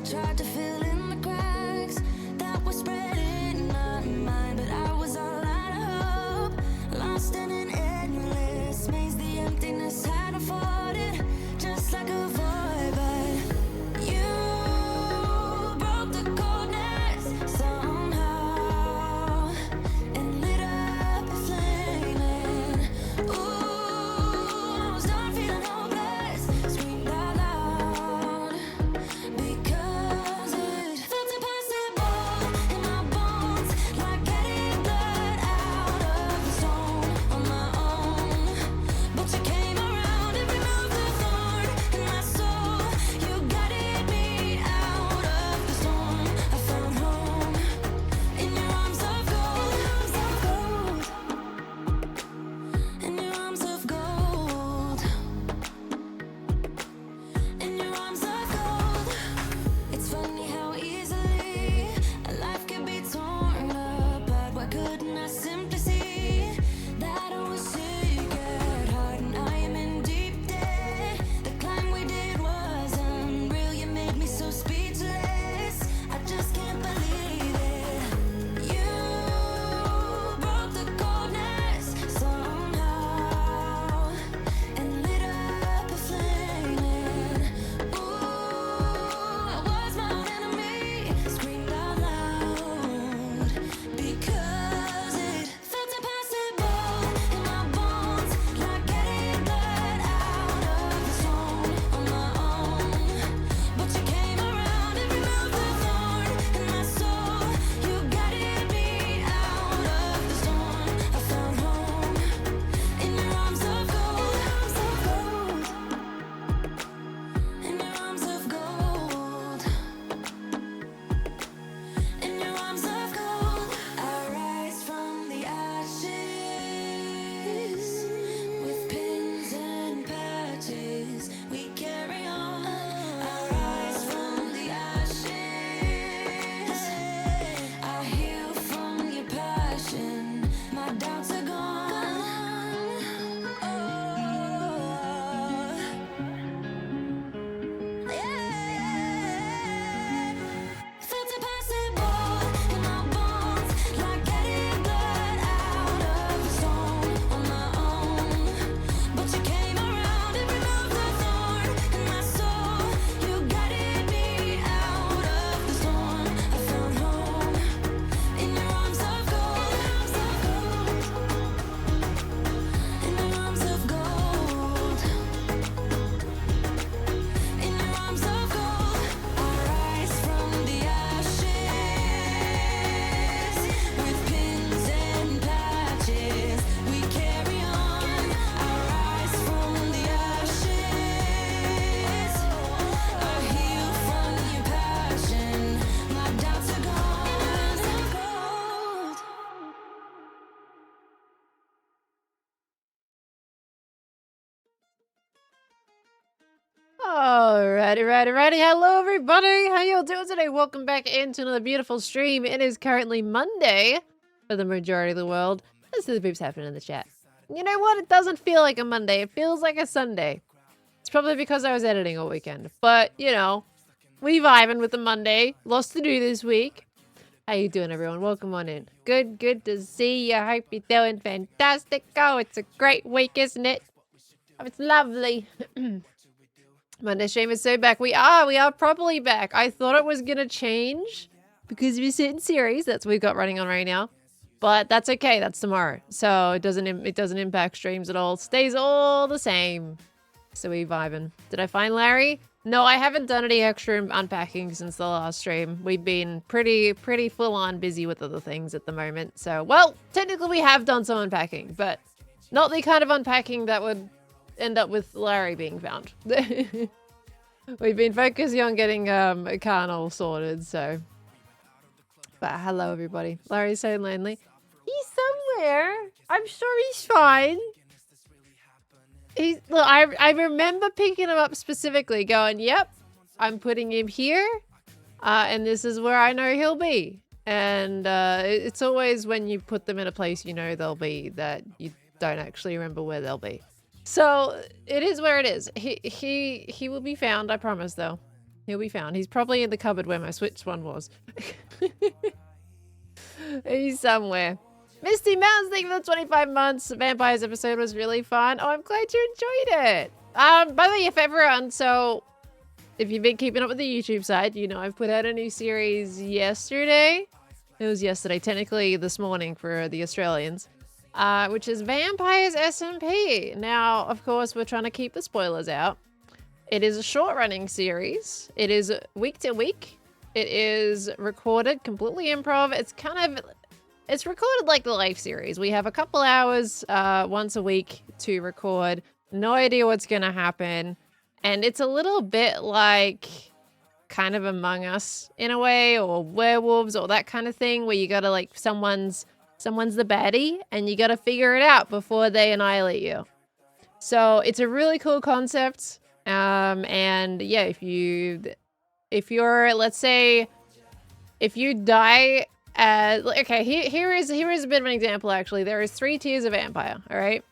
tried to fill in the cracks that were spreading out in mine, but I was all out of hope, lost in an endless maze. The emptiness had afforded just like a void, but you broke the coldness somehow and lit up a flame. And ooh, I was done feeling hopeless, screamed out loud because it felt impossible in my bones, like getting blood out of the stone on my own. But you came around and removed the thorn in my soul. You guided me out of the storm. I found home in your arms of gold, in your arms of gold, in your arms of gold. It's funny how easily a life can be torn apart. Why couldn't I simply see that I was sick at heart and I am in deep debt? The climb we did was unreal. You made me so speechless. I just can't believe it. You broke the coldness somehow and lit up a flame. And ooh, I was my own enemy, screamed out loud because it felt impossible in my bones, like getting blood out of the stone on my own. But you came around and removed the thorn in my soul. You guided me out of the storm. I found home in your arms of gold, in your arms of gold, in your arms of gold. I rise from the ashes with pins and patches. We carry on. I rise from the ashes. I heal from your passion. My doubts are gone. Felt impossible in my bones, like getting blood out of the stone on my own. But you came around and removed the thorn in my soul. You guided me out of the storm. I found home in your arms of gold, in your arms of gold, in your arms of gold. I rise from the ashes with pins and patches. We carry on. I rise from the ashes. I heal from your passion. My doubts are gone. Alrighty. Hello, everybody. How y'all doing today? Welcome back into another beautiful stream. It is currently Monday for the majority of the world. Let's see the beeps happening in the chat. You know what? It doesn't feel like a Monday. It feels like a Sunday. It's probably because I was editing all weekend. But, you know, we vibing with the Monday. Lots to do this week. How you doing, everyone? Welcome on in. Good to see you. Hope you're doing fantastic. Oh, it's a great week, isn't it? Oh, it's lovely. Monday stream is so back. We are properly back. I thought it was gonna change because of a certain series that's we've got running on right now. But that's okay, that's tomorrow. So it doesn't impact streams at all. Stays all the same. So we vibing. Did I find Larry? No, I haven't done any extra unpacking since the last stream. We've been pretty full on busy with other things at the moment. So, well, technically we have done some unpacking, but not the kind of unpacking that would end up with Larry being found. We've been focusing on getting Carnal sorted, so. But hello, everybody. Larry's so lonely. He's somewhere. I'm sure he's fine. Look, I remember picking him up specifically, going, "Yep, I'm putting him here, and this is where I know he'll be." And it's always when you put them in a place you know they'll be that you don't actually remember where they'll be. So it is where it is. He will be found, I promise. Though He'll be found. He's probably in the cupboard where my Switch one was. He's somewhere. Misty Mountains, thank you for the 25 months. Vampires episode was really fun. Oh, I'm glad you enjoyed it. By the way, if everyone, so if you've been keeping up with the YouTube side, you know I've put out a new series yesterday. It was yesterday, technically this morning for the Australians, which is Vampires SMP. Now, of course, we're trying to keep the spoilers out. It is a short-running series. It is week to week. It is recorded completely improv. It's recorded like the life series. We have a couple hours once a week to record. No idea what's going to happen. And it's a little bit like kind of Among Us in a way, or werewolves or that kind of thing, where you got to like someone's the baddie and you got to figure it out before they annihilate you. So it's a really cool concept. And yeah, if you're, let's say, if you die okay, here is a bit of an example, actually. There is 3 tiers of vampire, all right?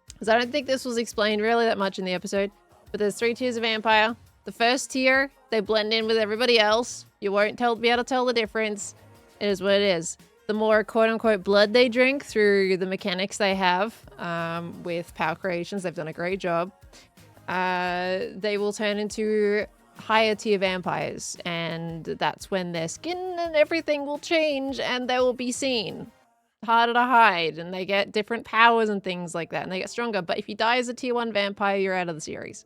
Because I don't think this was explained really that much in the episode, but there's 3 tiers of vampire. The first tier, they blend in with everybody else. You won't be able to tell the difference. It is what it is. The more quote-unquote blood they drink through the mechanics they have with Power Creations, they've done a great job. They will turn into higher tier vampires, and that's when their skin and everything will change and they will be seen. Harder to hide, and they get different powers and things like that, and they get stronger. But if you die as a tier 1 vampire, you're out of the series.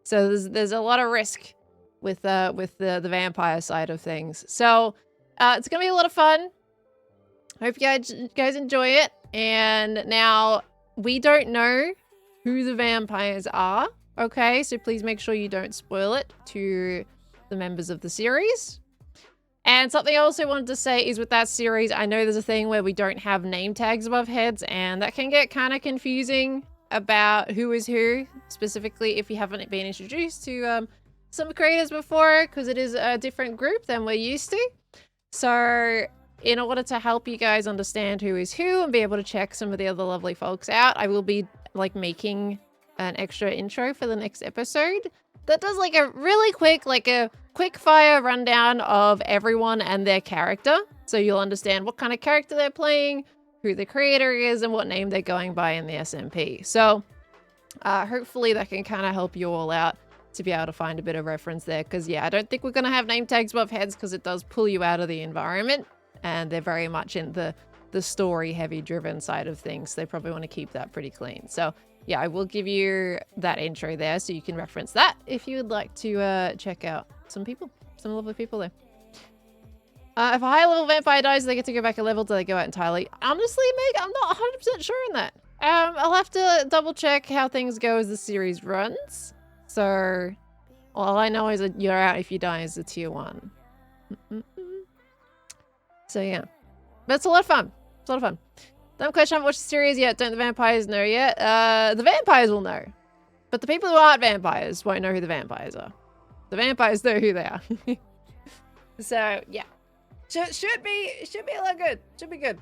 So there's a lot of risk with the vampire side of things. So it's gonna be a lot of fun. Hope you guys enjoy it. And now we don't know who the vampires are. Okay, so please make sure you don't spoil it to the members of the series. And something I also wanted to say is with that series, I know there's a thing where we don't have name tags above heads, and that can get kind of confusing about who is who, specifically if you haven't been introduced to some creators before, because it is a different group than we're used to. So in order to help you guys understand who is who and be able to check some of the other lovely folks out, I will be like making an extra intro for the next episode that does like a really quick, like a quick fire rundown of everyone and their character. So you'll understand what kind of character they're playing, who the creator is, and what name they're going by in the SMP. So hopefully that can kind of help you all out to be able to find a bit of reference there. Because yeah, I don't think we're going to have name tags above heads because it does pull you out of the environment, and they're very much in the story heavy driven side of things. They probably want to keep that pretty clean. So yeah, I will give you that intro there so you can reference that if you would like to check out some lovely people there. If a high level vampire dies, they get to go back a level. Do they go out entirely? Honestly, Meg, I'm not 100% sure on that. I'll have to double check how things go as the series runs. So all I know is that you're out if you die as a tier 1. So yeah, but it's a lot of fun. It's a lot of fun. Don't question, I haven't watched the series yet. Don't the vampires know yet? The vampires will know. But the people who aren't vampires won't know who the vampires are. The vampires know who they are. So, yeah. Should be a lot good. Should be good.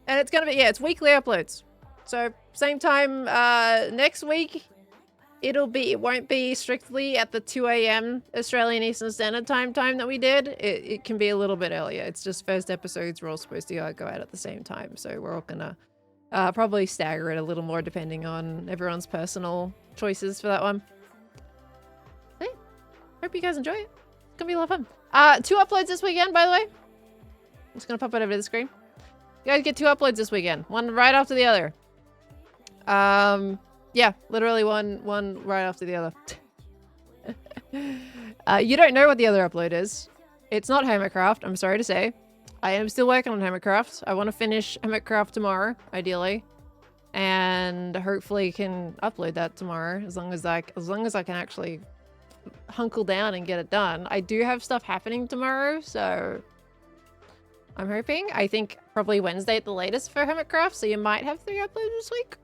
And it's gonna be, yeah, it's weekly uploads. So, same time next week. It won't be strictly at the 2 a.m. Australian Eastern Standard Time that we did. It can be a little bit earlier. It's just first episodes. We're all supposed to go out at the same time. So we're all gonna probably stagger it a little more depending on everyone's personal choices for that one. Hey, hope you guys enjoy it. It's gonna be a lot of fun. 2 uploads this weekend, by the way. I'm just gonna pop it over the screen. You guys get 2 uploads this weekend. One right after the other. Yeah, literally one right after the other. You don't know what the other upload is. It's not Hermitcraft, I'm sorry to say. I am still working on Hermitcraft. I want to finish Hermitcraft tomorrow, ideally. And hopefully can upload that tomorrow, as long as I can actually hunkle down and get it done. I do have stuff happening tomorrow, so I'm hoping. I think probably Wednesday at the latest for Hermitcraft, so you might have 3 uploads this week.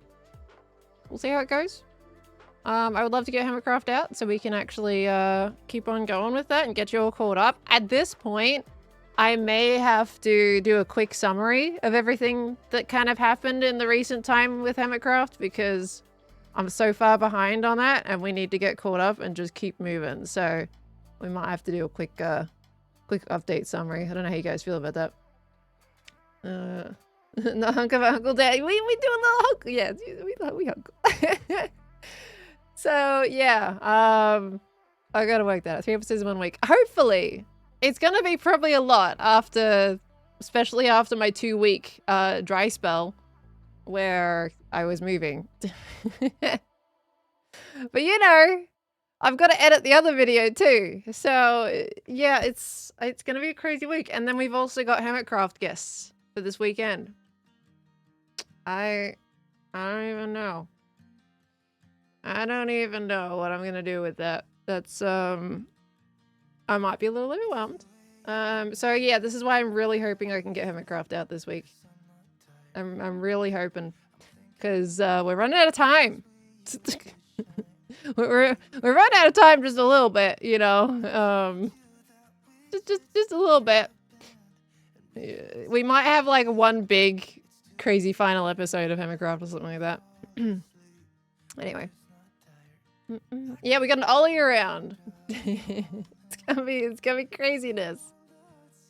We'll see how it goes. I would love to get Hermitcraft out so we can actually keep on going with that and get you all caught up. At this point, I may have to do a quick summary of everything that kind of happened in the recent time with Hermitcraft, because I'm so far behind on that and we need to get caught up and just keep moving. So We might have to do a quick update summary. I don't know how you guys feel about that. Not hunk of Uncle Daddy. We do a little hunk. Yeah, we hunk. So yeah, I gotta work that out. 3 episodes in 1 week. Hopefully, it's gonna be probably a lot after, especially after my 2-week dry spell where I was moving. But you know, I've got to edit the other video too. So yeah, it's gonna be a crazy week. And then we've also got Hermitcraft guests for this weekend. I don't even know. I don't even know what I'm gonna do with that. That's I might be a little overwhelmed. So yeah, this is why I'm really hoping I can get Hermitcraft out this week. I'm really hoping, because we're running out of time. we're running out of time just a little bit, you know. Just a little bit. We might have like one big crazy final episode of Hermitcraft or something like that. Anyway. Yeah, we got an ollie around. It's gonna be craziness.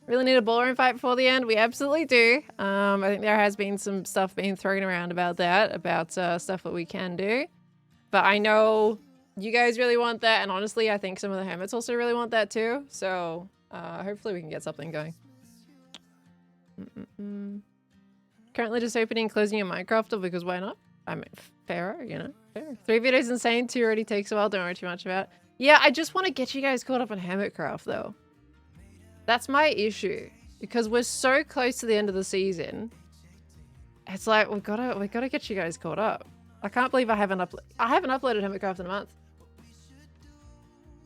Really need a ballroom fight before the end. We absolutely do. I think there has been some stuff being thrown around about that, about stuff that we can do. But I know you guys really want that, and honestly, I think some of the hermits also really want that too. So hopefully we can get something going. Currently just opening and closing your Minecraft because why not? I mean, fair, you know. Fair. 3 videos insane, 2 already takes a while. Don't worry too much about it. Yeah, I just want to get you guys caught up on Hermitcraft though. That's my issue, because we're so close to the end of the season. It's like we gotta get you guys caught up. I can't believe I haven't uploaded Hermitcraft in a month.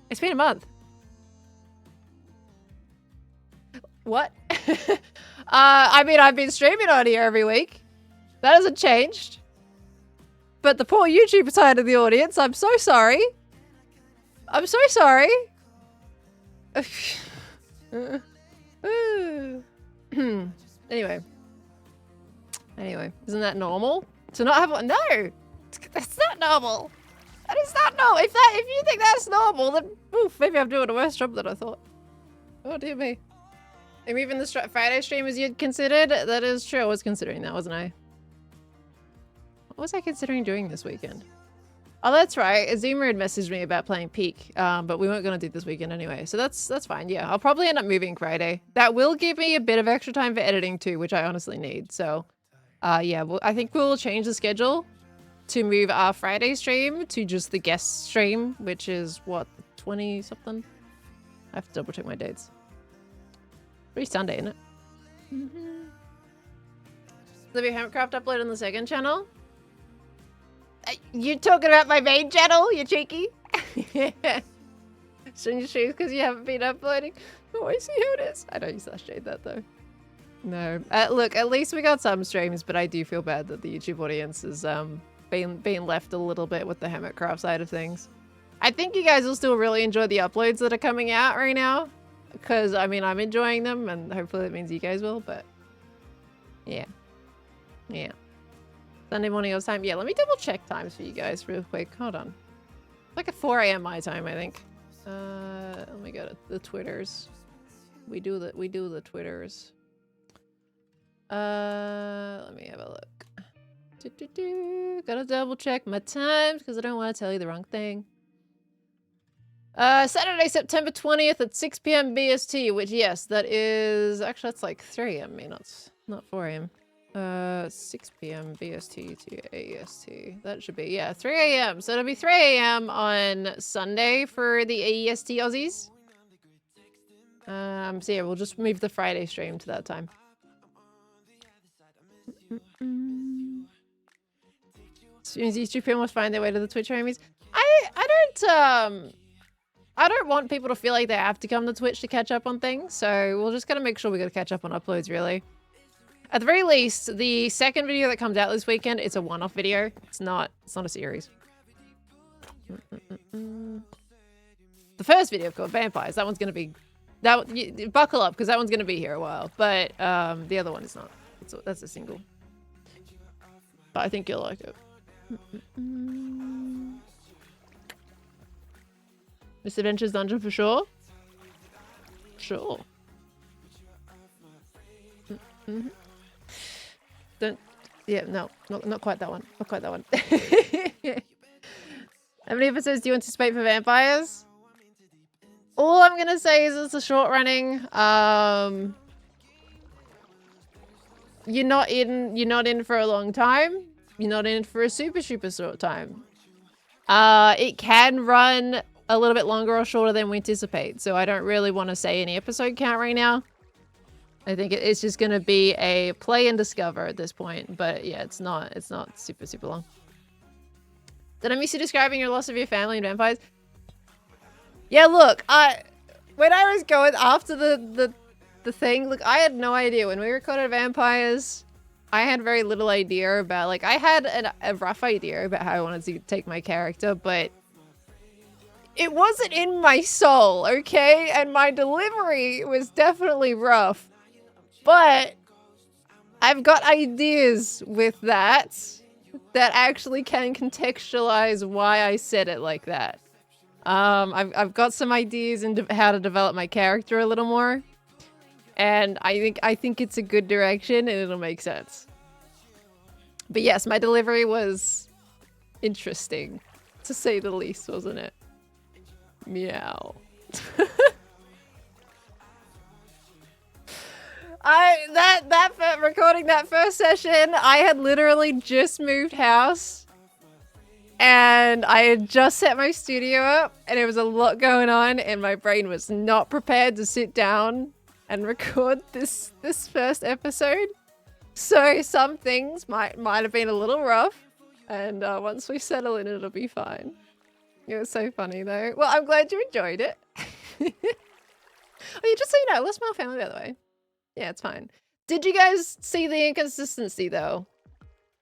It's been a month. What? I mean, I've been streaming on here every week. That hasn't changed. But the poor YouTube side of the audience, I'm so sorry. I'm so sorry. Anyway, isn't that normal to not have one? No, that's not normal. That is not normal. If you think that's normal, then oof, maybe I'm doing a worse job than I thought. Oh dear me. And even the Friday stream as you'd considered. That is true. I was considering that, wasn't I? What was I considering doing this weekend? Oh, that's right. Azuma had messaged me about playing Peak, but we weren't going to do this weekend anyway. So that's fine. Yeah, I'll probably end up moving Friday. That will give me a bit of extra time for editing too, which I honestly need. So, yeah, I think we'll change the schedule to move our Friday stream to just the guest stream, which is, what, 20-something? I have to double check my dates. Pretty Sunday, isn't it? There'll be Hermitcraft upload on the second channel. You talking about my main channel, you cheeky? Shouldn't you stream because you haven't been uploading? Oh, I see how it is. I know you shade that though. No, look, at least we got some streams, but I do feel bad that the YouTube audience is being left a little bit with the Hermitcraft side of things. I think you guys will still really enjoy the uploads that are coming out right now, because I mean I'm enjoying them, and hopefully that means you guys will. But yeah. Sunday morning your time. Yeah, let me double check times for you guys real quick. Hold on. Like at 4 AM my time, I think. Let me go to the Twitters. We do the Twitters. Let me have a look. Gotta double check my times because I don't want to tell you the wrong thing. Saturday, September 20th at 6 PM BST, which yes, that is actually that's like 3 AM, not 4 AM. 6 PM BST to AEST. That should be, yeah, 3 AM. So it'll be 3 AM on Sunday for the AEST Aussies. So yeah, we'll just move the Friday stream to that time. As soon as YouTube people must find their way to the Twitch homies. I don't want people to feel like they have to come to Twitch to catch up on things, so we'll just gotta make sure we gotta catch up on uploads, really. At the very least, the second video that comes out this weekend, it's a one-off video. It's not a series. The first video, of course, Vampires. That one's gonna be, buckle up because that one's gonna be here a while. But the other one is not. That's a single. But I think you'll like it. Misadventures Dungeon for sure. Sure. Mm-hmm. Don't. Yeah, no, not quite that one. Not quite that one. How many episodes do you anticipate for vampires? All I'm gonna say is it's a short running. You're not in for a long time. You're not in for a super short time. It can run a little bit longer or shorter than we anticipate. So I don't really want to say any episode count right now. I think it's just gonna be a play and discover at this point. But yeah, it's not super long. Did I miss you describing your loss of your family and vampires? Yeah, look, when I was going after the thing, look, I had no idea. When we recorded vampires, I had very little idea about, like, I had a rough idea about how I wanted to take my character, but it wasn't in my soul, okay? And my delivery was definitely rough. But I've got ideas with that actually can contextualize why I said it like that. I've got some ideas into how to develop my character a little more. And I think it's a good direction and it'll make sense. But yes, my delivery was interesting, to say the least, wasn't it? Meow. Recording that first session, I had literally just moved house. And I had just set my studio up and there was a lot going on and my brain was not prepared to sit down and record this first episode. So some things might have been a little rough, and once we settle in, it'll be fine. It was so funny though. Well, I'm glad you enjoyed it. Oh yeah, just so you know, I lost my family, by the way. Yeah, it's fine. Did you guys see the inconsistency though?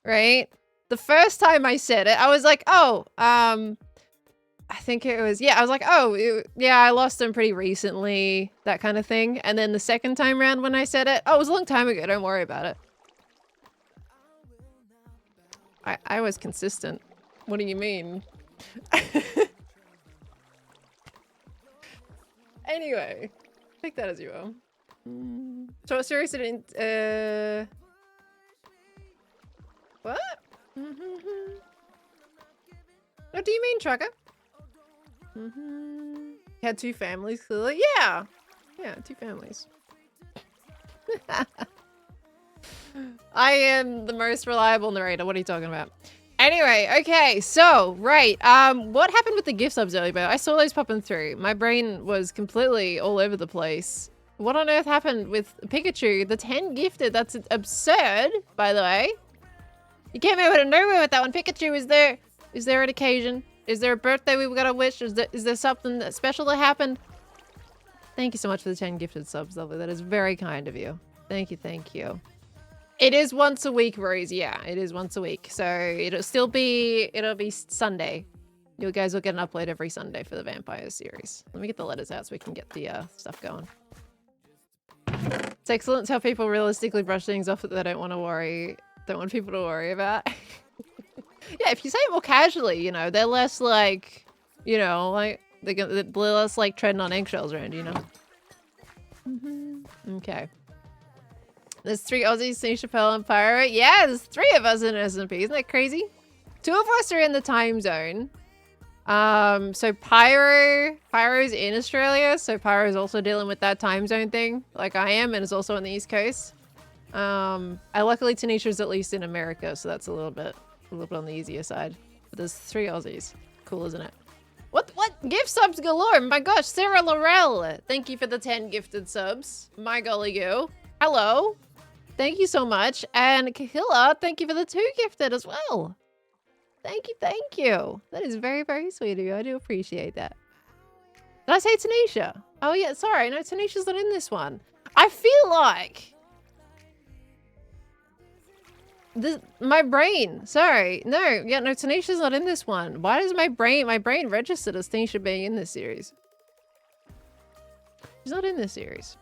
Right? The first time I said it, I was like, oh, I think it was, yeah, I was like, oh, yeah, I lost him pretty recently, that kind of thing. And then the second time around when I said it, oh, it was a long time ago, don't worry about it. I was consistent. What do you mean? Anyway, take that as you will. So what series did it, what? What do you mean, Trucker? Had two families, clearly. Yeah! Yeah, two families. I am the most reliable narrator. What are you talking about? Anyway, okay, so, right. What happened with the gift subs earlier? I saw those popping through. My brain was completely all over the place. What on earth happened with Pikachu? The 10 gifted, that's absurd, by the way. You came out of nowhere with that one. Pikachu, is there an occasion? Is there a birthday we've got to wish? Is there something that special that happened? Thank you so much for the 10 gifted subs, lovely. That is very kind of you. Thank you, thank you. It is once a week, Rose. Yeah, it is once a week. So it'll be Sunday. You guys will get an upload every Sunday for the Vampire series. Let me get the letters out so we can get the stuff going. It's excellent how people realistically brush things off that they don't want people to worry about. Yeah, if you say it more casually, you know, they're less like, you know, like they're less like treading on eggshells around, you know. Okay. There's 3 Aussies, Steve Chappelle and Pyro. Yeah, there's 3 of us in SMP. Isn't that crazy? 2 of us are in the time zone. So Pyro's in Australia, so Pyro's also dealing with that time zone thing, like I am, and is also on the East Coast. Luckily Tanisha's at least in America, so that's a little bit on the easier side. But there's 3 Aussies. Cool, isn't it? What gift subs galore? My gosh, Sarah Laurel, thank you for the 10 gifted subs. My golly goo. Hello. Thank you so much. And Kahila, thank you for the 2 gifted as well. Thank you. That is very, very sweet of you. I do appreciate that. Did I say Tanisha? Oh yeah, sorry. No, Tanisha's not in this one. I feel like my brain. Sorry. No, yeah, no, Tanisha's not in this one. Why does my brain registered as Tanisha being in this series? She's not in this series.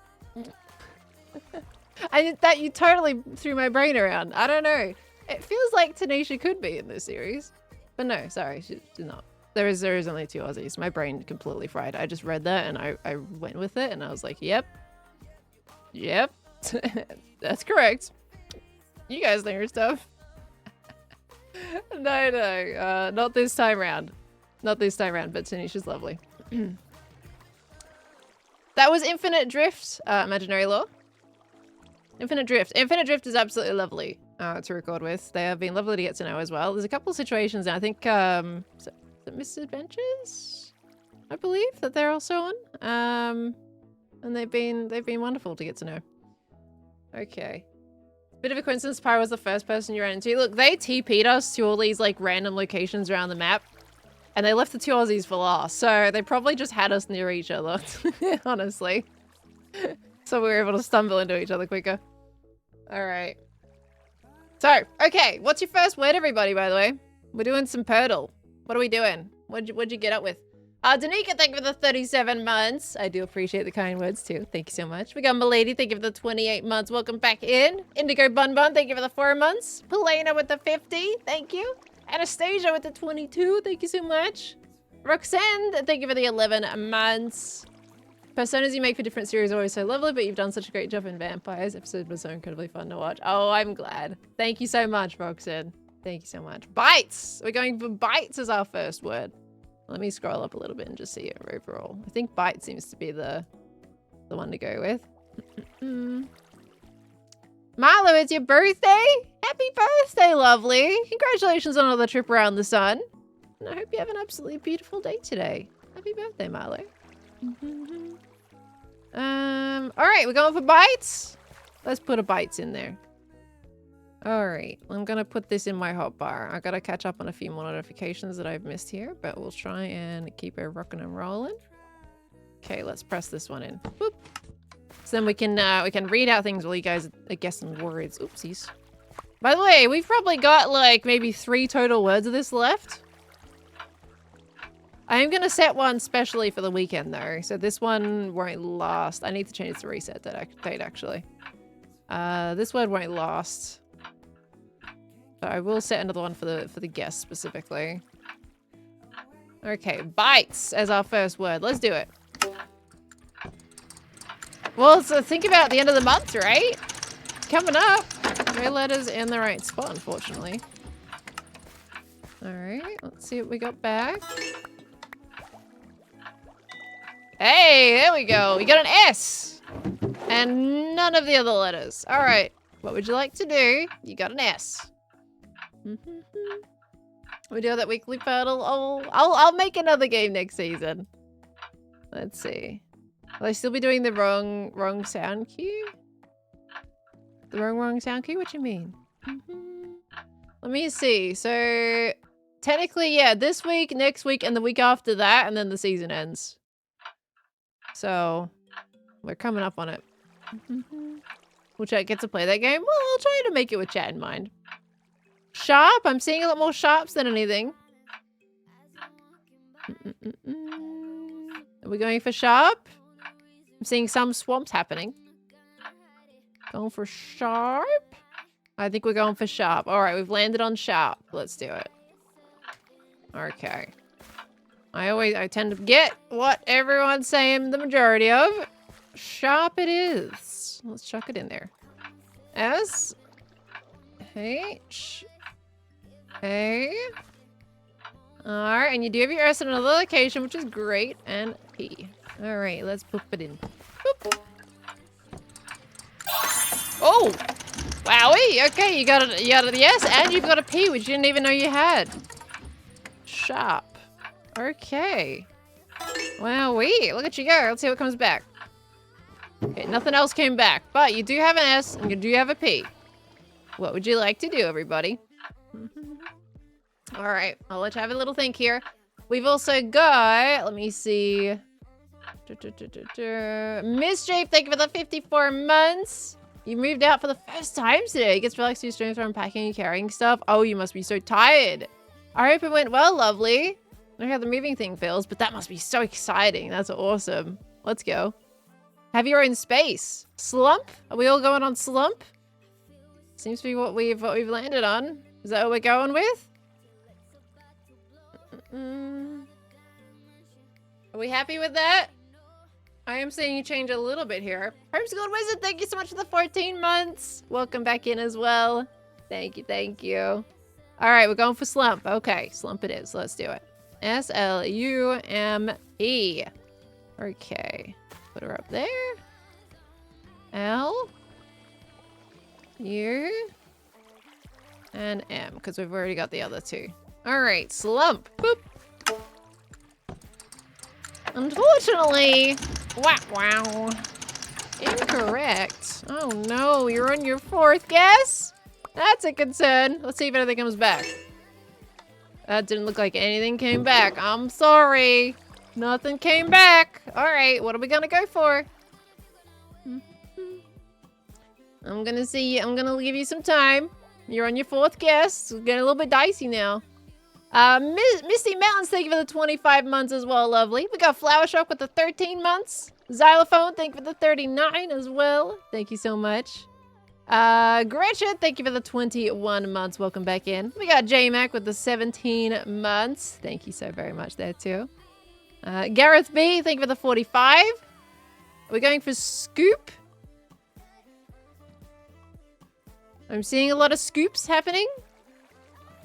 That you totally threw my brain around. I don't know. It feels like Tanisha could be in this series. But no, sorry, she's not. There is only 2 Aussies. My brain completely fried. I just read that and I went with it and I was like, yep. Yep. That's correct. You guys know your stuff. No. Not this time round. Not this time round, but Tanisha's lovely. That was Infinite Drift, Imaginary Law. Infinite Drift. Infinite Drift is absolutely lovely to record with. They have been lovely to get to know as well. There's a couple of situations now. I think, is it Misadventures? I believe that they're also on. And they've been wonderful to get to know. Okay. Bit of a coincidence, Pyro was the first person you ran into. Look, they TP'd us to all these like random locations around the map. And they left the 2 Aussies for last. So they probably just had us near each other, honestly. So we were able to stumble into each other quicker. All right. So, okay. What's your first word, everybody, by the way? We're doing some Purtle. What are we doing? What'd you get up with? Danica, thank you for the 37 months. I do appreciate the kind words, too. Thank you so much. We got Milady, thank you for the 28 months. Welcome back in. Indigo Bun Bun, thank you for the 4 months. Helena with the 50, thank you. Anastasia with the 22, thank you so much. Roxanne, thank you for the 11 months. Personas you make for different series are always so lovely, but you've done such a great job in Vampires. Episode was so incredibly fun to watch. Oh, I'm glad. Thank you so much, Roxanne. Thank you so much. Bites! We're going for bites as our first word. Let me scroll up a little bit and just see it overall. I think bite seems to be the one to go with. Marlo, it's your birthday? Happy birthday, lovely. Congratulations on another trip around the sun. And I hope you have an absolutely beautiful day today. Happy birthday, Marlo. All right, we're going for bites. Let's put a bites in there. All right, I'm gonna put this in my hotbar. I gotta catch up on a few more notifications that I've missed here, but we'll try and keep it rocking and rolling. Okay, let's press this one in. Boop. So then we can read out things while you guys are guessing words. Oopsies. By the way, we've probably got like maybe 3 total words of this left. I am gonna set one specially for the weekend though, so this one won't last. I need to change the reset date actually. This word won't last. But I will set another one for the guests specifically. Okay, bites as our first word. Let's do it. Well, so think about the end of the month, right? Coming up. No letters in the right spot, unfortunately. All right, let's see what we got back. Hey, there we go. We got an S. And none of the other letters. All right, what would you like to do? You got an S. We do that weekly battle. I'll make another game next season. Let's see. Will I still be doing the wrong sound cue? The wrong sound cue? What do you mean? Let me see. So technically, yeah, this week, next week, and the week after that, and then the season ends. So we're coming up on it. Will chat get to play that game? Well, I'll try to make it with chat in mind. Sharp? I'm seeing a lot more sharps than anything. Are we going for sharp? I'm seeing some swamps happening. Going for sharp? I think we're going for sharp. All right, we've landed on sharp. Let's do it. Okay. I tend to get what everyone's saying the majority of. Sharp it is. Let's chuck it in there. S H A. Alright, and you do have your S in another location, which is great, and P. Alright, let's put it in. Boop. Oh! Wowie! Okay, you got the S, and you've got a P, which you didn't even know you had. Sharp. Okay. Wowee! Look at you go. Let's see what comes back. Okay, nothing else came back, but you do have an S, and you do have a P. What would you like to do, everybody? All right, I'll let you have a little think here. We've also got, let me see. Mischief, thank you for the 54 months. You moved out for the first time today. Gets relaxed to your streams for unpacking and carrying stuff. Oh, you must be so tired. I hope it went well, lovely. I don't know how the moving thing feels, but that must be so exciting. That's awesome. Let's go. Have your own space. Slump? Are we all going on slump? Seems to be what we've landed on. Is that what we're going with? Are we happy with that? I am seeing you change a little bit here. Homeschooled Wizard, thank you so much for the 14 months. Welcome back in as well. Thank you, thank you. All right, we're going for slump. Okay, slump it is. Let's do it. S-L-U-M-P. Okay, put her up there. L. U. And M, because we've already got the other two. All right, slump. Boop. Unfortunately, wow. Incorrect. Oh no, you're on your 4th guess? That's a concern. Let's see if anything comes back. That didn't look like anything came back. I'm sorry. Nothing came back. All right, what are we gonna go for? I'm gonna give you some time. You're on your 4th guess. It's getting a little bit dicey now. Misty Mountains, thank you for the 25 months as well, lovely. We got Flower Shock with the 13 months. Xylophone, thank you for the 39 as well. Thank you so much. Gretchen, thank you for the 21 months. Welcome back in. We got J-Mac with the 17 months. Thank you so very much there too. Gareth B, thank you for the 45. We're going for Scoop. I'm seeing a lot of scoops happening.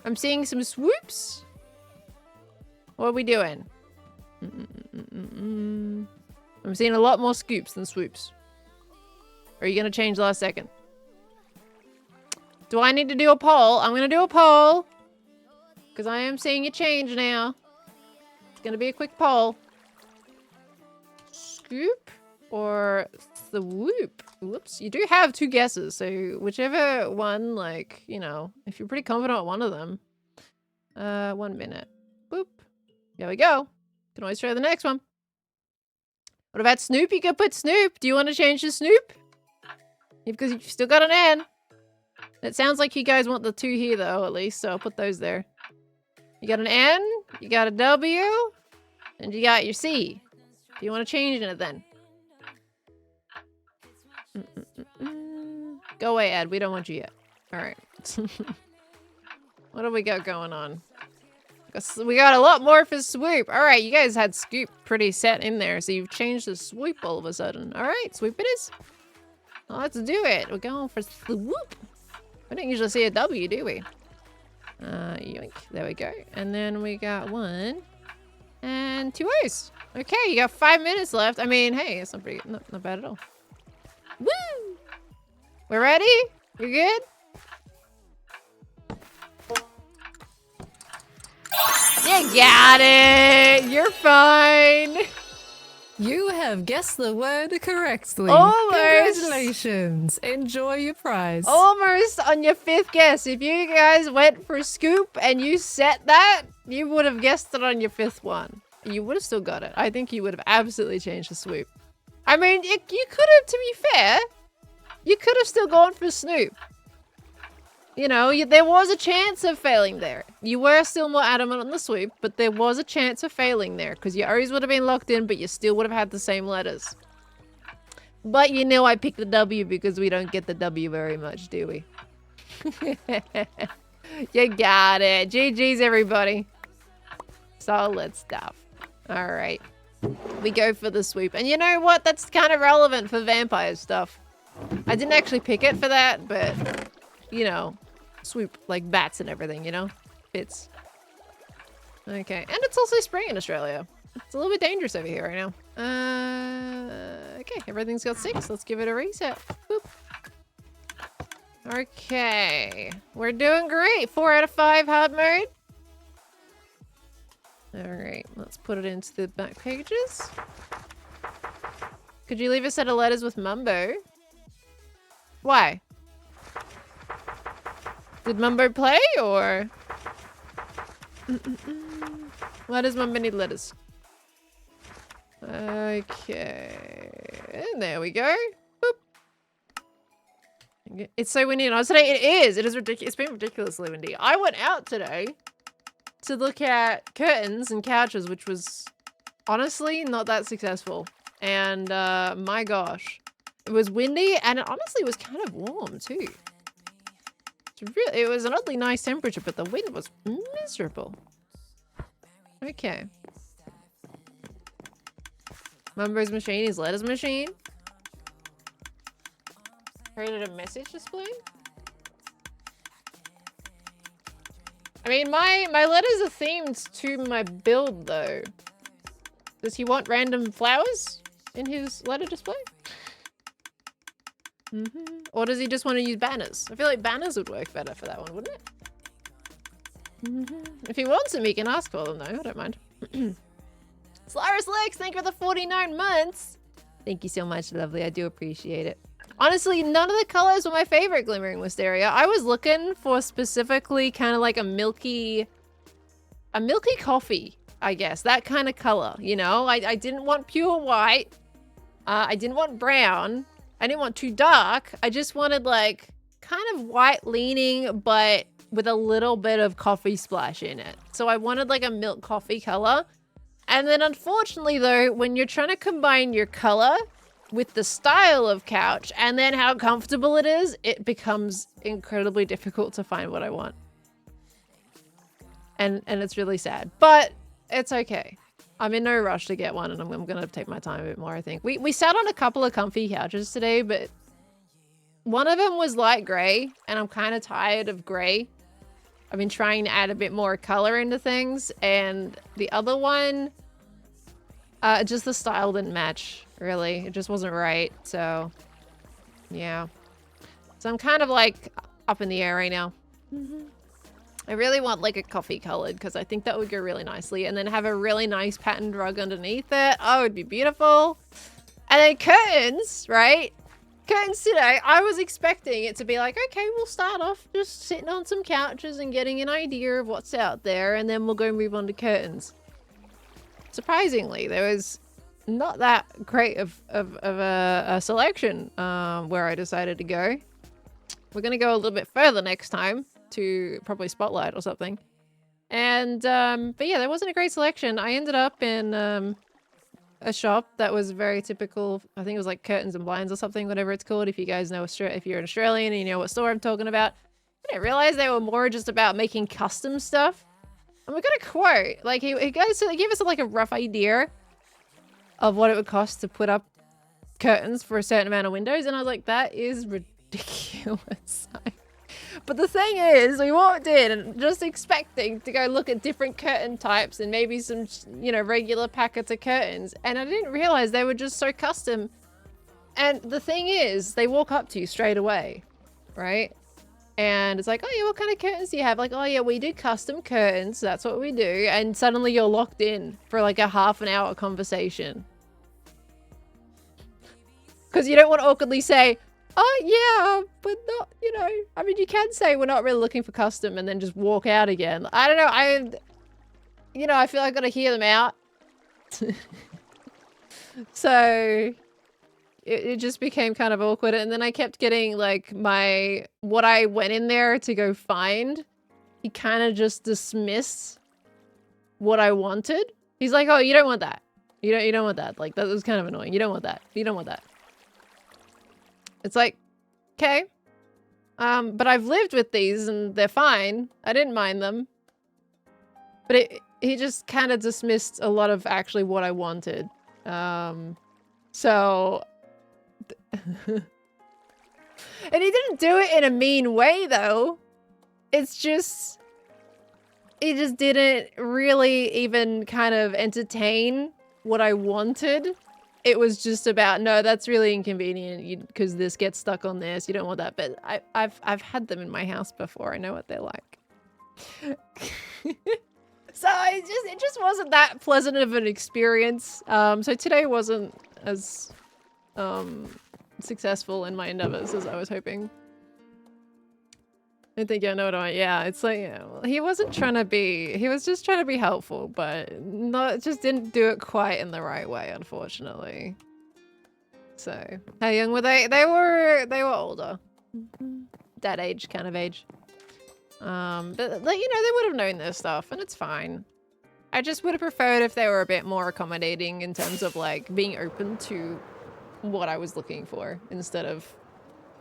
I'm seeing some swoops. What are we doing? I'm seeing a lot more scoops than swoops. Or are you going to change last second? Do I need to do a poll? I'm going to do a poll. Because I am seeing a change now. It's going to be a quick poll. Scoop or swoop? Whoops. You do have 2 guesses, so whichever one, like, you know, if you're pretty confident on one of them. 1 minute. Boop. There we go. Can always try the next one. What about Snoop? You could put Snoop. Do you want to change to Snoop? Because you've still got an N. It sounds like you guys want the 2 here, though, at least, so I'll put those there. You got an N, you got a W, and you got your C. Do you want to change it then? Go away, Ed. We don't want you yet. All right. What do we got going on? We got a lot more for swoop. All right, you guys had scoop pretty set in there, so you've changed the swoop all of a sudden. All right, swoop it is. Well, let's do it. We're going for swoop. We don't usually see a W, do we? Yoink. There we go. And then we got 1 and 2 O's. Okay, you got 5 minutes left. I mean, hey, it's not bad at all. Woo! We're ready? You good? You got it! You're fine! You have guessed the word correctly. Almost! Congratulations! Enjoy your prize. Almost on your 5th guess. If you guys went for scoop and you set that, you would have guessed it on your 5th one. You would have still got it. I think you would have absolutely changed the swoop. I mean, you could have, to be fair, you could have still gone for Snoop. You know, there was a chance of failing there. You were still more adamant on the swoop, but there was a chance of failing there because your O's would have been locked in, but you still would have had the same letters. But you know I picked the W because we don't get the W very much, do we? You got it. GG's, everybody. Solid stuff. All right. We go for the swoop. And you know what? That's kind of relevant for vampire stuff. I didn't actually pick it for that, but, you know, swoop, like bats and everything, you know? Fits. Okay. And it's also spring in Australia. It's a little bit dangerous over here right now. Okay. Everything's got 6. Let's give it a reset. Boop. Okay. We're doing great. 4 out of 5 hard mode. Alright, let's put it into the back pages. Could you leave a set of letters with Mumbo? Why? Did Mumbo play, or? Why does Mumbo need letters? Okay. And there we go. Boop. It's so windy and today. It is. It is ridiculous. It's been ridiculously windy. I went out today to look at curtains and couches, which was honestly not that successful. And my gosh, it was windy and it honestly was kind of warm too. It was an oddly nice temperature, but the wind was miserable. Okay. Mumbo's machine, his letters machine. Created a message display. I mean, my letters are themed to my build, though. Does he want random flowers in his letter display? Or does he just want to use banners? I feel like banners would work better for that one, wouldn't it? If he wants them, he can ask for them, though. I don't mind. Solaris Lex, thank you for the 49 months. Thank you so much, lovely. I do appreciate it. Honestly, none of the colors were my favorite Glimmering Wisteria. I was looking for specifically kind of like a milky coffee, I guess. That kind of color, you know? I didn't want pure white. I didn't want brown. I didn't want too dark. I just wanted like kind of white leaning, but with a little bit of coffee splash in it. So I wanted like a milk coffee color. And then unfortunately though, when you're trying to combine your color with the style of couch and then how comfortable it is, it becomes incredibly difficult to find what I want. And it's really sad, but it's okay. I'm in no rush to get one, and I'm gonna take my time a bit more, I think. We sat on a couple of comfy couches today, but one of them was light gray, and I'm kind of tired of gray. I've been trying to add a bit more color into things, and the other one, just the style didn't match, really. It just wasn't right, so yeah. So I'm kind of like up in the air right now. I really want like a coffee colored because I think that would go really nicely, and then have a really nice patterned rug underneath it. Oh, it would be beautiful. And then curtains, right? Curtains today, I was expecting it to be like, okay, we'll start off just sitting on some couches and getting an idea of what's out there, and then we'll go move on to curtains. Surprisingly, there was not that great of a selection where I decided to go. We're going to go a little bit further next time to probably Spotlight or something. And, but yeah, there wasn't a great selection. I ended up in a shop that was very typical. I think it was like Curtains and Blinds or something, whatever it's called. If you guys know, if you're an Australian and you know what store I'm talking about. I didn't realize they were more just about making custom stuff. And we got a quote. Like, he gave us like a rough idea of what it would cost to put up curtains for a certain amount of windows. And I was like, that is ridiculous. But the thing is, we walked in and just expecting to go look at different curtain types and maybe some, you know, regular packets of curtains. And I didn't realize they were just so custom. And the thing is, they walk up to you straight away, right? And it's like, oh yeah, what kind of curtains do you have? Like, oh yeah, we do custom curtains. That's what we do. And suddenly you're locked in for like a half an hour conversation. Because you don't want to awkwardly say, oh yeah, but not, you know, I mean, you can say we're not really looking for custom and then just walk out again. I don't know, I feel like I gotta hear them out. So it just became kind of awkward. And then I kept getting like what I went in there to go find. He kind of just dismissed what I wanted. He's like, oh, you don't want that. You don't want that. Like, that was kind of annoying. You don't want that. You don't want that. It's like, okay. But I've lived with these and they're fine. I didn't mind them. But he just kind of dismissed a lot of actually what I wanted. So... And he didn't do it in a mean way, though. It's just... He just didn't really even kind of entertain what I wanted. It was just about, no, that's really inconvenient because this gets stuck on this. You don't want that. But I've had them in my house before. I know what they're like. So it just wasn't that pleasant of an experience. So today wasn't as successful in my endeavors as I was hoping. I think I know what I mean. Yeah, it's like, yeah, well, he was just trying to be helpful, but it just didn't do it quite in the right way, unfortunately. So, how young were they? They were older. That age, kind of age. But, like, you know, they would have known this stuff, and it's fine. I just would have preferred if they were a bit more accommodating in terms of, like, being open to what I was looking for, instead of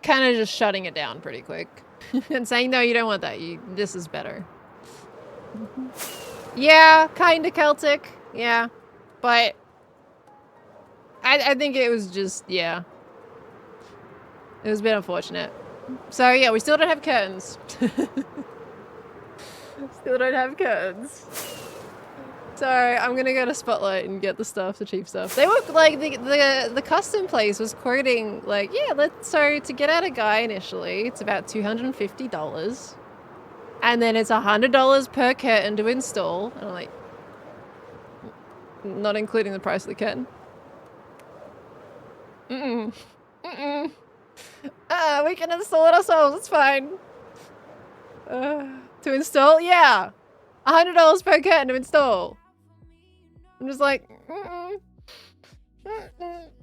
kind of just shutting it down pretty quick. And saying, no, you don't want that. This is better. Yeah, kind of Celtic. Yeah. But I think it was just, yeah. It was a bit unfortunate. So yeah, we still don't have curtains. Still don't have curtains. Sorry, I'm gonna go to Spotlight and get the stuff, the cheap stuff. They were like, the custom place was quoting like, yeah, so to get out a guy initially, it's about $250. And then it's $100 per curtain to install. And I'm like, not including the price of the curtain. We can install it ourselves, it's fine. To install? Yeah. $100 per curtain to install. I'm just like,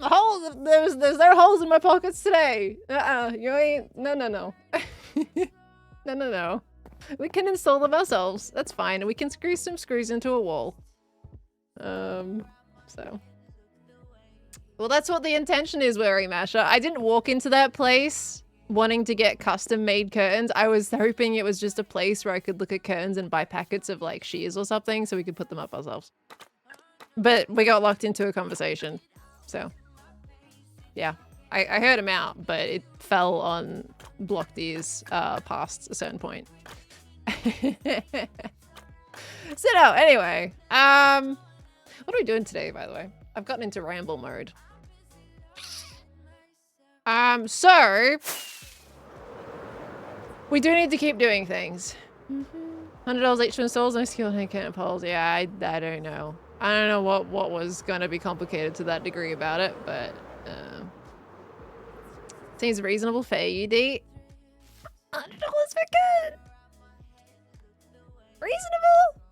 holes. There's no holes in my pockets today. You ain't. No. No. We can install them ourselves. That's fine. We can screw some screws into a wall. So. Well, that's what the intention is, Worry Masher. I didn't walk into that place wanting to get custom-made curtains. I was hoping it was just a place where I could look at curtains and buy packets of, like, shears or something so we could put them up ourselves. But we got locked into a conversation. So, yeah. I heard him out, but it fell on blocked ears past a certain point. So, no, anyway. What are we doing today, by the way? I've gotten into ramble mode. So we do need to keep doing things. $100 each to install, no skill and can't poles. Yeah, I don't know. I don't know what was gonna be complicated to that degree about it, but seems reasonable for AUD. $100 per good. Reasonable?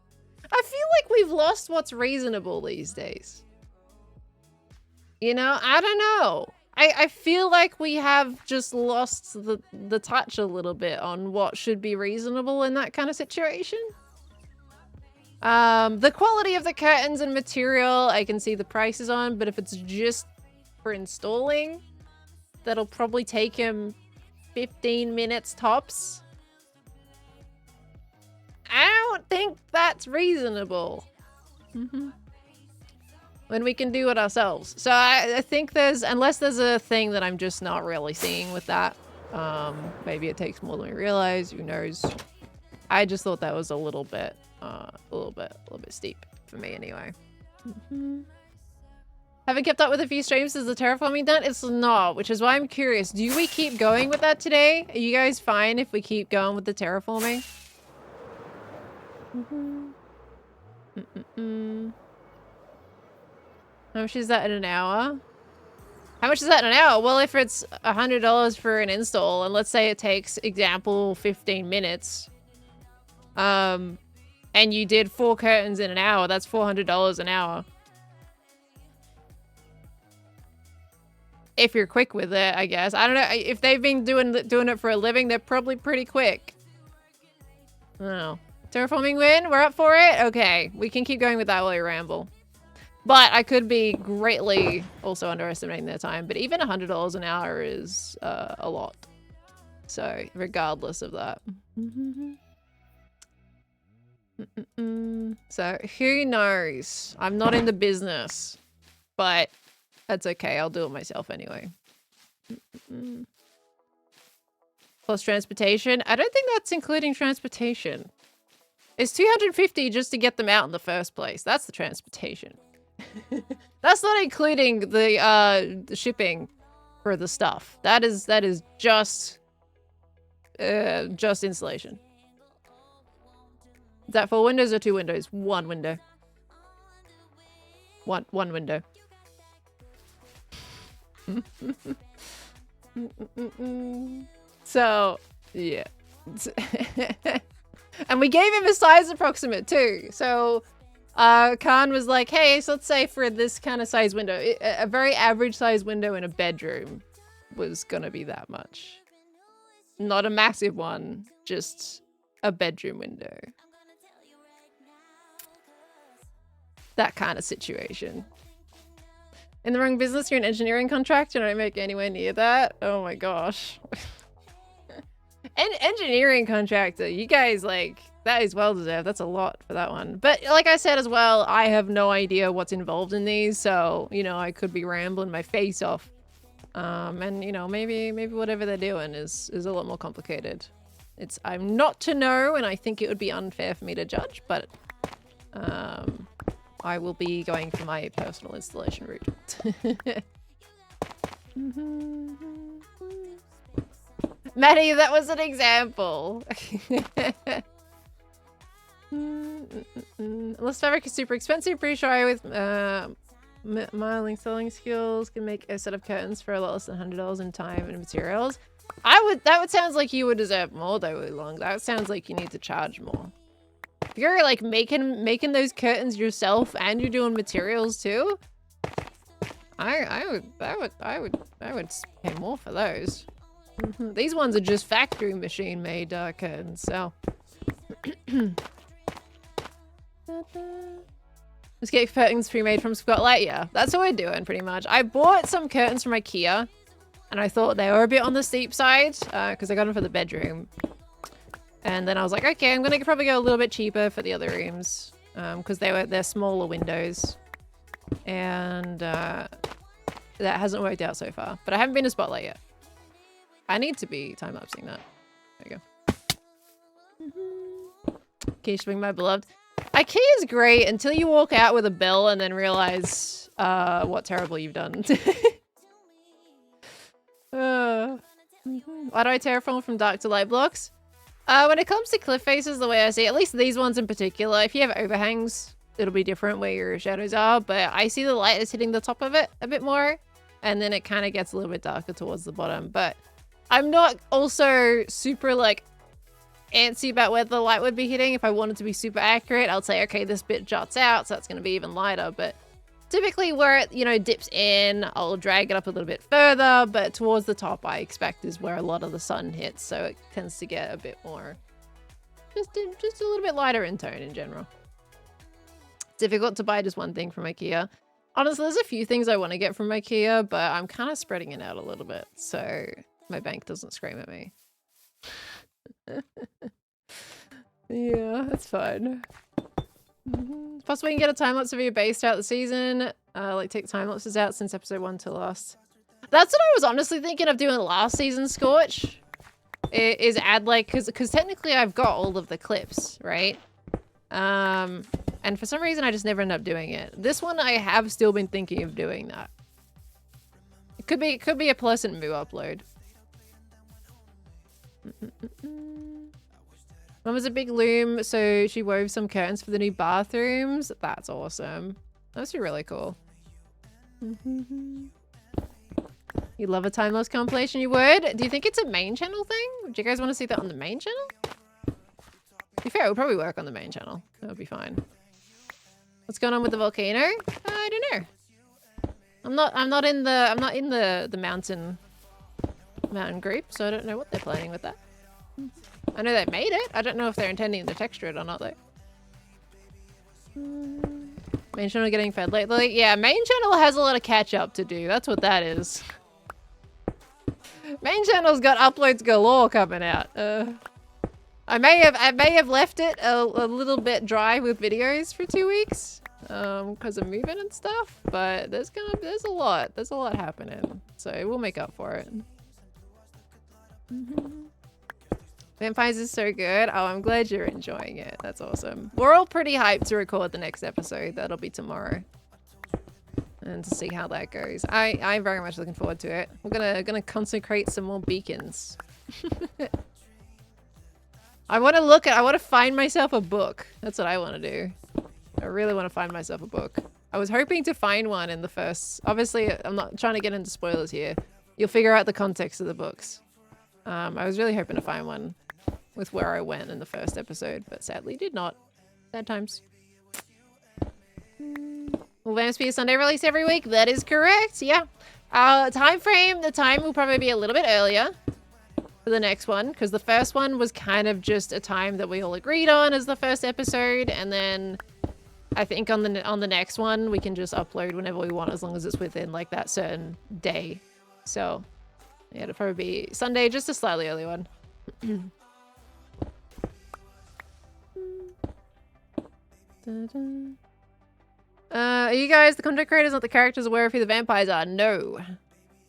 I feel like we've lost what's reasonable these days. You know, I don't know. I feel like we have just lost the touch a little bit on what should be reasonable in that kind of situation. The quality of the curtains and material, I can see the prices on, but if it's just for installing, that'll probably take him 15 minutes tops. I don't think that's reasonable. When we can do it ourselves. So I think unless there's a thing that I'm just not really seeing with that. Maybe it takes more than we realize, who knows. I just thought that was a little bit steep for me anyway. Haven't kept up with a few streams. Is the terraforming done? It's not, which is why I'm curious. Do we keep going with that today? Are you guys fine if we keep going with the terraforming? How much is that in an hour? How much is that in an hour? Well, if it's $100 for an install, and let's say it takes, example, 15 minutes, and you did 4 curtains in an hour, that's $400 an hour. If you're quick with it, I guess. I don't know. If they've been doing it for a living, they're probably pretty quick. I don't know. Terraforming win? We're up for it? Okay. We can keep going with that while we ramble. But I could be greatly also underestimating their time. But even $100 an hour is a lot. So, regardless of that. So, who knows? I'm not in the business. But that's okay. I'll do it myself anyway. Plus transportation. I don't think that's including transportation. It's $250 just to get them out in the first place. That's the transportation. That's not including the shipping for the stuff. That is just installation. Is that 4 windows or 2 windows? 1 window. One window. So, yeah. And we gave him a size approximate too. So, Khan was like, hey, so let's say for this kind of size window, a very average size window in a bedroom was gonna be that much. Not a massive one, just a bedroom window. That kind of situation. In the wrong business, you're an engineering contractor and I don't make anywhere near that. Oh my gosh. Engineering contractor, you guys like, that is well deserved. That's a lot for that one. But like I said as well, I have no idea what's involved in these, so you know I could be rambling my face off. And you know maybe whatever they're doing is a lot more complicated. I'm not to know, and I think it would be unfair for me to judge, but I will be going for my personal installation route. Maddie, that was an example. Unless fabric is super expensive, pretty sure I with miling selling skills can make a set of curtains for a lot less than $100 in time and materials. That would sound like you would deserve more though, Long. That sounds like you need to charge more. If you're like making those curtains yourself and you're doing materials too, I would pay more for those. These ones are just factory machine made curtains, so. Let's get curtains pre-made from Spotlight. Yeah, that's what we're doing pretty much. I bought some curtains from IKEA and I thought they were a bit on the steep side because I got them for the bedroom. And then I was like, okay, I'm gonna probably go a little bit cheaper for the other rooms because they're smaller windows. And that hasn't worked out so far. But I haven't been to Spotlight yet. I need to be time-lapsing that. There you go. Keishwing, my beloved. IKEA is great until you walk out with a bill and then realize what terrible you've done. Why do I terraform from dark to light blocks? When it comes to cliff faces, the way I see it, at least these ones in particular, if you have overhangs, it'll be different where your shadows are, but I see the light is hitting the top of it a bit more, and then it kind of gets a little bit darker towards the bottom. But I'm not also super like antsy about where the light would be hitting. If I wanted to be super accurate, I'll say, okay, this bit juts out, so that's going to be even lighter. But typically where it, you know, dips in, I'll drag it up a little bit further, but towards the top I expect is where a lot of the sun hits, so it tends to get a bit more, just a little bit lighter in tone in general. Difficult to buy just one thing from IKEA. Honestly, there's a few things I want to get from IKEA, but I'm kind of spreading it out a little bit, so my bank doesn't scream at me. Yeah, that's fine. Possibly we can get a time-lapse of your base throughout the season. Like take time-lapses out since episode 1 to last. That's what I was honestly thinking of doing last season, Scorch. Is add like, because technically I've got all of the clips, right? And for some reason I just never end up doing it. This one I have still been thinking of doing that. It could be a pleasant moo upload. Mum was a big loom, so she wove some curtains for the new bathrooms. That's awesome. That's really cool. You love a time-lapse compilation, you would? Do you think it's a main channel thing? Do you guys want to see that on the main channel? To be fair, it would probably work on the main channel. That would be fine. What's going on with the volcano? I don't know. I'm not in the mountain group, so I don't know what they're planning with that. I know they made it. I don't know if they're intending to texture it or not though. Main channel getting fed lately. Yeah, main channel has a lot of catch up to do. That's what that is. Main channel's got uploads galore coming out. I may have left it a little bit dry with videos for 2 weeks because of moving and stuff, but there's a lot happening, so we'll make up for it. Vampires is so good. Oh, I'm glad you're enjoying it. That's awesome. We're all pretty hyped to record the next episode. That'll be tomorrow. And to see how that goes. I'm very much looking forward to it. We're gonna consecrate some more beacons. I want to find myself a book. That's what I want to do. I really want to find myself a book. I was hoping to find one in the first... Obviously, I'm not trying to get into spoilers here. You'll figure out the context of the books. I was really hoping to find one with where I went in the first episode, but sadly did not. Sad times. Will Vamps be a Sunday release every week? That is correct, yeah. Time frame, the time will probably be a little bit earlier for the next one, because the first one was kind of just a time that we all agreed on as the first episode, and then I think on the next one we can just upload whenever we want as long as it's within like that certain day. So yeah, it'll probably be Sunday, just a slightly early one. Are you guys, the content creators, not the characters, aware of who the vampires are? No,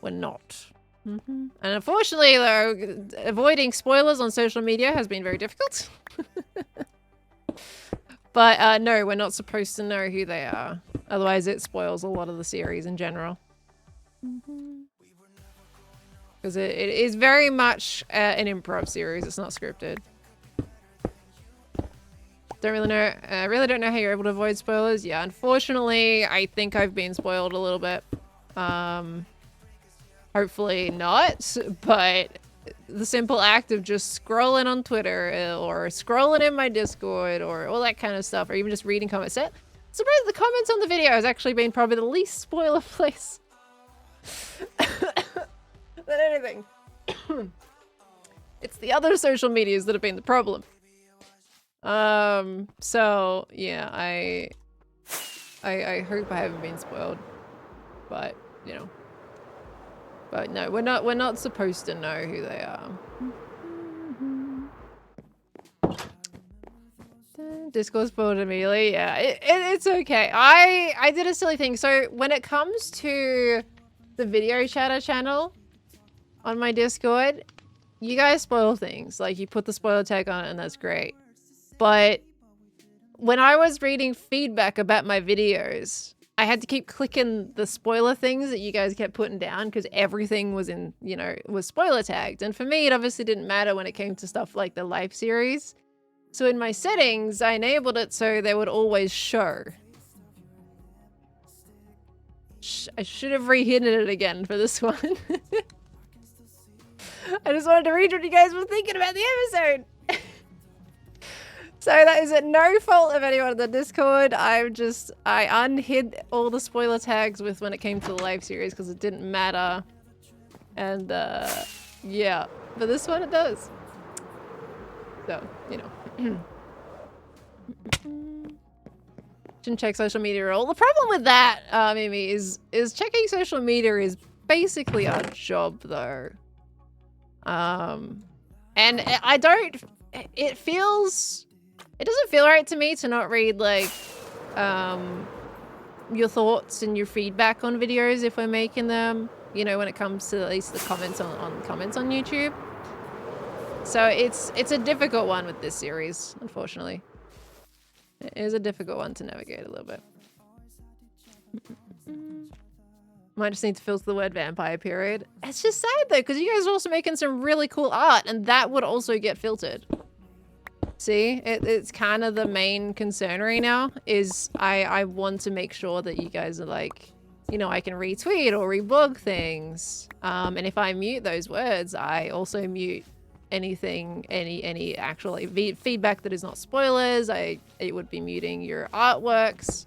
we're not. And unfortunately, though, avoiding spoilers on social media has been very difficult. But no, we're not supposed to know who they are. Otherwise, it spoils a lot of the series in general. Because it is very much an improv series. It's not scripted. Don't really know. I really don't know how you're able to avoid spoilers. Yeah, unfortunately, I think I've been spoiled a little bit. Hopefully not, but the simple act of just scrolling on Twitter or scrolling in my Discord or all that kind of stuff, or even just reading comments. Surprised the comments on the video has actually been probably the least spoiler place than anything. It's the other social medias that have been the problem. So yeah, I hope I haven't been spoiled, but you know, but no, we're not supposed to know who they are. Discord spoiled immediately. Yeah, it's okay. I did a silly thing. So when it comes to the video chatter channel on my Discord, you guys spoil things. Like you put the spoiler tag on it and that's great. But when I was reading feedback about my videos, I had to keep clicking the spoiler things that you guys kept putting down because everything was in, you know, was spoiler tagged. And for me, it obviously didn't matter when it came to stuff like the live series. So in my settings, I enabled it so they would always show. I should have rehidden it again for this one. I just wanted to read what you guys were thinking about the episode. So that is at no fault of anyone in the Discord. I unhid all the spoiler tags with when it came to the live series because it didn't matter. And yeah, but this one it does. So, you know. Shouldn't check social media at all. The problem with that, Mimi, is checking social media is basically our job though. And I don't, it doesn't feel right to me to not read, like, your thoughts and your feedback on videos if we're making them, you know, when it comes to at least the comments on comments on YouTube. So it's a difficult one with this series, unfortunately. It is a difficult one to navigate a little bit. Might just need to filter the word vampire period. It's just sad though, because you guys are also making some really cool art and that would also get filtered. See, it's kind of the main concern right now is I want to make sure that you guys are like, you know, I can retweet or reblog things. And if I mute those words, I also mute anything, any actual feedback that is not spoilers. It would be muting your artworks.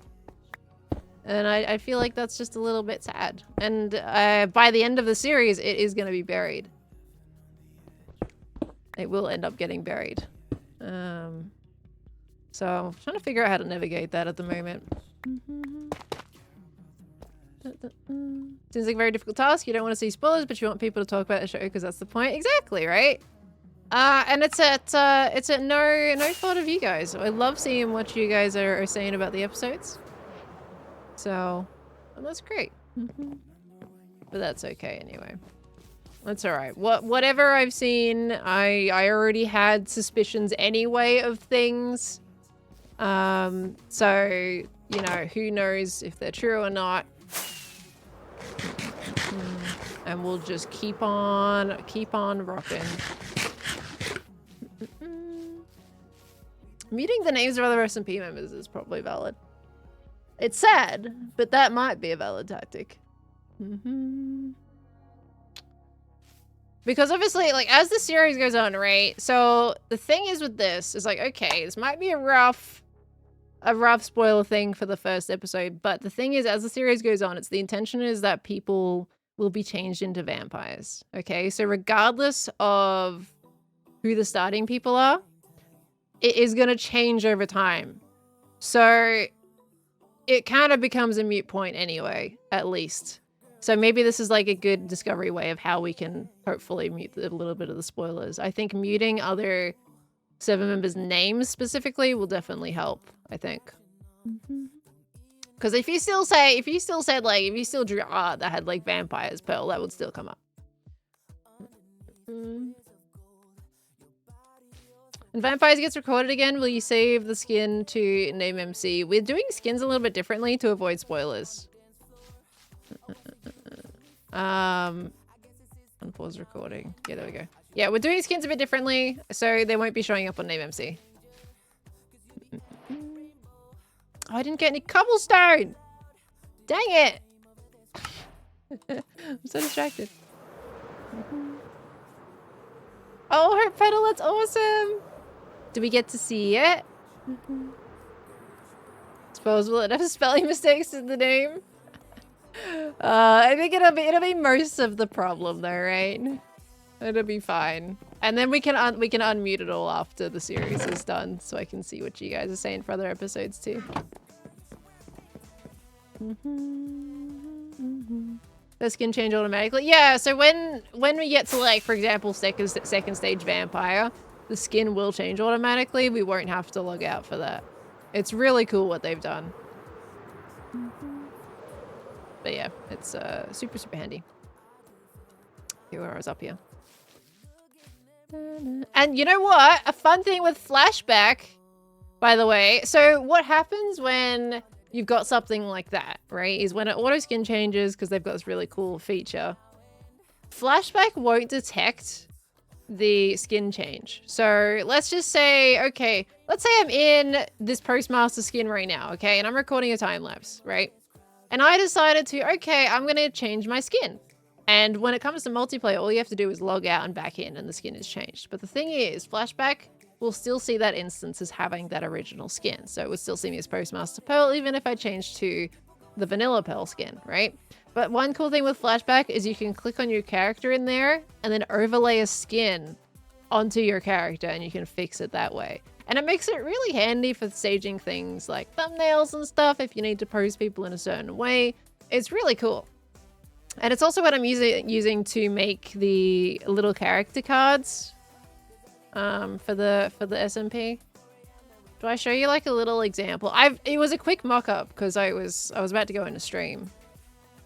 And I feel like that's just a little bit sad. And by the end of the series, it is going to be buried. It will end up getting buried. So I'm trying to figure out how to navigate that at the moment. Seems like a very difficult task. You don't want to see spoilers, but you want people to talk about the show because that's the point. Exactly, right? And it's at no fault of you guys. I love seeing what you guys are saying about the episodes. So, and that's great. But that's okay anyway. That's all right. Whatever I've seen, I already had suspicions anyway of things. So, you know, who knows if they're true or not. And we'll just keep on rocking. Muting the names of other SMP members is probably valid. It's sad, but that might be a valid tactic. Because obviously, like, as the series goes on, right? So the thing is with this is like, okay, this might be a rough spoiler thing for the first episode, but the thing is, as the series goes on, the intention is that people will be changed into vampires. Okay, so regardless of who the starting people are, it is going to change over time. So it kind of becomes a moot point anyway, at least. So maybe this is like a good discovery way of how we can hopefully mute a little bit of the spoilers. I think muting other 7 members' names specifically will definitely help, I think. Because if you still drew art that had like vampires pearl, that would still come up. When vampires gets recorded again, will you save the skin to name MC? We're doing skins a little bit differently to avoid spoilers. Unpause recording. Yeah, there we go. Yeah, we're doing skins a bit differently, so they won't be showing up on name MC. Oh, I didn't get any cobblestone! Dang it! I'm so distracted. Oh, her petal, that's awesome! Do we get to see it? Suppose will it have spelling mistakes in the name? I think it'll be most of the problem though, right? It'll be fine. And then we can unmute it all after the series is done, so I can see what you guys are saying for other episodes too. The skin change automatically. Yeah, so when we get to like, for example, second stage vampire, the skin will change automatically. We won't have to log out for that. It's really cool what they've done. But yeah, it's super, super handy. Here, where I was up here. And you know what? A fun thing with flashback, by the way. So what happens when you've got something like that, right? Is when it auto skin changes, because they've got this really cool feature. Flashback won't detect the skin change. So let's just say, okay, let's say I'm in this Postmaster skin right now, okay? And I'm recording a time lapse, right? And I decided to, okay, I'm going to change my skin. And when it comes to multiplayer, all you have to do is log out and back in and the skin is changed. But the thing is, Flashback will still see that instance as having that original skin. So it would still see me as Postmaster Pearl, even if I changed to the vanilla Pearl skin, right? But one cool thing with Flashback is you can click on your character in there and then overlay a skin onto your character and you can fix it that way. And it makes it really handy for staging things like thumbnails and stuff if you need to pose people in a certain way. It's really cool. And it's also what I'm using to make the little character cards for the SMP. Do I show you like a little example? It was a quick mock-up because I was about to go into stream.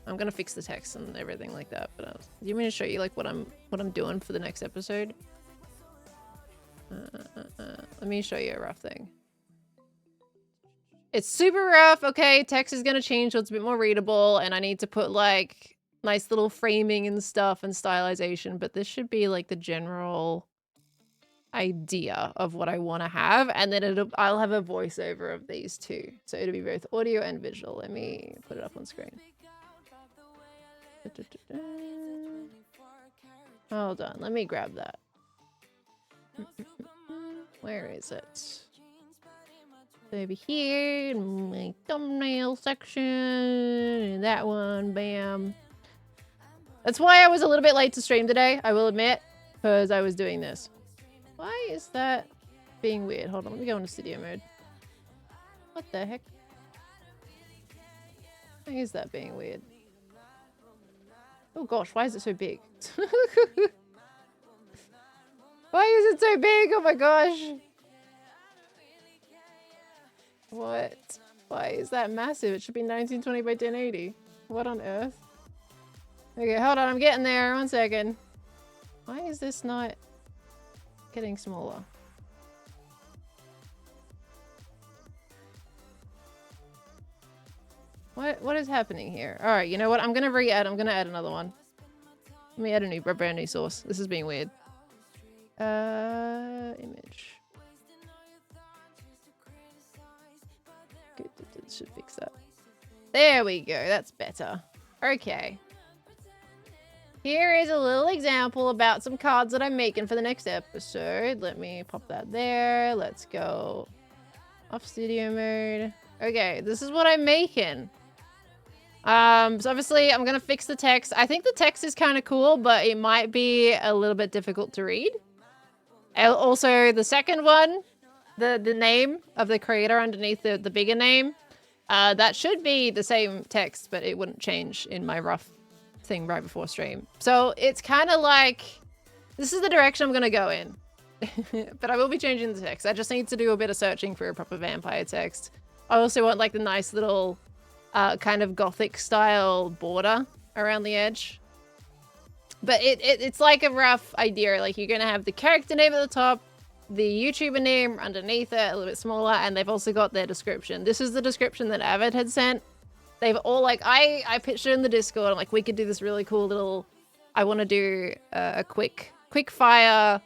I'm gonna fix the text and everything like that. But do you want me to show you like what I'm doing for the next episode? Let me show you a rough thing. It's super rough, okay? Text is gonna change so it's a bit more readable, and I need to put like nice little framing and stuff and stylization, but this should be like the general idea of what I want to have, and then I'll have a voiceover of these two, so it'll be both audio and visual. Let me put it up on screen. Hold on, let me grab that. Where is it? Over here in my thumbnail section, and that one, bam. That's why I was a little bit late to stream today, I will admit, because I was doing this. Why is that being weird? Hold on, let me go into studio mode. What the heck? Why is that being weird? Oh gosh, why is it so big? Why is it so big? Oh my gosh. What? Why is that massive? It should be 1920 by 1080. What on earth? Okay, hold on, I'm getting there. 1 second. Why is this not getting smaller? What is happening here? All right, you know what? I'm gonna add another one. Let me add a brand new source. This is being weird. Image. Good, should fix that. There we go. That's better. Okay. Here is a little example about some cards that I'm making for the next episode. Let me pop that there. Let's go off studio mode. Okay, this is what I'm making. So obviously I'm gonna fix the text. I think the text is kind of cool, but it might be a little bit difficult to read. Also, the second one, the name of the creator underneath the bigger name, that should be the same text, but it wouldn't change in my rough thing right before stream. So it's kind of like, this is the direction I'm gonna go in. But I will be changing the text. I just need to do a bit of searching for a proper vampire text. I also want like the nice little kind of gothic style border around the edge. But it's like a rough idea. Like you're gonna have the character name at the top, the YouTuber name underneath it, a little bit smaller, and they've also got their description. This is the description that Avid had sent. They've all like, I pitched it in the Discord. I'm like, we could do this really cool little, I want to do a quick fire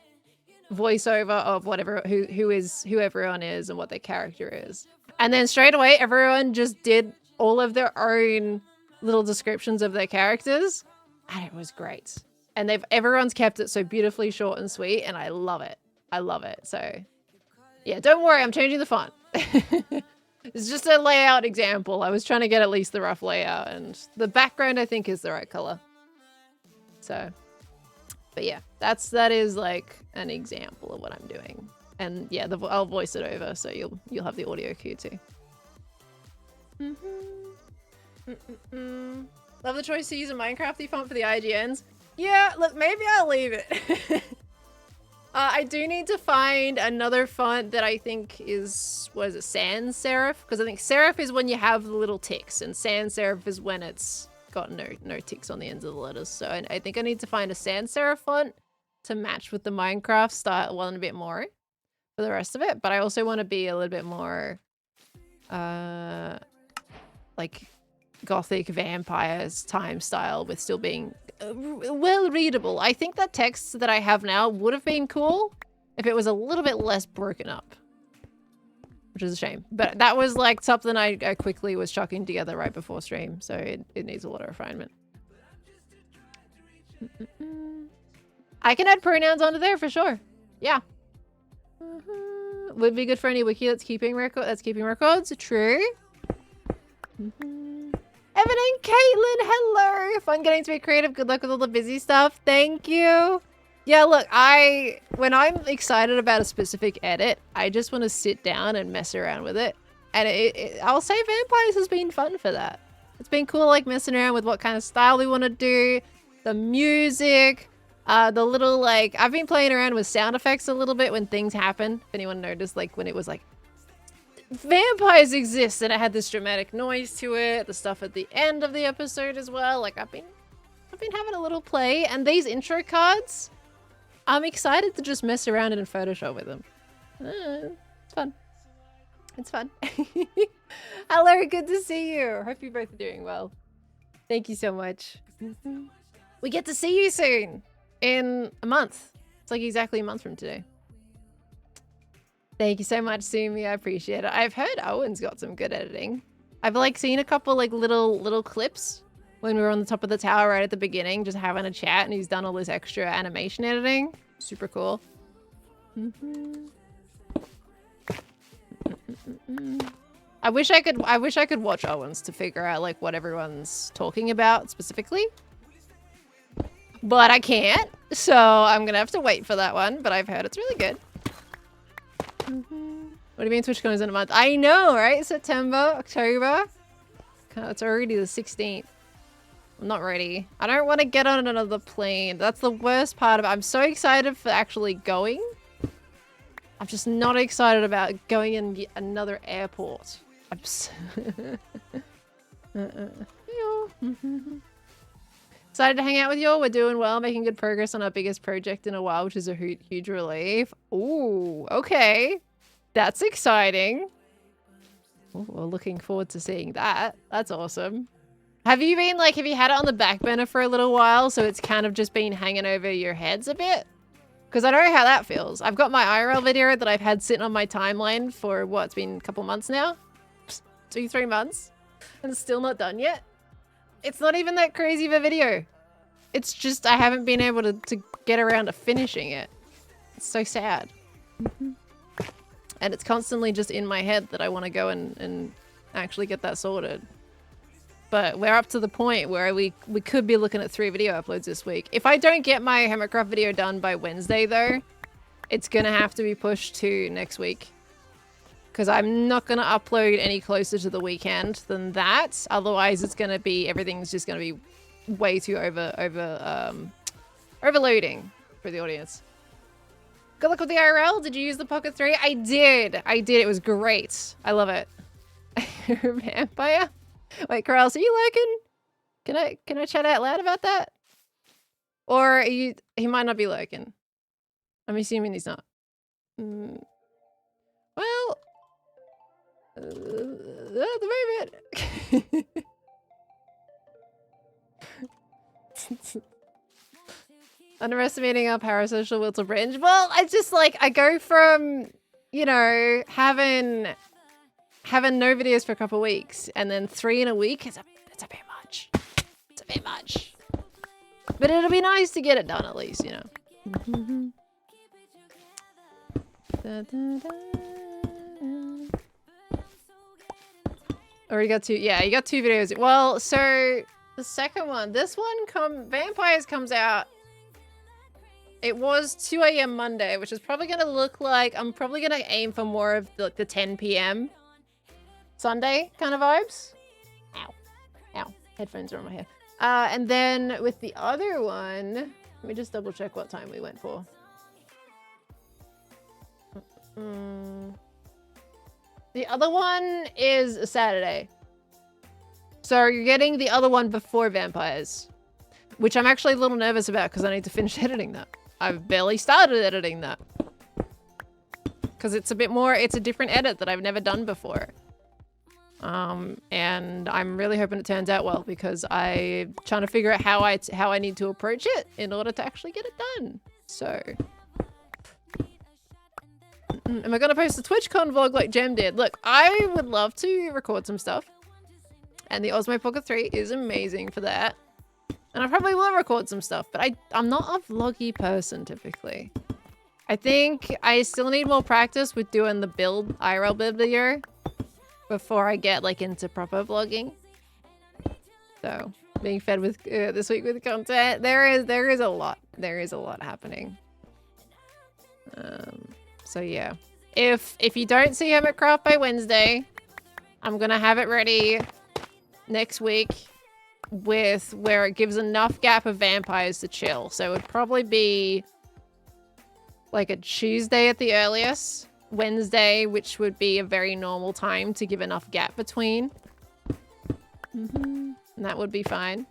voiceover of whatever, who everyone is and what their character is. And then straight away, everyone just did all of their own little descriptions of their characters. And it was great. And everyone's kept it so beautifully short and sweet, and I love it. I love it. So yeah, don't worry, I'm changing the font. It's just a layout example. I was trying to get at least the rough layout, and the background I think is the right color. So, but yeah, that is like an example of what I'm doing. And yeah, I'll voice it over, so you'll have the audio cue too. Love the choice to use a Minecrafty font for the IGNs. Yeah, look, maybe I'll leave it. I do need to find another font that I think is, what is it, sans serif? Because I think serif is when you have the little ticks, and sans serif is when it's got no ticks on the ends of the letters. So I think I need to find a sans serif font to match with the Minecraft style one a bit more for the rest of it. But I also want to be a little bit more, like gothic vampires time style with still being well readable. I think that text that I have now would have been cool if it was a little bit less broken up, which is a shame. But that was like something I quickly was chucking together right before stream, so it needs a lot of refinement. I can add pronouns onto there for sure. Yeah. Would be good for any wiki that's keeping records. True. Evan and Caitlin, hello! Fun getting to be creative. Good luck with all the busy stuff. Thank you. Yeah, look, when I'm excited about a specific edit, I just want to sit down and mess around with it. And I'll say Vampires has been fun for that. It's been cool, like, messing around with what kind of style we want to do, the music, the little, like, I've been playing around with sound effects a little bit when things happen. If anyone noticed, like, when it was like, vampires exist, and it had this dramatic noise to it, the stuff at the end of the episode as well. Like I've been having a little play, and these intro cards, I'm excited to just mess around in Photoshop with them. It's fun. It's fun. Hello, good to see you. Hope you both are doing well. Thank you so much. We get to see you soon in a month. It's like exactly a month from today. Thank you so much, Sumi. I appreciate it. I've heard Owen's got some good editing. I've like seen a couple like little clips when we were on the top of the tower right at the beginning, just having a chat, and he's done all this extra animation editing. Super cool. I wish I could watch Owen's to figure out like what everyone's talking about specifically. But I can't, so I'm gonna have to wait for that one, but I've heard it's really good. What do you mean TwitchCon is in a month? I know, right? September, October. God, it's already the 16th. I'm not ready. I don't want to get on another plane. That's the worst part of it. I'm so excited for actually going. I'm just not excited about going in another airport. I'm excited to hang out with you all. We're doing well, making good progress on our biggest project in a while, which is a huge relief. Ooh, okay. That's exciting. Ooh, we're looking forward to seeing that. That's awesome. Have you had it on the back burner for a little while, so it's kind of just been hanging over your heads a bit? Because I know how that feels. I've got my IRL video that I've had sitting on my timeline for, what, it's been a couple months now? 2-3 months? And it's still not done yet? It's not even that crazy of a video. It's just I haven't been able to get around to finishing it. It's so sad. And it's constantly just in my head that I want to go and actually get that sorted. But we're up to the point where we could be looking at 3 video uploads this week. If I don't get my Hermitcraft video done by Wednesday, though, it's going to have to be pushed to next week. Because I'm not going to upload any closer to the weekend than that. Otherwise, it's going to be, everything's just going to be way too overloading for the audience. Good luck with the IRL. Did you use the Pocket 3? I did. It was great. I love it. You're a vampire? Wait, Corrales, are you lurking? Can I chat out loud about that? Or he might not be lurking. I'm assuming he's not. Well, at the moment. Underestimating our parasocial will to binge. Well, I just like, I go from, you know, having no videos for a couple weeks and then 3 in a week. It's a bit much. It's a bit much. But it'll be nice to get it done at least, you know. Already got 2. Yeah, you got 2 videos. Well, so the second one, this one Vampires comes out. It was 2 a.m. Monday, which is probably going to look like, I'm probably going to aim for more of the 10 p.m. Sunday kind of vibes. Ow. Ow. Headphones are on my head. And then with the other one, let me just double check what time we went for. The other one is a Saturday. So you're getting the other one before Vampires, which I'm actually a little nervous about because I need to finish editing that. I've barely started editing that. Because it's a bit more, it's a different edit that I've never done before. And I'm really hoping it turns out well because I'm trying to figure out how I need to approach it in order to actually get it done. So, am I going to post a TwitchCon vlog like Jem did? Look, I would love to record some stuff. And the Osmo Pocket 3 is amazing for that. And I probably will record some stuff, but I'm not a vloggy person typically. I think I still need more practice with doing the IRL build video before I get like into proper vlogging. So being fed with this week with content, there is a lot happening. So yeah, if you don't see Hermitcraft by Wednesday, I'm gonna have it ready next week with where it gives enough gap of vampires to chill. So it would probably be like a Tuesday at the earliest, Wednesday, which would be a very normal time to give enough gap between. And that would be fine.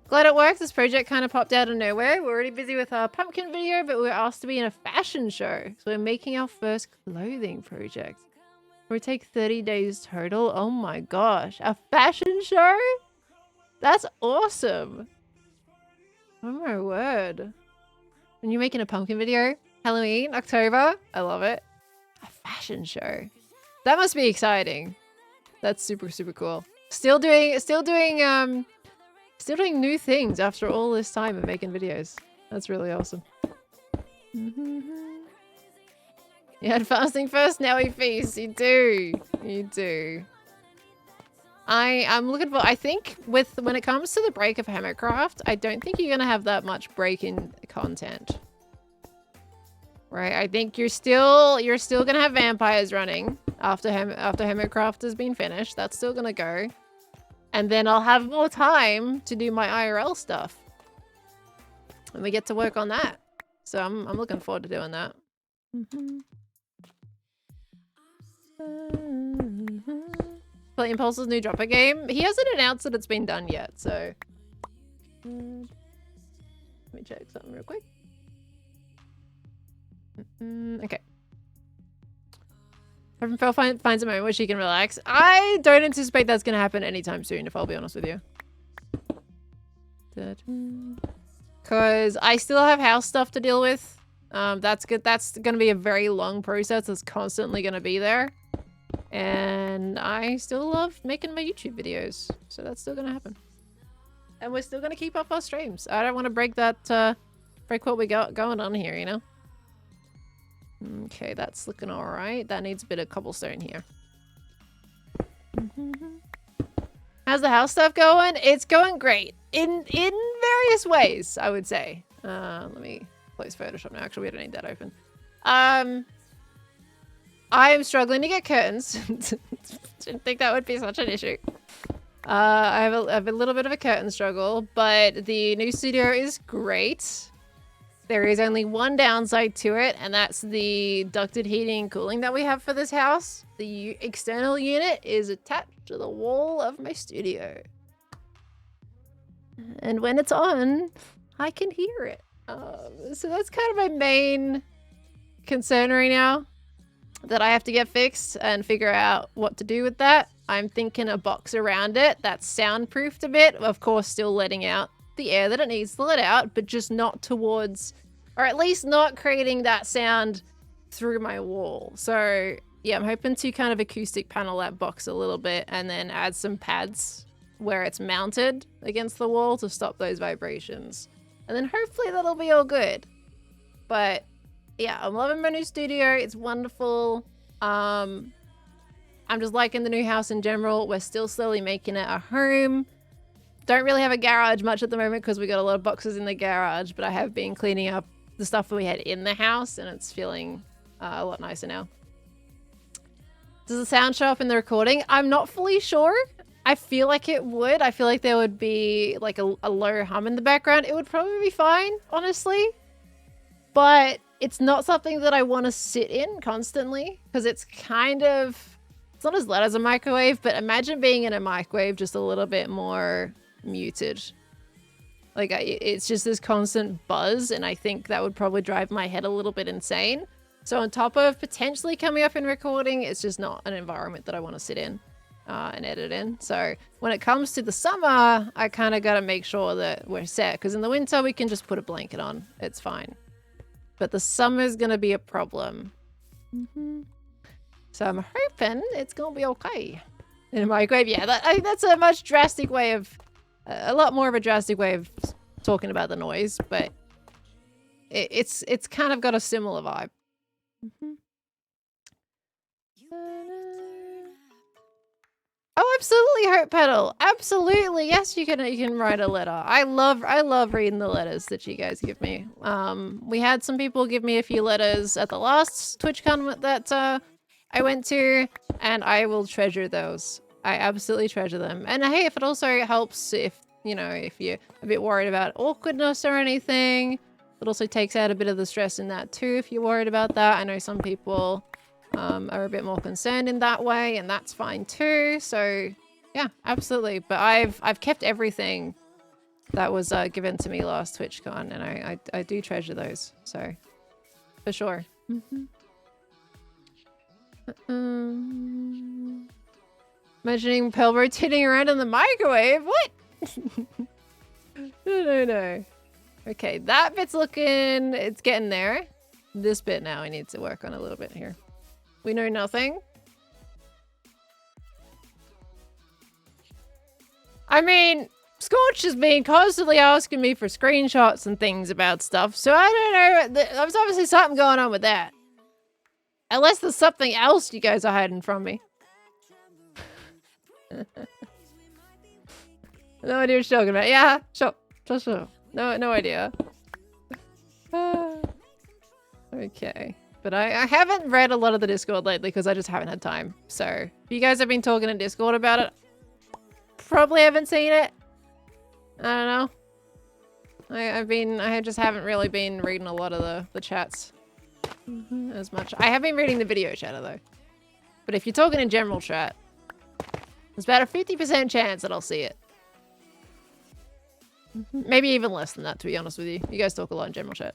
Glad it worked. This project kind of popped out of nowhere. We're already busy with our pumpkin video, but we were asked to be in a fashion show. So we're making our first clothing project. It would take 30 days total. Oh my gosh. A fashion show? That's awesome. Oh my word. And you're making a pumpkin video? Halloween, October? I love it. A fashion show. That must be exciting. That's super, super cool. Still doing new things after all this time of making videos. That's really awesome. You had fasting first, now we feast. You do. You do. I'm looking for, I think when it comes to the break of Hermitcraft, I don't think you're going to have that much break in content. Right? I think you're still going to have vampires running after Hermitcraft has been finished. That's still going to go. And then I'll have more time to do my IRL stuff. And we get to work on that. So I'm looking forward to doing that. Play Impulse's new dropper game. He hasn't announced that it's been done yet, so... Let me check something real quick. Okay. Hoping Phil finds a moment where she can relax. I don't anticipate that's going to happen anytime soon, if I'll be honest with you. Because I still have house stuff to deal with. That's good. That's going to be a very long process that's constantly going to be there. And I still love making my YouTube videos. So that's still going to happen. And we're still going to keep up our streams. I don't want to break that, break what we got going on here, you know? Okay, that's looking all right. That needs a bit of cobblestone here. How's the house stuff going? It's going great. In various ways, I would say. Let me close Photoshop now. Actually, we don't need that open. I am struggling to get curtains. Didn't think that would be such an issue. I have a little bit of a curtain struggle, but the new studio is great. There is only one downside to it, and that's the ducted heating and cooling that we have for this house. The external unit is attached to the wall of my studio. And when it's on, I can hear it. So that's kind of my main concern right now that I have to get fixed and figure out what to do with that. I'm thinking a box around it that's soundproofed a bit. Of course, still letting out the air that it needs to let out, but just not towards, or at least not creating that sound through my wall. So yeah, I'm hoping to kind of acoustic panel that box a little bit and then add some pads where it's mounted against the wall to stop those vibrations. And then hopefully that'll be all good. But yeah, I'm loving my new studio. It's wonderful. I'm just liking the new house in general. We're still slowly making it a home. Don't really have a garage much at the moment because we got a lot of boxes in the garage, but I have been cleaning up the stuff that we had in the house and it's feeling a lot nicer now. Does the sound show up in the recording? I'm not fully sure. I feel like it would. I feel like there would be like a low hum in the background. It would probably be fine, honestly. But it's not something that I want to sit in constantly because it's kind of, it's not as loud as a microwave, but imagine being in a microwave just a little bit more muted. Like it's just this constant buzz, and I think that would probably drive my head a little bit insane. So on top of potentially coming up in recording, it's just not an environment that I want to sit in and edit in. So when it comes to the summer, I kind of got to make sure that we're set, because in the winter we can just put a blanket on. It's fine. But the summer's going to be a problem. So I'm hoping it's going to be okay. In a microwave, yeah, I think that's a much drastic way of, a lot more of a drastic way of talking about the noise, but it's kind of got a similar vibe. Oh, absolutely, Hope Pedal. Absolutely, yes, you can write a letter. I love reading the letters that you guys give me. We had some people give me a few letters at the last TwitchCon that I went to, and I will treasure those. I absolutely treasure them. And hey, if it also helps, if you know, if you're a bit worried about awkwardness or anything, it also takes out a bit of the stress in that too. If you're worried about that, I know some people are a bit more concerned in that way, and that's fine too. So yeah, absolutely. But I've kept everything that was given to me last TwitchCon, and I do treasure those. So for sure. Imagining Pearl rotating around in the microwave. What? No. Okay, that bit's looking, it's getting there. This bit now I need to work on a little bit here. We know nothing. I mean, Scorch has been constantly asking me for screenshots and things about stuff, so I don't know. There's obviously something going on with that. Unless there's something else you guys are hiding from me. No idea what you're talking about. Yeah, sure. No idea. Okay. But I haven't read a lot of the Discord lately because I just haven't had time. So if you guys have been talking in Discord about it, probably haven't seen it. I don't know. I just haven't really been reading a lot of the chats as much. I have been reading the video chatter though. But if you're talking in general chat, there's about a 50% chance that I'll see it. Maybe even less than that, to be honest with you. You guys talk a lot in general chat.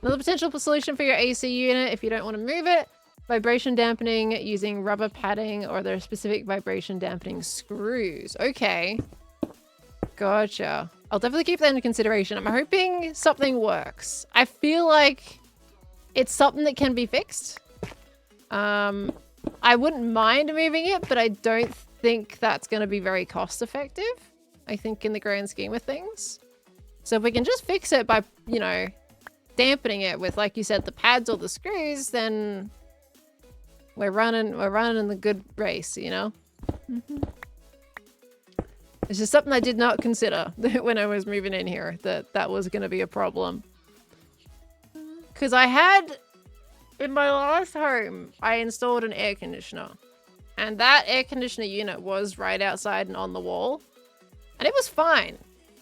Another potential solution for your AC unit, if you don't want to move it, vibration dampening using rubber padding, or there are specific vibration dampening screws. Okay. Gotcha. I'll definitely keep that into consideration. I'm hoping something works. I feel like it's something that can be fixed. I wouldn't mind moving it, but I don't think that's going to be very cost effective, I think, in the grand scheme of things. So if we can just fix it by, you know, dampening it with, like you said, the pads or the screws, then we're running the good race, you know? It's just something I did not consider when I was moving in here, that was going to be a problem. Because I had, in my last home, I installed an air conditioner. And that air conditioner unit was right outside and on the wall. And it was fine.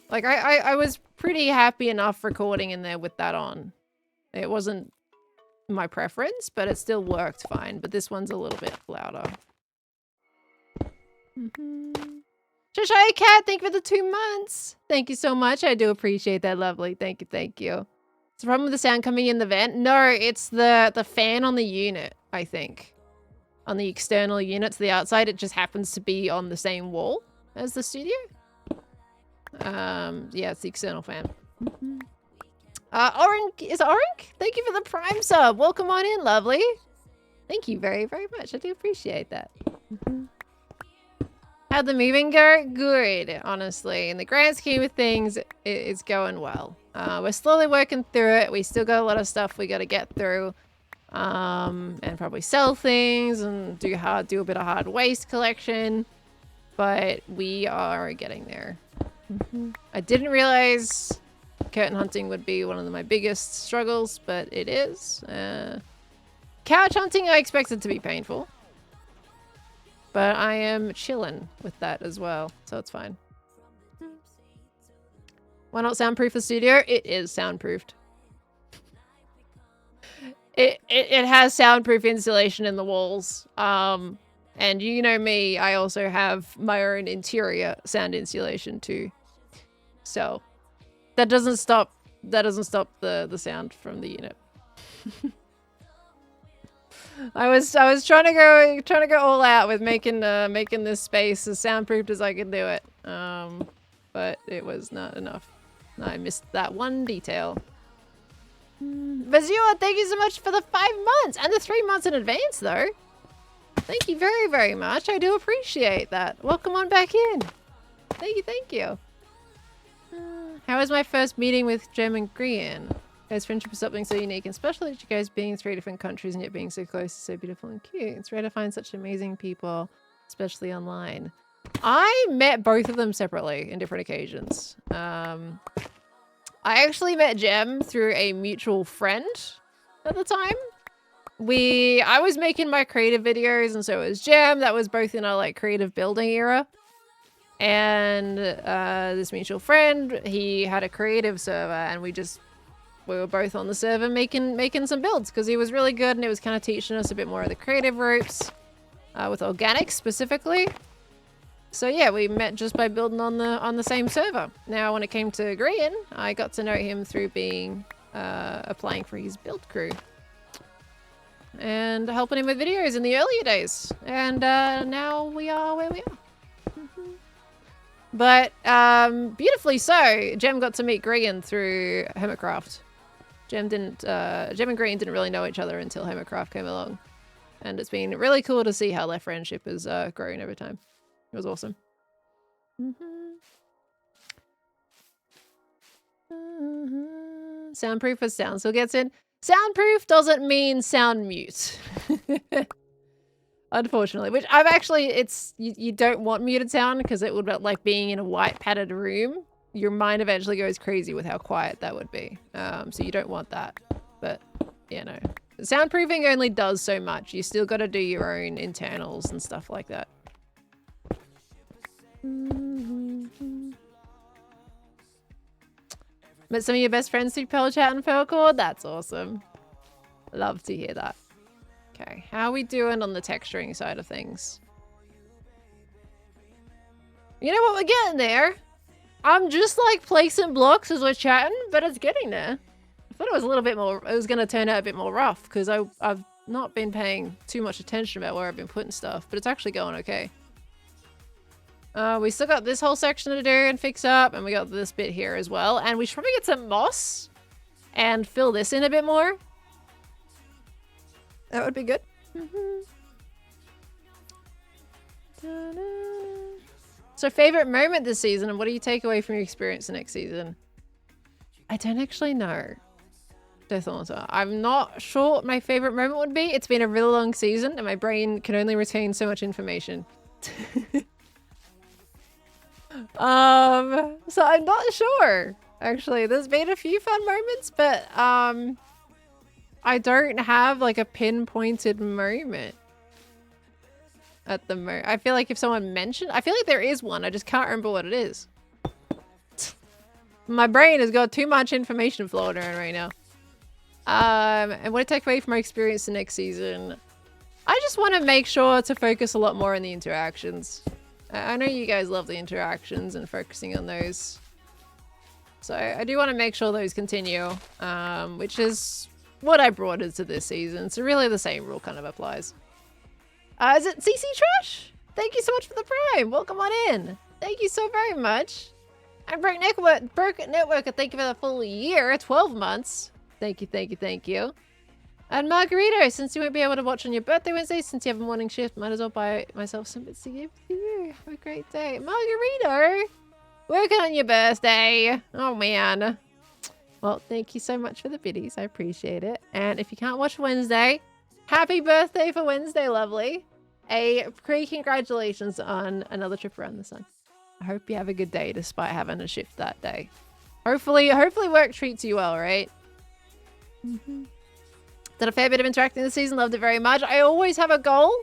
Like, I was pretty happy enough recording in there with that on. It wasn't my preference, but it still worked fine. But this one's a little bit louder. Cheshire Cat, thank you for the 2 months. Thank you so much. I do appreciate that, lovely. Thank you, thank you. Is the problem with the sound coming in the vent? No, it's the fan on the unit, I think. On the external unit to the outside, it just happens to be on the same wall as the studio. Yeah, it's the external fan. Orink, is it Orink? Thank you for the Prime sub. Welcome on in, lovely. Thank you very, very much. I do appreciate that. How'd the moving go? Good, honestly. In the grand scheme of things, it's going well. We're slowly working through it. We still got a lot of stuff we got to get through. And probably sell things and do a bit of hard waste collection. But we are getting there. I didn't realize curtain hunting would be one of my biggest struggles, but it is. Couch hunting I expected to be painful. But I am chilling with that as well, so it's fine. Why not soundproof the studio? It is soundproofed. It has soundproof insulation in the walls. And you know me, I also have my own interior sound insulation too. So that doesn't stop the sound from the unit. I was trying to go all out with making this space as soundproofed as I could do it. But it was not enough. I missed that one detail. Bazua, thank you so much for the 5 months and the 3 months in advance though. Thank you very, very much. I do appreciate that. Welcome on back in. Thank you, thank you. How was my first meeting with Jem and Grian? Guys, friendship is something so unique and special that you guys being in 3 different countries and yet being so close is so beautiful and cute. It's rare to find such amazing people, especially online. I met both of them separately in different occasions. I actually met Jem through a mutual friend at the time. I was making my creative videos and so was Jem. That was both in our like creative building era. And this mutual friend, he had a creative server and we were both on the server making some builds because he was really good and it was kind of teaching us a bit more of the creative ropes with organics specifically. So yeah, we met just by building on the same server. Now when it came to Grian, I got to know him through being applying for his build crew and helping him with videos in the earlier days. And now we are where we are. But beautifully so, Jem got to meet Grian through Hermitcraft. Jem and Grian didn't really know each other until Hermitcraft came along. And it's been really cool to see how their friendship has grown over time. It was awesome. Soundproof as sound still gets in. Soundproof doesn't mean sound mute. Unfortunately, which I've actually, you don't want muted sound because it would be like being in a white padded room. Your mind eventually goes crazy with how quiet that would be. So you don't want that. But, yeah, no. Soundproofing only does so much. You still got to do your own internals and stuff like that. Met some of your best friends through Pearl Chat and Pearlcord? That's awesome. Love to hear that. Okay, how are we doing on the texturing side of things? You know what? We're getting there. I'm just like placing blocks as we're chatting, but it's getting there. I thought it was a little bit more, it was going to turn out a bit more rough because I've not been paying too much attention about where I've been putting stuff, but it's actually going okay. We still got this whole section to do and fix up, and we got this bit here as well. And we should probably get some moss and fill this in a bit more. That would be good. So favorite moment this season, and what do you take away from your experience next season? I don't actually know. Death Haunter. I'm not sure what my favorite moment would be. It's been a really long season and my brain can only retain so much information. So I'm not sure. Actually, there's been a few fun moments, but I don't have like a pinpointed moment at the moment. I feel like if someone mentioned, I feel like there is one. I just can't remember what it is. My brain has got too much information floating around right now. And what I take away from my experience the next season, I just want to make sure to focus a lot more on the interactions. I know you guys love the interactions and focusing on those. So I do want to make sure those continue, which is what I brought into this season. So really the same rule kind of applies. Is it CC Trash? Thank you so much for the Prime. Welcome on in. Thank you so very much. And Broke Network, thank you for the full year, 12 months. Thank you, thank you, thank you. And Margarito, since you won't be able to watch on your birthday Wednesday, since you have a morning shift, might as well buy myself some bits to give to you. Have a great day. Margarito, working on your birthday. Oh, man. Well, thank you so much for the biddies. I appreciate it. And if you can't watch Wednesday, happy birthday for Wednesday, lovely. A pre-congratulations on another trip around the sun. I hope you have a good day despite having a shift that day. Hopefully work treats you well, right? Did a fair bit of interacting this season. Loved it very much. I always have a goal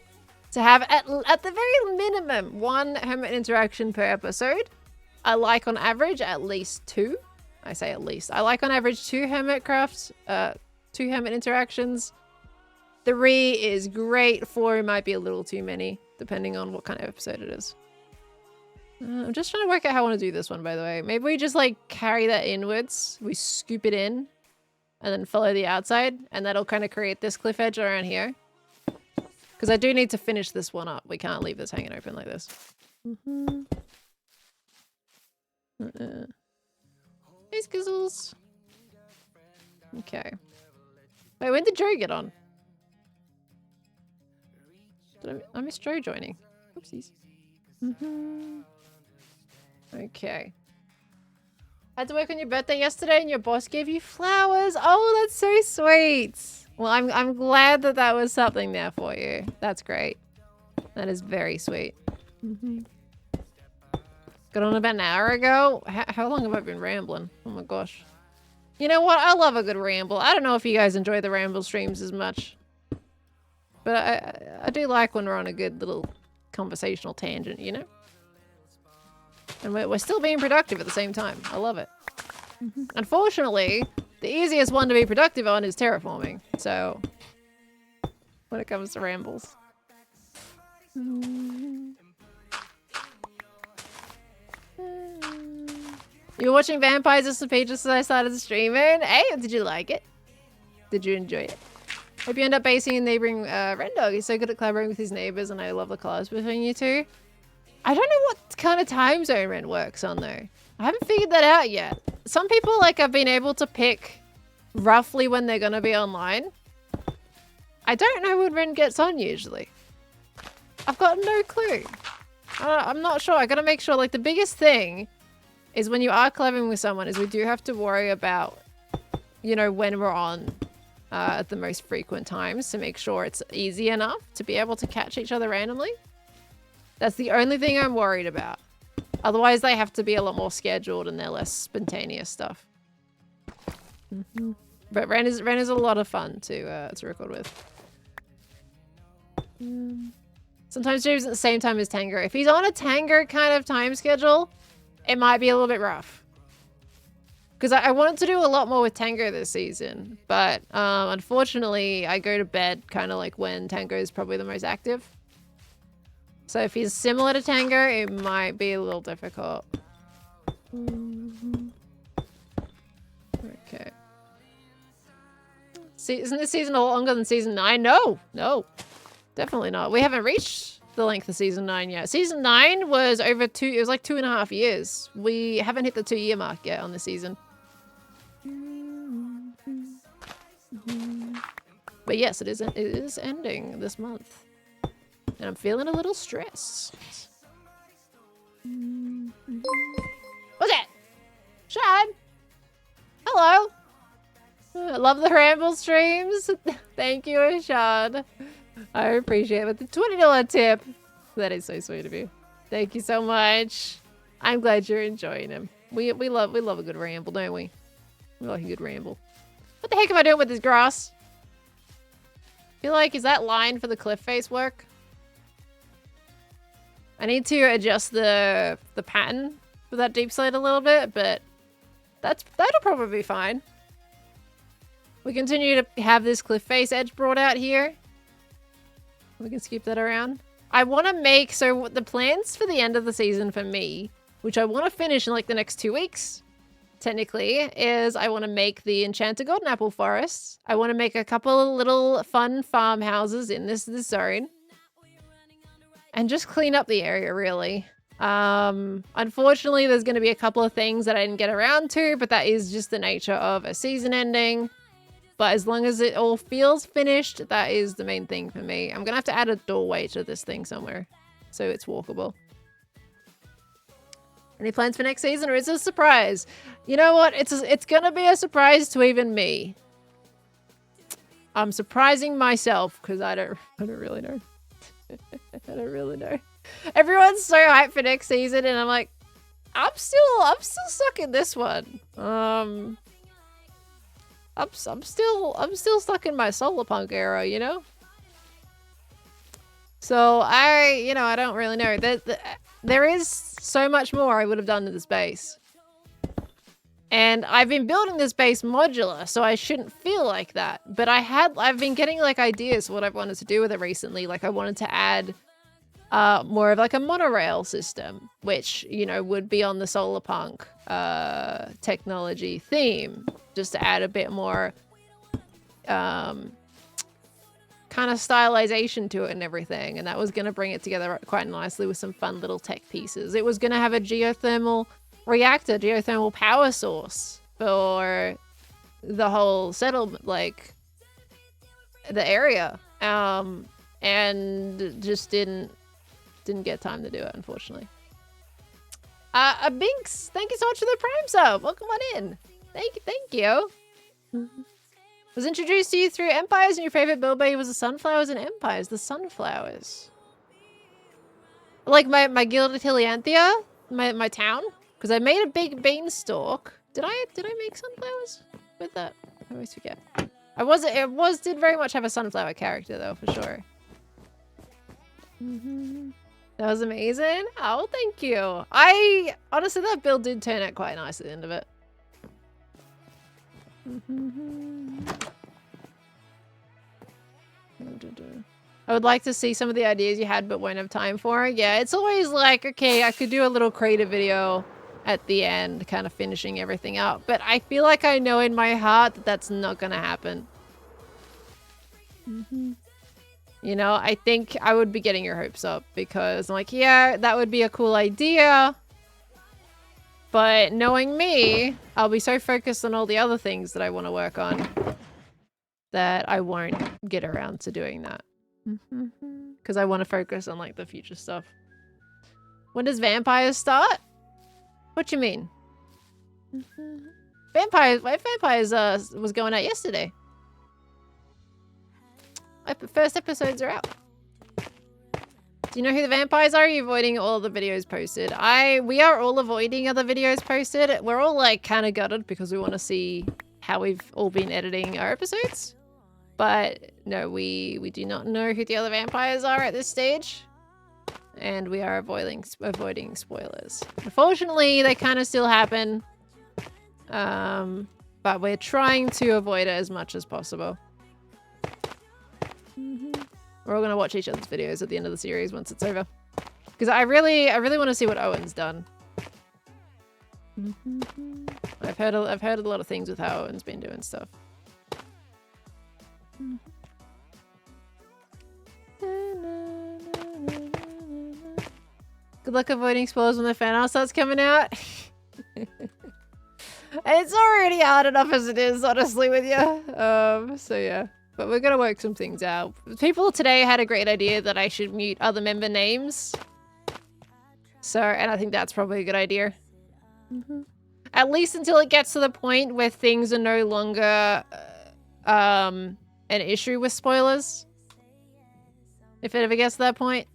to have at the very minimum 1 hermit interaction per episode. I like on average at least 2. I say at least. I like on average 2 Hermitcraft, 2 hermit interactions. 3 is great. 4 might be a little too many, depending on what kind of episode it is. I'm just trying to work out how I want to do this one, by the way. Maybe we just like carry that inwards. We scoop it in and then follow the outside, and that'll kind of create this cliff edge around here. Because I do need to finish this one up. We can't leave this hanging open like this. Hey, Skizzles. Okay. Wait, when did Joe get on? I missed Joe joining. Oopsies. Okay. Had to work on your birthday yesterday and your boss gave you flowers. Oh, that's so sweet. Well, I'm glad that that was something there for you. That's great. That is very sweet. Got on about an hour ago. How long have I been rambling? Oh my gosh. You know what? I love a good ramble. I don't know if you guys enjoy the ramble streams as much. But I do like when we're on a good little conversational tangent, you know? And we're still being productive at the same time. I love it. Unfortunately, the easiest one to be productive on is terraforming. So, when it comes to rambles. You were watching Vampires SMP just as I started streaming. Hey, did you like it? Did you enjoy it? Hope you end up basing a neighboring Rendog. He's so good at collaborating with his neighbors, and I love the collabs between you two. I don't know what kind of time zone Ren works on, though. I haven't figured that out yet. Some people, like, have been able to pick roughly when they're going to be online. I don't know when Ren gets on, usually. I've got no clue. I'm not sure. I got to make sure, like, the biggest thing is when you are collabing with someone is we do have to worry about, you know, when we're on at the most frequent times to make sure it's easy enough to be able to catch each other randomly. That's the only thing I'm worried about. Otherwise, they have to be a lot more scheduled and they're less spontaneous stuff. But Ren is a lot of fun to record with. Sometimes James at the same time as Tango. If he's on a Tango kind of time schedule, it might be a little bit rough. Because I wanted to do a lot more with Tango this season. But unfortunately, I go to bed kind of like when Tango is probably the most active. So if he's similar to Tango, it might be a little difficult. Okay. See, isn't this season a lot longer than season 9? No, definitely not. We haven't reached the length of season 9 yet. Season 9 was over it was like 2.5 years. We haven't hit the 2-year mark yet on the season. But yes, it is ending this month. And I'm feeling a little stressed. What's that? Shad? Hello. I love the Ramble streams. Thank you, Shad. I appreciate it. With the $20 tip. That is so sweet of you. Thank you so much. I'm glad you're enjoying him. We love a good ramble, don't we? We like a good ramble. What the heck am I doing with this grass? I feel like, is that line for the cliff face work? I need to adjust the pattern for that deep slate a little bit, but That'll probably be fine. We continue to have this cliff face edge brought out here. We can skip that around. I want to make, so the plans for the end of the season for me, which I want to finish in like the next 2 weeks, technically, is I want to make the Enchanted Golden Apple Forests. I want to make a couple of little fun farmhouses in this zone. And just clean up the area, really. Unfortunately, there's going to be a couple of things that I didn't get around to, but that is just the nature of a season ending. But as long as it all feels finished, that is the main thing for me. I'm going to have to add a doorway to this thing somewhere so it's walkable. Any plans for next season, or is it a surprise? You know what? It's going to be a surprise to even me. I'm surprising myself because I don't really know. I don't really know. Everyone's so hyped for next season, and I'm like, I'm still stuck in this one. I'm still stuck in my solar punk era, you know. So I don't really know. There is so much more I would have done to this base, and I've been building this base modular, so I shouldn't feel like that. But I've been getting like ideas for what I've wanted to do with it recently. Like I wanted to add more of like a monorail system, which, you know, would be on the solar punk technology theme, just to add a bit more kind of stylization to it and everything. And that was going to bring it together quite nicely with some fun little tech pieces. It was going to have a geothermal reactor, geothermal power source for the whole settlement, like the area, and just didn't get time to do it, unfortunately. Binks, thank you so much for the Prime sub. Welcome on in. Thank you. Was introduced to you through Empires, and your favorite build bay was the sunflowers and Empires. The sunflowers, like my Gilded Helianthia, my town, because I made a big beanstalk. Did I make sunflowers with that? I always forget. Did very much have a sunflower character though, for sure. That was amazing. Oh, thank you. Honestly, that build did turn out quite nice at the end of it. I would like to see some of the ideas you had but won't have time for. Yeah, it's always like, okay, I could do a little creative video at the end, kind of finishing everything out. But I feel like I know in my heart that that's not going to happen. You know, I think I would be getting your hopes up because I'm like, yeah, that would be a cool idea. But knowing me, I'll be so focused on all the other things that I want to work on that I won't get around to doing that. Because I want to focus on like the future stuff. When does Vampires start? What you mean? Vampires was going out yesterday. First episodes are out. Do you know who the vampires are? Are you avoiding all the videos posted? We are all avoiding other videos posted. We're all like kind of gutted because we want to see how we've all been editing our episodes. But no, we do not know who the other vampires are at this stage. And we are avoiding spoilers. Unfortunately, they kind of still happen. But we're trying to avoid it as much as possible. We're all gonna watch each other's videos at the end of the series once it's over, because I really want to see what Owen's done. I've heard a lot of things with how Owen's been doing stuff. Good luck avoiding spoilers when the fan art starts coming out. It's already hard enough as it is, honestly, with you. So yeah. But we're gonna work some things out. People today had a great idea that I should mute other member names. So, and I think that's probably a good idea. At least until it gets to the point where things are no longer an issue with spoilers. If it ever gets to that point.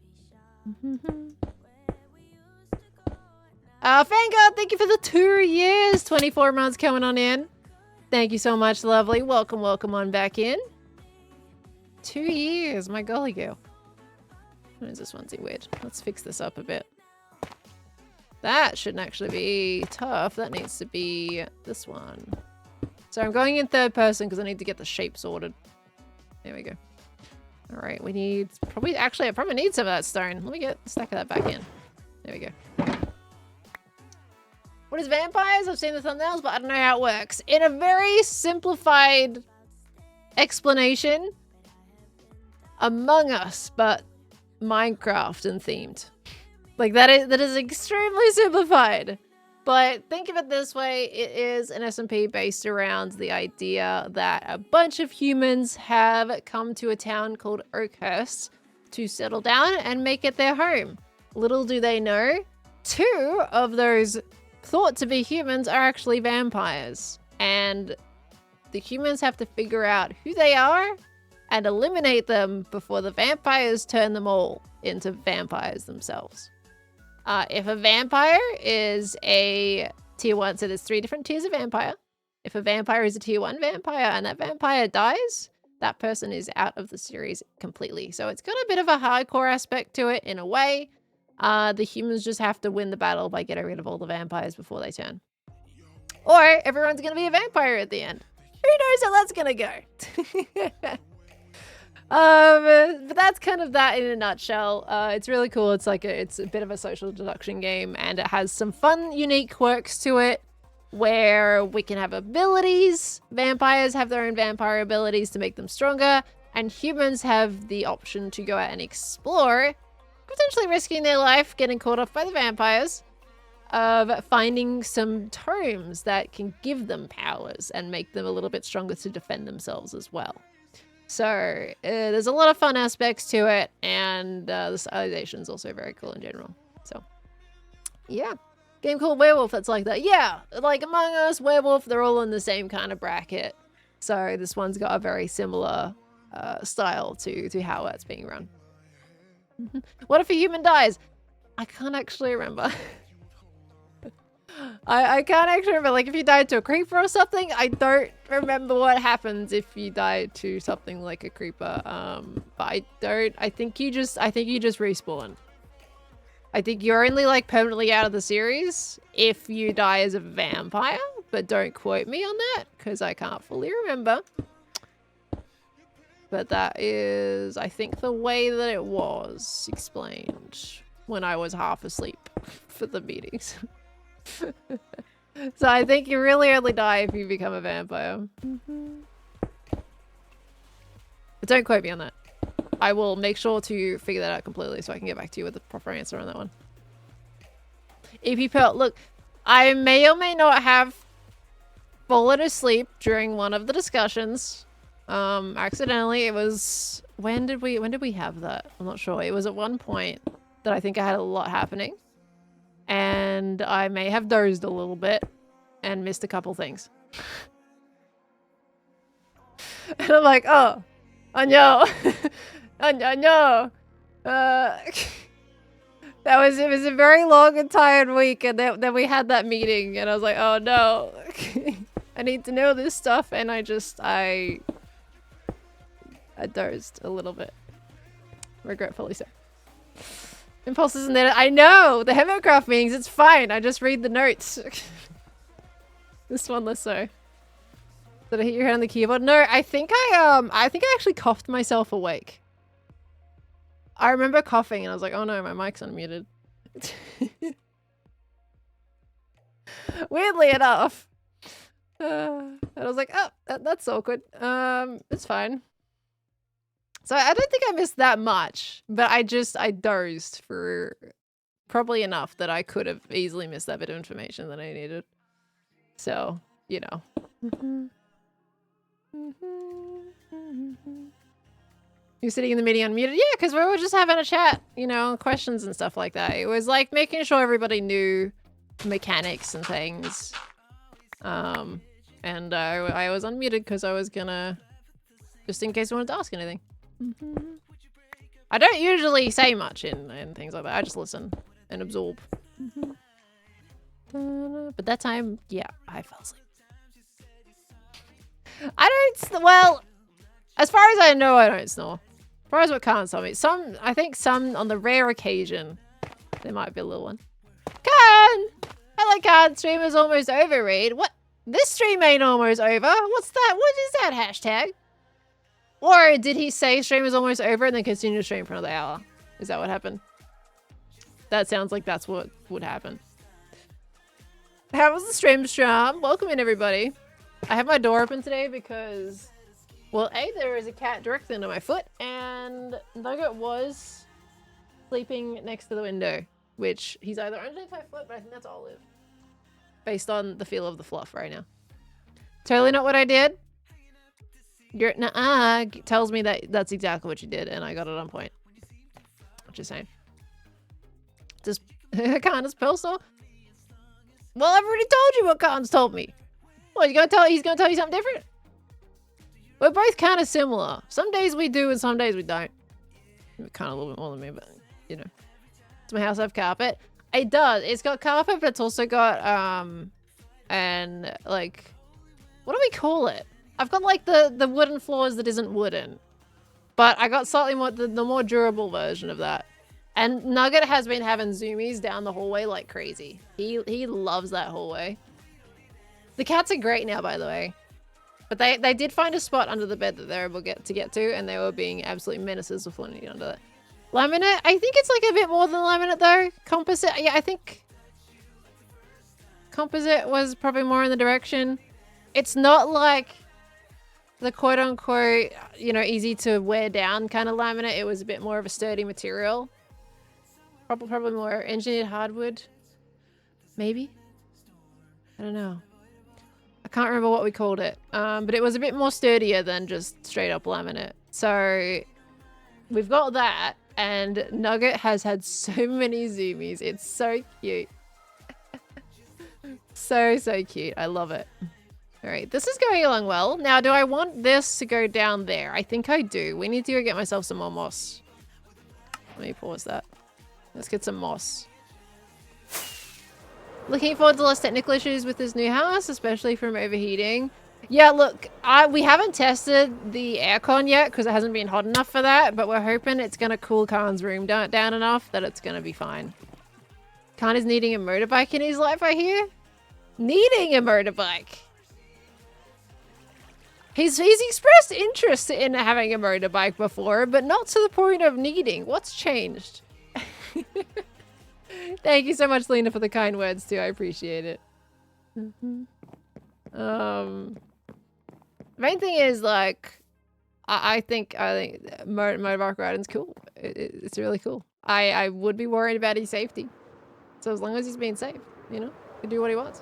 Fangard, thank you for the 2 years. 24 months coming on in. Thank you so much, lovely. Welcome on back in. 2 years, my golly girl. What is this onesie weird? Let's fix this up a bit. That shouldn't actually be tough. That needs to be this one. So I'm going in third person because I need to get the shape sorted. There we go. All right, we need probably, actually, I probably need some of that stone. Let me get a stack of that back in. There we go. What is vampires? I've seen the thumbnails, but I don't know how it works. In a very simplified explanation, Among Us, but Minecraft and themed. Like that is extremely simplified. But think of it this way, it is an SMP based around the idea that a bunch of humans have come to a town called Oakhurst to settle down and make it their home. Little do they know, 2 of those thought to be humans are actually vampires. And the humans have to figure out who they are and eliminate them before the vampires turn them all into vampires themselves. If a vampire is a tier 1, so there's 3 different tiers of vampire. If a vampire is a tier 1 vampire and that vampire dies, that person is out of the series completely. So it's got a bit of a hardcore aspect to it in a way. The humans just have to win the battle by getting rid of all the vampires before they turn. Or everyone's going to be a vampire at the end. Who knows how that's going to go? But that's kind of that in a nutshell. It's really cool. It's like it's a bit of a social deduction game, and it has some fun, unique quirks to it where we can have abilities. Vampires have their own vampire abilities to make them stronger, and humans have the option to go out and explore, potentially risking their life, getting caught off by the vampires, of finding some tomes that can give them powers and make them a little bit stronger to defend themselves as well. So there's a lot of fun aspects to it, and the stylization is also very cool in general. So yeah, game called Werewolf that's like that. Yeah, like Among Us, Werewolf, they're all in the same kind of bracket. So this one's got a very similar style to how it's being run. What if a human dies? I can't actually remember. I can't actually remember. Like if you died to a creeper or something, I don't remember what happens if you die to something like a creeper. But I think you just respawn. I think you're only like permanently out of the series if you die as a vampire, but don't quote me on that because I can't fully remember. But that is, I think, the way that it was explained when I was half asleep for the meetings. So I think you really only die if you become a vampire. But don't quote me on that. I will make sure to figure that out completely so I can get back to you with a proper answer on that one. EP Pearl, look, I may or may not have fallen asleep during one of the discussions. Accidentally. It was, when did we have that? I'm not sure. It was at one point that I think I had a lot happening. And I may have dozed a little bit and missed a couple things. And I'm like, oh no. Oh no. It was a very long and tired week, and then we had that meeting, and I was like, oh no. I need to know this stuff, and I dozed a little bit. Regretfully so. Impulse isn't there. I know! The Hermitcraft meetings, it's fine. I just read the notes. This one less so. Did I hit your head on the keyboard? No, I think I actually coughed myself awake. I remember coughing and I was like, oh no, my mic's unmuted. Weirdly enough. And I was like, oh, that's awkward. It's fine. So I don't think I missed that much, but I dozed for probably enough that I could have easily missed that bit of information that I needed. So, you know. You're sitting in the meeting unmuted? Yeah, because we were just having a chat, you know, questions and stuff like that. It was like making sure everybody knew mechanics and things. And I was unmuted because I was gonna, just in case I wanted to ask anything. I don't usually say much in things like that. I just listen and absorb. But that time, yeah, I fell asleep. Well, as far as I know, I don't snore. As far as what can't stop me. I think some, on the rare occasion, there might be a little one. card, stream is almost over, Reed. What? This stream ain't almost over. What's that? What is that hashtag? Or did he say stream is almost over and then continue to stream for another hour? Is that what happened? That sounds like that's what would happen. How was the stream, Stram? Welcome in, everybody. I have my door open today because, well, A, there is a cat directly under my foot, and Nugget was sleeping next to the window, which he's either underneath my foot, but I think that's Olive, based on the feel of the fluff right now. Totally not what I did. Your nuh-uh tells me that that's exactly what you did, and I got it on point. Just saying. Just Khan's personal. Well, I've already told you what Khan's told me. Well, he's gonna tell you something different. We're both kind of similar. Some days we do, and some days we don't. Kind of a little bit more than me, but you know. Does my house have carpet? It does. It's got carpet, but it's also got and like, what do we call it? I've got like the wooden floors that isn't wooden, but I got slightly more the more durable version of that. And Nugget has been having zoomies down the hallway like crazy. He loves that hallway. The cats are great now, by the way, but they did find a spot under the bed that they were able to get to, and they were being absolute menaces with wanting to get under that. Laminate? I think it's like a bit more than laminate though. Composite? Yeah, I think composite was probably more in the direction. It's not like the quote-unquote, you know, easy to wear down kind of laminate. It was a bit more of a sturdy material. Probably more engineered hardwood. Maybe? I don't know. I can't remember what we called it. But it was a bit more sturdier than just straight up laminate. So we've got that, and Nugget has had so many zoomies. It's so cute. So cute. I love it. All right, this is going along well. Now, do I want this to go down there? I think I do. We need to go get myself some more moss. Let me pause that. Let's get some moss. Looking forward to less technical issues with this new house, especially from overheating. Yeah, look, we haven't tested the aircon yet because it hasn't been hot enough for that, but we're hoping it's going to cool Khan's room down enough that it's going to be fine. Khan is needing a motorbike in his life, I hear. Needing a motorbike. He's expressed interest in having a motorbike before, but not to the point of needing. What's changed? Thank you so much, Lena, for the kind words too. I appreciate it. Main thing is like, I think motorbike riding's cool. It's really cool. I would be worried about his safety. So as long as he's being safe, you know, he can do what he wants.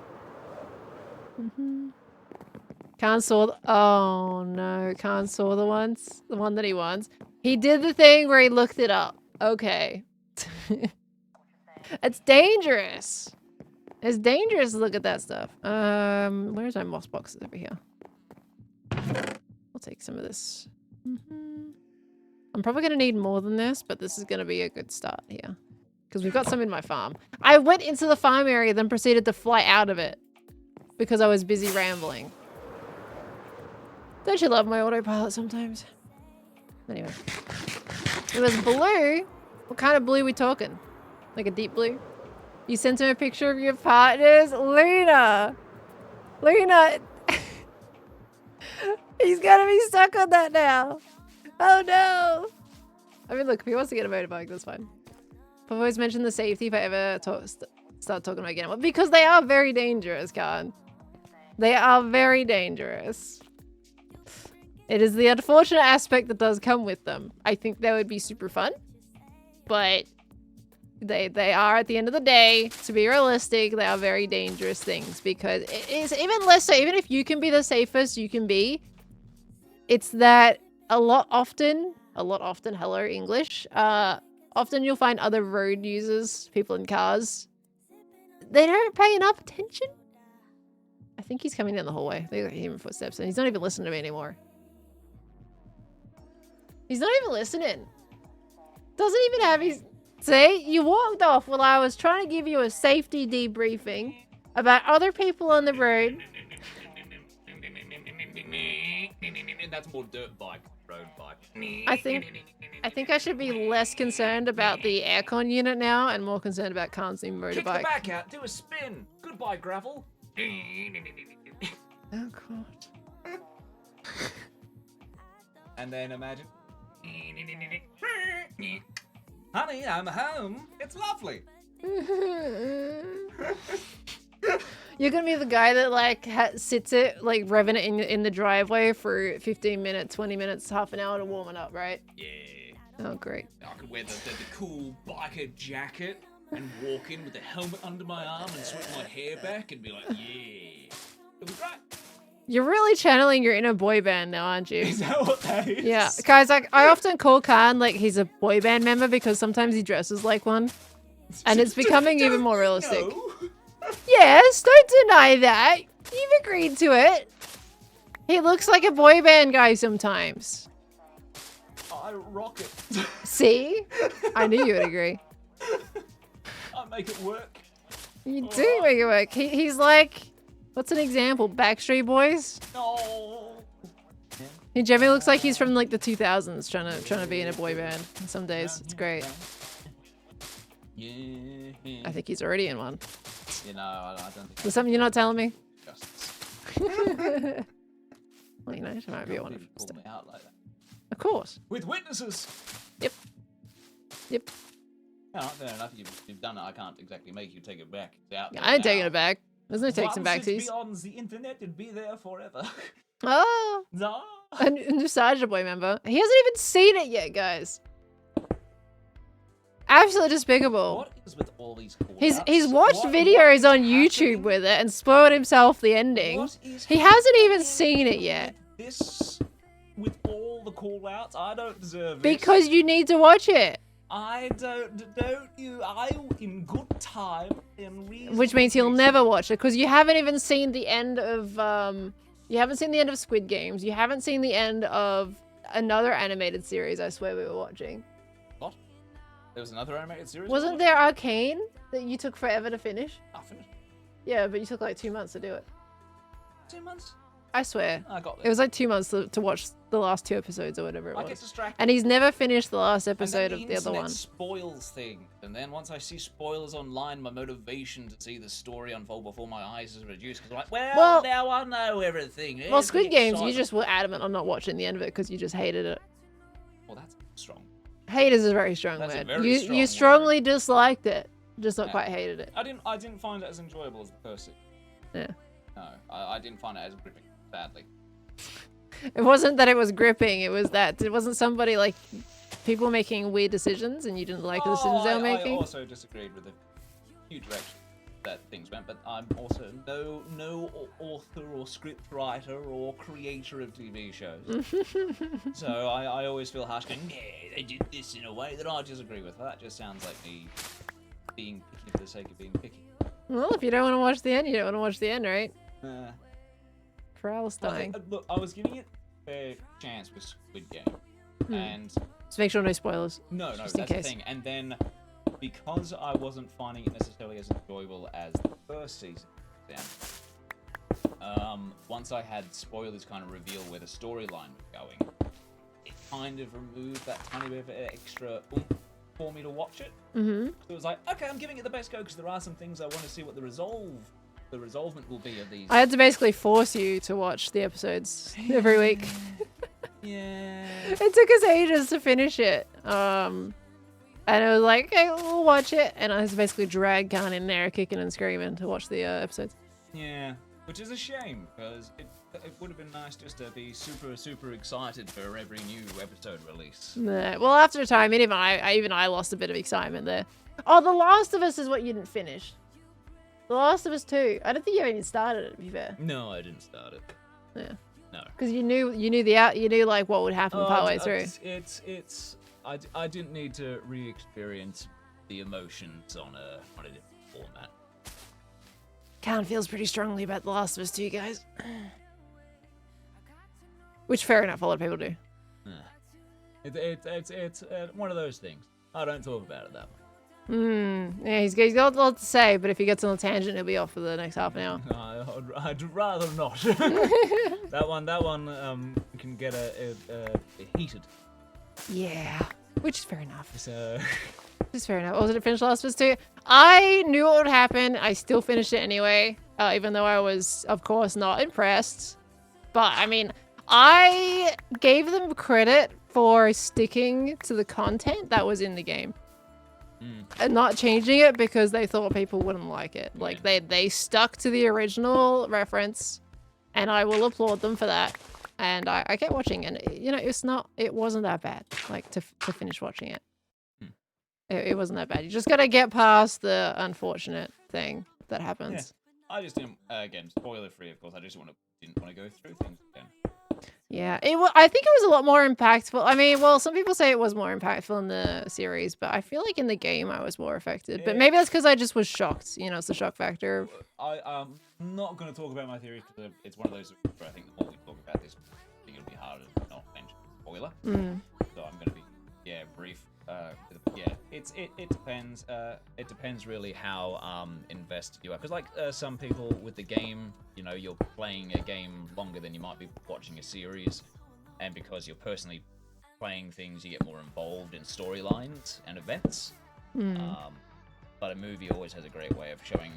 Khan saw oh no, Khan saw the one that he wants. He did the thing where he looked it up. Okay. It's dangerous. It's dangerous to look at that stuff. Where's my moss boxes over here? I'll take some of this. I'm probably gonna need more than this, but this is gonna be a good start here. Because we've got some in my farm. I went into the farm area, then proceeded to fly out of it. Because I was busy rambling. Don't you love my autopilot sometimes? Anyway. It was blue. What kind of blue we talking? Like a deep blue? You sent him a picture of your partners? Luna! Luna! He's gonna be stuck on that now. Oh no! I mean, look, if he wants to get a motorbike, that's fine. I've always mentioned the safety if I ever start talking about getting one. Because they are very dangerous, Khan. They are very dangerous. It is the unfortunate aspect that does come with them. I think they would be super fun. But they are, at the end of the day, to be realistic, they are very dangerous things. Because it is even less so, even if you can be the safest you can be, it's that a lot often, hello English, often you'll find other road users, people in cars, they don't pay enough attention. I think he's coming down the hallway. They got him footsteps and he's not even listening to me anymore. He's not even listening. Doesn't even have his... See, you walked off while I was trying to give you a safety debriefing about other people on the road. That's more dirt bike. road bike. I think I should be less concerned about the aircon unit now and more concerned about Khan's new Kick the motorbike. back out, do a spin. Goodbye, gravel. Oh god. And then imagine. Honey, I'm home. It's lovely. You're gonna be the guy that like sits it like revving it in the driveway for 15 minutes, 20 minutes, half an hour to warm it up, right? Yeah. Oh great. I could wear the cool biker jacket and walk in with the helmet under my arm and sweep my hair back and be like, yeah. It'll be great. You're really channeling your inner boy band now, aren't you? Is that what that is? Yeah, guys. Like I often call Khan like he's a boy band member because sometimes he dresses like one, and it's becoming even more realistic. No. Yes, don't deny that. You've agreed to it. He looks like a boy band guy sometimes. I rock it. See? I knew you would agree. I make it work. You do make it work. He's like, what's an example? Backstreet Boys? No. He generally looks like he's from like the 2000s trying to be in a boy band some days. It's great. Yeah. I think he's already in one. You know, I don't think There's something you're not telling me? justice. Well, you know, it might be one of People call me out like that. Of course. With witnesses. Yep. Yep. No, fair enough. You've done it. I can't exactly make you take it back. It's out there I ain't taking now. it back. There's no takes and Once it's backsies. beyond the internet, it'd be there forever. Oh, No. a nostalgia boy member. He hasn't even seen it yet, guys. Absolutely despicable. What is with all these call He's outs? watched What videos is on YouTube happening? with it and spoiled himself the ending. What is He hasn't even happening seen it yet. with This, with all the call outs, I don't deserve it. Because you need to watch it. I don't you, I, in good time, in reason. Which means he'll never watch it because you haven't even seen the end of you haven't seen the end of Squid Games. You haven't seen the end of another animated series I swear we were watching. What? There was another animated series? Wasn't there Arcane that you took forever to finish? I finished. Yeah, but you took like 2 months to do it. 2 months? I swear. I got there. It was like 2 months to watch the last 2 episodes or whatever it I get was. distracted. And he's never finished the last And then episode of the other internet one. spoils things, and then once I see spoilers online, my motivation to see the story unfold before my eyes is reduced. Because I'm like, well, now I know everything. Well, Squid Everything's Games, you silent. just were adamant on not watching the end of it because you just hated it. Well, that's strong. Hate is a very strong That's a word. very strong You word. strongly disliked it, just not Yeah. quite hated it. I didn't find it as enjoyable as the person. Yeah. No, I didn't find it as gripping. Sadly. It wasn't that it was gripping, it was that it wasn't somebody like people making weird decisions and you didn't like the decisions they were I making. also disagreed with the few directions that things went, but I'm also no author or script writer or creator of TV shows. So I always feel harsh going, yeah, they did this in a way that I disagree with. That just sounds like me being picky for the sake of being picky. Well, if you don't want to watch the end, you don't want to watch the end, right? Corral's dying. Look, I was giving it a chance with Squid Game, and Just make sure no spoilers. no, Just in that's the case. thing. And then because I wasn't finding it necessarily as enjoyable as the first season, then once I had spoilers kind of reveal where the storyline was going, it kind of removed that tiny bit of extra oomph for me to watch it. Mm-hmm. So it was like, okay, I'm giving it the best go because there are some things I want to see what the resolvement will be of these. I had to basically force you to watch the episodes every week. Yeah. It took us ages to finish it. And it was like, okay, we'll watch it. And I was basically dragged Khan in there kicking and screaming to watch the episodes. Yeah, which is a shame because it would have been nice just to be super excited for every new episode release. Nah. Well, after a time, even I lost a bit of excitement there. Oh, The Last of Us is what you didn't finish. The Last of Us 2. I don't think you even started it, to be fair. No, I didn't start it. Yeah. No. Because you knew like what would happen partway through. I didn't need to re-experience the emotions on a different format. Khan feels pretty strongly about The Last of Us 2, guys. Which, fair enough, a lot of people do. It's one of those things. I don't talk about it that Yeah, he's got a lot to say, but if he gets on a tangent, he'll be off for the next half an hour. I'd rather not. that one can get a heated. Yeah, which is fair enough. So. Just fair enough. Also, did finish Last of Us 2? I knew what would happen. I still finished it anyway, even though I was, of course, not impressed. But, I mean, I gave them credit for sticking to the content that was in the game. And not changing it because they thought people wouldn't like it. Like, they stuck to the original reference, and I will applaud them for that. And I kept watching, and, you know, it wasn't that bad, like, to finish watching it. It wasn't that bad. You just gotta get past the unfortunate thing that happens. Yeah. I just didn't, again, spoiler free, of course. I just didn't want to go through things again. Yeah, I think it was a lot more impactful. I mean, well, some people say it was more impactful in the series, but I feel like in the game I was more affected. But maybe that's because I just was shocked. You know, it's the shock factor. I'm not going to talk about my theories because it's one of those where I think the more we talk about this, I think it'll be harder to not mention spoiler. So I'm going to be, brief. It depends. It depends really how invested you are. Because like some people with the game, you know, you're playing a game longer than you might be watching a series, and because you're personally playing things, you get more involved in storylines and events. But a movie always has a great way of showing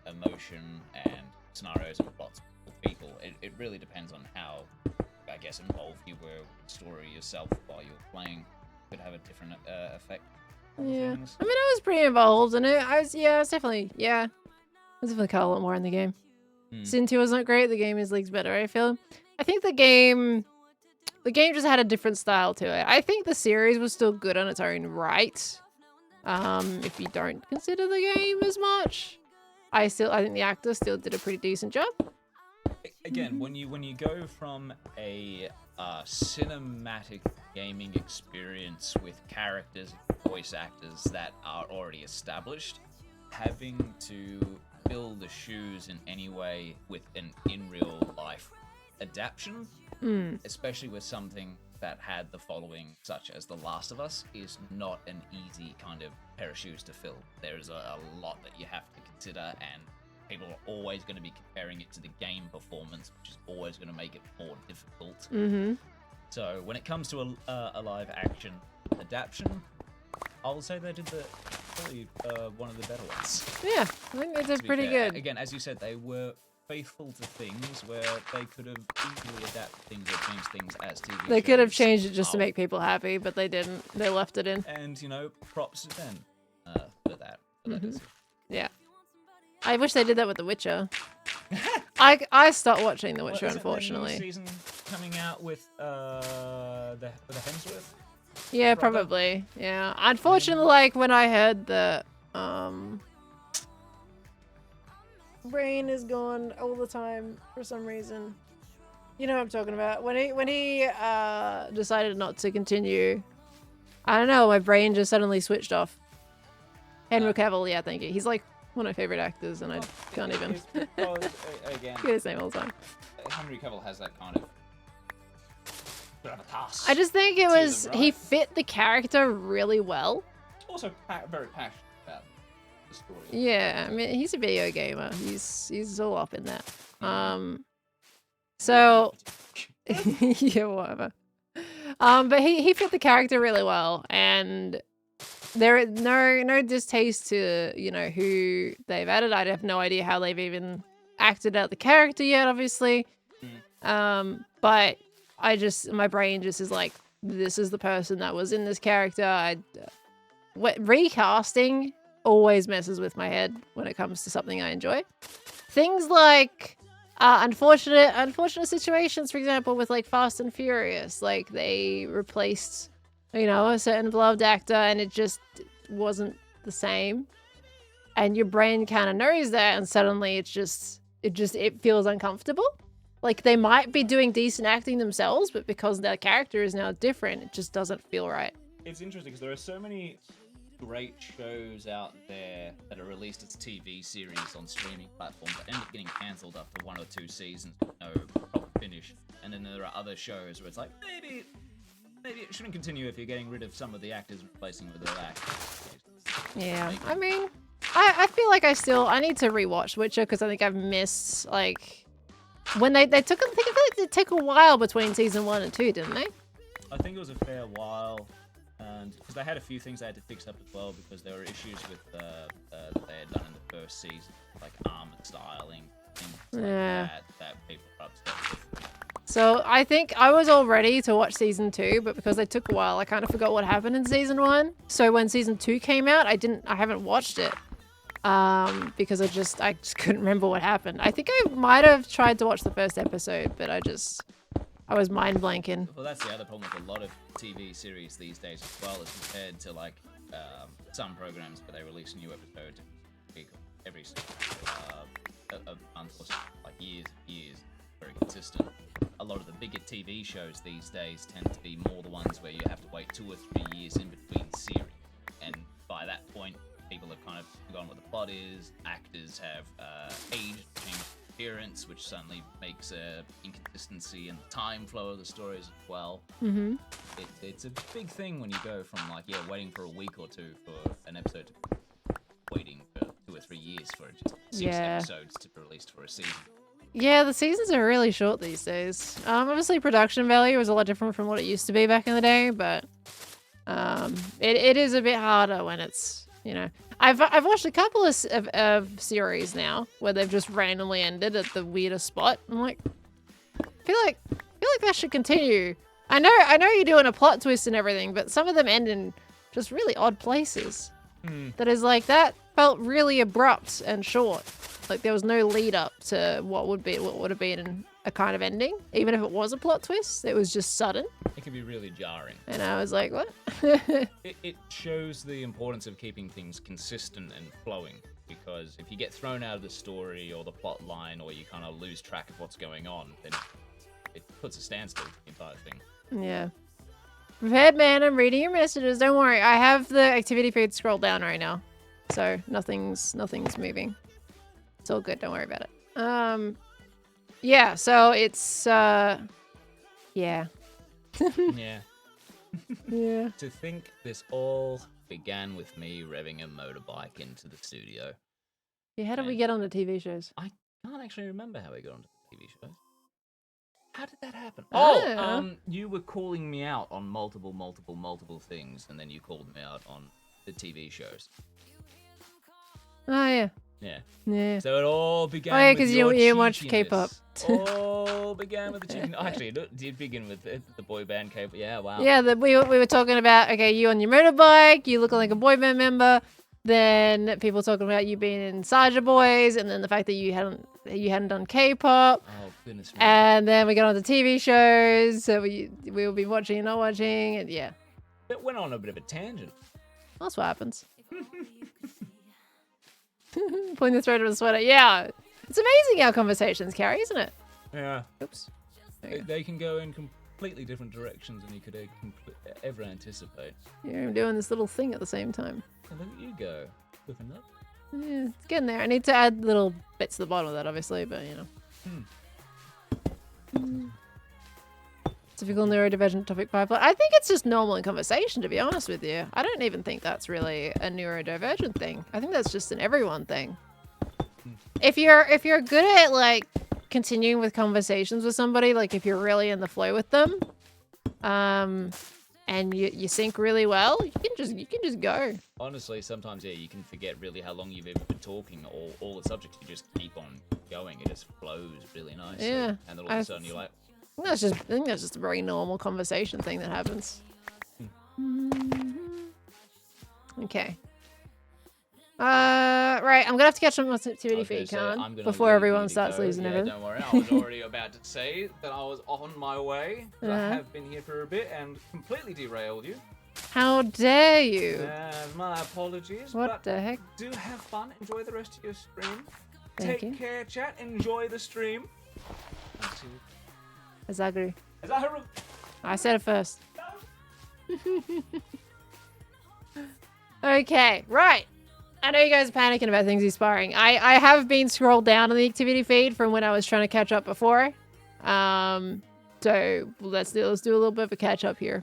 emotion and scenarios and plots for people. It really depends on how, I guess, involved you were with the story yourself while you're playing. Could have a different effect on things. I mean, I was pretty involved in it. I was definitely caught a lot more in the game. Sin 2 wasn't great. The game is leagues better, I feel. I think the game just had a different style to it. I think the series was still good on its own right. If you don't consider the game as much. I think the actor still did a pretty decent job. Again, when you go from a cinematic gaming experience with characters and voice actors that are already established, having to fill the shoes in any way with an in real life adaptation, especially with something that had the following such as The Last of Us, is not an easy kind of pair of shoes to fill. There's a lot that you have to consider, and people are always going to be comparing it to the game performance, which is always going to make it more difficult. So when it comes to a live action adaptation, I will say they did probably one of the better ones. Yeah, I think they did pretty good. Again, as you said, they were faithful to things where they could have easily adapted things or changed things as TV shows. They could have changed it just to make people happy, but they didn't. They left it in. And, you know, props to them for that. Yeah. I wish they did that with The Witcher. I stopped watching The Witcher, unfortunately. Is there a new season coming out with the Hemsworth? Yeah, probably. Yeah. Unfortunately, like when I heard the brain is gone all the time for some reason. You know what I'm talking about. When he decided not to continue, I don't know, my brain just suddenly switched off. Henry Cavill, yeah, thank you. He's like one of my favorite actors, and I can't even again, get his name all the time. Henry Cavill has that kind of gravitas. I just think it was he fit the character really well. Also, very passionate about the story. Yeah, I mean, he's a video gamer. He's all up in that. So yeah, whatever. But he fit the character really well, and there is no distaste to, you know, who they've added. I have no idea how they've even acted out the character yet, obviously. But my brain just is like, this is the person that was in this character. Recasting always messes with my head when it comes to something I enjoy. Things like unfortunate situations, for example, with like Fast and Furious, like they replaced, you know, a certain beloved actor and it just wasn't the same. And your brain kind of knows that, and suddenly it feels uncomfortable. Like they might be doing decent acting themselves, but because their character is now different, it just doesn't feel right. It's interesting because there are so many great shows out there that are released as TV series on streaming platforms that end up getting cancelled after 1 or 2 seasons with no proper finish. And then there are other shows where it's like, maybe it shouldn't continue if you're getting rid of some of the actors and replacing with other actors. Yeah, Maybe. I mean, I feel like I need to rewatch Witcher because I think I've missed, like, when they took, I feel like it took a while between season 1 and 2, didn't they? I think it was a fair while, and because they had a few things they had to fix up as well because there were issues with that they had done in the first season, like armor styling, things like Yeah. that people were upset with. So I think I was all ready to watch season 2, but because they took a while, I kind of forgot what happened in season 1. So when season 2 came out, I haven't watched it. Because I just couldn't remember what happened. I think I might have tried to watch the first episode, but I was mind blanking. Well, that's the other problem with a lot of TV series these days as well, as compared to like some programs where they release a new episode every a month or so, like years, very consistent. A lot of the bigger TV shows these days tend to be more the ones where you have to wait 2 or 3 years in between series, and by that point, people have kind of forgotten what the plot is. Actors have aged, changed appearance, which certainly makes inconsistency in the time flow of the stories as well. Mm-hmm. It's a big thing when you go from like waiting for a week or 2 for an episode to waiting for 2 or 3 years for just 6 episodes to be released for a season. Yeah, the seasons are really short these days. Obviously production value is a lot different from what it used to be back in the day, but it is a bit harder when it's, you know. I've watched a couple of series now where they've just randomly ended at the weirdest spot. I'm like, I feel like that should continue. I know you're doing a plot twist and everything, but some of them end in just really odd places. That is like, that felt really abrupt and short. Like there was no lead up to what would have been a kind of ending, even if it was a plot twist. It was just sudden. It can be really jarring. And I was like, what? It shows the importance of keeping things consistent and flowing, because if you get thrown out of the story or the plot line, or you kind of lose track of what's going on, then it puts a standstill to the entire thing. Yeah. Prepared, man. I'm reading your messages. Don't worry. I have the activity feed scrolled down right now, so nothing's moving. It's all good. Don't worry about it. Yeah. So it's yeah. Yeah. Yeah. To think this all began with me revving a motorbike into the studio. Yeah. How did we get on the TV shows? I can't actually remember how we got onto the TV shows. How did that happen? Oh. You were calling me out on multiple things, and then you called me out on the TV shows. Oh yeah. Yeah. Yeah. So it all began Oh yeah, with because your you watch cheekiness. K-pop. All began with the cheekiness. Oh, actually, it did begin with the boy band K-pop. Yeah, wow. Yeah, we were talking about, okay, you on your motorbike, you looking like a boy band member. Then people talking about you being in Sarja Boys, and then the fact that you hadn't done K-pop. Oh goodness me. And then we got on to TV shows, so we will be watching and not watching, and yeah. It went on a bit of a tangent. That's what happens. Pulling the thread of the sweater. Yeah. It's amazing how conversations carry, isn't it? Yeah. Oops. They can go in completely different directions than you could ever anticipate. Yeah, I'm doing this little thing at the same time. And look at you go. Looking up. Yeah, it's getting there. I need to add little bits to the bottom of that, obviously, but you know. Typical neurodivergent topic pipeline. I think it's just normal in conversation, to be honest with you. I don't even think that's really a neurodivergent thing. I think that's just an everyone thing. If you're good at like continuing with conversations with somebody, like if you're really in the flow with them, and you sync really well, you can just go. Honestly, sometimes you can forget really how long you've ever been talking, or all the subjects. You just keep on going. It just flows really nicely. Yeah. And then all of a sudden you're like, I think that's just a very normal conversation thing that happens. Okay. Right, I'm gonna have to catch up on my activity feed, Khan, before everyone starts losing everything. Don't worry, I was already about to say that I was on my way. But I have been here for a bit and completely derailed you. How dare you? My apologies. What but the heck? Do have fun. Enjoy the rest of your stream. Thank you. Take care, chat. Enjoy the stream. Azagru. Azaharu. I said it first. Okay, right. I know you guys are panicking about things expiring. I have been scrolled down on the activity feed from when I was trying to catch up before. So let's do a little bit of a catch up here.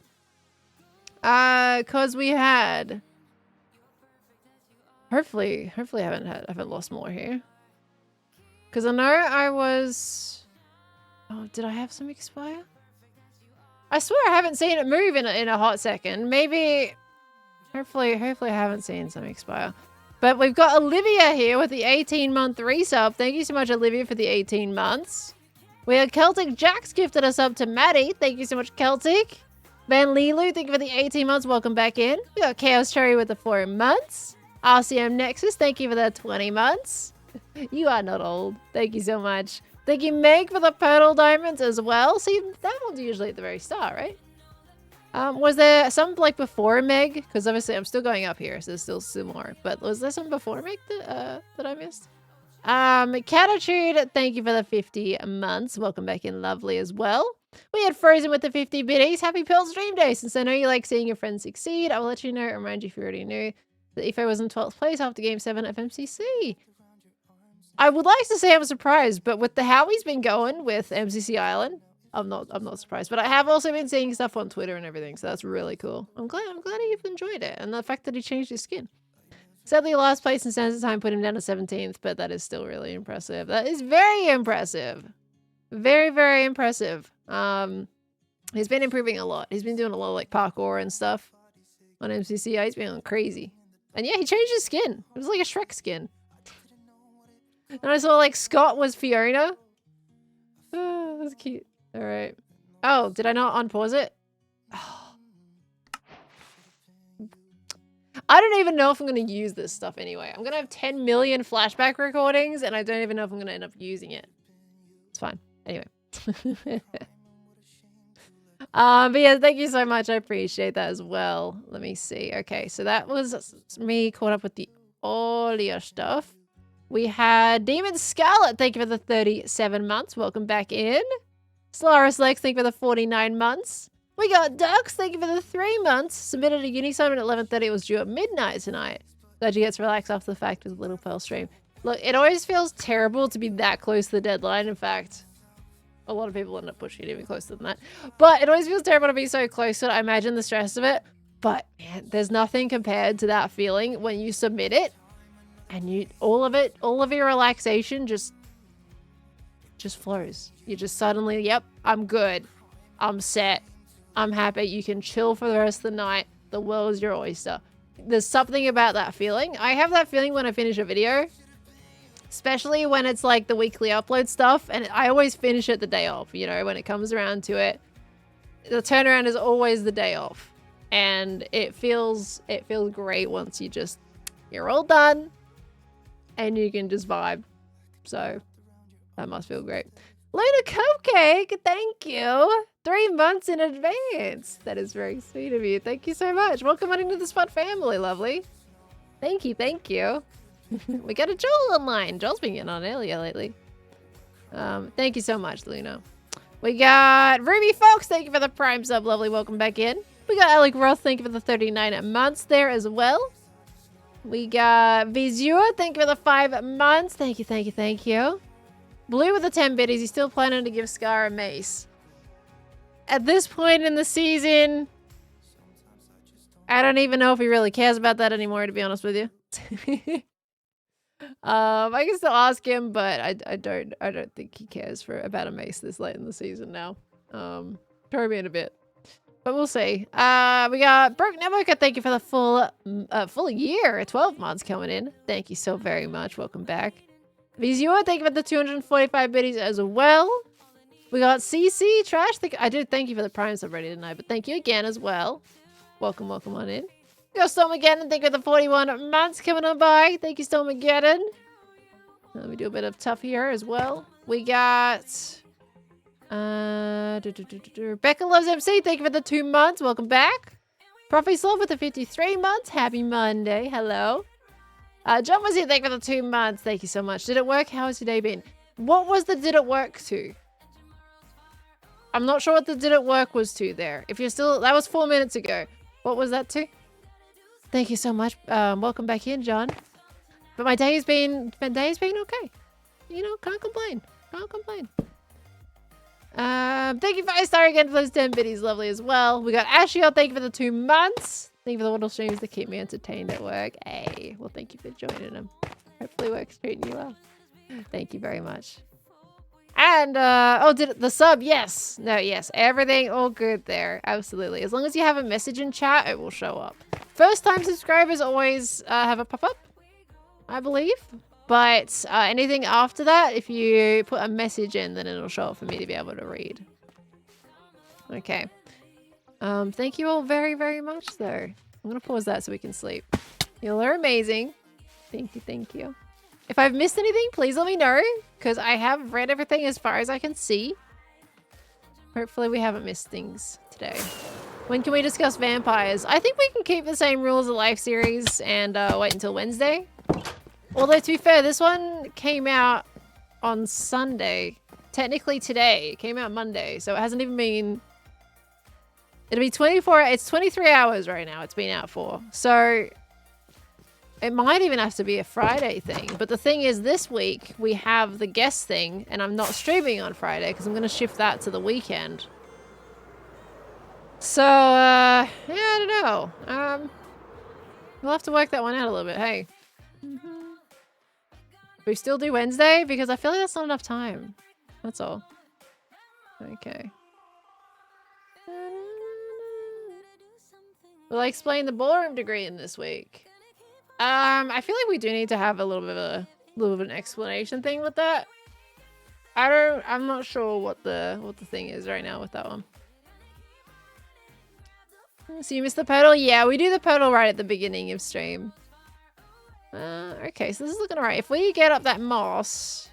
Cause we had Hopefully I haven't lost more here. Because I know I was... Oh, did I have some expire? I swear I haven't seen it move in a hot second. Maybe... Hopefully I haven't seen some expire. But we've got Olivia here with the 18-month resub. Thank you so much, Olivia, for the 18 months. We have Celtic Jax gifted us up to Maddie. Thank you so much, Celtic. Van Lilu, thank you for the 18 months. Welcome back in. We got Chaos Cherry with the 4 months. RCM Nexus, thank you for the 20 months. You are not old. Thank you so much. Thank you, Meg, for the Pearl Diamonds as well. See, that one's usually at the very start, right? Was there some like before Meg? Because obviously I'm still going up here, so there's still more. But was there some before Meg that I missed? Catitude, thank you for the 50 months. Welcome back in, lovely as well. We had Frozen with the 50 biddies. Happy Pearl Stream Day. Since I know you like seeing your friends succeed, I will let you know, remind you if you already knew, that Ife was in 12th place after Game 7 of MCC. I would like to say I'm surprised, but with how he's been going with MCC Island, I'm not surprised. But I have also been seeing stuff on Twitter and everything, so that's really cool. I'm glad you've enjoyed it, and the fact that he changed his skin. Sadly, last place in Sands of Time put him down to 17th, but that is still really impressive. That is very impressive. Very, very impressive. He's been improving a lot. He's been doing a lot of like parkour and stuff on MCC. He's been going crazy. And yeah, he changed his skin. It was like a Shrek skin. And I saw like Scott was Fiona. Oh, that's cute. All right. Oh, did I not unpause it? Oh. I don't even know if I'm going to use this stuff anyway. I'm going to have 10 million flashback recordings and I don't even know if I'm going to end up using it. It's fine. Anyway. But yeah, thank you so much. I appreciate that as well. Let me see. Okay, so that was me caught up with the audio stuff. We had Demon Scarlet, thank you for the 37 months. Welcome back in. Solaris Lex, thank you for the 49 months. We got Ducks, thank you for the 3 months. Submitted a uni summon at 11:30. It was due at midnight tonight. Glad you get to relax after the fact with a little Pearl stream. Look, it always feels terrible to be that close to the deadline. In fact, a lot of people end up pushing it even closer than that. But it always feels terrible to be so close to it. I imagine the stress of it. But man, there's nothing compared to that feeling when you submit it and all of your relaxation just flows. You just suddenly, yep, I'm good. I'm set. I'm happy. You can chill for the rest of the night. The world is your oyster. There's something about that feeling. I have that feeling when I finish a video. Especially when it's like the weekly upload stuff. And I always finish it the day off, you know, when it comes around to it. The turnaround is always the day off. And it feels great once you're all done. And you can just vibe. So that must feel great. Luna Cupcake, thank you. 3 months in advance. That is very sweet of you. Thank you so much. Welcome on into the Spot family, lovely. Thank you, thank you. We got a Joel online. Joel's been getting on earlier lately. Thank you so much, Luna. We got Ruby Fox. Thank you for the Prime sub, lovely. Welcome back in. We got Alec Roth. Thank you for the 39 months there as well. We got Vizua. Thank you for the 5 months. Thank you, thank you, thank you. Blue with the 10 biddies. He's still planning to give Scar a mace. At this point in the season, I don't even know if he really cares about that anymore, to be honest with you. I can still ask him, but I don't think he cares about a mace this late in the season now. Probably in a bit. But we'll see. We got Broke Nemoka, thank you for the full year, 12 months coming in. Thank you so very much. Welcome back. Vizua, thank you for the 245 biddies as well. We got CC Trash. I did thank you for the Prime sub already, didn't I? But thank you again as well. Welcome, welcome on in. We got Stormageddon, thank you for the 41 months coming on by. Thank you, Stormageddon. Let me do a bit of tough here as well. We got Becca Loves MC, thank you for the 2 months. Welcome back. Prophy's Love with the 53 months. Happy Monday. Hello. John was here, thank you for the 2 months. Thank you so much. Did it work? How has your day been? What was the did it work to? I'm not sure what the did it work was to there. If you're still, that was 4 minutes ago. What was that to? Thank you so much. Welcome back in, John. But my day has been okay. You know, can't complain. Can't complain. Thank you 5-star again for those 10 biddies, lovely as well. We got Ashio, thank you for the 2 months. Thank you for the little streams that keep me entertained at work. Hey, well, thank you for joining them. Hopefully work's treating you well. Thank you very much. And, oh, did the sub? Yes. No, yes. Everything all good there. Absolutely. As long as you have a message in chat, it will show up. First time subscribers always have a pop-up, I believe. But anything after that, if you put a message in, then it'll show up for me to be able to read. Okay. Thank you all very, very much, though. I'm going to pause that so we can sleep. You all are amazing. Thank you, thank you. If I've missed anything, please let me know, because I have read everything as far as I can see. Hopefully we haven't missed things today. When can we discuss vampires? I think we can keep the same rules of Life series and wait until Wednesday. Although, to be fair, this one came out on Sunday. Technically today. It came out Monday, so it hasn't even been... It'll be 24... It's 23 hours right now it's been out for. So... It might even have to be a Friday thing. But the thing is, this week, we have the guest thing, and I'm not streaming on Friday, because I'm going to shift that to the weekend. So, yeah, I don't know. We'll have to work that one out a little bit, hey. We still do Wednesday? Because I feel like that's not enough time. That's all. Okay. Will I explain the ballroom degree in this week? I feel like we do need to have a little bit of an explanation thing with that. I'm not sure what the thing is right now with that one. So you missed the pedal? Yeah, we do the pedal right at the beginning of stream. Okay, so this is looking alright. If we get up that moss,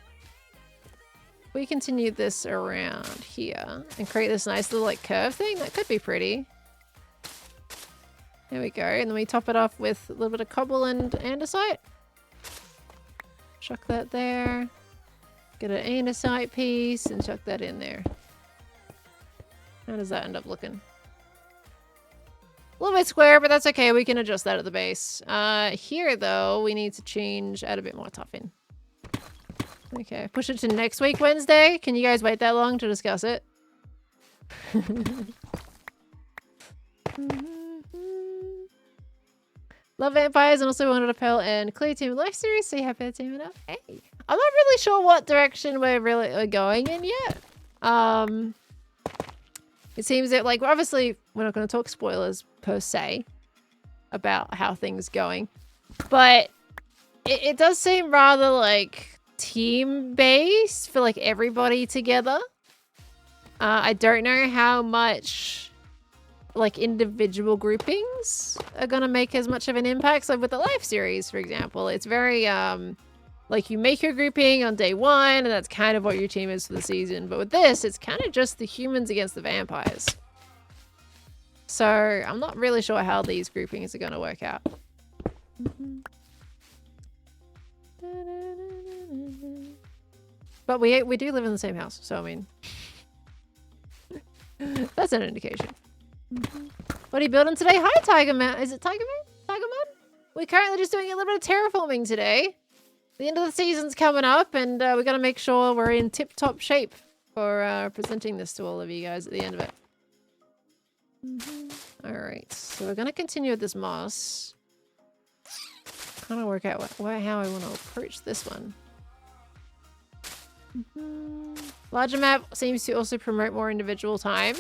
we continue this around here and create this nice little like curve thing, that could be pretty. There we go, and then we top it off with a little bit of cobble and andesite. Chuck that there. Get an andesite piece and chuck that in there. How does that end up looking? A little bit square, but that's okay. We can adjust that at the base. Here, though, we need to add a bit more toughen. Okay, push it to next week, Wednesday. Can you guys wait that long to discuss it? Love vampires and also wanted a pearl and clear team life series. So you have a team up. Hey, I'm not really sure what direction we're really going in yet. It seems that like obviously we're not going to talk spoilers per se about how things going, but it does seem rather like team based for like everybody together. I don't know how much like individual groupings are gonna make as much of an impact. So with the life series, for example, it's very like you make your grouping on day one and that's kind of what your team is for the season. But with this, it's kind of just the humans against the vampires. So I'm not really sure how these groupings are gonna work out. But we do live in the same house, so I mean that's an indication. What are you building today? Hi, Tiger Man. Is it Tiger Man? Tiger Man? We're currently just doing a little bit of terraforming today. The end of the season's coming up, and we got to make sure we're in tip-top shape for presenting this to all of you guys at the end of it. All right, so we're going to continue with this moss. Kind of work out how I want to approach this one. Larger map seems to also promote more individual time.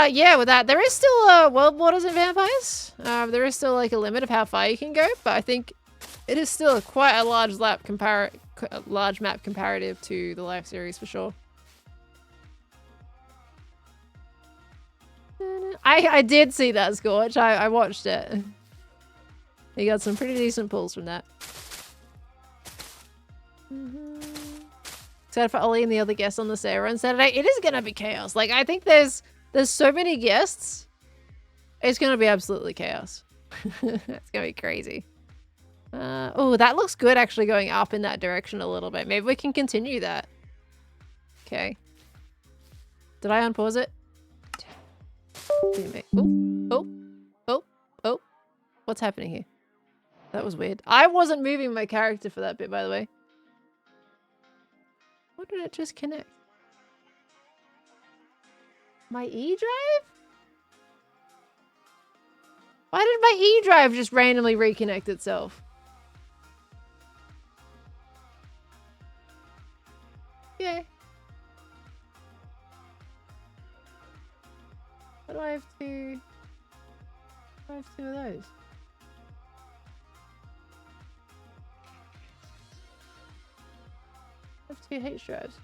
Yeah, with that, there is still world borders in vampires. There is still like a limit of how far you can go, but I think it is still quite a large map comparative to the life series for sure. I did see that, Scorch. I watched it. You got some pretty decent pulls from that. Excited for Ollie and the other guests on the server on Saturday. It is gonna be chaos. Like I think there's so many guests. It's gonna be absolutely chaos. It's gonna be crazy. Oh, that looks good actually going up in that direction a little bit. Maybe we can continue that. Okay. Did I unpause it? Oh. What's happening here? That was weird. I wasn't moving my character for that bit, by the way. What did it just connect? My E drive? Why did my E drive just randomly reconnect itself? Okay. What do I have to... I have two of those. I have two H drives.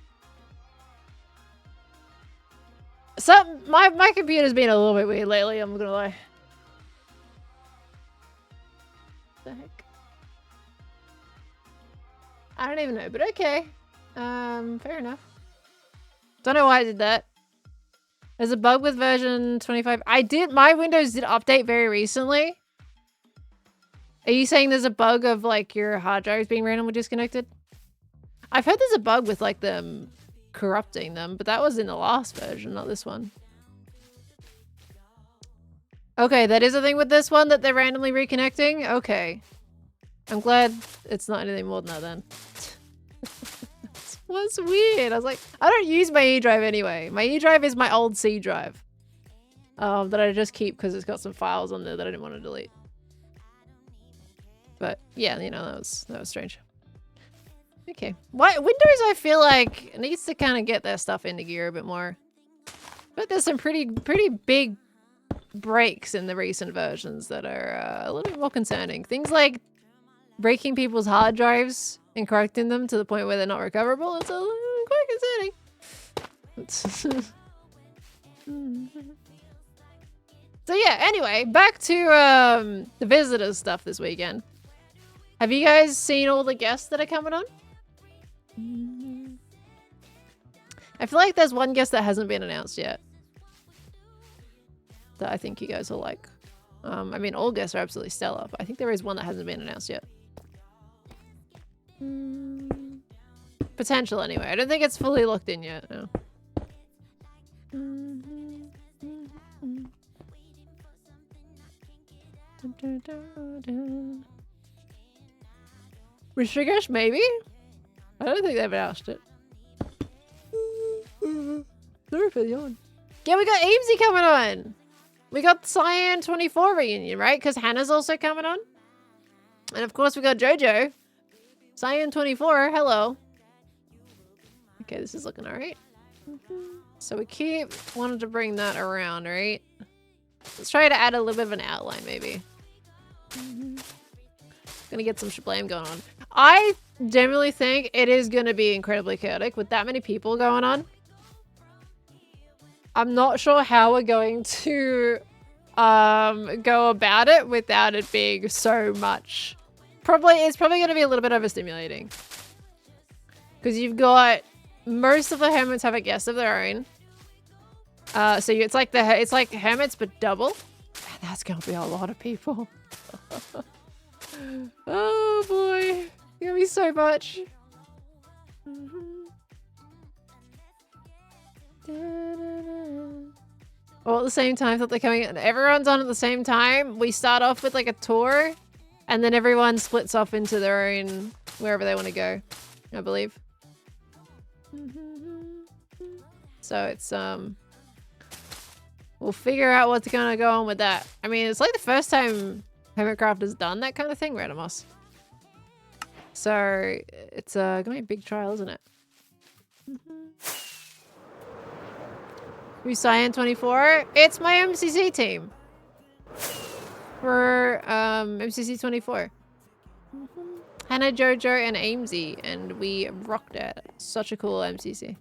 My computer's been a little bit weird lately, I'm gonna lie. What the heck? I don't even know, but okay. Fair enough. Don't know why I did that. There's a bug with version 25. My Windows did update very recently. Are you saying there's a bug of like your hard drives being randomly disconnected? I've heard there's a bug with like them corrupting them, but that was in the last version, not this one. Okay, that is a thing with this one that they're randomly reconnecting? Okay. I'm glad it's not anything more than that then. What's weird? I was like, I don't use my E drive anyway. My E drive is my old C drive. That I just keep because it's got some files on there that I didn't want to delete. But yeah, you know, that was strange. Okay. Windows, I feel like, needs to kind of get their stuff into gear a bit more. But there's some pretty big breaks in the recent versions that are a little bit more concerning. Things like breaking people's hard drives and correcting them to the point where they're not recoverable. It's quite concerning. So yeah, anyway, back to the visitors stuff this weekend. Have you guys seen all the guests that are coming on? I feel like there's one guest that hasn't been announced yet that I think you guys will like. I mean, all guests are absolutely stellar, but I think there is one that hasn't been announced yet. Potential anyway. I don't think it's fully locked in yet. No. Rishigash, maybe? I don't think they've announced it. Sorry for the yawn. Yeah, we got Amesy coming on. We got Cyan 24 reunion, right? Because Hannah's also coming on. And of course we got Jojo. Cyan 24, hello. Okay, this is looking alright. So we keep wanting to bring that around, right? Let's try to add a little bit of an outline, maybe. Gonna get some shablam going on. I generally think it is gonna be incredibly chaotic with that many people going on. I'm not sure how we're going to go about it without it being so much. It's probably going to be a little bit overstimulating. Because you've got most of the hermits have a guest of their own. So it's like hermits but double. That's going to be a lot of people. Oh boy. It's going to be so much. All at the same time that they're coming in. Everyone's on at the same time. We start off with like a tour and then everyone splits off into their own wherever they want to go, I believe. So it's we'll figure out what's gonna go on with that. I mean, it's like the first time Hermitcraft has done that kind of thing, Randomos. So it's gonna be a big trial, isn't it? Who's Cyan 24? It's my MCC team. For MCC 24. Hannah, Jojo, and Amesy. And we rocked it. Such a cool MCC.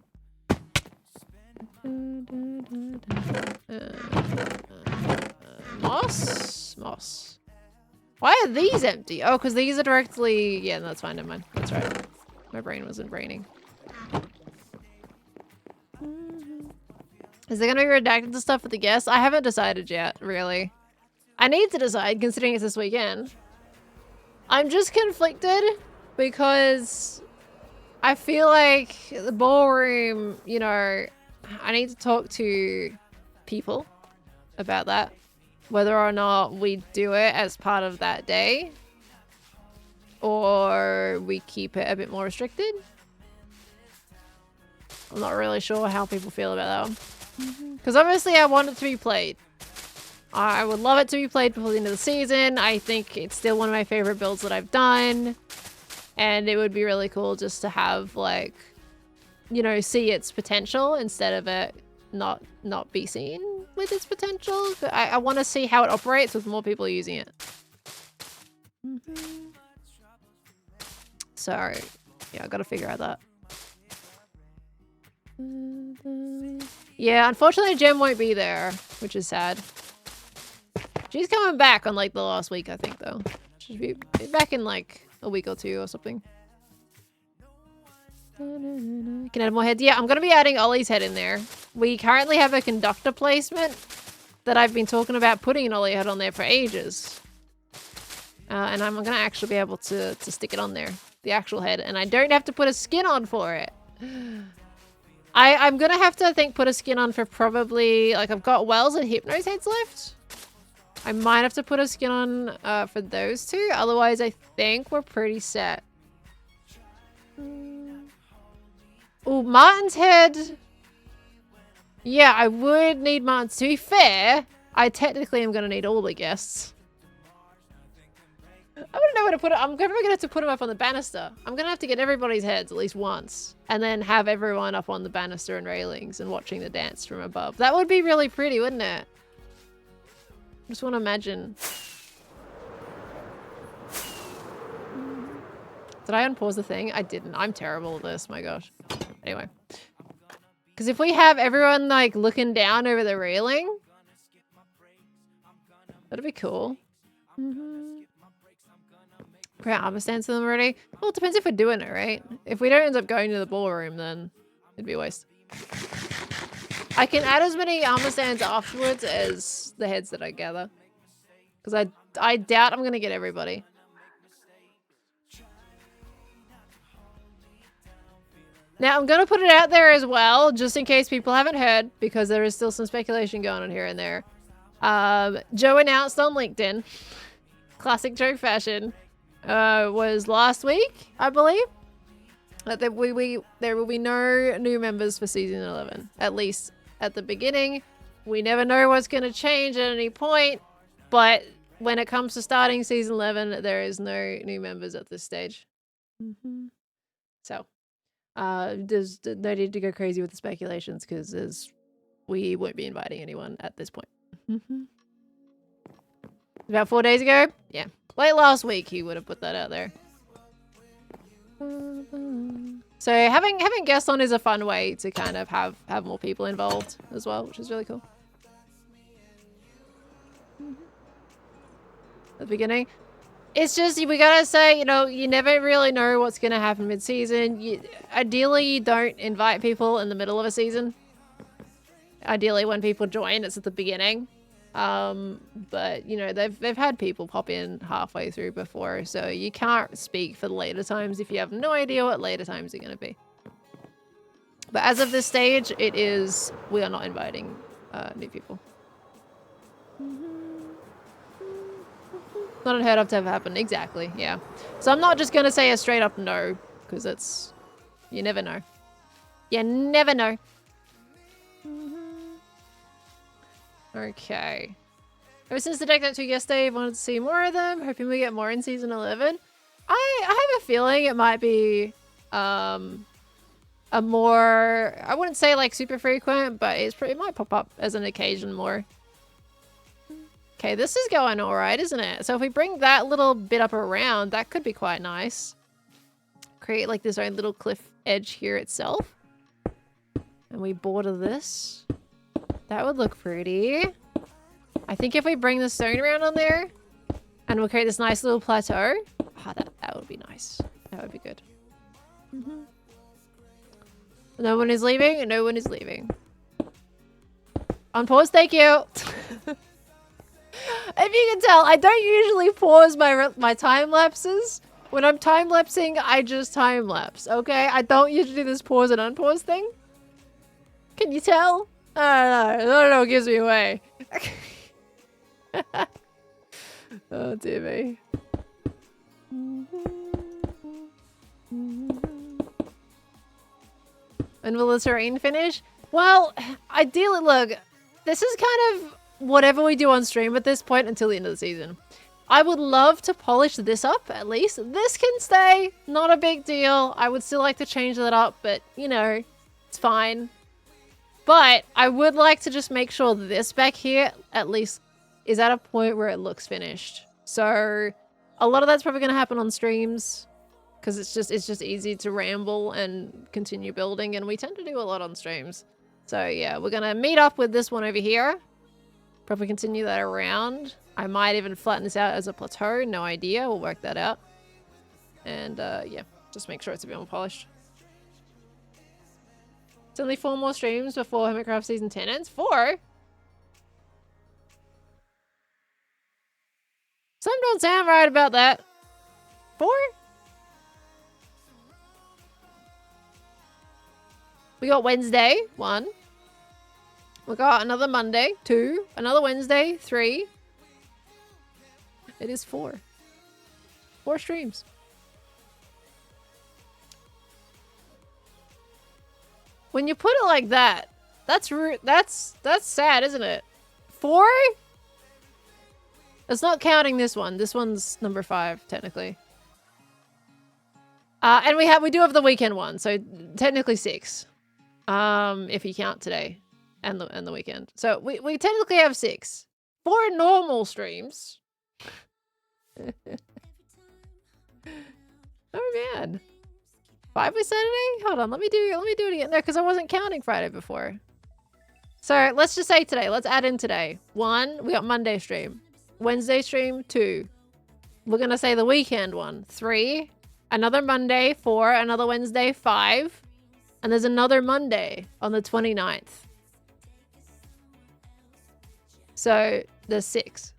Moss? Why are these empty? Oh, because these are directly... Yeah, that's fine, never mind. That's right. My brain wasn't braining. Is there going to be redacted the stuff with the guests? I haven't decided yet, really. I need to decide, considering it's this weekend. I'm just conflicted because I feel like the ballroom, you know, I need to talk to people about that. Whether or not we do it as part of that day or we keep it a bit more restricted. I'm not really sure how people feel about that one. Because obviously I want it to be played. I would love it to be played before the end of the season. I think it's still one of my favorite builds that I've done. And it would be really cool just to have, like, you know, see its potential instead of it not be seen with its potential. But I want to see how it operates with more people using it. So, yeah, I gotta figure out that. Yeah, unfortunately, Jem won't be there, which is sad. She's coming back on, like, the last week, I think, though. She'll be back in, like, a week or two or something. You can add more heads. Yeah, I'm gonna be adding Ollie's head in there. We currently have a conductor placement that I've been talking about putting an Ollie head on there for ages. And I'm gonna actually be able to stick it on there. The actual head. And I don't have to put a skin on for it. I'm gonna have to, I think, put a skin on for probably... Like, I've got Wells and Hypno's heads left. I might have to put a skin on for those two. Otherwise, I think we're pretty set. Oh, Martin's head. Yeah, I would need Martin's. To be fair, I technically am going to need all the guests. I wouldn't know where to put it. I'm probably going to have to put them up on the banister. I'm going to have to get everybody's heads at least once. And then have everyone up on the banister and railings and watching the dance from above. That would be really pretty, wouldn't it? I just want to imagine. Did I unpause the thing? I didn't. I'm terrible at this. My gosh. Anyway. Because if we have everyone, like, looking down over the railing, that'd be cool. Put our armor stands to them already? Well, it depends if we're doing it, right? If we don't end up going to the ballroom, then it'd be a waste. I can add as many armor stands afterwards as the heads that I gather. Because I doubt I'm going to get everybody. Now, I'm going to put it out there as well, just in case people haven't heard, because there is still some speculation going on here and there. Joe announced on LinkedIn, classic Joe fashion, was last week, I believe, that there will be no new members for Season 11, at least at the beginning. We never know what's going to change at any point, but when it comes to starting Season 11, there is no new members at this stage. So... there's no need to go crazy with the speculations because we won't be inviting anyone at this point. About 4 days ago? Yeah. Late last week he would have put that out there. So having guests on is a fun way to kind of have more people involved as well, which is really cool. At the beginning. It's just, we gotta say, you know, you never really know what's gonna happen mid-season. Ideally, you don't invite people in the middle of a season. Ideally, when people join, it's at the beginning. But, you know, they've had people pop in halfway through before, so you can't speak for the later times if you have no idea what later times are gonna be. But as of this stage, we are not inviting new people. Not unheard of to have happened. Exactly, yeah. So I'm not just going to say a straight up no, because it's... You never know. You never know. Okay. Ever since the deck that took yesterday, I wanted to see more of them. Hoping we get more in Season 11. I have a feeling it might be a more... I wouldn't say like super frequent, but it might pop up as an occasion more. Okay, this is going all right, isn't it? So if we bring that little bit up around, that could be quite nice. Create like this own little cliff edge here itself. And we border this. That would look pretty. I think if we bring the stone around on there, and we'll create this nice little plateau. Ah, that would be nice. That would be good. No one is leaving? No one is leaving. On pause, thank you. If you can tell, I don't usually pause my time lapses. When I'm time lapsing, I just time lapse, okay? I don't usually do this pause and unpause thing. Can you tell? I don't know. It gives me away. Oh, dear me. When will the terrain finish? Well, ideally, look, this is kind of whatever we do on stream at this point until the end of the season. I would love to polish this up, at least. This can stay, not a big deal. I would still like to change that up, but, you know, it's fine. But I would like to just make sure this back here, at least, is at a point where it looks finished. So, a lot of that's probably going to happen on streams, because it's just easy to ramble and continue building, and we tend to do a lot on streams. So, yeah, we're going to meet up with this one over here. Probably continue that around. I might even flatten this out as a plateau. No idea. We'll work that out. And, yeah. Just make sure it's a bit more polished. It's only 4 more streams before Hermitcraft Season 10 ends. 4? Something don't sound right about that. 4? We got Wednesday. 1. We got another Monday. 2. Another Wednesday. 3. It is 4. 4 streams. When you put it like that, that's sad, isn't it? 4? It's not counting this one. This one's number 5, technically. And we do have the weekend one, so technically 6. If you count today and the weekend. So we technically have 6. 4 normal streams. Oh man. 5 was Saturday? Hold on, let me do it again. No, because I wasn't counting Friday before. So let's just say today. Let's add in today. 1, we got Monday stream. Wednesday stream, 2. We're gonna say the weekend one. 3. Another Monday, 4. Another Wednesday, 5. And there's another Monday on the 29th. So there's 6.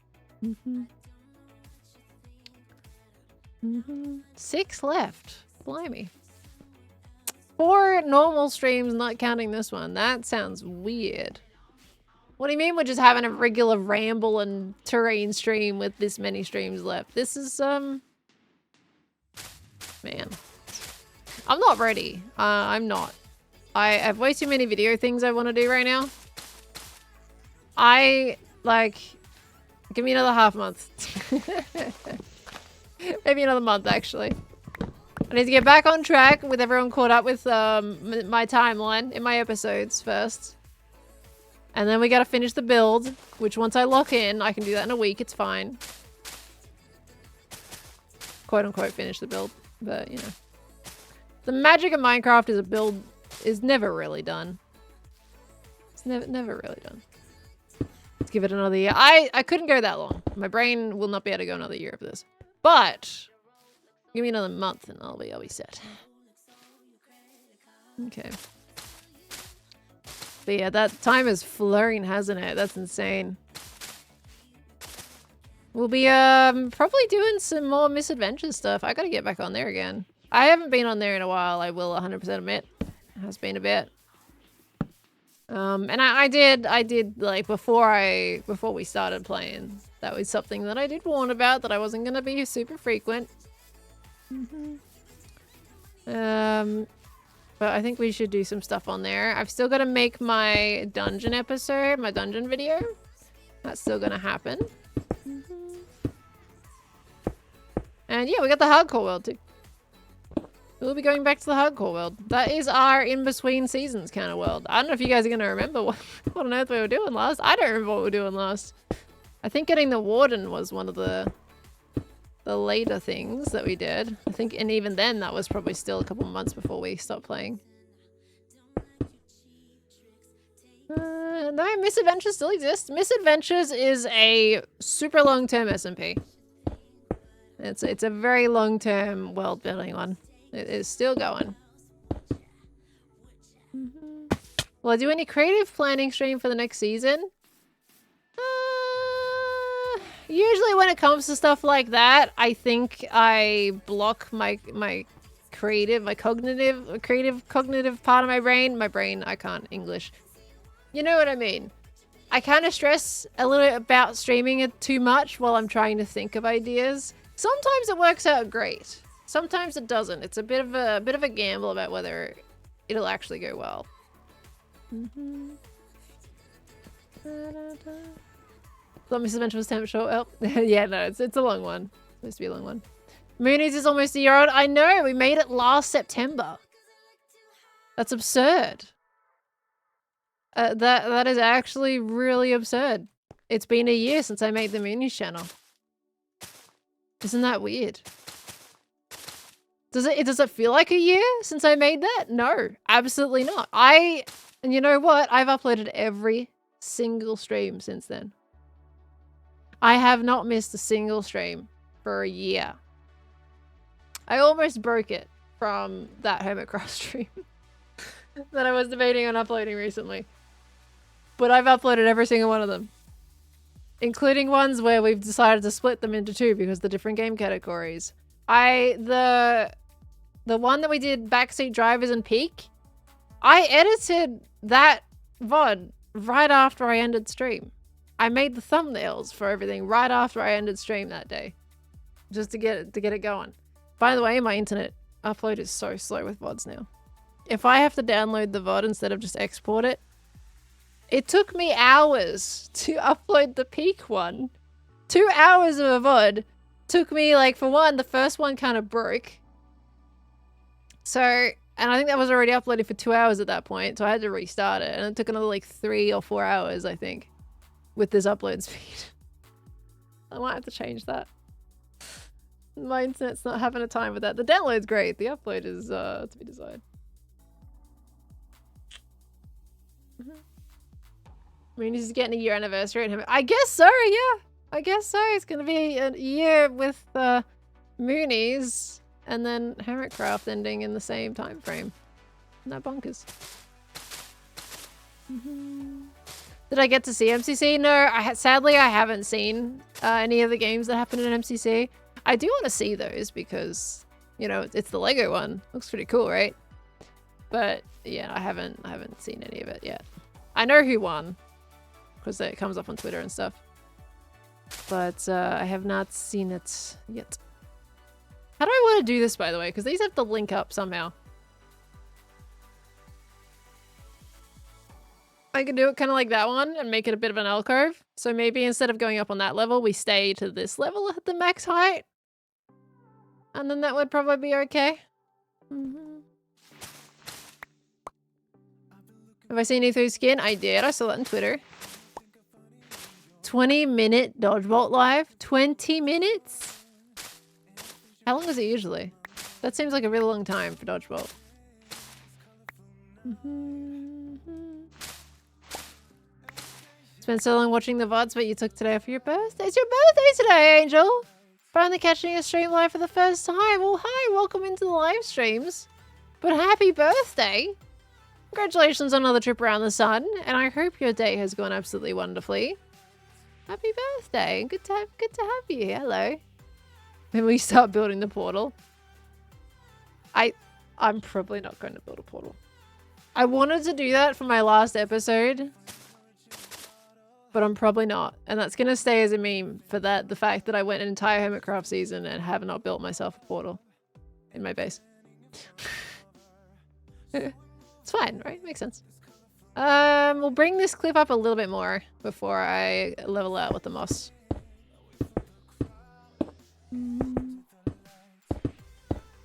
6 left. Blimey. 4 normal streams, not counting this one. That sounds weird. What do you mean we're just having a regular ramble and terrain stream with this many streams left? This is, man. I'm not ready. I'm not. I have way too many video things I want to do right now. Give me another half month. Maybe another month, actually. I need to get back on track with everyone caught up with my timeline in my episodes first. And then we gotta finish the build, which once I lock in, I can do that in a week, it's fine. Quote unquote finish the build, but you know. The magic of Minecraft is never really done. It's never really done. Let's give it another year. I couldn't go that long. My brain will not be able to go another year of this. But give me another month and I'll be set. Okay. But yeah, that time is flown, hasn't it? That's insane. We'll be probably doing some more misadventure stuff. I gotta get back on there again. I haven't been on there in a while, I will 100% admit. It has been a bit. And I did like before we started playing. That was something that I did warn about, that I wasn't gonna be super frequent. But I think we should do some stuff on there. I've still got to make my dungeon episode, my dungeon video. That's still gonna happen. And yeah, we got the hardcore world too. We'll be going back to the hardcore world. That is our in-between seasons kind of world. I don't know if you guys are going to remember what on earth we were doing last. I don't remember what we were doing last. I think getting the warden was one of the later things that we did. I think, and even then, that was probably still a couple months before we stopped playing. No, Misadventures still exists. Misadventures is a super long-term SMP. It's a very long-term world-building one. It is still going. Will I do any creative planning stream for the next season? Usually when it comes to stuff like that, I think I block my creative cognitive part of my brain. My brain, I can't English. You know what I mean? I kind of stress a little bit about streaming it too much while I'm trying to think of ideas. Sometimes it works out great. Sometimes it doesn't. It's a bit of a gamble about whether it'll actually go well. Let me suspension was temp short. Oh, yeah, no, it's a long one. It's supposed to be a long one. Moonies is almost a year old. I know, we made it last September. That's absurd. That is actually really absurd. It's been a year since I made the Moonies channel. Isn't that weird? Does it feel like a year since I made that? No, absolutely not. And you know what? I've uploaded every single stream since then. I have not missed a single stream for a year. I almost broke it from that Hermitcraft stream that I was debating on uploading recently. But I've uploaded every single one of them. Including ones where we've decided to split them into two because the different game categories. The one that we did backseat drivers and peak, I edited that VOD right after I ended stream. I made the thumbnails for everything right after I ended stream that day. Just to get it going. By the way, my internet upload is so slow with VODs now. If I have to download the VOD instead of just export it, it took me hours to upload the peak one. 2 hours of a VOD took me, like, for one, the first one kind of broke. So, and I think that was already uploaded for 2 hours at that point, so I had to restart it. And it took another, like, 3 or 4 hours, I think, with this upload speed. I might have to change that. My internet's not having a time with that. The download's great. The upload is to be desired. I mean, he's getting a year anniversary at him. I guess so, yeah. I guess so. It's going to be a year with Moonies and then Hermitcraft ending in the same time frame. Isn't that bonkers? Did I get to see MCC? No, sadly I haven't seen any of the games that happened in MCC. I do want to see those because, you know, it's the Lego one. Looks pretty cool, right? But yeah, I haven't seen any of it yet. I know who won because it comes up on Twitter and stuff. But I have not seen it yet. How do I want to do this, by the way? Because these have to link up somehow. I can do it kind of like that one and make it a bit of an alcove. So maybe instead of going up on that level, we stay to this level at the max height. And then that would probably be okay. Have I seen you through skin? I did. I saw that on Twitter. 20-minute Dodgebolt live? 20 minutes? How long is it usually? That seems like a really long time for Dodgebolt. Spent so long watching the VODs, but you took today off for your birthday. It's your birthday today, Angel! Finally catching a stream live for the first time. Well, hi, welcome into the live streams. But happy birthday! Congratulations on another trip around the sun, and I hope your day has gone absolutely wonderfully. Happy birthday! Good to have you. Hello. Then we start building the portal. I'm probably not going to build a portal. I wanted to do that for my last episode, but I'm probably not. And that's going to stay as a meme for that, the fact that I went an entire Hermitcraft season and have not built myself a portal in my base. It's fine, right? Makes sense. We'll bring this clip up a little bit more before I level out with the moss.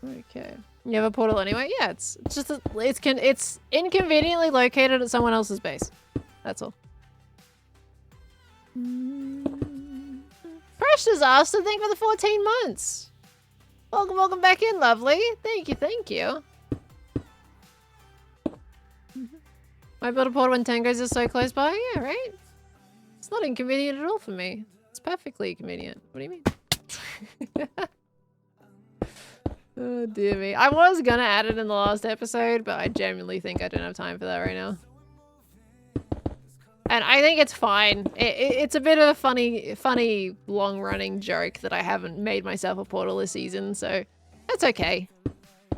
Okay. You have a portal anyway? Yeah, it's inconveniently located at someone else's base. That's all. Fresh disaster, thank you for the 14 months. Welcome back in, lovely. Thank you. I built a portal when Tango's is so close by. Yeah, right? It's not inconvenient at all for me. It's perfectly convenient. What do you mean? Oh, dear me. I was gonna add it in the last episode, but I genuinely think I don't have time for that right now. And I think it's fine. It's a bit of a funny long-running joke that I haven't made myself a portal this season, so that's okay.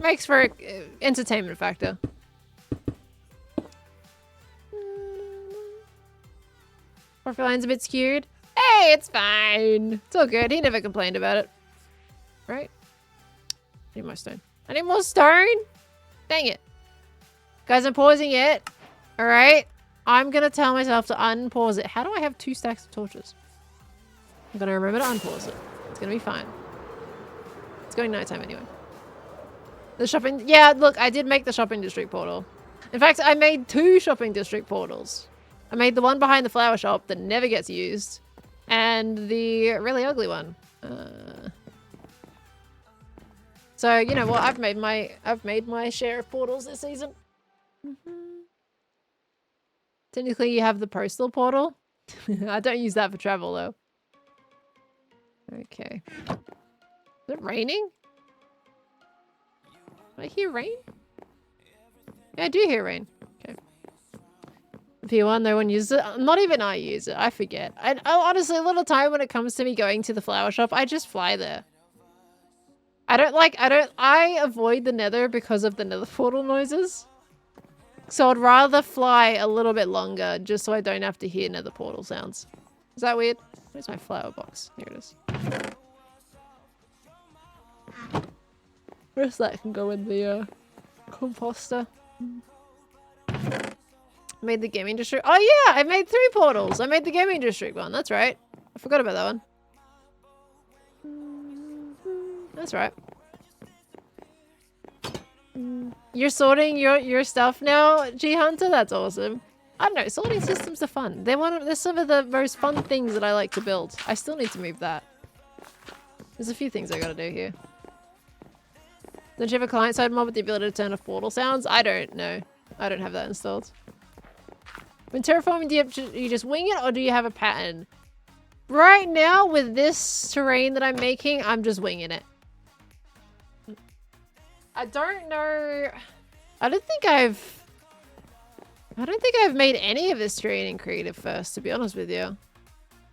Makes for an entertainment factor. Line's a bit skewed. Hey, it's fine. It's all good. He never complained about it. Right? I need more stone. I need more stone? Dang it. Guys, I'm pausing it. Alright? I'm gonna tell myself to unpause it. How do I have 2 stacks of torches? I'm gonna remember to unpause it. It's gonna be fine. It's going nighttime anyway. The shopping... Yeah, look, I did make the shopping district portal. In fact, I made 2 shopping district portals. I made the one behind the flower shop that never gets used. And the really ugly one. So, you know what? I've made my share of portals this season. Technically, you have the postal portal. I don't use that for travel, though. Okay. Is it raining? Do I hear rain? Yeah, I do hear rain. Okay. P1, no one uses it. Not even I use it. I forget. I honestly, a lot of time when it comes to me going to the flower shop, I just fly there. I avoid the nether because of the nether portal noises. So I'd rather fly a little bit longer just so I don't have to hear nether portal sounds. Is that weird? Where's my flower box? Here it is. Where's that can go in the composter? Made the gaming district. Oh yeah, I made 3 portals. I made the gaming district one. That's right. I forgot about that one. That's right. You're sorting your stuff now, G Hunter? That's awesome. I don't know, sorting systems are fun. They're some of the most fun things that I like to build. I still need to move that. There's a few things I gotta do here. Don't you have a client-side mod with the ability to turn off portal sounds? I don't know. I don't have that installed. When terraforming, do you just wing it or do you have a pattern? Right now, with this terrain that I'm making, I'm just winging it. I don't know. I don't think I've made any of this terrain in creative first, to be honest with you.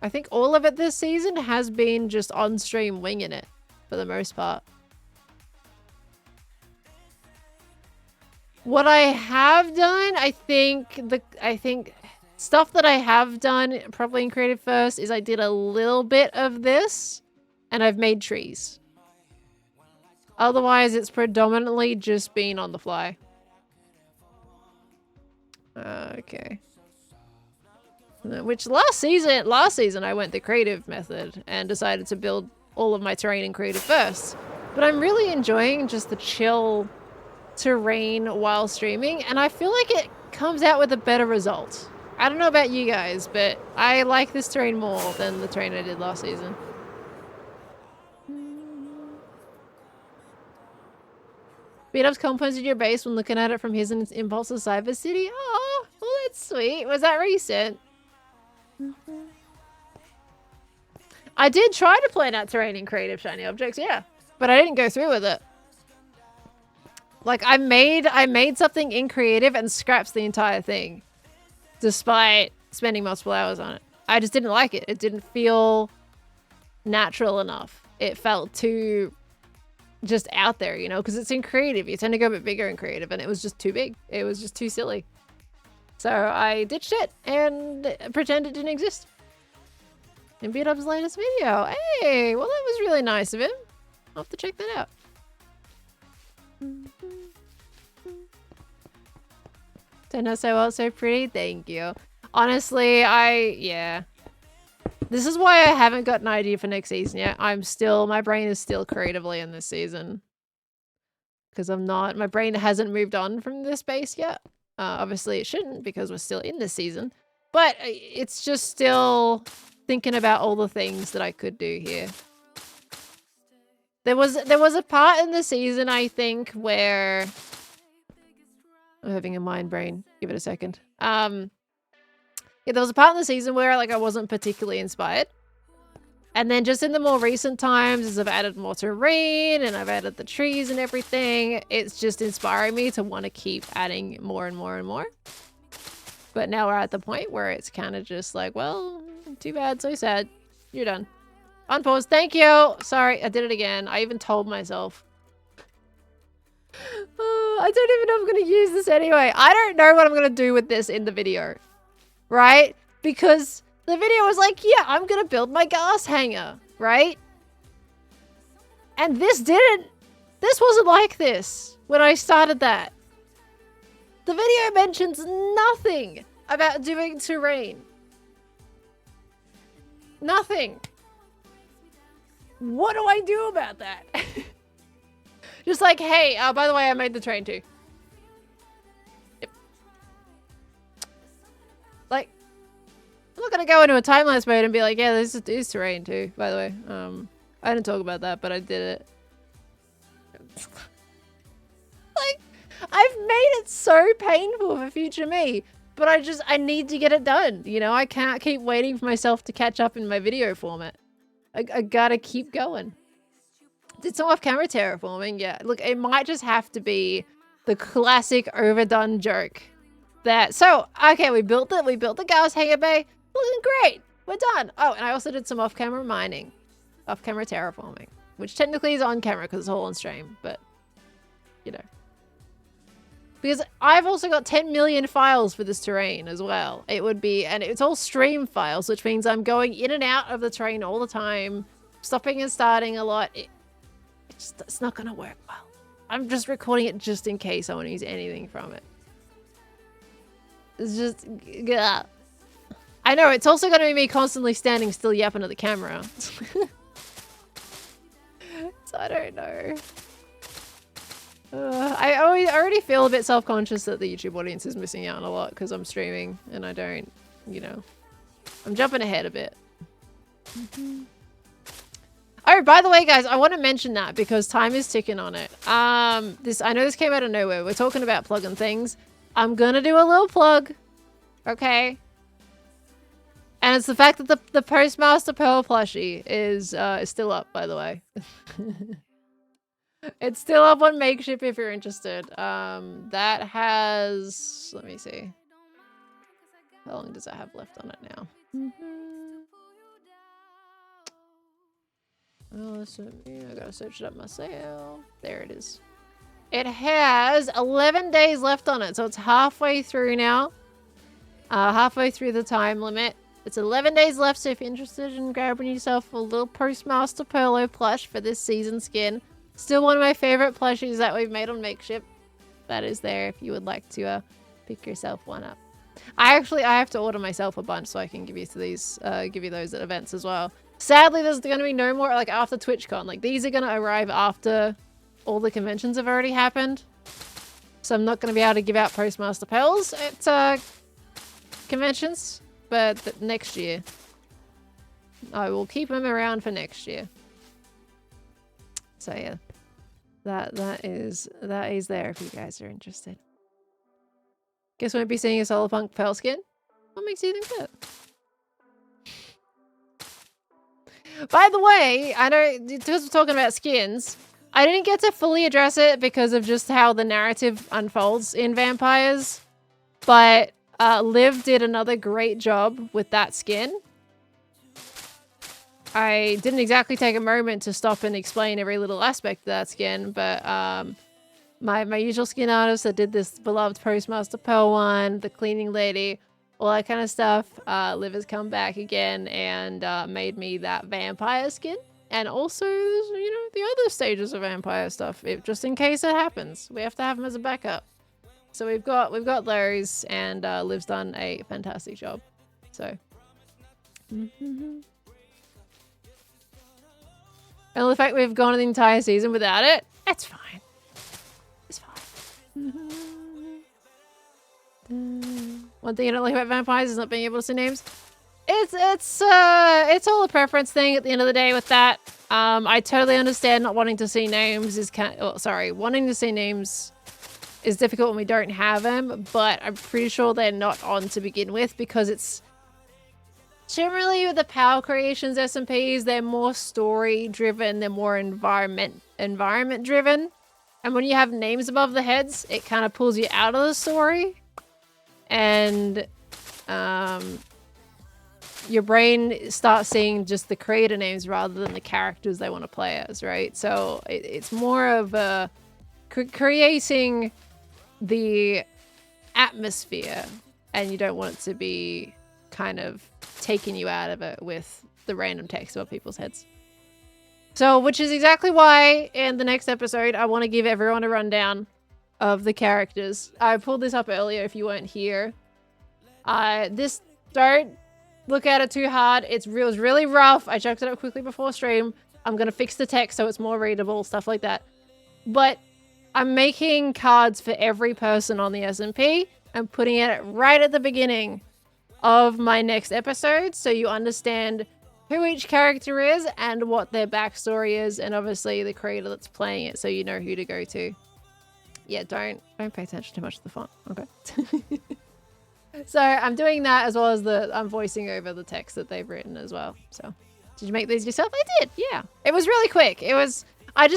I think all of it this season has been just on stream winging it for the most part. What I have done, I think stuff that I have done probably in creative first is I did a little bit of this and I've made trees. Otherwise, it's predominantly just been on the fly. Okay. Which last season I went the creative method and decided to build all of my terrain in creative first. But I'm really enjoying just the chill terrain while streaming, and I feel like it comes out with a better result. I don't know about you guys, but I like this terrain more than the terrain I did last season. Beat-up's composted your base when looking at it from his Impulsive Cyber City. Oh, well, that's sweet. Was that recent? I did try to plan out terrain in creative shiny objects, yeah, but I didn't go through with it. Like, I made something in creative and scraps the entire thing, despite spending multiple hours on it. I just didn't like it. It didn't feel natural enough. It felt too just out there, you know, because it's in creative. You tend to go a bit bigger in creative, and it was just too big. It was just too silly. So I ditched it and pretended it didn't exist. And beat up his latest video. Hey, well, that was really nice of him. I'll have to check that out. Don't know so well, so pretty. Thank you. Honestly, yeah. This is why I haven't got an idea for next season yet. My brain is still creatively in this season. Because my brain hasn't moved on from this base yet. Obviously it shouldn't because we're still in this season. But it's just still thinking about all the things that I could do here. There was a part in the season, I think, where I'm having a mind brain. Give it a second. Yeah, there was a part in the season where I wasn't particularly inspired. And then just in the more recent times, as I've added more terrain and I've added the trees and everything, it's just inspiring me to want to keep adding more and more and more. But now we're at the point where it's kind of just like, well, too bad, so sad. You're done. Unpause. Thank you. Sorry, I did it again. I even told myself. I don't even know if I'm going to use this anyway. I don't know what I'm going to do with this in the video. Right? Because the video was like, yeah, I'm going to build my gas hanger. Right? And this wasn't like this when I started that. The video mentions nothing about doing terrain. Nothing. What do I do about that? Just like, hey, by the way, I made the train too. Yep. Like, I'm not gonna go into a time-lapse mode and be like, yeah, this is terrain too, by the way. I didn't talk about that, but I did it. Like, I've made it so painful for future me, but I need to get it done. You know, I can't keep waiting for myself to catch up in my video format. I gotta keep going. Did some off-camera terraforming? Yeah. Look, it might just have to be the classic overdone joke. So, okay, we built the gas hangar bay. Looking great. We're done. Oh, and I also did some off-camera mining. Off-camera terraforming. Which technically is on camera because it's all on stream, but, you know. Because I've also got 10 million files for this terrain as well. It would be, and it's all stream files, which means I'm going in and out of the terrain all the time, stopping and starting a lot. It's not gonna work well. I'm just recording it just in case I want to use anything from it. It's just, ugh. I know, it's also gonna be me constantly standing still yapping at the camera. So I don't know. I already feel a bit self-conscious that the YouTube audience is missing out on a lot because I'm streaming and I don't, you know. I'm jumping ahead a bit. Oh, by the way, guys, I want to mention that because time is ticking on it. I know this came out of nowhere. We're talking about plugging things. I'm gonna do a little plug, okay? And it's the fact that the Postmaster Pearl plushie is still up, by the way. It's still up on Makeship if you're interested. That has, let me see. How long does it have left on it now? Oh, I gotta search it up myself. There it is. It has 11 days left on it, so it's halfway through now. Halfway through the time limit. It's 11 days left, so if you're interested in grabbing yourself a little Postmaster Perlo plush for this season skin. Still one of my favorite plushies that we've made on Makeship. That is there if you would like to pick yourself one up. I have to order myself a bunch so I can give you those at events as well. Sadly, there's going to be no more, like, after TwitchCon. Like, these are going to arrive after all the conventions have already happened. So I'm not going to be able to give out Postmaster Pearls at conventions. But next year. I will keep them around for next year. So yeah. That is there if you guys are interested. Guess we won't be seeing a Solar Punk Pearl skin? What makes you think that? By the way, I know, because we're talking about skins, I didn't get to fully address it because of just how the narrative unfolds in Vampires, but Liv did another great job with that skin. I didn't exactly take a moment to stop and explain every little aspect of that skin, but my usual skin artist that did this beloved Postmaster Pearl one, the cleaning lady, all that kind of stuff. Liv has come back again and made me that vampire skin. And also, you know, the other stages of vampire stuff, just in case it happens. We have to have them as a backup. So we've got those, and Liv's done a fantastic job. So. And the fact we've gone the entire season without it, that's fine. It's fine. One thing I don't like about vampires is not being able to see names. It's all a preference thing at the end of the day with that. I totally understand not wanting to see names wanting to see names is difficult when we don't have them, but I'm pretty sure they're not on to begin with because it's generally with the power creations SMPs, they're more story driven, they're more environment driven. And when you have names above the heads, it kind of pulls you out of the story. And your brain starts seeing just the creator names rather than the characters they want to play as, right? So it's more of a creating the atmosphere, and you don't want it to be kind of taking you out of it with the random text above people's heads. So, which is exactly why in the next episode, I want to give everyone a rundown of the characters. I pulled this up earlier if you weren't here. Don't look at it too hard. It was really rough. I checked it up quickly before stream. I'm going to fix the text so it's more readable, stuff like that. But I'm making cards for every person on the SMP and putting it right at the beginning of my next episode so you understand who each character is and what their backstory is, and obviously the creator that's playing it so you know who to go to. Yeah, don't pay attention too much to the font. Okay. So I'm doing that as well as I'm voicing over the text that they've written as well. So did you make these yourself? I did, yeah. It was really quick. It was, I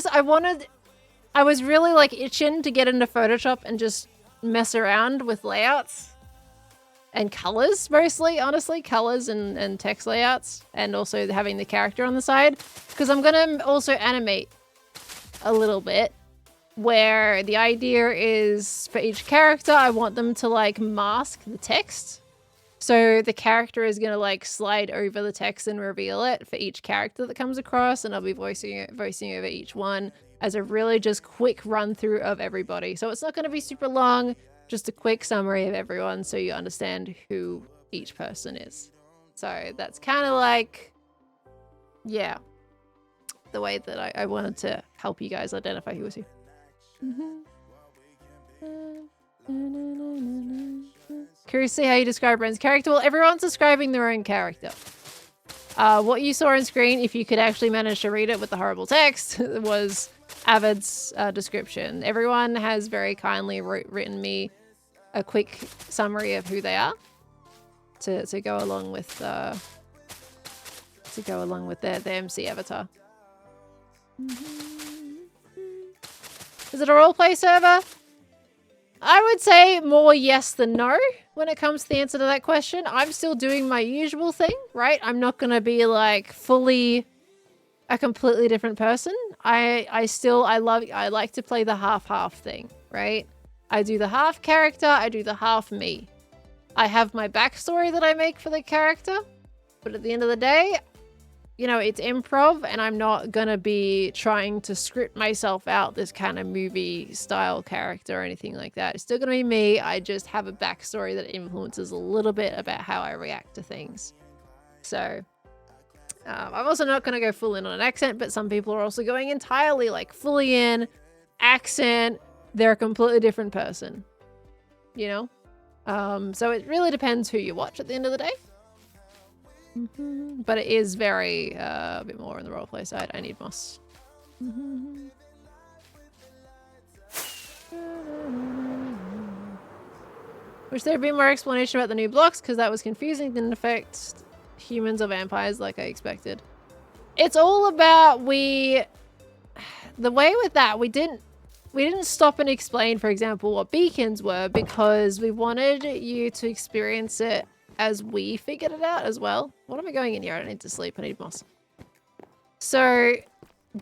was really like itching to get into Photoshop and just mess around with layouts and colors, mostly, honestly, colors and text layouts, and also having the character on the side, because I'm gonna also animate a little bit, where the idea is for each character, I want them to like mask the text. So the character is going to like slide over the text and reveal it for each character that comes across, and I'll be voicing over each one as a really just quick run through of everybody. So it's not going to be super long, just a quick summary of everyone so you understand who each person is. So that's kind of like, yeah, the way that I wanted to help you guys identify who was who. Curious to see how you describe Ren's character. Well, everyone's describing their own character. What you saw on screen, if you could actually manage to read it with the horrible text, was Avid's description. Everyone has very kindly written me a quick summary of who they are to go along with their MC avatar. Is it a roleplay server? I would say more yes than no when it comes to the answer to that question. I'm still doing my usual thing, right? I'm not going to be like fully a completely different person. I like to play the half thing, right? I do the half character, I do the half me. I have my backstory that I make for the character, but at the end of the day, you know, it's improv, and I'm not gonna be trying to script myself out this kind of movie style character or anything like that. It's still gonna be me. I just have a backstory that influences a little bit about how I react to things. So I'm also not gonna go full in on an accent, but some people are also going entirely like fully in accent. They're a completely different person, you know? So it really depends who you watch at the end of the day. But it is very a bit more on the roleplay side. I need moss. Wish there'd be more explanation about the new blocks, because that was confusing. Didn't affect humans or vampires like I expected. It's all about the way with that, we didn't stop and explain, for example, what beacons were, because we wanted you to experience it as we figured it out as well. What am I going in here? I don't need to sleep. I need moss. So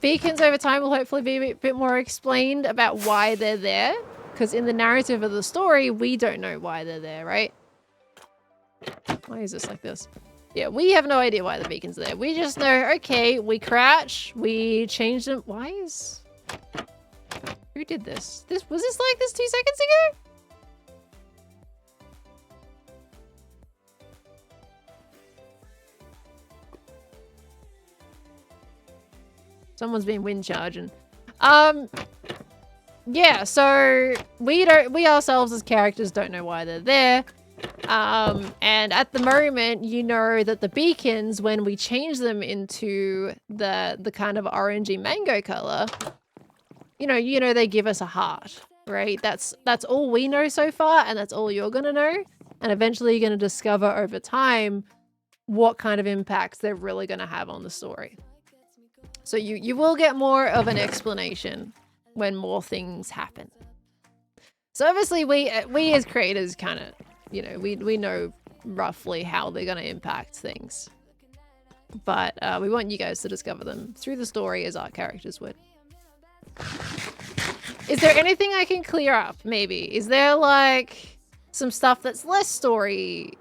beacons over time will hopefully be a bit more explained about why they're there, because in the narrative of the story, we don't know why they're there, right? Why is this like this? Yeah, we have no idea why the beacon's there. We just know, okay, we crouch, we change them. Why is... Who did this? Was this like this 2 seconds ago? Someone's been wind charging. Yeah, so we ourselves as characters don't know why they're there. And at the moment, you know that the beacons, when we change them into the kind of orangey mango color, you know they give us a heart, right? That's all we know so far, and that's all you're gonna know. And eventually you're gonna discover over time what kind of impacts they're really gonna have on the story. So you will get more of an explanation when more things happen. So obviously we as creators kind of, you know, we know roughly how they're going to impact things. But we want you guys to discover them through the story as our characters would. Is there anything I can clear up, maybe? Is there like some stuff that's less story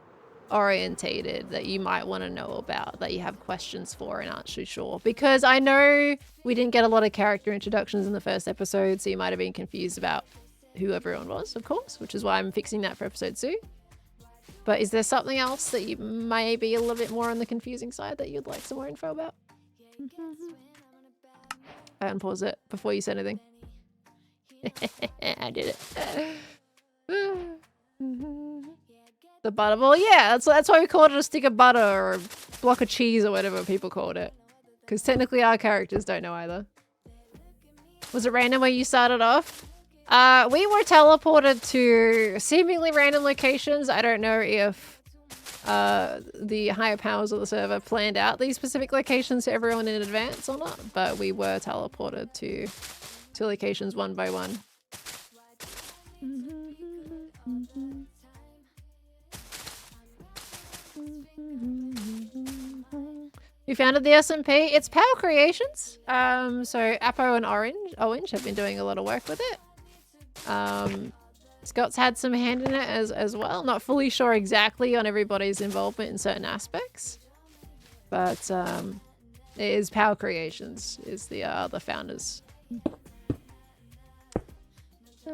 orientated that you might want to know about, that you have questions for and aren't too sure? Because I know we didn't get a lot of character introductions in the first episode, so you might have been confused about who everyone was, of course, which is why I'm fixing that for episode 2. But is there something else that you may be a little bit more on the confusing side that you'd like some more info about? I unpause it before you say anything. I did it. The butterball, yeah, that's why we called it a stick of butter or a block of cheese or whatever people called it. Because technically our characters don't know either. Was it random where you started off? We were teleported to seemingly random locations. I don't know if the higher powers of the server planned out these specific locations to everyone in advance or not, but we were teleported to locations one by one. You founded the SMP. It's Power Creations. So Apo and Orange have been doing a lot of work with it. Scott's had some hand in it as well. Not fully sure exactly on everybody's involvement in certain aspects, but it is Power Creations is the founders. I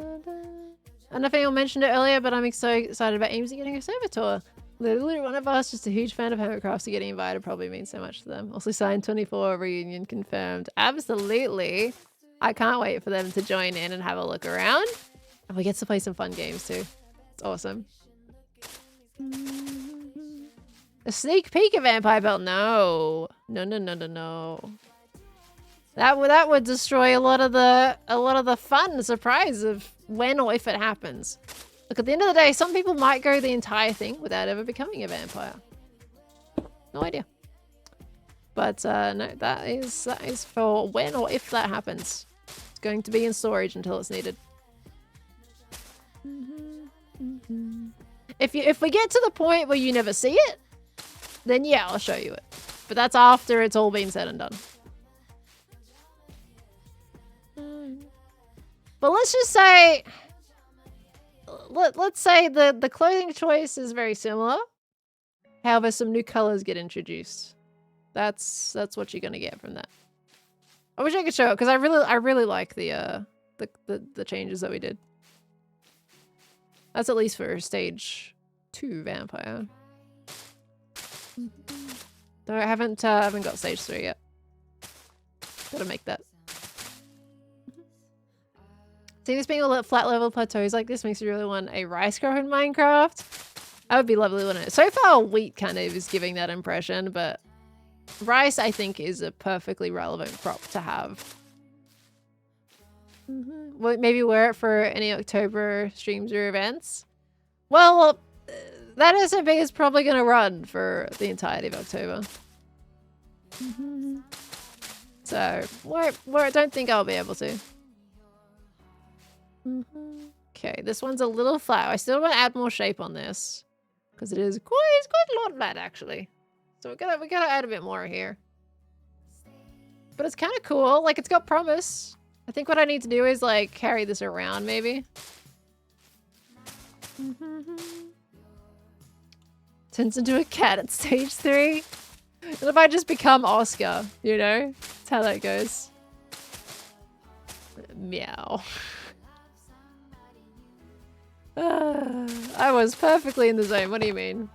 don't know if anyone mentioned it earlier, but I'm so excited about Aimsy getting a server tour. Literally one of us, just a huge fan of Hermitcraft, so getting invited probably means so much to them. Also signed 24 reunion confirmed. Absolutely. I can't wait for them to join in and have a look around. And we get to play some fun games too. It's awesome. A sneak peek of Vampire Belt? No. No. That would destroy a lot of the fun surprise of when or if it happens. Look, at the end of the day, some people might go the entire thing without ever becoming a vampire. No idea. But no, that is for when or if that happens. It's going to be in storage until it's needed. If we get to the point where you never see it, then yeah, I'll show you it. But that's after it's all been said and done. But let's just say, let's say the clothing choice is very similar. However, some new colors get introduced. That's what you're gonna get from that. I wish I could show it because I really like the changes that we did. That's at least for stage 2 vampire. Though I haven't got stage 3 yet. Gotta make that. See, this being all flat level plateaus like this makes you really want a rice grower in Minecraft. That would be lovely, wouldn't it? So far, wheat kind of is giving that impression, but rice, I think, is a perfectly relevant crop to have. Well, maybe wear it for any October streams or events. Well, that SMP is probably going to run for the entirety of October. So, I don't think I'll be able to. Okay, this one's a little flat. I still want to add more shape on this because it's quite a lot flat actually. So we gotta add a bit more here. But it's kind of cool. Like, it's got promise. I think what I need to do is like carry this around maybe. Turns into a cat at stage 3. And if I just become Oscar, you know? That's how that goes. Meow. I was perfectly in the zone. What do you mean?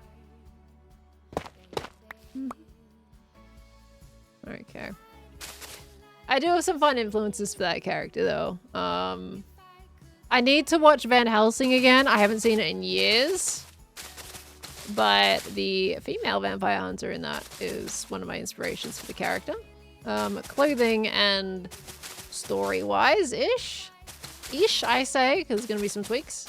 Okay. I do have some fun influences for that character though. I need to watch Van Helsing again. I haven't seen it in years. But the female vampire hunter in that is one of my inspirations for the character. Clothing and story-wise-ish. Ish, I say, because there's going to be some tweaks.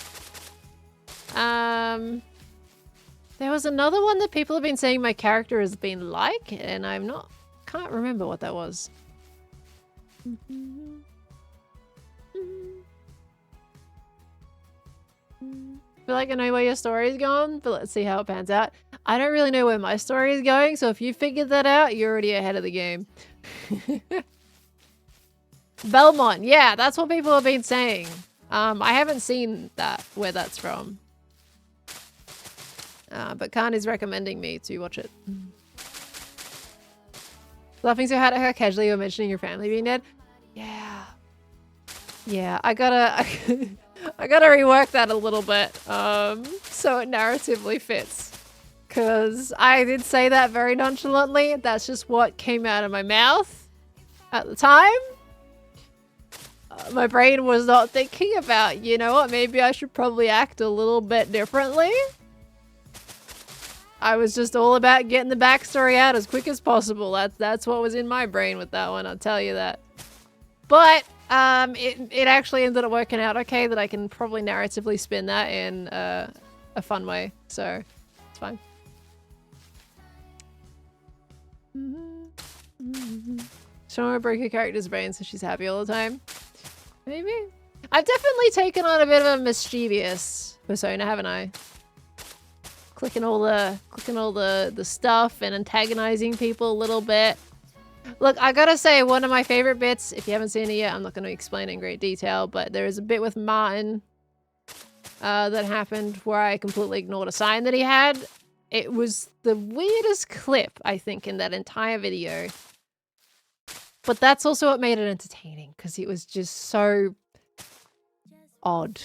There was another one that people have been saying my character has been like, and can't remember what that was. I feel like I know where your story is going, but let's see how it pans out. I don't really know where my story is going, so if you figured that out, you're already ahead of the game. Belmont, yeah, that's what people have been saying. I haven't seen where that's from. But Khan is recommending me to watch it. Laughing so hard at how casually you're mentioning your family being dead. Yeah. Yeah, I gotta rework that a little bit, so it narratively fits. Cause I did say that very nonchalantly. That's just what came out of my mouth at the time. my brain was not thinking about, you know what, maybe I should probably act a little bit differently. I was just all about getting the backstory out as quick as possible. That's what was in my brain with that one, I'll tell you that. But it actually ended up working out okay that I can probably narratively spin that in a fun way. So it's fine. Shona broke her character's brain so she's happy all the time. Maybe. I've definitely taken on a bit of a mischievous persona, haven't I? Clicking all the stuff and antagonizing people a little bit. Look, I gotta say, one of my favorite bits, if you haven't seen it yet, I'm not going to explain it in great detail, but there is a bit with Martin that happened where I completely ignored a sign that he had. It was the weirdest clip, I think, in that entire video. But that's also what made it entertaining, because it was just so odd.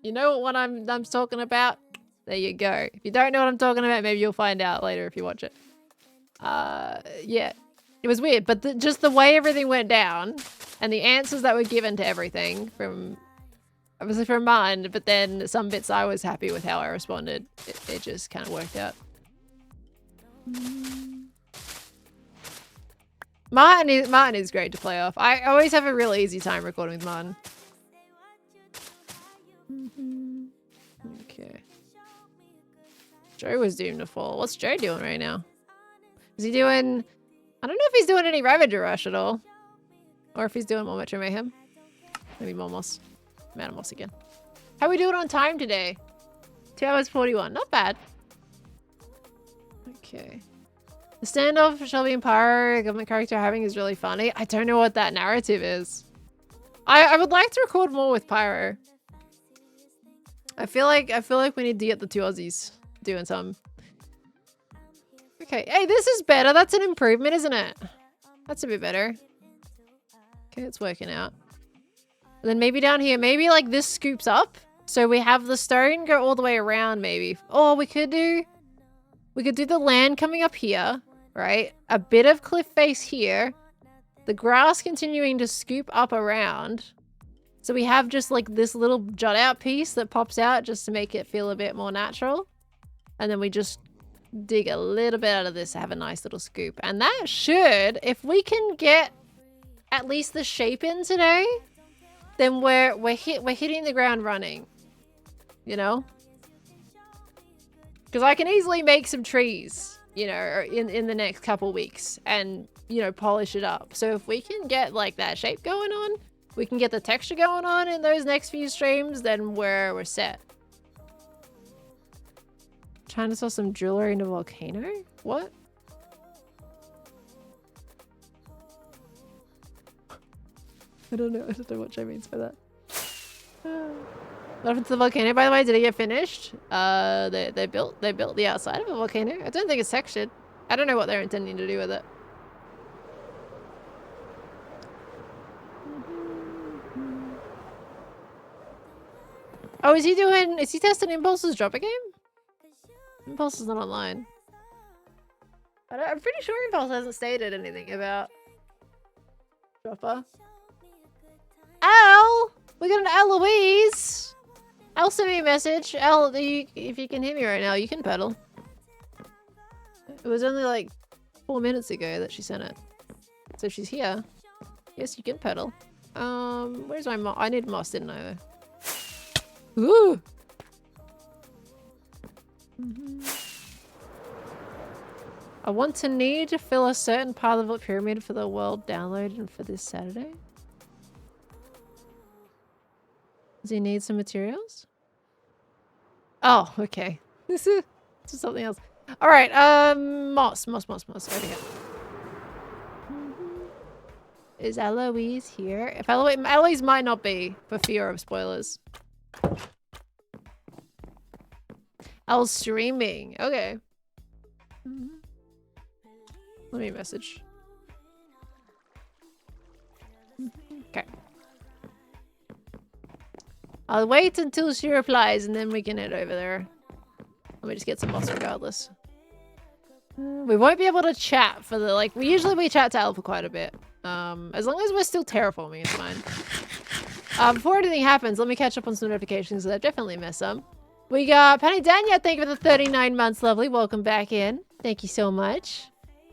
You know what I'm talking about? There you go. If you don't know what I'm talking about, maybe you'll find out later if you watch it. Yeah, it was weird, but just the way everything went down and the answers that were given to everything from, obviously from Martin, but then some bits I was happy with how I responded. It just kind of worked out. Martin is great to play off. I always have a really easy time recording with Martin. Okay. Joe was doomed to fall. What's Joe doing right now? Is he doing... I don't know if he's doing any Ravager Rush at all. Or if he's doing more Metro Mayhem. Maybe more Moss. I'm out of Moss again. How are we doing on time today? 2 hours 41. Not bad. Okay. The standoff for Shelby and Pyro, government character having is really funny. I don't know what that narrative is. I would like to record more with Pyro. I feel like we need to get the 2 Aussies doing some. Okay, hey, this is better. That's an improvement, isn't it? That's a bit better. Okay, it's working out. And then maybe down here, maybe like this scoops up. So we have the stone go all the way around maybe. Oh, we could do the land coming up here, right? A bit of cliff face here. The grass continuing to scoop up around. So we have just like this little jut out piece that pops out just to make it feel a bit more natural. And then we just dig a little bit out of this to have a nice little scoop. And that should, if we can get at least the shape in today, then we're hitting the ground running. You know? Because I can easily make some trees, you know, in the next couple weeks and, you know, polish it up. So if we can get like that shape going on, we can get the texture going on in those next few streams, then we're set. Trying to sell some jewelry in a volcano? What? I don't know what Joe means by that. What happened to the volcano, by the way? Did it get finished? They built the outside of a volcano. I don't think it's textured. I don't know what they're intending to do with it. Oh, is he testing Impulse's drop a game? Impulse is not online. I'm pretty sure Impulse hasn't stated anything about Dropper. Al! We got an Eloise! Al sent me a message. Al, if you can hear me right now, you can pedal. It was only like 4 minutes ago that she sent it. So she's here. Yes, you can pedal. Where's my moss? I need moss, didn't I? Ooh! I want to need to fill a certain part of the pyramid for the world downloaded for this Saturday. Does he need some materials? Oh, okay. This is something else. All right, moss. Where'd he go? Is Eloise here? If Eloise might not be, for fear of spoilers. El's streaming. Okay. Let me message. Okay. I'll wait until she replies and then we can head over there. Let me just get some moss regardless. We won't be able to chat for the, like, we chat to El for quite a bit. As long as we're still terraforming, it's fine. Before anything happens, let me catch up on some notifications because I've definitely missed some. We got Penny Dania, thank you for the 39 months, lovely. Welcome back in. Thank you so much.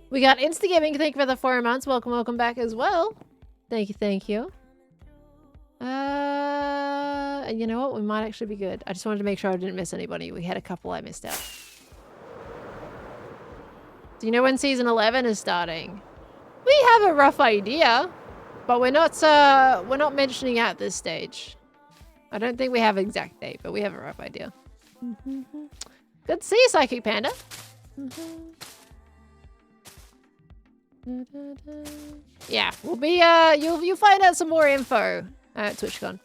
We got Instagaming, thank you for the 4 months. Welcome back as well. Thank you, thank you. And you know what? We might actually be good. I just wanted to make sure I didn't miss anybody. We had a couple I missed out. Do you know when season 11 is starting? We have a rough idea, but we're not mentioning at this stage. I don't think we have an exact date, but we have a rough idea. Good to see you, Psychic Panda. Yeah, we'll be you'll find out some more info at TwitchCon.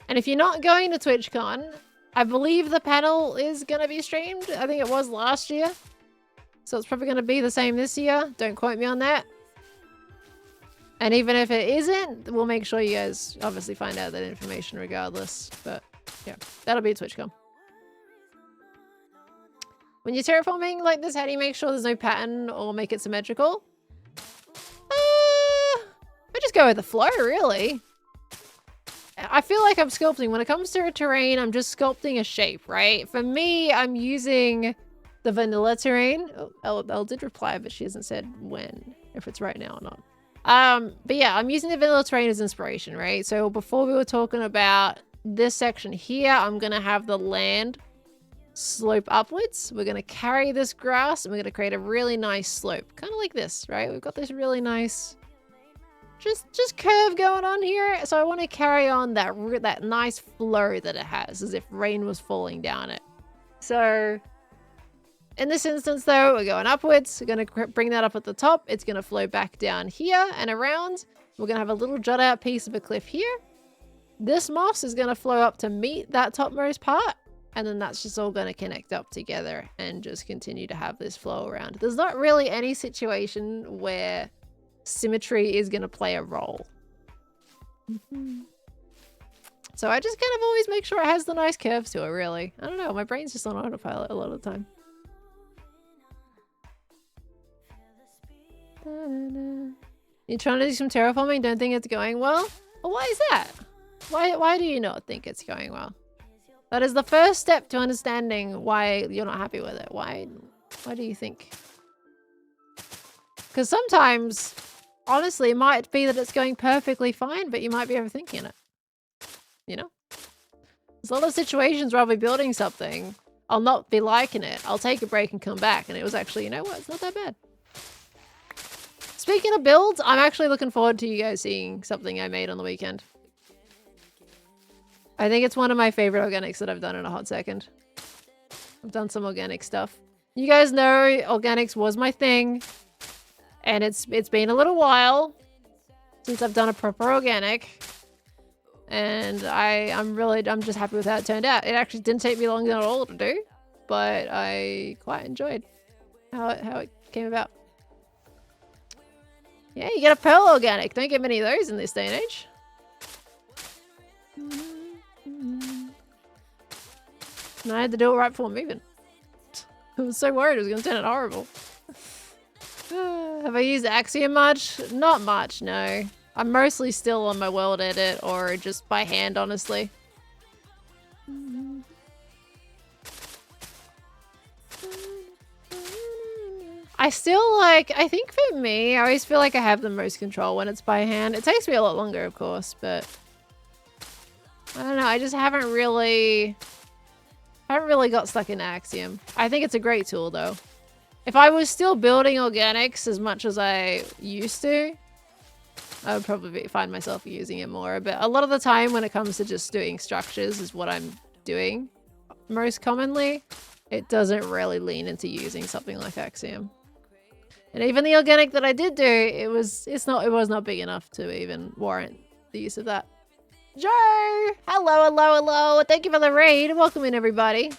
And if you're not going to TwitchCon, I believe the panel is gonna be streamed. I think it was last year. So it's probably gonna be the same this year. Don't quote me on that. And even if it isn't, we'll make sure you guys obviously find out that information regardless. But yeah, that'll be TwitchCon. When you're terraforming like this, how do you make sure there's no pattern or make it symmetrical? I just go with the flow, really. I feel like I'm sculpting. When it comes to a terrain, I'm just sculpting a shape, right? For me, I'm using the vanilla terrain. Oh, Elle did reply, but she hasn't said when, if it's right now or not. But yeah, I'm using the vanilla terrain as inspiration, right? So before we were talking about this section here, I'm going to have the land slope upwards. We're going to carry this grass and we're going to create a really nice slope. Kind of like this, right? We've got this really nice, just curve going on here. So I want to carry on that nice flow that it has, as if rain was falling down it. So in this instance though, we're going upwards. We're going to bring that up at the top. It's going to flow back down here and around. We're going to have a little jut out piece of a cliff here. This moss is going to flow up to meet that topmost part. And then that's just all going to connect up together and just continue to have this flow around. There's not really any situation where symmetry is going to play a role. So I just kind of always make sure it has the nice curves to it, really. I don't know, my brain's just on autopilot a lot of the time. You're trying to do some terraforming, don't think it's going well? Well, why is that? Why do you not think it's going well? That is the first step to understanding why you're not happy with it. Why do you think? Because sometimes, honestly, it might be that it's going perfectly fine, but you might be overthinking it. You know? There's a lot of situations where I'll be building something, I'll not be liking it, I'll take a break and come back, and it was actually, you know what, it's not that bad. Speaking of builds, I'm actually looking forward to you guys seeing something I made on the weekend. I think it's one of my favorite organics that I've done in a hot second. I've done some organic stuff. You guys know organics was my thing. And it's been a little while since I've done a proper organic. And I'm just happy with how it turned out. It actually didn't take me long at all to do. But I quite enjoyed how it came about. Yeah, you get a pearl organic. Don't get many of those in this day and age. And I had to do it right before moving. I was so worried it was going to turn out horrible. Have I used Axiom much? Not much, no. I'm mostly still on my world edit or just by hand, honestly. I think for me, I always feel like I have the most control when it's by hand. It takes me a lot longer, of course, but I don't know. I just haven't really got stuck in Axiom. I think it's a great tool, though. If I was still building organics as much as I used to, I would probably find myself using it more. But a lot of the time when it comes to just doing structures is what I'm doing most commonly. It doesn't really lean into using something like Axiom. And even the organic that I did do, it was not big enough to even warrant the use of that. Joe! Hello. Thank you for the raid. Welcome in, everybody.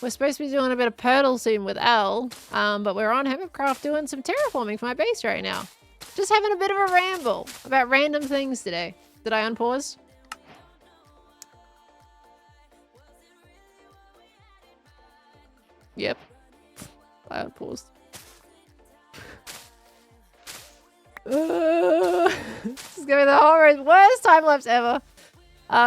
We're supposed to be doing a bit of Purtle soon with Elle, but we're on Hermitcraft doing some terraforming for my base right now. Just having a bit of a ramble about random things today. Did I unpause? Yep. I unpaused. This is gonna be the worst time lapse ever.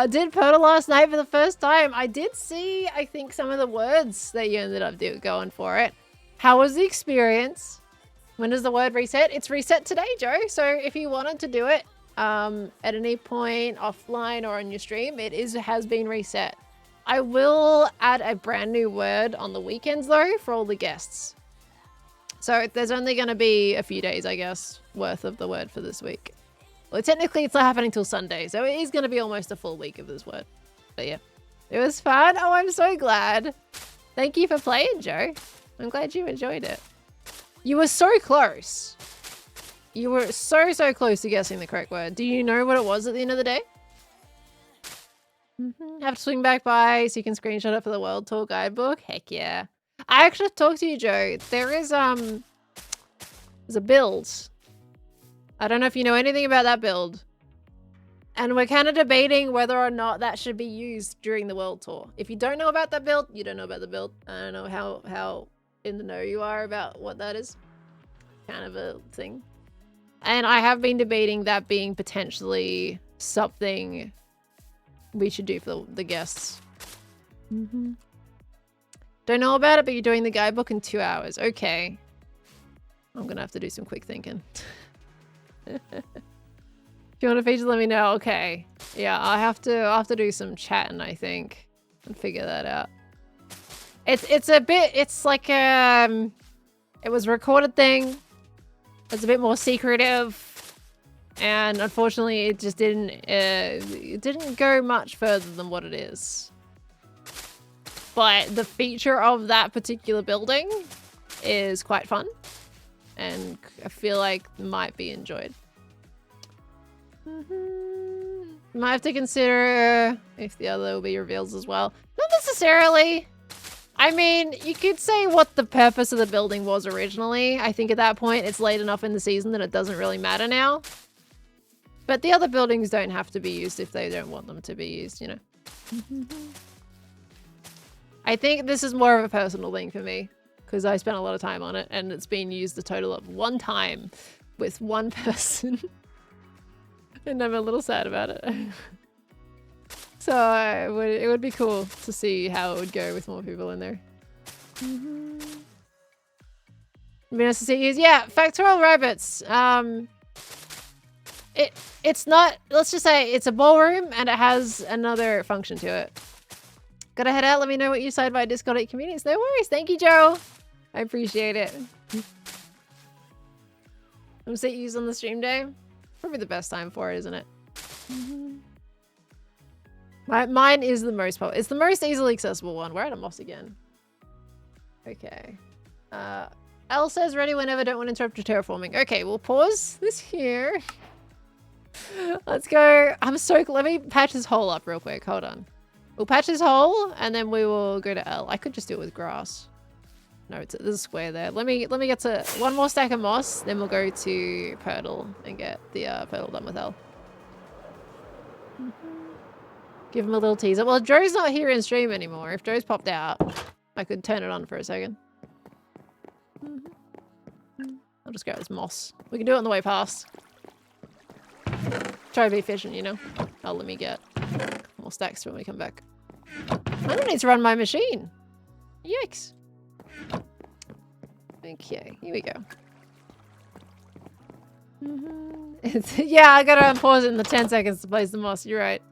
Did Poda last night for the first time. I did see, I think, some of the words that you ended up going for it. How was the experience? When does the word reset? It's reset today, Joe. So if you wanted to do it at any point offline or on your stream, has been reset. I will add a brand new word on the weekends though for all the guests. So there's only going to be a few days, I guess, worth of the word for this week. Well, technically it's not happening till Sunday, so it is going to be almost a full week of this word. But yeah, it was fun. Oh, I'm so glad. Thank you for playing, Joe. I'm glad you enjoyed it. You were so close. You were so close to guessing the correct word. Do you know what it was at the end of the day? Have to swing back by so you can screenshot it for the World Tour guidebook. Heck yeah. I actually have to talk to you, Joe. There's a build. I don't know if you know anything about that build. And we're kind of debating whether or not that should be used during the World Tour. If you don't know about that build, you don't know about the build. I don't know how in the know you are about what that is. Kind of a thing. And I have been debating that being potentially something we should do for the guests. Don't know about it, but you're doing the guidebook in 2 hours. Okay. I'm gonna have to do some quick thinking. If you want to feature, let me know. Okay. Yeah, I'll have to do some chatting, I think, and figure that out. It's like it was a recorded thing. It's a bit more secretive, and unfortunately, it just didn't go much further than what it is. But the feature of that particular building is quite fun, and I feel like might be enjoyed. Might have to consider if the other will be reveals as well. Not necessarily. I mean, you could say what the purpose of the building was originally. I think at that point, it's late enough in the season that it doesn't really matter now. But the other buildings don't have to be used if they don't want them to be used, you know. I think this is more of a personal thing for me because I spent a lot of time on it and it's been used a total of 1 time with 1 person. And I'm a little sad about it. So it would be cool to see how it would go with more people in there. Nice to see you. Yeah, Factorial Rabbits. It's not, let's just say it's a ballroom and it has another function to it. Gotta head out. Let me know what you decide by Discord at convenience. No worries. Thank you, Joe. I appreciate it. I'm set use on the stream day. Probably the best time for it, isn't it? Mine is the most popular. It's the most easily accessible one. We're at a moss again. Okay. L says ready whenever, don't want to interrupt your terraforming. Okay, we'll pause this here. Let's go. Let me patch this hole up real quick. Hold on. We'll patch this hole and then we will go to L. I could just do it with grass. No, there's a square there. Let me get to 1 more stack of moss, then we'll go to Purtle and get the Purtle done with L. Give him a little teaser. Well, Joe's not here in stream anymore. If Joe's popped out, I could turn it on for a second. I'll just grab this moss. We can do it on the way past. Try to be efficient, you know? Oh, let me get more stacks when we come back. I don't need to run my machine. Yikes. Okay, here we go. Yeah, I gotta pause it in the 10 seconds to place the moss. You're right.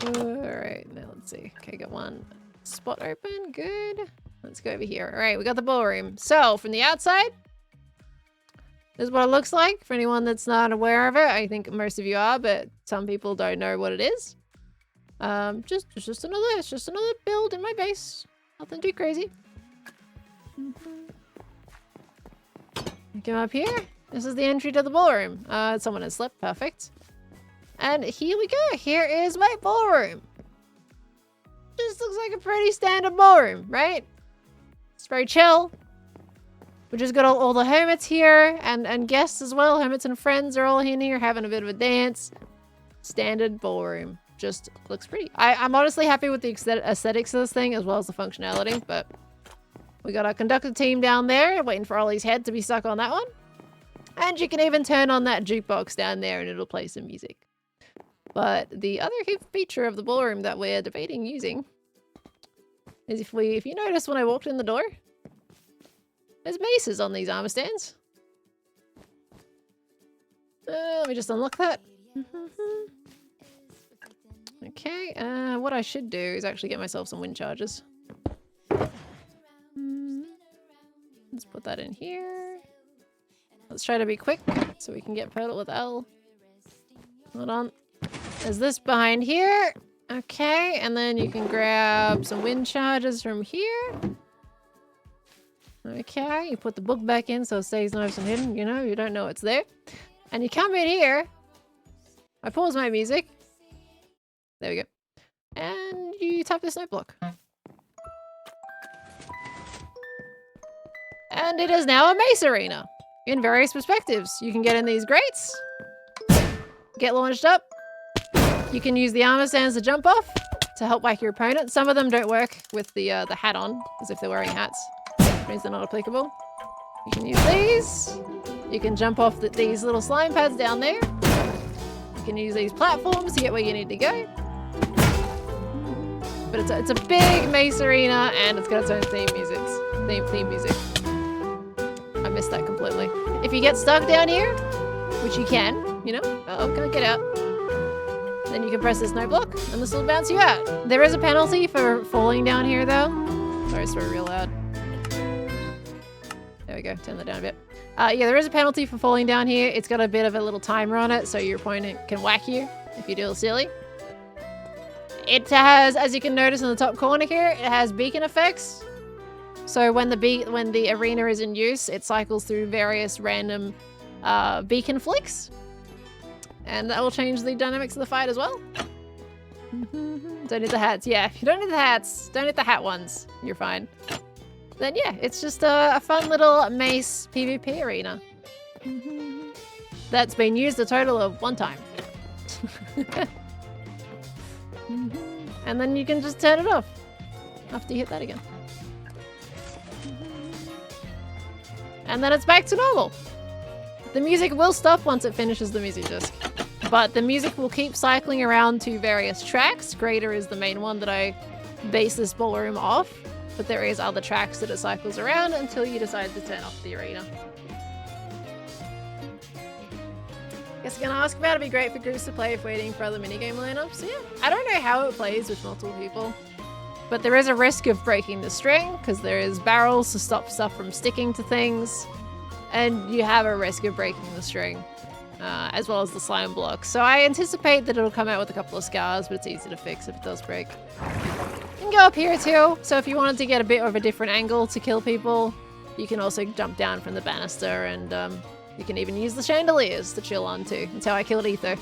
Alright, now let's see. Okay, got 1 spot open. Good. Let's go over here. Alright, we got the ballroom. So, from the outside, this is what it looks like. For anyone that's not aware of it, I think most of you are, but some people don't know what it is. It's just another build in my base. Nothing too crazy. Come up here. This is the entry to the ballroom. Someone has slept. Perfect. And here we go. Here is my ballroom. Just looks like a pretty standard ballroom, right? It's very chill. We just got all the hermits here and guests as well. Hermits and friends are all in here having a bit of a dance. Standard ballroom. Just looks pretty. I'm honestly happy with the aesthetics of this thing as well as the functionality, but we got our conductor team down there waiting for Ollie's head to be stuck on that one. And you can even turn on that jukebox down there and it'll play some music. But the other feature of the ballroom that we're debating using is if you notice when I walked in the door, there's maces on these armor stands. Let me just unlock that. Okay, what I should do is actually get myself some wind charges. Let's put that in here. Let's try to be quick so we can get Pearl with L. Hold on. There's this behind here. Okay, and then you can grab some wind charges from here. Okay, you put the book back in so it stays nice and hidden. You know, you don't know it's there. And you come in here. I pause my music. There we go. And you tap this note block. And it is now a mace arena in various perspectives. You can get in these grates, get launched up. You can use the armor stands to jump off to help whack your opponent. Some of them don't work with the hat on, as if they're wearing hats. Which means they're not applicable. You can use these. You can jump off these little slime pads down there. You can use these platforms to get where you need to go. But it's a big mace arena and it's got its own theme music. I missed that completely. If you get stuck down here, which you can, you know, can't get out. Then you can press this note block and this will bounce you out. There is a penalty for falling down here though. Sorry, it's very real loud. There we go, turn that down a bit. Yeah, there is a penalty for falling down here. It's got a bit of a little timer on it so your opponent can whack you if you do silly. It has, as you can notice in the top corner here, it has beacon effects. So when the arena is in use, it cycles through various random beacon flicks. And that will change the dynamics of the fight as well. Don't need the hats. Yeah, if you don't need the hats, don't need the hat ones. You're fine. Then yeah, it's just a fun little mace PvP arena. That's been used a total of 1 time. And then you can just turn it off after you hit that again. And then it's back to normal. The music will stop once it finishes the music disc. But the music will keep cycling around to various tracks. Greater is the main one that I base this ballroom off. But there is other tracks that it cycles around until you decide to turn off the arena. Guess you're gonna ask about it'd be great for groups to play if waiting for other minigame lineups. So yeah, I don't know how it plays with multiple people. But there is a risk of breaking the string because there is barrels to stop stuff from sticking to things. And you have a risk of breaking the string. As well as the slime block. So I anticipate that it'll come out with a couple of scars, but it's easy to fix if it does break. You can go up here too, so if you wanted to get a bit of a different angle to kill people, you can also jump down from the banister and you can even use the chandeliers to chill on too. That's how I killed Ether.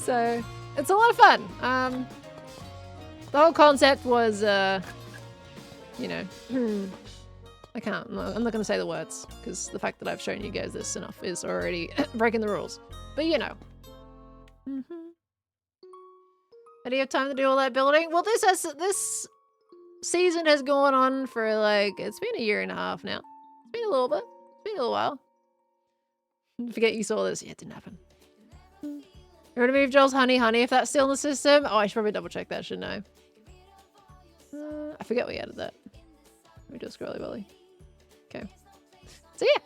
So, it's a lot of fun. The whole concept was, you know, I'm not going to say the words, because the fact that I've shown you guys this enough is already breaking the rules. But you know. How do you have time to do all that building? Well, this season has gone on for like, it's been 1.5 years now. It's been a little bit. It's been a little while. Forget you saw this. Yeah, it didn't happen. Remove Joel's honey if that's still in the system. Oh, I should probably double check that, shouldn't I? I forget we added that. Let me do a scrolly belly. Okay. So yeah.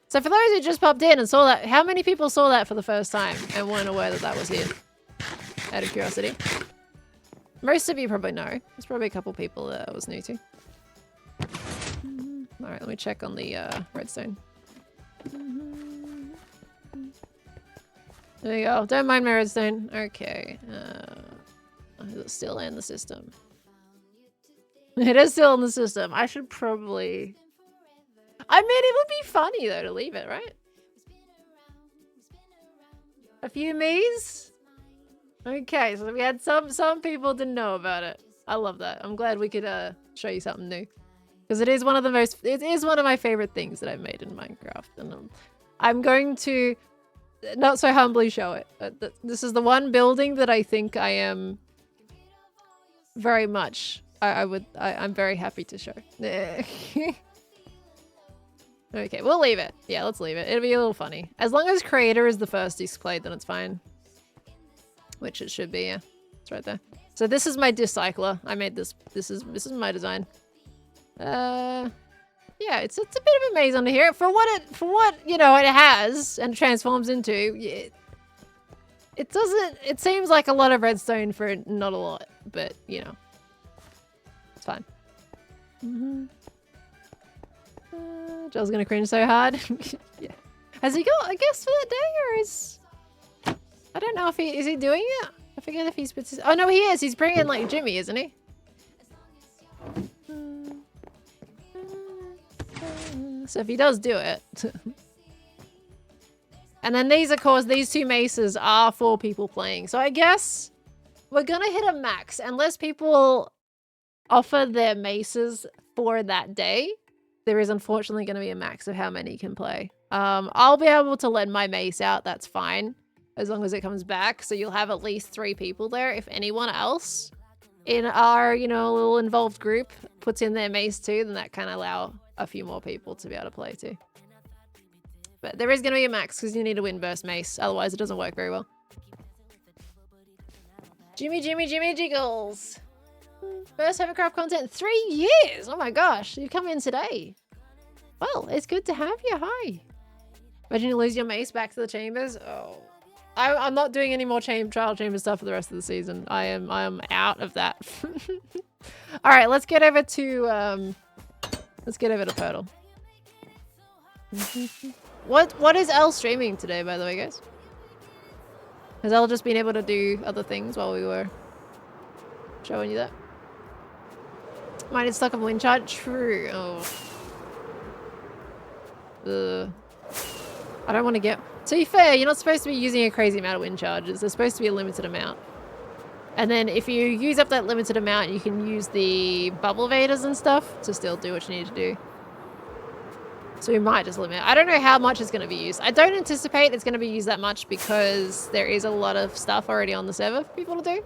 So for those who just popped in and saw that, how many people saw that for the first time and weren't aware that that was here? Out of curiosity. Most of you probably know. There's probably a couple people that I was new to. Alright, let me check on the redstone. There you go. Don't mind my redstone. Okay. Is it still in the system? It is still in the system. I should probably... I mean, it would be funny, though, to leave it, right? A few me's? Okay, so we had some people didn't know about it. I love that. I'm glad we could show you something new. Because it is one of my favorite things that I've made in Minecraft. And I'm going to not so humbly show it. This is the one building that I think I am very much... I'm very happy to show. Okay, we'll leave it. Yeah, let's leave it. It'll be a little funny. As long as creator is the first displayed, then it's fine. Which it should be, yeah. It's right there. So this is my discycler. I made this. This is my design. Yeah, it's a bit of a maze under here. For what you know it has and transforms into, it doesn't. It seems like a lot of redstone for not a lot, but you know, it's fine. Joel's gonna cringe so hard. Yeah. Has he got a guest for that day, or is... I don't know if is he doing it? I forget if he's... Oh no, he is. He's bringing like Jimmy, isn't he? So if he does do it... And then these, of course, these two maces are for people playing. So I guess we're gonna hit a max unless people offer their maces for that day. There is unfortunately going to be a max of how many can play. I'll be able to lend my mace out. That's fine. As long as it comes back. So you'll have at least 3 people there. If anyone else in our, you know, little involved group puts in their mace too, then that can allow a few more people to be able to play too. But there is going to be a max because you need a wind burst mace. Otherwise it doesn't work very well. Jimmy Jiggles. First Hermitcraft content in 3 years. Oh my gosh, you come in today. Well, it's good to have you. Hi. Imagine you lose your mace back to the chambers. Oh, I'm not doing any more trial chamber stuff for the rest of the season. I am out of that. All right, let's get over to Poodle. What is Elle streaming today, by the way, guys? Has Elle just been able to do other things while we were showing you that? Mine is stuck on wind charge. True. Oh. I don't want to get... To be fair, you're not supposed to be using a crazy amount of wind charges. There's supposed to be a limited amount. And then if you use up that limited amount, you can use the bubble vaders and stuff to still do what you need to do. So we might just limit. I don't know how much is going to be used. I don't anticipate it's going to be used that much because there is a lot of stuff already on the server for people to do.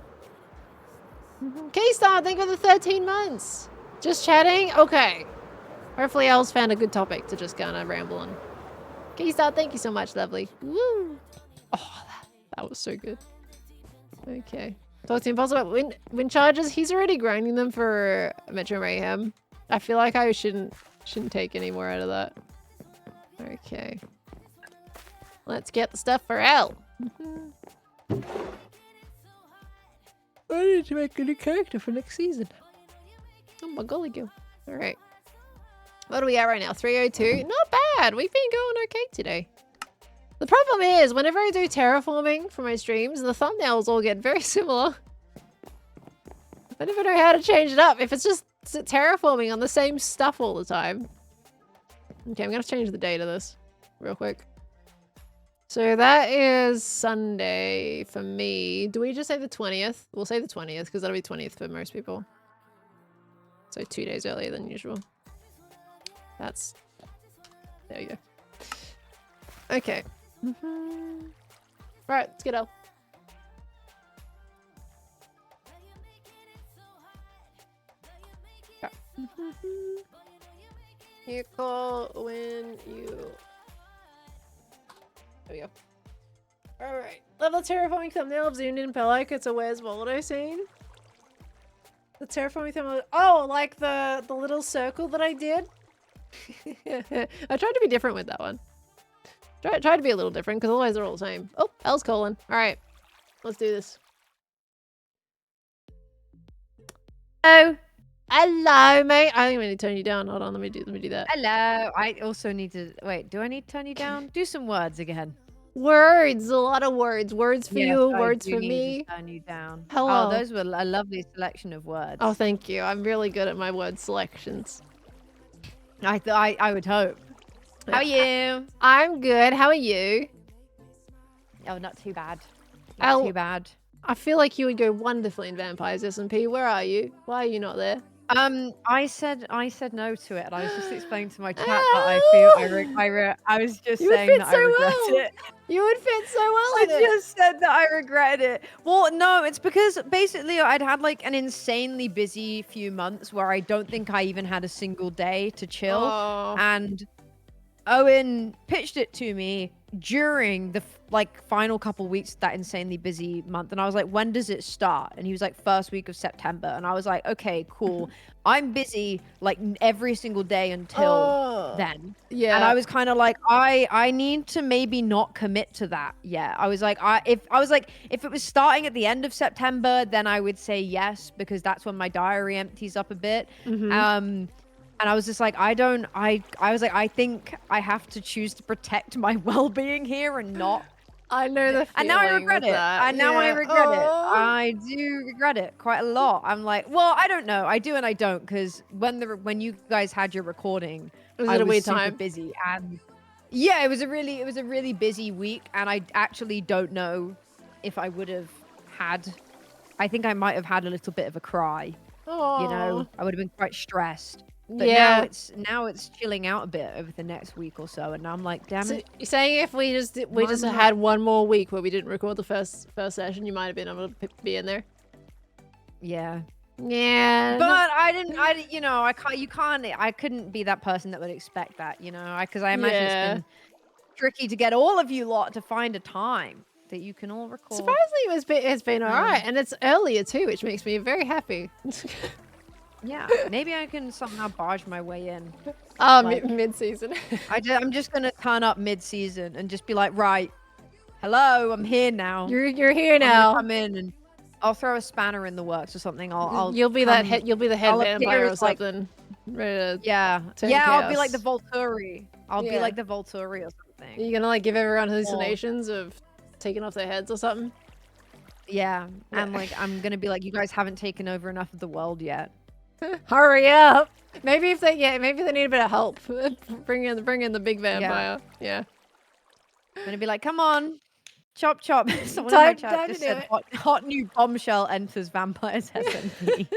Keystar, thank you for the 13 months. Just chatting? Okay. Hopefully Elle's found a good topic to just kind of ramble on. Keystar, thank you so much, lovely. Woo! Oh, that was so good. Okay. Talk to Impulse about wind charges. He's already grinding them for Metro Mayhem. I feel like I shouldn't take any more out of that. Okay. Let's get the stuff for Elle. I need to make a new character for next season. Oh my golly go. Alright. What are we at right now? 302? Not bad. We've been going okay today. The problem is, whenever I do terraforming for my streams, the thumbnails all get very similar. I never know how to change it up if it's just terraforming on the same stuff all the time. Okay, I'm going to change the date of this real quick. So that is Sunday for me. Do we just say the 20th? We'll say the 20th because that'll be 20th for most people. So 2 days earlier than usual. That's... There you go. Okay. Right, let's get up. You call when you... There we go. Alright. Love the terraforming thumbnail of zoomed in Pelike. It's a Where's Waldo scene. The terraforming thumbnail... Oh, like the little circle that I did? I tried to be different with that one. Try to be a little different, because otherwise they're all the same. Oh, Elle's calling. Alright. Let's do this. Oh. Hello, mate. I think we need to turn you down. Hold on, let me do that. Hello. I also need to... Wait, do I need to turn you down? Do some words again. Words. A lot of words. Words for you, I words do for need me. to turn you down. Hello. Oh, those were a lovely selection of words. Oh, thank you. I'm really good at my word selections. I would hope. How are you? I'm good. How are you? Oh, not too bad. Not too bad. I feel like you would go wonderfully in Vampires SMP. Where are you? Why are you not there? I said no to it, and I was just explaining to my chat that I was just saying that I regret it. You would fit so well in it. I just said that I regretted it. Well, no, it's because basically I'd had like an insanely busy few months where I don't think I even had a single day to chill, and Owen pitched it to me during the final couple weeks of that insanely busy month, and I was like, when does it start? And he was like, first week of September. And I was like, okay, cool. I'm busy like every single day until then. Yeah. And I was kind of like, I need to maybe not commit to that yet. I was like, if it was starting at the end of September, then I would say yes, because that's when my diary empties up a bit. And I was just like, I was like, I think I have to choose to protect my well-being here and not. I know the feeling. And now I regret it. And now I regret it. I do regret it quite a lot. I'm like, well, I don't know. I do and I don't, because when you guys had your recording, I was super busy. And yeah, it was a really busy week, and I actually don't know if I would have had. I think I might have had a little bit of a cry. Aww. You know, I would have been quite stressed. But now it's chilling out a bit over the next week or so, and I'm like, damn it. You're saying if we just had one more week where we didn't record the first session, you might have been able to be in there. Yeah. Yeah. But I couldn't be that person that would expect that, because I imagine it's been tricky to get all of you lot to find a time that you can all record. Surprisingly, it's been all right, and it's earlier too, which makes me very happy. Yeah, maybe I can somehow barge my way in. Mid-season. I'm just gonna turn up mid-season and just be like, right, hello, I'm here now. You're here now. Come in, and I'll throw a spanner in the works or something. You'll be the head vampire or something. Yeah. I'll be like the Volturi. I'll be like the Volturi or something. You're gonna give everyone hallucinations of taking off their heads or something. Yeah, and I'm gonna be like, you guys haven't taken over enough of the world yet. Hurry up! Maybe they need a bit of help. bring in the big vampire. Yeah. I'm gonna be like, come on, chop chop. Someone in my chat just said, hot new bombshell enters vampires SMP.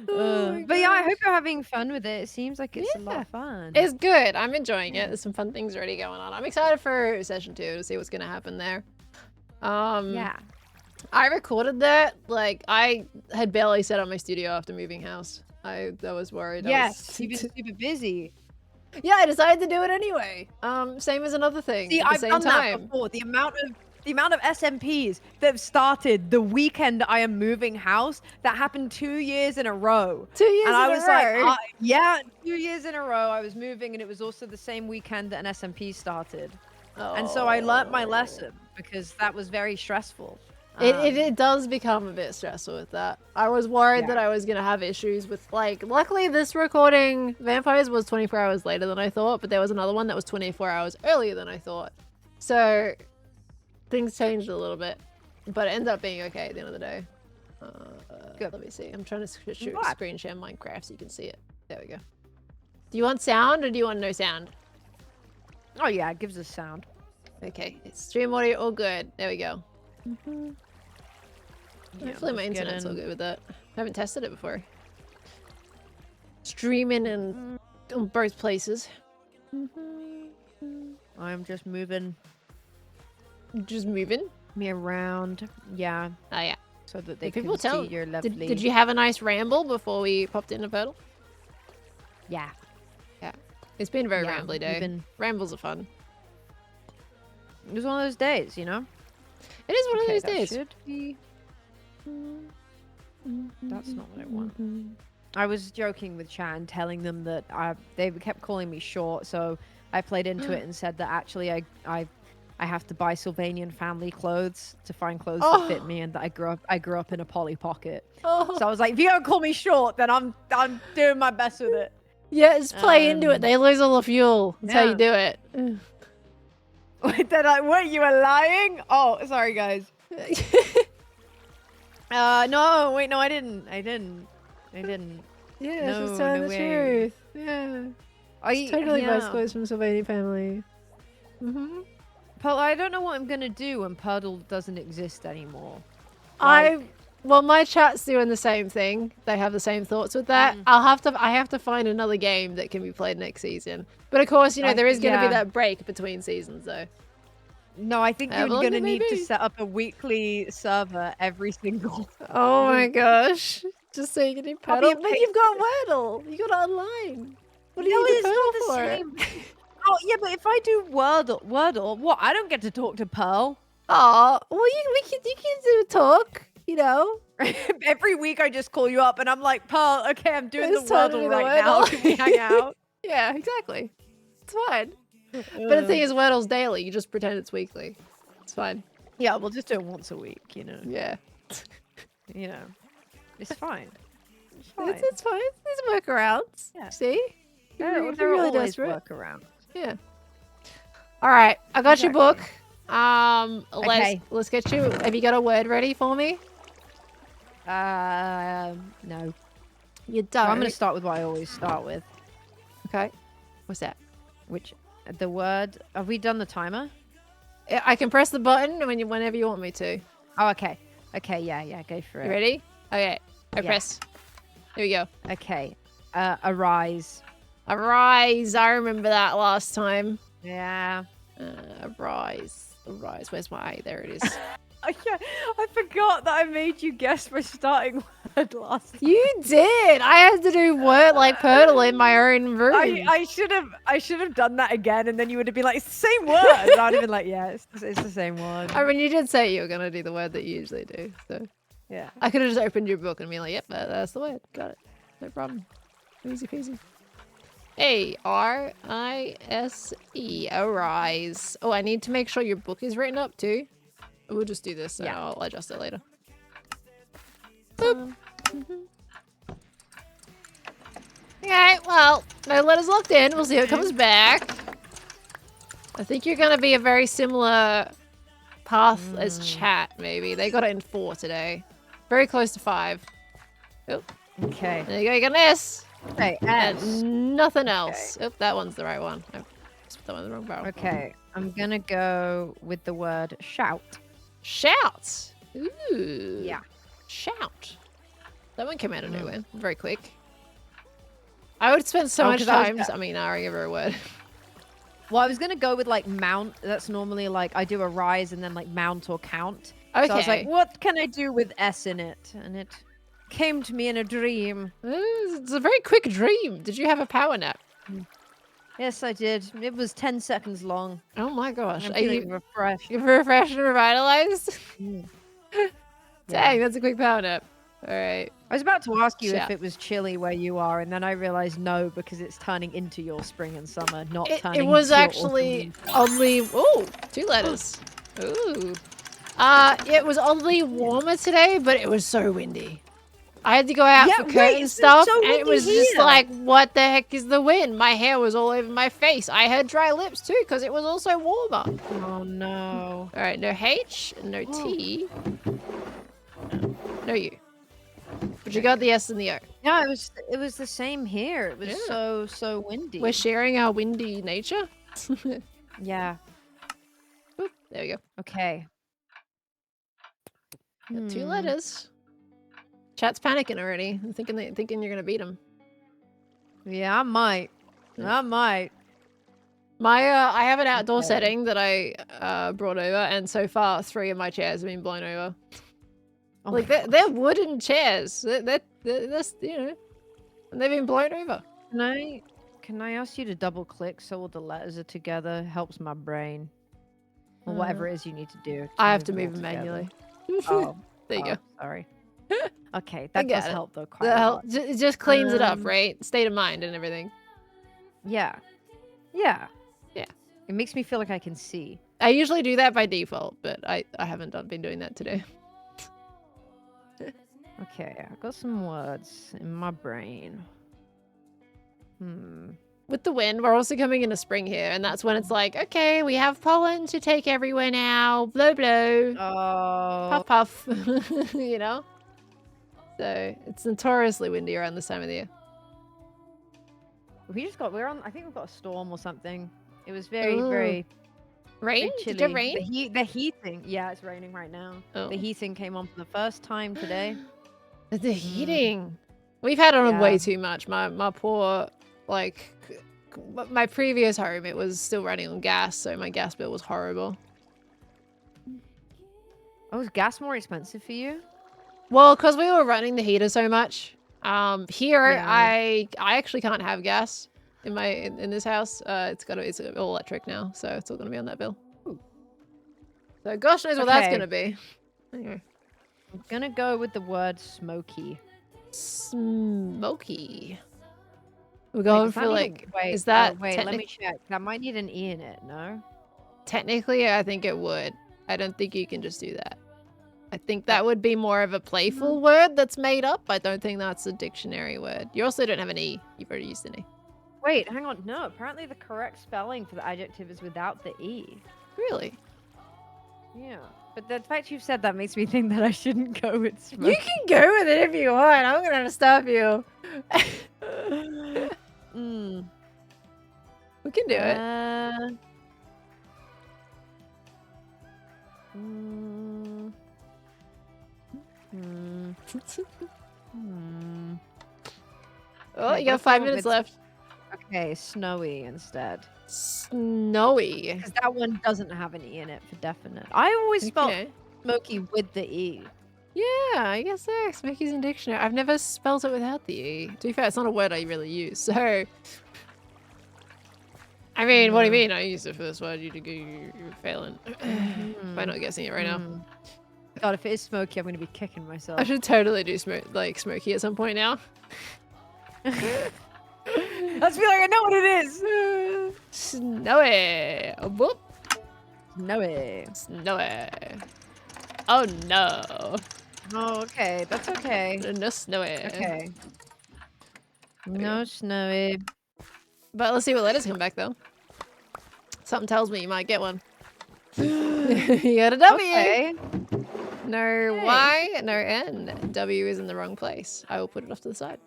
But yeah, I hope you're having fun with it. It seems like it's a lot of fun. It's good. I'm enjoying it. There's some fun things already going on. I'm excited for session 2 to see what's gonna happen there. Yeah. I recorded that. Like, I had barely set up my studio after moving house. I was worried. Yes, you've been super busy. Yeah, I decided to do it anyway. Same as another thing. See, I've done that before. The amount of SMPs that have started the weekend I am moving house, that happened 2 years in a row. 2 years in a row? And I was like, 2 years in a row. I was moving, and it was also the same weekend that an SMP started. And so I learnt my lesson, because that was very stressful. It does become a bit stressful with that. I was worried that I was going to have issues with, luckily this recording, Vampires, was 24 hours later than I thought, but there was another one that was 24 hours earlier than I thought. So things changed a little bit, but it ended up being okay at the end of the day. Good. Let me see. I'm trying to screen share Minecraft so you can see it. There we go. Do you want sound or do you want no sound? Oh yeah, it gives us sound. Okay, it's stream audio all good. There we go. Hopefully my internet's all good with that. I haven't tested it before. Streaming in both places. I'm just moving. Just moving? Me around. Yeah. Oh yeah. So that they can see your lovely... Did you have a nice ramble before we popped into Petal? Yeah. Yeah. It's been a very rambly day. Rambles are fun. It was one of those days, you know? It is one of those days. Should be... That's not what I want. I was joking with Chan, telling them that they kept calling me short, so I played into it and said that actually I have to buy Sylvanian family clothes to find clothes that fit me, and that I grew up in a Polly Pocket. So I was like, if you don't call me short, then I'm doing my best with it. Yeah, just play into it. They lose all the fuel. That's how you do it. Wait, you were lying? Oh, sorry, guys. No, wait, no, I didn't. Yeah, no, she's telling no the way. truth. Yeah. I totally buy clothes from Sylvania family. I don't know what I'm gonna do when Purdle doesn't exist anymore. Well, my chat's doing the same thing. They have the same thoughts with that. I have to find another game that can be played next season. But of course, you know, there is going to be that break between seasons, though. No, I think you're going to need to set up a weekly server every single. Oh my gosh! Just so you can do Paddle, but you've got Wordle. You got it online. What do you need it's Pearl not for? the same. Oh, yeah, but if I do Wordle, what? I don't get to talk to Pearl. Oh, well, you can do talk, you know. Every week I just call you up and I'm like, Pearl, okay, I'm doing It's the time to Wordle do the right now. Wordle. Can we hang out? Yeah, exactly. It's fine. But the thing is, Wordle's daily. You just pretend it's weekly. It's fine. Yeah, we'll just do it once a week, Yeah. You know. It's fine. It's It's fine. fine. There's workarounds. Yeah. See? There You're are really always desperate. workarounds. Yeah. All right. I got your book. Okay. Let's get you. Have you got a word ready for me? No. You don't. So I'm going to start with what I always start with, Okay. What's that? which the word. Have we done the timer? I can press the button whenever you want me to. Oh, okay. Okay, yeah, go for it. You ready? Okay. I Yeah. press. Here we go. Okay. Arise. Arise. I remember that last time. Yeah. Arise. Arise. Where's my eye? There it is. I forgot that I made you guess my starting word last time. You did. I had to do word like Purtle in my own room. I should have done that again, and then you would have been like, it's the same word. And I'd have been like, yeah, it's the same one. I mean, you did say you were gonna do the word that you usually do, so Yeah. I could have just opened your book and been like, "Yep, that's the word. Got it. No problem. Easy peasy." A-R-I-S-E. Arise. Oh, I need to make sure your book is written up too. We'll just do this, and Yeah. I'll adjust it later. Boop. Okay, well, no letters locked in. We'll see how it comes back. I think you're gonna be a very similar path as chat, maybe. They got it in 4 today. Very close to 5. Oh, Okay. there you go. You got an S. Okay. S. And nothing else. Oh, that one's the right one. Oh, just put that one in the wrong barrel. Okay. I'm gonna go with the word shout. Shout. Ooh. Yeah. Shout. That one came out of nowhere. Very quick. I would spend so Oh, much 'cause I time. was- I mean, arguing over a word. Well, I was gonna go with like mount. That's normally like I do a rise and then like mount or count. Okay. So I was like, what can I do with S in it? And it came to me in a dream. It's a very quick dream. Did you have a power nap? Yes, I did. It was 10 seconds long. Oh my gosh. I'm Are feeling you refreshed. you're refreshed and revitalized? Mm. Dang, that's a quick power nap. All right. I was about to ask you Shout. if it was chilly where you are, and then I realized no, because it's turning into your spring and summer, not turning It was into your actually autumn. oddly. Ooh, 2 letters. Ooh. It was oddly warmer today, but it was so windy. I had to go out Yeah, for right, curtain it's stuff, so and it windy was just here. like, what the heck is the wind? My hair was all over my face. I had dry lips too, because it was also warmer. Oh no. All right, no H, no T, no U. But you got the S and the O. Yeah, it was the same here. It was Yeah. so windy. We're sharing our windy nature. Yeah. Oop, there we go. Okay. Got 2 letters. Chat's panicking already. I'm thinking you're gonna beat him. Yeah, I might. I might. I have an outdoor Okay. setting that I brought over, and so far 3 of my chairs have been blown over. Oh Like my they're wooden chairs. They're you know, and they've been blown over. Can I ask you to double click so all the letters are together? Helps my brain. Or whatever it is you need to do. I have to them move all them manually. together. Oh, There you go. Sorry. Okay, I that get does it. help though quite That a help. lot. It just cleans it up, Um, right? State of mind and everything. Yeah. Yeah. Yeah. It makes me feel like I can see. I usually do that by default, but I haven't been doing that today. Okay, I've got some words in my brain. With the wind, we're also coming into spring here, and that's when it's like, okay, we have pollen to take everywhere now. Blow, blow. Oh. Puff, puff. You know? So it's notoriously windy around this time of the year. I think we've got a storm or something. It was very, Ooh. very, Rain? very Did chilly. you have rain? The heating. Yeah, it's raining right now. Oh. The heating came on for the first time today. The heating. We've had it on way Yeah. too much. My poor, like, my previous home, it was still running on gas, so my gas bill was horrible. Oh, is gas more expensive for you? Well, because we were running the heater so much. Here, Yeah. I actually can't have gas. in this house. It's all electric now, so it's all gonna be on that bill. So gosh knows what that's gonna be. Anyway. I'm gonna go with the word smoky. Smoky. We're going for like. Wait, is that? Wait, let me check. That might need an E in it. No. Technically, I think it would. I don't think you can just do that. I think that would be more of a playful word that's made up. I don't think that's a dictionary word. You also don't have an E. You've already used an E. Wait, hang on. No, apparently the correct spelling for the adjective is without the E. Really? Yeah. But the fact you've said that makes me think that I shouldn't go with smoky. You can go with it if you want. I'm gonna stop you. We can do it. Oh, you got 5 minutes left. Okay, snowy instead. Snowy. Because that one doesn't have an E in it for definite. I always spelled smoky with the E. Yeah, I guess so. Smoky's in dictionary. I've never spelled it without the E. To be fair, it's not a word I really use, so... I mean, what do you mean? I used it for this word. You're failing by not guessing it right now. God, if it is smoky, I'm going to be kicking myself. I should totally do smoky at some point now. I just feel like I know what it is. Snowy. Whoop. Snowy. Snowy. Oh no. Oh, okay. That's okay. No snowy. Okay. No snowy. But let's see what letters come back though. Something tells me you might get one. You got a W. Okay. No Y, no N. W is in the wrong place. I will put it off to the side.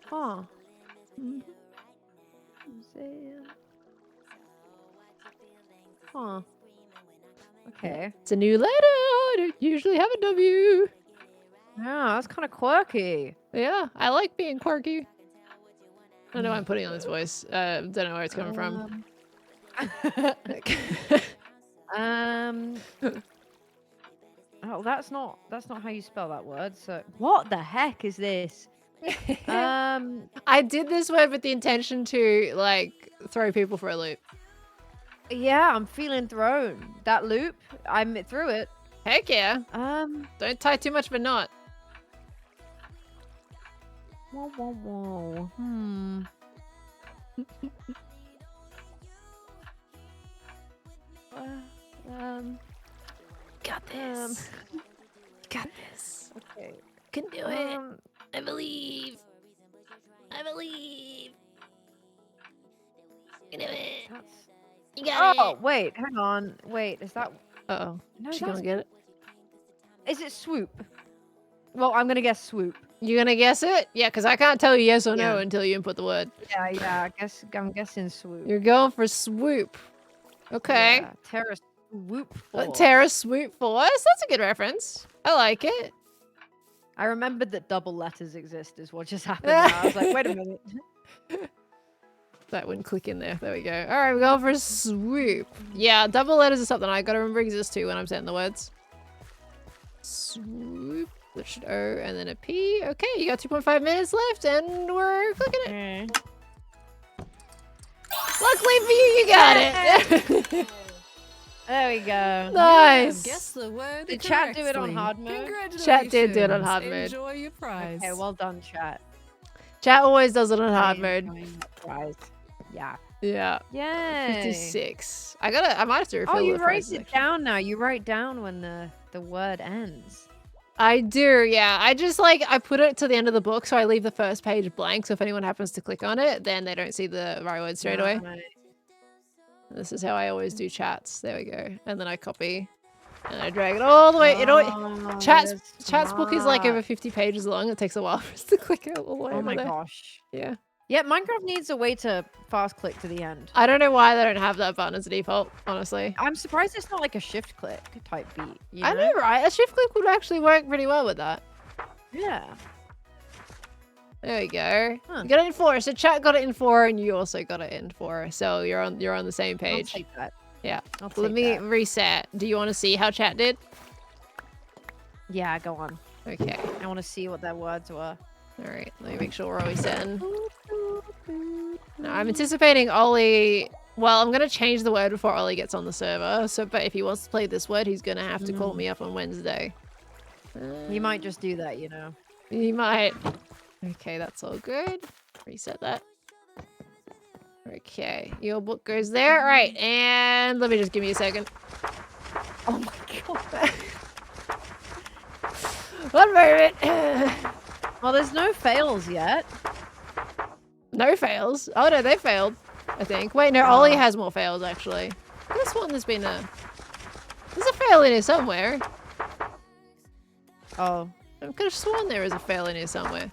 Huh. Huh. Okay. It's a new letter. I don't usually have a W. Yeah, that's kind of quirky. Yeah, I like being quirky. I don't know why I'm putting on this voice. Don't know where it's coming from. Oh, that's not how you spell that word. So what the heck is this? I did this word with the intention to like throw people for a loop. Yeah, I'm feeling thrown. That loop, I'm through it. Heck yeah. Don't tie too much of a knot. Whoa, whoa, whoa. Got this. Got this. Okay. You can do it. I believe. I believe. You can do it. You got it. Oh, wait, hang on. Wait, is that... Uh-oh. No, She gonna get it? Is it swoop? Well, I'm gonna guess swoop. You gonna guess it? Yeah, because I can't tell you yes or no until you input the word. Yeah, I'm guessing swoop. You're going for swoop. Okay. Yeah, Terra swoop force. Terra swoop force? That's a good reference. I like it. I remembered that double letters exist is what just happened now. I was like, wait a minute. That wouldn't click in there. There we go. All right, we're going for swoop. Yeah, double letters is something I gotta remember exists too when I'm saying the words. Swoop. Which O and then a P. Okay, you got 2.5 minutes left and we're clicking it. Luckily for you, you got it. There we go. Nice. Guess the word. Did chat do it on hard mode? Chat did do it on hard mode. Enjoy your prize. Okay, well done, chat. Chat always does it on hard mode. Prize. Yeah. Yeah. Yay. 56. I might have to refill Oh, you the write prizes, it actually. down now. You write down when the word ends. I do, yeah. I just I put it to the end of the book so I leave the first page blank so if anyone happens to click on it, then they don't see the right word straight away. Right. This is how I always do chats. There we go. And then I copy and I drag it all the way. Chat's book is like over 50 pages long. It takes a while for us to click it all the way Oh over my there. gosh. Yeah. Yeah, Minecraft needs a way to fast click to the end. I don't know why they don't have that button as a default, honestly. I'm surprised it's not like a shift click type beat. You I know, right? A shift click would actually work pretty well with that. Yeah. There we go. Huh. You got it in 4. So chat got it in 4 and you also got it in 4. So you're on the same I'll page. take that. Yeah. I'll Let take me that. reset. Do you want to see how chat did? Yeah, go on. Okay. I want to see what their words were. All right. Let me make sure we're always setting. I'm anticipating Ollie. Well, I'm gonna change the word before Ollie gets on the server. So, but if he wants to play this word, he's gonna have to call me up on Wednesday. He might just do that, you know. He might. Okay, that's all good. Reset that. Okay, your book goes there. Right, and let me just give me a second. Oh my god. 1 moment. Well, there's no fails yet. No fails. Oh no, they failed. I think. Wait, no, Ollie has more fails actually. This one there's been a. There's a fail in here somewhere. Oh. I could have sworn there is a fail in here somewhere.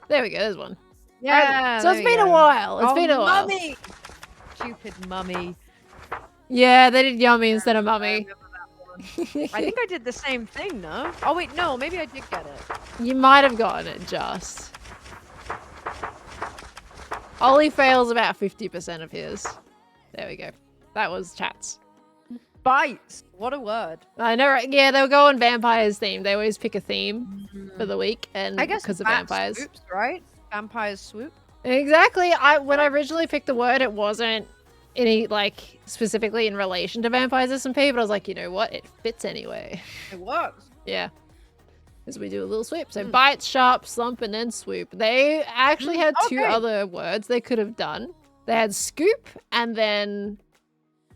There we go. There's one. Yeah. Right, so it's been a while. It's been a while. Mummy! Stupid mummy. Yeah, they did yummy instead of I mummy. remember that one. I think I did the same thing, no? Oh wait, no, maybe I did get it. You might have gotten it just. Ollie fails about 50% of his. There we go. That was chats. Bites. What a word. I know, right? Yeah, they'll go on vampires theme. They always pick a theme for the week, and I guess because of bat vampires, swoops, right? Vampires swoop. Exactly. When I originally picked the word, it wasn't any like specifically in relation to vampires SMP, but I was like, you know what? It fits anyway. It works. Yeah. As we do a little swoop. So bite, sharp, slump, and then swoop. They actually had two other words they could have done. They had scoop and then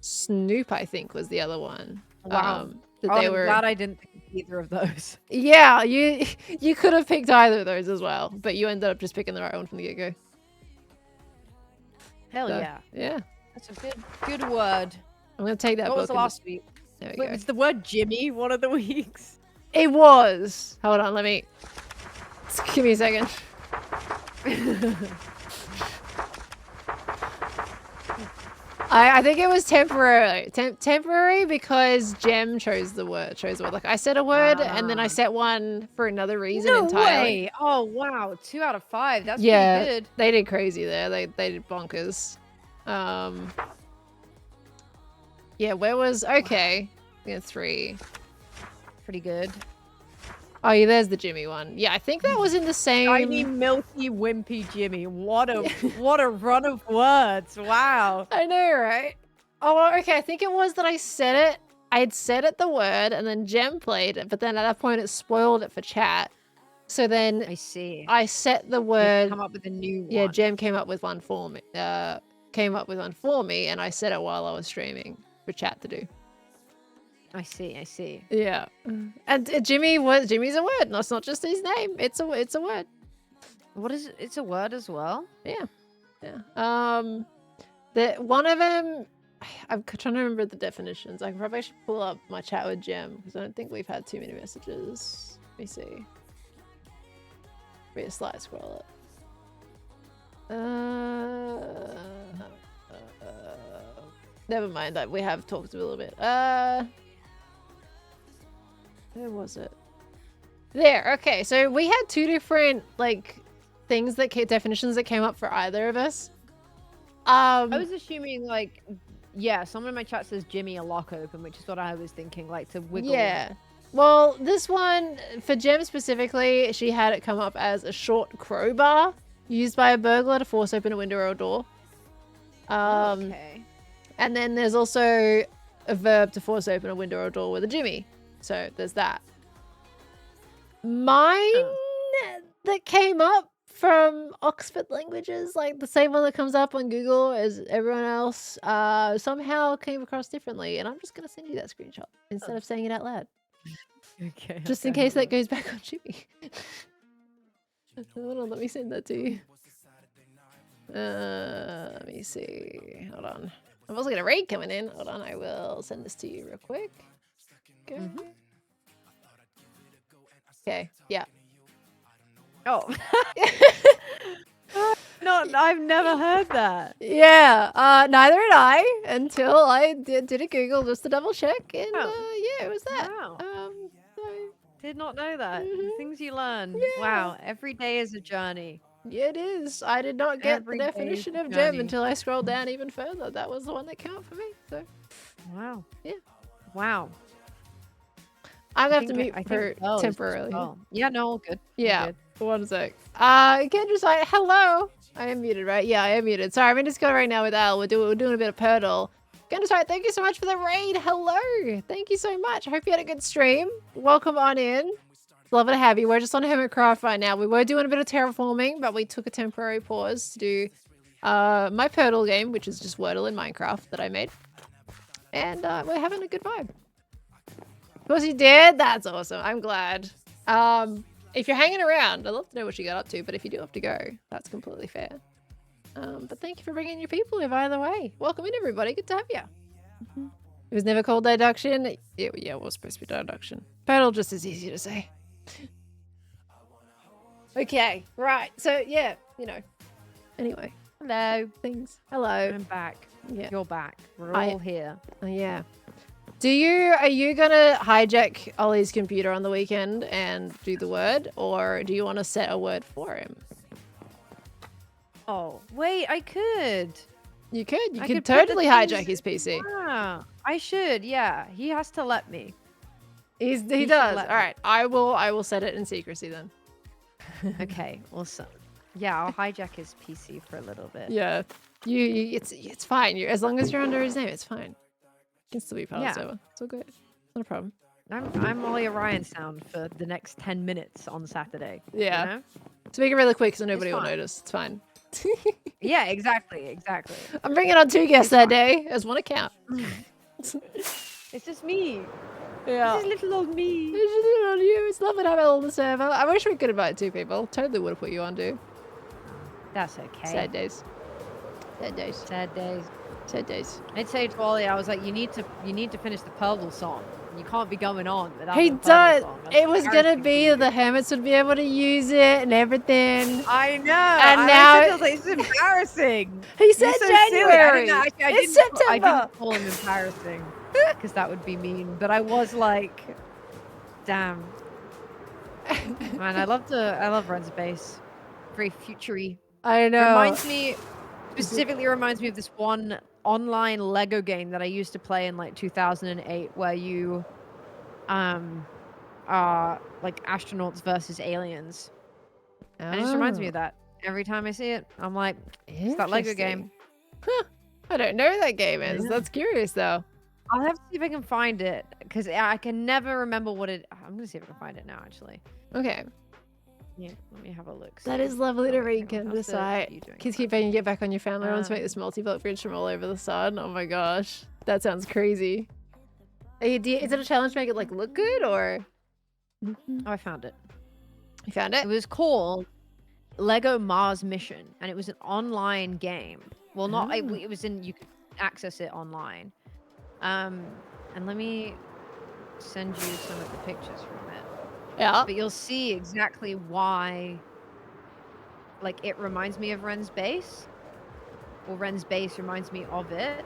snoop, I think, was the other one. Wow. I'm glad I didn't pick either of those. Yeah, you could have picked either of those as well, but you ended up just picking the right one from the get-go. Hell So, yeah. Yeah. That's a good word. I'm going to take that What book. was the last week? There we Wait, go. was the word Jimmy one of the weeks? It was. Hold on, let me. Give me a second. I think it was temporary. Temporary because Jem chose the word. Like I said a word and then I set one for another reason entirely. Way. Oh wow, 2 out of 5. That's pretty good. They did crazy there. They did bonkers. Yeah, where was okay? Yeah, 3. Pretty good. Oh yeah, there's the Jimmy one. Yeah, I think that was in the same. Shiny, milky, wimpy Jimmy. What a run of words! Wow. I know, right? Oh, okay. I think it was that I said it. I had said it the word, and then Jem played it, but then at that point it spoiled it for chat. So then I see. I set the word. Come up with a new one. Yeah, Jem came up with one for me. And I said it while I was streaming for chat to do. I see. Yeah, and Jimmy's a word. No, it's not just his name. It's a word. What is it? It's a word as well. Yeah. The one of them. I'm trying to remember the definitions. I probably should pull up my chat with Jem because I don't think we've had too many messages. Let me see. Read a slide scroll up. Never mind. We have talked a little bit. Where was it? There. Okay. So we had 2 different things definitions that came up for either of us. I was assuming someone in my chat says Jimmy a lock open, which is what I was thinking, to wiggle. Yeah. Well, this one for Jem specifically, she had it come up as a short crowbar used by a burglar to force open a window or a door. Okay. And then there's also a verb to force open a window or a door with a Jimmy. So there's that. Mine that came up from Oxford Languages, the same one that comes up on Google as everyone else, somehow came across differently. And I'm just going to send you that screenshot instead of saying it out loud. Okay. Just in case that goes back on Jimmy. Hold on, let me send that to you. Let me see. Hold on. I've also got a raid coming in. Hold on, I will send this to you real quick. Okay. Okay, yeah. Oh. No, I've never heard that. Yeah, neither had I until I did a Google just to double check, and yeah, it was that. Wow. So, Did not know that. Mhm. Things you learn. Yeah. Wow, every day is a journey. yeah, it is. I did not get Every the day is definition a of gem journey. until I scrolled down even further. That was the one that came up for me. So Wow. Yeah. Wow. I'm gonna I have to think mute her Bells as temporarily. well. Yeah, no, all good. All Yeah. good. 1 sec. Kendra's like, hello. I am muted, right? Yeah, I am muted. Sorry, I'm in Discord right now with Al. We're doing a bit of Purtle. Gonna start. Thank you so much for the raid. Hello. Thank you so much. I hope you had a good stream. Welcome on in. Lovely to have you. We're just on Hermitcraft right now. We were doing a bit of terraforming, but we took a temporary pause to do my Purtle game, which is just Wordle in Minecraft that I made. And we're having a good vibe. Of course you did? That's awesome. I'm glad. If you're hanging around, I'd love to know what you got up to, but if you do have to go, that's completely fair. But thank you for bringing your people over either way. Welcome in, everybody. Good to have you. It was never called deduction. Yeah, it was supposed to be deduction. Purtle just as easy to say. Okay, right. So, yeah, you know. Anyway. Hello. Things. Hello. I'm back. Yeah. You're back. We're all here. Yeah. Are you gonna hijack Ollie's computer on the weekend and do the word, or do you want to set a word for him? Oh, wait, I could. You could. You I could could put totally the hijack things- his PC. Yeah, I should. Yeah, he has to let me. He should does. let All me. right. I will set it in secrecy then. Okay, awesome. Yeah, I'll hijack his PC for a little bit. Yeah. It's fine. As long as you're under his name, it's fine. You can still be passed over. It's all good. Not a problem. I'm Ollie Orion sound for the next 10 minutes on Saturday. Yeah. You know? To make it really quick so nobody will fine. notice. It's fine. Yeah, exactly. I'm bringing on 2 guests that day as one account. It's just me. Yeah. It's just little old me. It's just little on you. It's lovely to have it on the server. I wish we could invite 2 people. Totally would have put you on, dude. That's okay. Sad days. Sad days. Sad days. Sad days. I'd say to Ollie, I was like, you need to finish the Purple song. You can't be going on without He the Purple does. song. That's It was gonna embarrassing be for you. the Hermits would be able to use it and everything. I know. And I now was like, it's embarrassing. He said You're so silly. January. I It's didn't September. call him embarrassing because that would be mean. But I was like, damn. Man, I love Ren's base. Very futury. I know. Specifically reminds me of this one online Lego game that I used to play in like 2008 where you are like astronauts versus aliens. And it just reminds me of that. Every time I see it, I'm like, it's that Lego game. Huh. I don't know who that game is. That's curious though. I'll have to see if I can find it because I can never remember what it. I'm gonna see if I can find it now. Actually, Okay. yeah. Let me have a look. That see. is lovely to Oh, read, okay, how's Candace. you doing? Kids keep begging to get back on your family. I want to make this multi-block bridge from all over the sun. Oh my gosh. That sounds crazy. Is it a challenge to make it like look good or? Oh, I found it. You found It it? was called Lego Mars Mission, and it was an online game. Well, not Oh. it was in. You could access it online. And let me send you some of the pictures from it. Yeah. But you'll see exactly why. Like it reminds me of Ren's base, or Ren's base reminds me of it.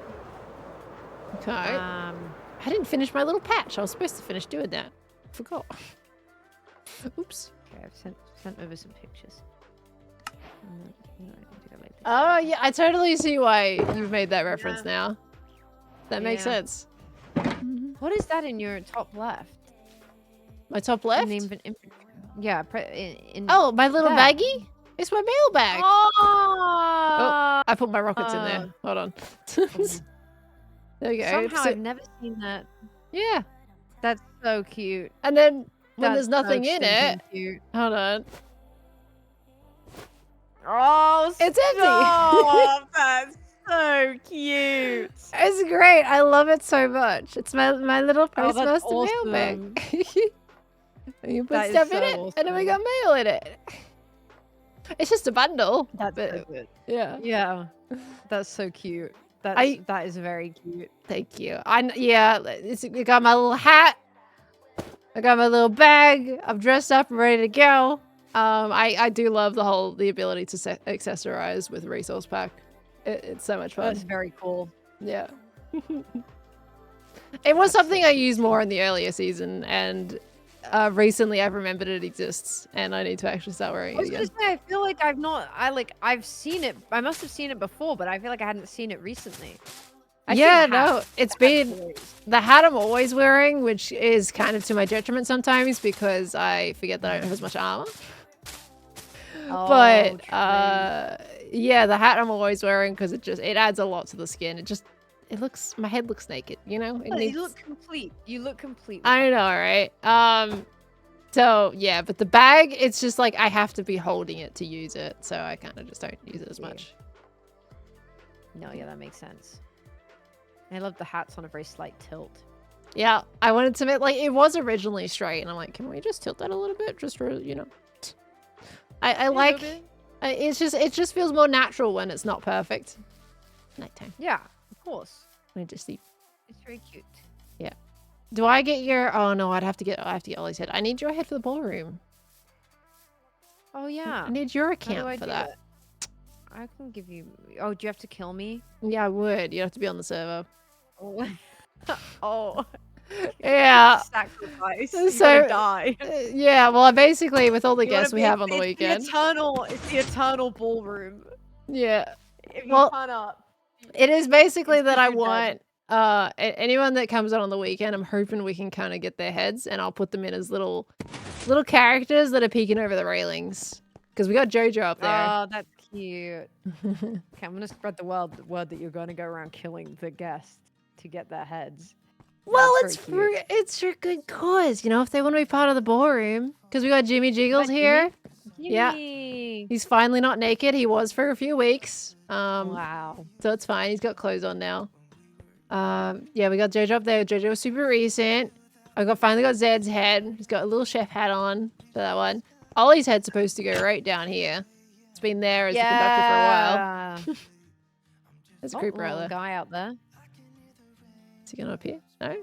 Okay. Um, I didn't finish my little patch. I was supposed to finish doing that. Forgot. Oops. okay, I've sent over some pictures. No, I think I like this. Oh yeah, I totally see why you've made that reference now. That makes Yeah. sense. What is that in your top left? My top left? In the infantry. Yeah. In Oh, my little there. baggie? It's my mail bag. Oh, I put my rockets in there. Hold on. There you go. Somehow So- I've never seen that. yeah. That's so cute. And then when That's there's nothing so in stinking it, Cute. hold on. Oh, It's empty. stop. That's so cute. It's great. I love it so much. It's my little Oh, that's postmaster mail bag. You put That is stuff in so it, and then we got mail in it. It's just a bundle. That's but, so good. yeah. Yeah, that's so cute. That is very cute. Thank you. I got my little hat. I got my little bag. I'm dressed up and ready to go. I do love the ability to accessorize with resource pack. It's so much fun. That's very cool. Yeah. It was something I used more in the earlier season, and recently I've remembered it exists, and I need to actually start wearing I it was again. gonna say, I feel like I've seen it. I must have seen it before, but I feel like I hadn't seen it recently. Yeah, no, it's been the hat I'm always wearing, which is kind of to my detriment sometimes because I forget that I don't have as much armor. Oh, But true. Yeah, the hat I'm always wearing because it adds a lot to the skin. My head looks naked, you know? You look complete. You look complete. I know, right? So yeah, but the bag, it's just like I have to be holding it to use it, so I kind of just don't use it as much. No, yeah, that makes sense. I love the hats on a very slight tilt. Yeah, I wanted to make, like, it was originally straight, and I'm like, can we just tilt that a little bit, just for, you know? I like, it just feels more natural when it's not perfect. Nighttime. Yeah, of course. Let me just see. It's very cute. Yeah. Do I get your? Oh no, I have to get Ollie's head. I need your head for the ballroom. Oh yeah. I need your account for that. I can give you. Oh, do you have to kill me? Yeah, I would. You have to be on the server. Oh. Oh. Yeah. Sacrifice. So, You're gonna die. Yeah. Well, basically, with all the guests we have on the weekend. It's the eternal ballroom. Yeah. If you turn up. It is basically that I want anyone that comes on the weekend, I'm hoping we can kind of get their heads, and I'll put them in as little characters that are peeking over the railings. Because we got Jojo up there. Oh, that's cute. Okay, I'm gonna spread the word that you're gonna go around killing the guests to get their heads. Well, it's for good cause, you know. If they want to be part of the ballroom, because we got Jimmy Jiggles here. Jimmy. Yeah, he's finally not naked. He was for a few weeks. Wow. So it's fine. He's got clothes on now. Yeah, we got Jojo up there. Jojo was super recent. Finally got Zed's head. He's got a little chef hat on for that one. Ollie's head's supposed to go right down here. It's been there as the conductor for a while. There's a creeper out there. Guy out there. Is he going up here? No?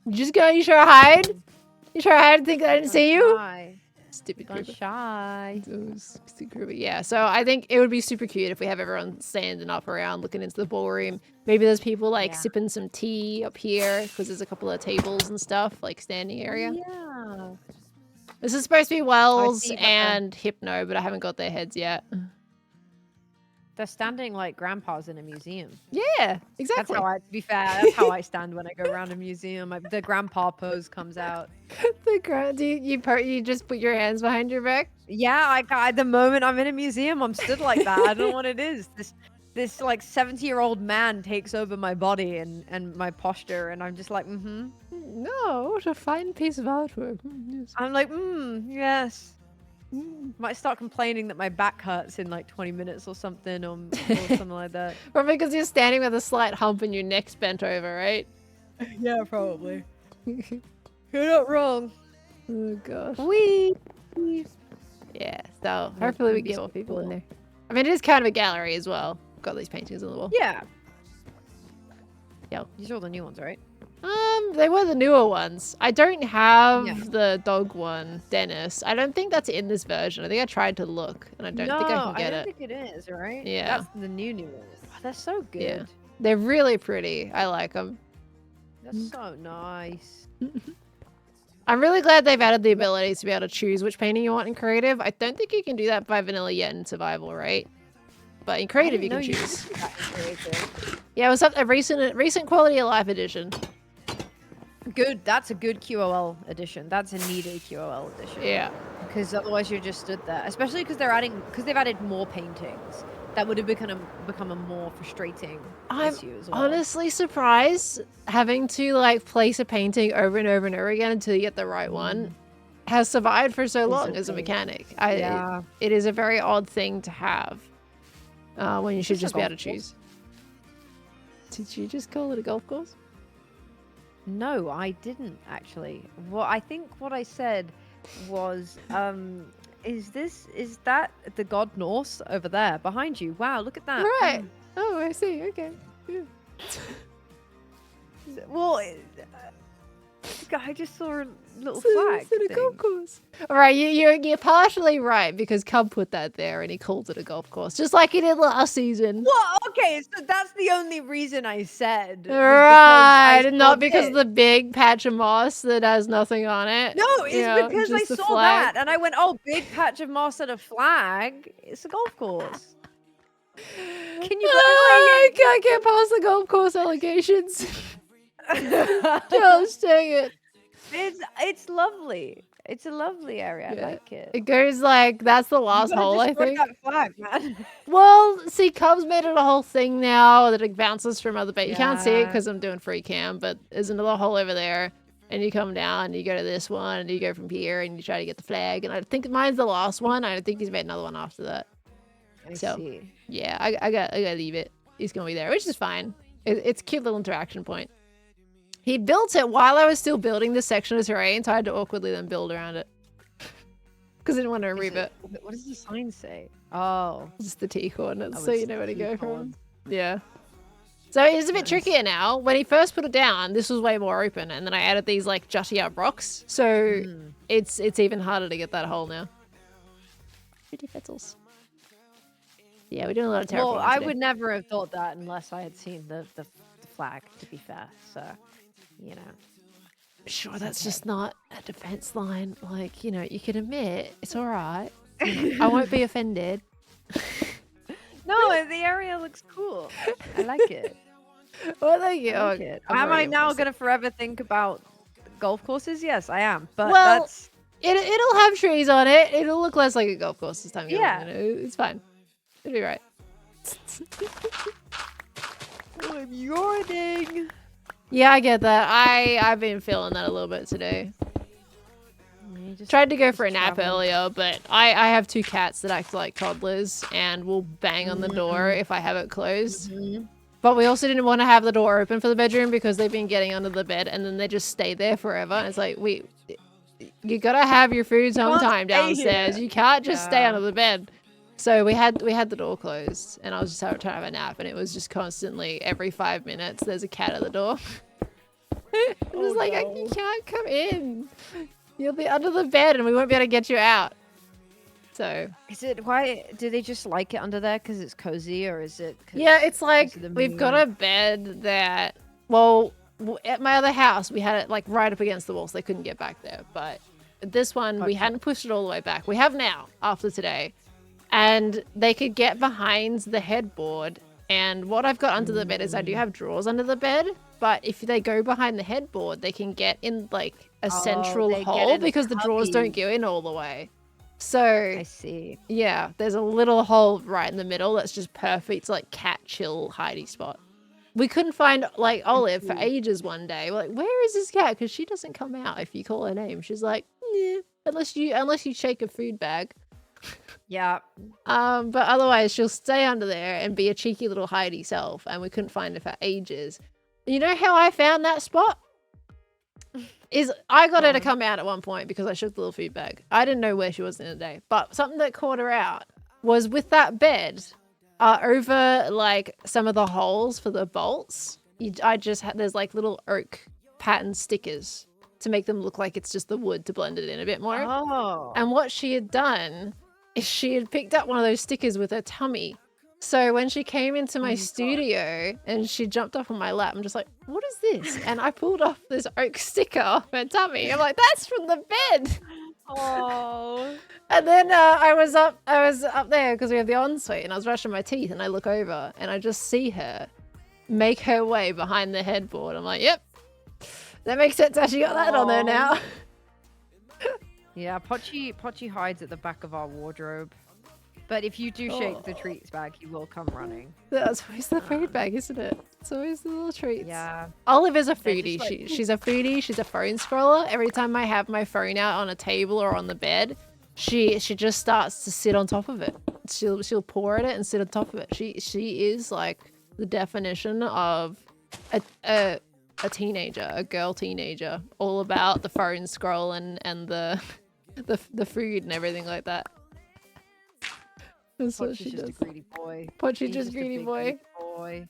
You trying to hide? You trying to hide and think I didn't see you? Stupid creeper. Shy. Stupid creeper. Yeah, so I think it would be super cute if we have everyone standing up around looking into the ballroom. Maybe there's people like sipping some tea up here because there's a couple of tables and stuff, like standing area. Yeah. This is supposed to be Wells and Hypno, but I haven't got their heads yet. They're standing like grandpas in a museum. Yeah, exactly. To be fair, that's how I stand when I go around a museum. The grandpa pose comes out. You just put your hands behind your back? Yeah, at the moment I'm in a museum, I'm stood like that. I don't know what it is. This like 70-year-old man takes over my body and my posture, and I'm just like, No, what a fine piece of artwork. Yes. I'm like, yes. Might start complaining that my back hurts in like 20 minutes or something, or something like that. Probably because you're standing with a slight hump and your neck's bent over, right? Yeah, probably. You're not wrong. Oh gosh. Wee. Yeah, so hopefully we get more people in there. I mean, it is kind of a gallery as well. Got these paintings on the wall. Yeah. Yo. These are all the new ones, right? They were the newer ones. I don't have the dog one, Dennis. I don't think that's in this version. I think I tried to look, and I don't think I can get it. I don't think it is, right? Yeah. That's the new ones. Oh, they're so good. Yeah. They're really pretty. I like them. They're so nice. I'm really glad they've added the ability to be able to choose which painting you want in creative. I don't think you can do that by vanilla yet in survival, right? But in creative, you can choose. Yeah, it was a recent quality of life edition. Good. That's a good QOL edition. That's a needed QOL edition. Yeah. Because otherwise, you're just stood there. Especially because they've added more paintings. That would have become a more frustrating issue as well. I'm honestly surprised having to like place a painting over and over and over again until you get the right one has survived for so long as a mechanic. It is a very odd thing to have when you should just be able to choose. Did you just call it a golf course? No, I didn't actually. I think what I said was, is that the god Norse over there behind you? Wow, look at that. Right. Oh, I see. Okay. Yeah. Well, I just saw a little flag. It's a golf course. All right, you're partially right because Cub put that there and he called it a golf course, just like he did last season. Well, okay, so that's the only reason I said. Right, not because of the big patch of moss that has nothing on it. No, it's because I saw that and I went, oh, big patch of moss and a flag. It's a golf course. Can you? I can't get past the golf course allegations. Gosh, dang it. It's lovely. It's a lovely area. Yeah. I like it. It goes like, that's the last hole, I think. That flag, man. Well, see, Cubs made it a whole thing now that it bounces from other bait. You can't see it Yeah. because I'm doing free cam, but there's another hole over there. And you come down, and you go to this one, and you go from here, and you try to get the flag. And I think mine's the last one. I think he's made another one after that. I So, see. yeah, I gotta leave it. He's gonna be there, which is fine. It's a cute little interaction point. He built it while I was still building this section of terrain, so I had to awkwardly then build around it. Because I didn't want to remove it. What does the sign say? Oh. Just the T coordinates, Oh, so it's you know where to go from. T-coords. Yeah. So it's a bit trickier now. When he first put it down, this was way more open, and then I added these like jutty up rocks, so it's even harder to get that hole now. Pretty fizzles. Yeah, we're doing a lot of terraforming. Well, I today. would never have thought that unless I had seen the flag, to be fair. So, you know. Sure, that's just not a defense line. Like, you know, you can admit it's all right. I won't be offended. No, the area looks cool. I like it. Well, thank you. I like it. Am very I now impressed. going to forever think about golf courses? Yes, I am. But Well, that's... It'll have trees on it. It'll look less like a golf course this time. Yeah. It's fine. It'll be right. I'm yawning. Yeah, I get that. I've been feeling that a little bit today. Tried to go for a nap earlier, but I have two cats that act like toddlers and will bang on the door if I have it closed. But we also didn't want to have the door open for the bedroom because they've been getting under the bed and then they just stay there forever. And it's like, you gotta have your food sometime downstairs. You can't just stay under the bed. So we had the door closed and I was just trying to have a nap and it was just constantly every 5 minutes there's a cat at the door. It was like, you can't come in. You'll be under the bed and we won't be able to get you out. So Is it why do they just like it under there because it's cozy, or is it? yeah, it's like of the we've got moon? a bed that, well, at my other house we had it like right up against the wall so they couldn't get back there. But this one we hadn't pushed it all the way back. We have now after today, and they could get behind the headboard. And what I've got under the bed is I do have drawers under the bed, but if they go behind the headboard, they can get in like a central they get hole in a because the drawers don't cubby. go in all the way. So I see. yeah, there's a little hole right in the middle that's just perfect. It's like cat chill hidey spot. We couldn't find like Olive for ages one day. We're like, where is this cat? Because she doesn't come out if you call her name. She's like, yeah, unless you shake a food bag. Yeah. But otherwise she'll stay under there and be a cheeky little hidey self. And we couldn't find her for ages. You know how I found that spot? Is I got her to come out at one point because I shook the little food bag. I didn't know where she was in the day. But something that caught her out was with that bed, over like some of the holes for the bolts. There's like little oak pattern stickers to make them look like it's just the wood to blend it in a bit more. Oh. And what she had done is she had picked up one of those stickers with her tummy. So when she came into my studio and she jumped up on my lap, I'm just like, what is this? And I pulled off this oak sticker off her tummy. I'm like, that's from the bed. Oh. And then I was up there because we have the ensuite and I was brushing my teeth and I look over and I just see her make her way behind the headboard. I'm like, yep, that makes sense how she got that on there now. Yeah, Pochi hides at the back of our wardrobe. But if you do shake the treats bag, he will come running. That's always the food bag, isn't it? It's always the little treats. Yeah. Olive is a They're foodie. just like- She's a foodie. She's a phone scroller. Every time I have my phone out on a table or on the bed, she just starts to sit on top of it. She'll pour at it and sit on top of it. She is like the definition of a teenager, a girl teenager, all about the phone scroll and the food and everything like that. That's what Pochi's she just does. a greedy boy. Pochi's He's just a greedy big boy. boy.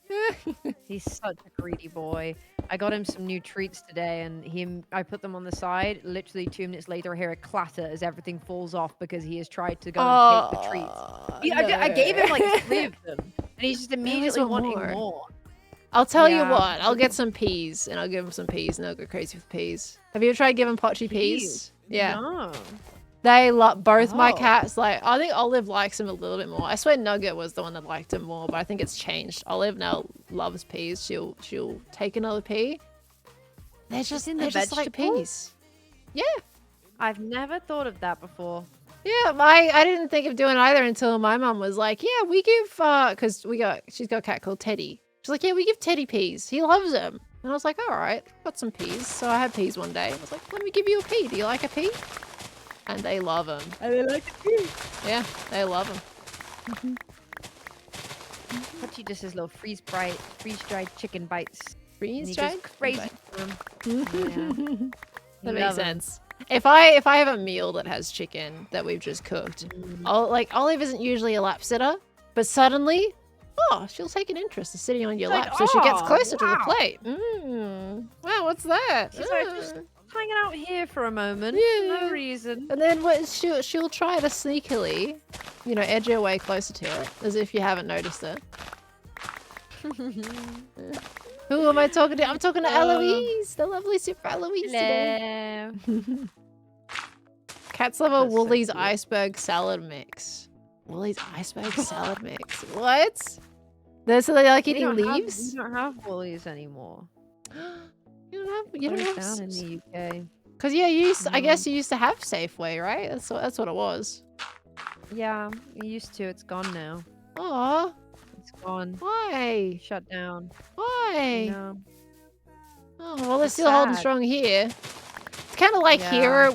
He's such a greedy boy. I got him some new treats today, and I put them on the side. Literally 2 minutes later, I hear a clatter as everything falls off because he has tried to go and take the treats. I gave him like 3 of them, and he's just immediately want wanting more. more. I'll tell you Yeah. what, I'll get some peas and I'll give him some peas and they'll go crazy with peas. Have you ever tried giving Pochi peas? Yeah. No. They love both my Oh. cats. Like, I think Olive likes them a little bit more. I swear Nugget was the one that liked them more, but I think it's changed. Olive now loves peas. She'll take another pea. They're just in the like vegetable? peas. Yeah. I've never thought of that before. Yeah, I didn't think of doing it either until my mum was like, yeah, we give, because she's got a cat called Teddy. She's like, yeah, we give Teddy peas. He loves them. And I was like, all right, got some peas. So I had peas one day. I was like, let me give you a pea. Do you like a pea? And they love them. And they like it. Yeah, they love them. What you just as little freeze-dried chicken bites. Freeze-dried? Crazy for them. Yeah. That makes sense. If I have a meal that has chicken that we've just cooked, Olive isn't usually a lap sitter, but suddenly, she'll take an interest in sitting on your lap, so she gets closer to the plate. Wow, what's that? She's like, just hanging out here for a moment. Yeah. For no reason. And then she'll try to sneakily, edge her way closer to it, as if you haven't noticed it. Who am I talking to? I'm talking to Eloise, the lovely super Eloise today. Cats love a Woolies iceberg salad mix. Woolies iceberg salad mix. What? So they like eating leaves? We don't have Woolies anymore. You don't have down in the UK. Because I guess you used to have Safeway, right? That's what it was. Yeah, we used to. It's gone now. Aw. It's gone. Why? Shut down. Why? No. Oh, well, they're still holding strong here. It's kind of like here,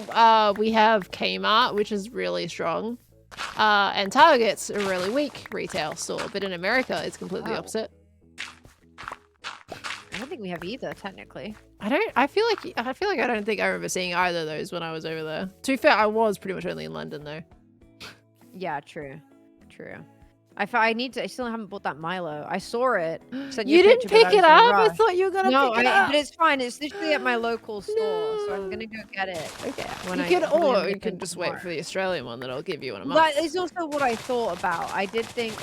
we have Kmart, which is really strong. And Target's a really weak retail store, but in America, it's completely opposite. I don't think we have either, technically. I feel like I don't think I remember seeing either of those when I was over there. To be fair, I was pretty much only in London, though. Yeah, true. I still haven't bought that Milo. I saw it. You didn't pick it up? I thought you were gonna pick it up. But it's fine. It's literally at my local store, so I'm gonna go get it. Okay. You can just wait for the Australian one that I'll give you in a month. That is also what I thought about. I did think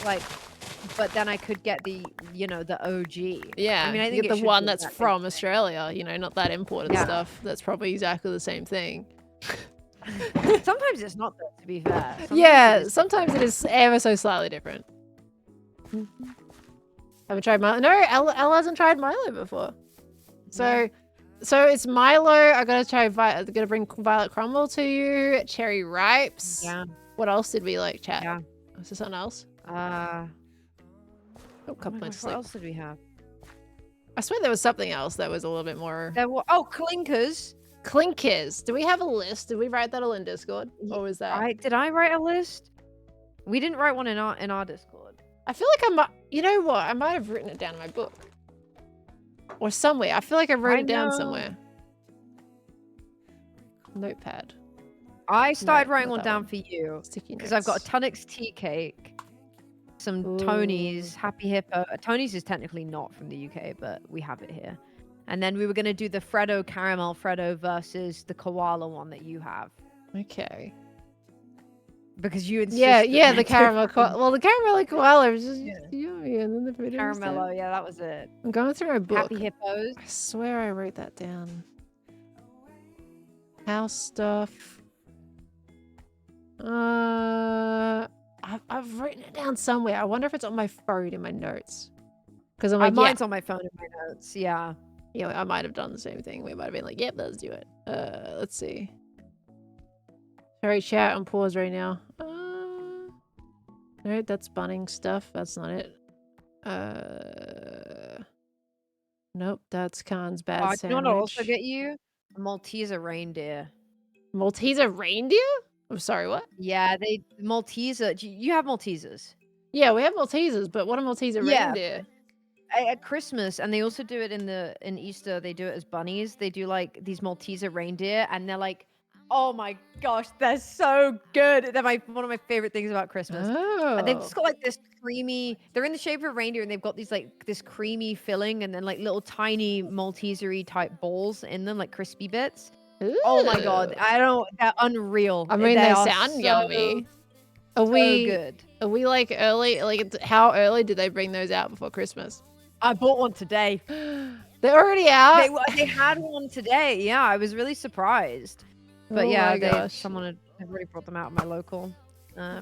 but then I could get the OG. Yeah, I mean, I think you get the one that's from Australia. Not that imported stuff. That's probably exactly the same thing. Sometimes it's not, though, to be fair. Sometimes it is ever so slightly different. Haven't tried Milo. No, Elle hasn't tried Milo before. So it's Milo. I gotta bring Violet Crumble to you. Cherry Ripes. Yeah. What else did we like, chat? Yeah. Was there something else? What else did we have? I swear there was something else that was a little bit more. Clinkers. Clinkers. Do we have a list? Did we write that all in Discord? Or was that? Did I write a list? We didn't write one in our Discord. I feel like I might. You know what? I might have written it down in my book. Or somewhere. I feel like I wrote it down somewhere. Notepad. I started writing one down for you. Because I've got a Tunnix tea cake. Some Tony's Happy Hippo. Tony's is technically not from the UK, but we have it here. And then we were going to do the Freddo Caramel Freddo versus the koala one that you have. Okay. Because you insisted. Yeah, the caramel well, the caramel koala was just yummy, and then the Freddo Caramello, yeah, that was it. I'm going through my book. Happy Hippos. I swear I wrote that down. House stuff. I've written it down somewhere. I wonder if it's on my phone in my notes. Because I'm like, mine's on my phone in my notes. Yeah. Yeah, I might have done the same thing. We might have been like, yep, let's do it. Let's see. Sorry, chat, on pause right now. No, that's bunning stuff. That's not it. Nope, that's Khan's bad sandwich. Do you want to also get you? A Malteser reindeer. Malteser reindeer? I'm sorry, what? Yeah, Malteser. You have Maltesers. Yeah, we have Maltesers, but what are Malteser reindeer? At Christmas, and they also do it in Easter. They do it as bunnies. They do like these Malteser reindeer, and they're like, oh my gosh, they're so good. They're one of my favorite things about Christmas. Oh. And they've just got like this creamy. They're in the shape of a reindeer, and they've got these this creamy filling, and then like little tiny Malteser-y type balls in them, like crispy bits. Ooh. Oh my god, they're unreal. I mean, they sound yummy. Are we good? Are we like early? Like, how early did they bring those out before Christmas? I bought one today. They're already out? They had one today. Yeah, I was really surprised. But someone had already brought them out at my local. So,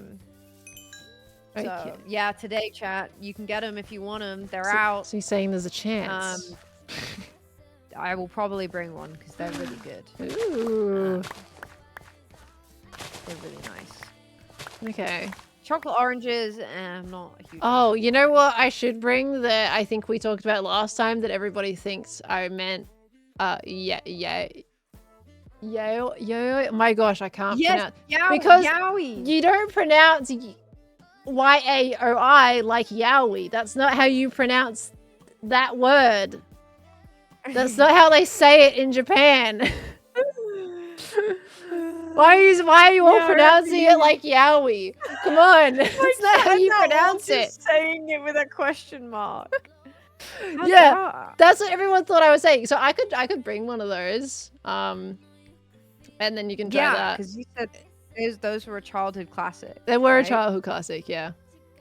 yeah, today, chat. You can get them if you want them. They're out. So you're saying there's a chance? I will probably bring one because they're really good. Ooh. They're really nice. Okay. Chocolate oranges, I'm not a huge Oh, you know what I should bring that I think we talked about last time that everybody thinks I meant? My gosh, I can't pronounce. Because Yowie. you don't pronounce Y-A-O-I like Yowie. That's not how you pronounce that word. That's not how they say it in Japan. Why are you all pronouncing it like Yowie? Come on. That's not how you pronounce it. Saying it with a question mark. Yeah, that's what everyone thought I was saying. So I could bring one of those. And then you can try that. Yeah, because you said those were a childhood classic. They were a childhood classic, yeah.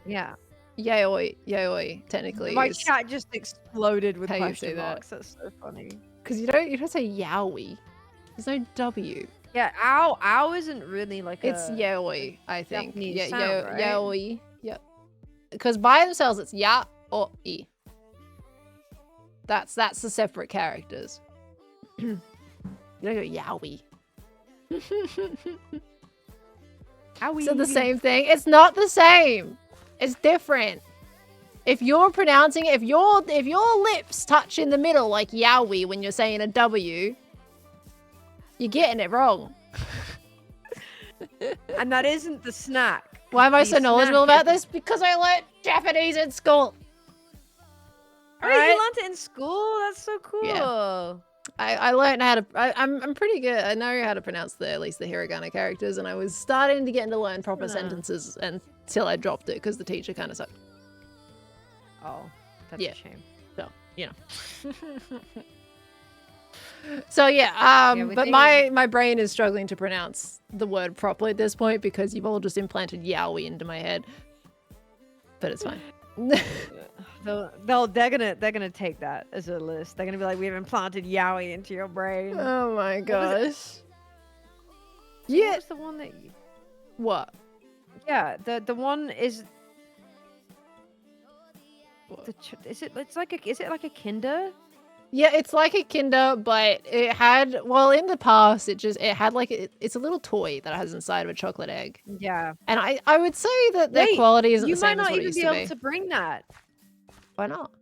Yeah. Yaoi, technically. My chat just exploded with how you question say that. marks. That's so funny. Because you don't say Yowie. There's no W. Yeah, ow isn't really like it's yaoi, I think. Japanese sound, right? Yaoi. Yep. Because by themselves it's ya or I. That's the separate characters. You don't go Yowie. Owie. So the same thing. It's not the same. It's different. If you're pronouncing it, if your lips touch in the middle like Yowie when you're saying a W, you're getting it wrong. And that isn't the snack. Why am I so knowledgeable about this? Because I learned Japanese in school. Oh, you learned it in school? That's so cool. Yeah. I learned how to. I'm pretty good. I know how to pronounce at least the hiragana characters, and I was starting to get into learn proper sentences until I dropped it because the teacher kind of sucked. Oh, that's a shame. So you know. So yeah, but my brain is struggling to pronounce the word properly at this point because you've all just implanted Yowie into my head. But it's fine. They're gonna take that as a list. They're gonna be like, we've implanted Yowie into your brain. Oh my gosh. Yeah. What's the one that? What? Yeah, the one is. Is it like a Kinder? Yeah, it's like a Kinder, but it had, well, in the past, it had like, it's a little toy that has inside of a chocolate egg. Yeah. And I would say that their quality isn't the same as what it used to be. You might not even be able to bring that. Why not?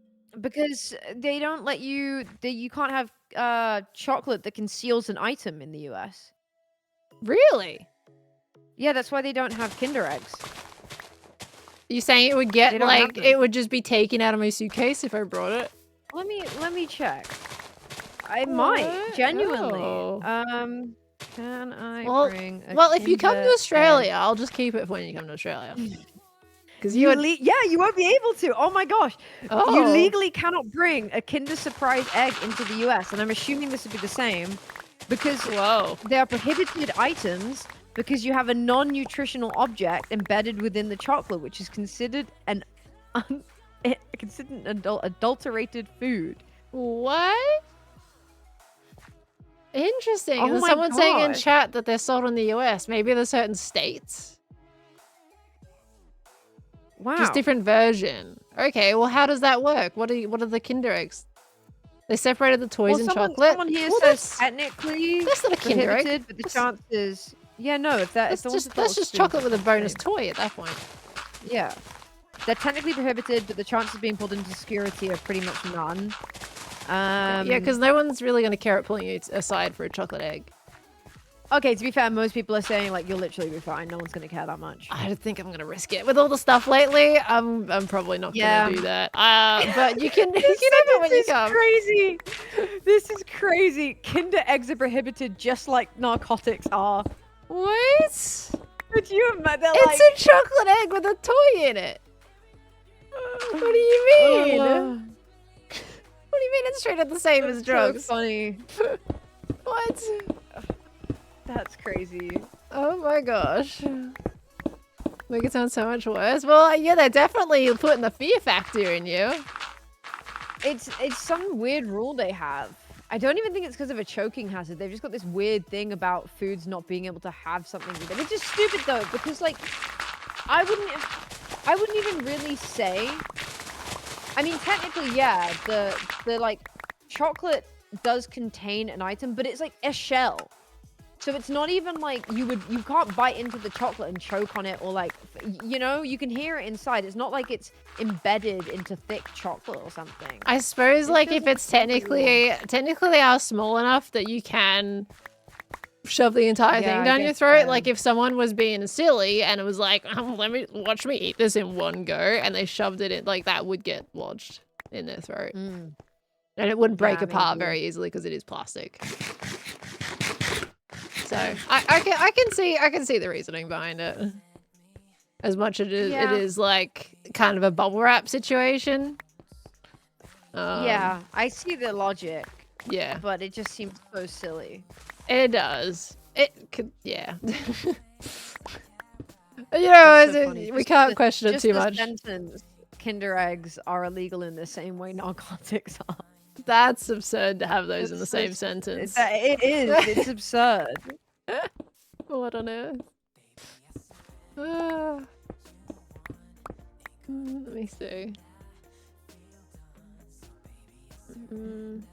Because they don't let you, you can't have chocolate that conceals an item in the US. Really? Yeah, that's why they don't have Kinder eggs. You saying it would get, like, it would just be taken out of my suitcase if I brought it? Let me check. I might genuinely. Oh. Can I bring? Well, if you come to Australia, I'll just keep it for when you come to Australia. Because you won't be able to. Oh my gosh! Oh. You legally cannot bring a Kinder Surprise egg into the US, and I'm assuming this would be the same because they are prohibited items because you have a non-nutritional object embedded within the chocolate, which is considered an adulterated food. What? Interesting. Oh There's my someone saying in gosh. chat that they're sold in the US. Maybe there's certain states. Wow. Just different version. Okay, well, how does that work? What are the Kinder eggs? They separated the toys and chocolate. Someone here says technically that's not a Kinder egg. But the chances, no, if that's just chocolate with a bonus toy at that point. Yeah. They're technically prohibited, but the chances of being pulled into security are pretty much none. Yeah, because no one's really going to care at pulling you aside for a chocolate egg. Okay, to be fair, most people are saying, like, you'll literally be fine. No one's going to care that much. I don't think I'm going to risk it. With all the stuff lately, I'm probably not going to do that. But you can, you know when you come. Crazy. This is crazy. Kinder eggs are prohibited just like narcotics are. What? Could you imagine? It's a chocolate egg with a toy in it. What do you mean? What do you mean it's straight up the same as drugs? So funny. What? That's crazy. Oh my gosh. Make it sound so much worse. Well, yeah, they're definitely putting the fear factor in you. It's some weird rule they have. I don't even think it's because of a choking hazard. They've just got this weird thing about foods not being able to have something with it. Which is stupid though, because like I wouldn't even really say. I mean, technically, yeah, the like chocolate does contain an item, but it's like a shell. So it's not even like you can't bite into the chocolate and choke on it, or like, you know, you can hear it inside. It's not like it's embedded into thick chocolate or something. I suppose like if it's technically they are small enough that you can shove the entire thing down your throat. Like if someone was being silly and it was like, watch me eat this in one go, and they shoved it in, like that would get lodged in their throat. And it wouldn't break apart very easily because it is plastic. So I can see the reasoning behind it. As much as it is like kind of a bubble wrap situation. Yeah, I see the logic. Yeah. But it just seems so silly. It does. It could, yeah. You know, So we can't question it too much. Sentence, Kinder eggs are illegal in the same way narcotics are. That's absurd to have those in the same sentence. It is. It's absurd. What on earth? Let me see. If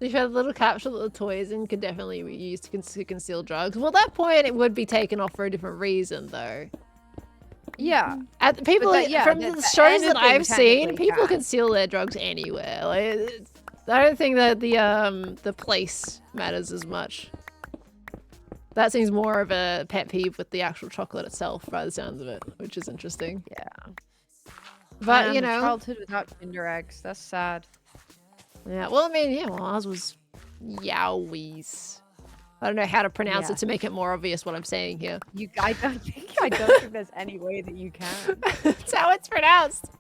you had a little capsule that the toys in could definitely be used to conceal drugs. Well, at that point, it would be taken off for a different reason, though. Yeah. From the shows that I've seen, people conceal their drugs anywhere. Like, I don't think that the place matters as much. That seems more of a pet peeve with the actual chocolate itself, by the sounds of it, which is interesting. Yeah. But, you know... childhood without Kinder eggs. That's sad. Yeah, well, I mean, ours was Yowies. I don't know how to pronounce it to make it more obvious what I'm saying here. I don't think there's any way that you can. That's how it's pronounced.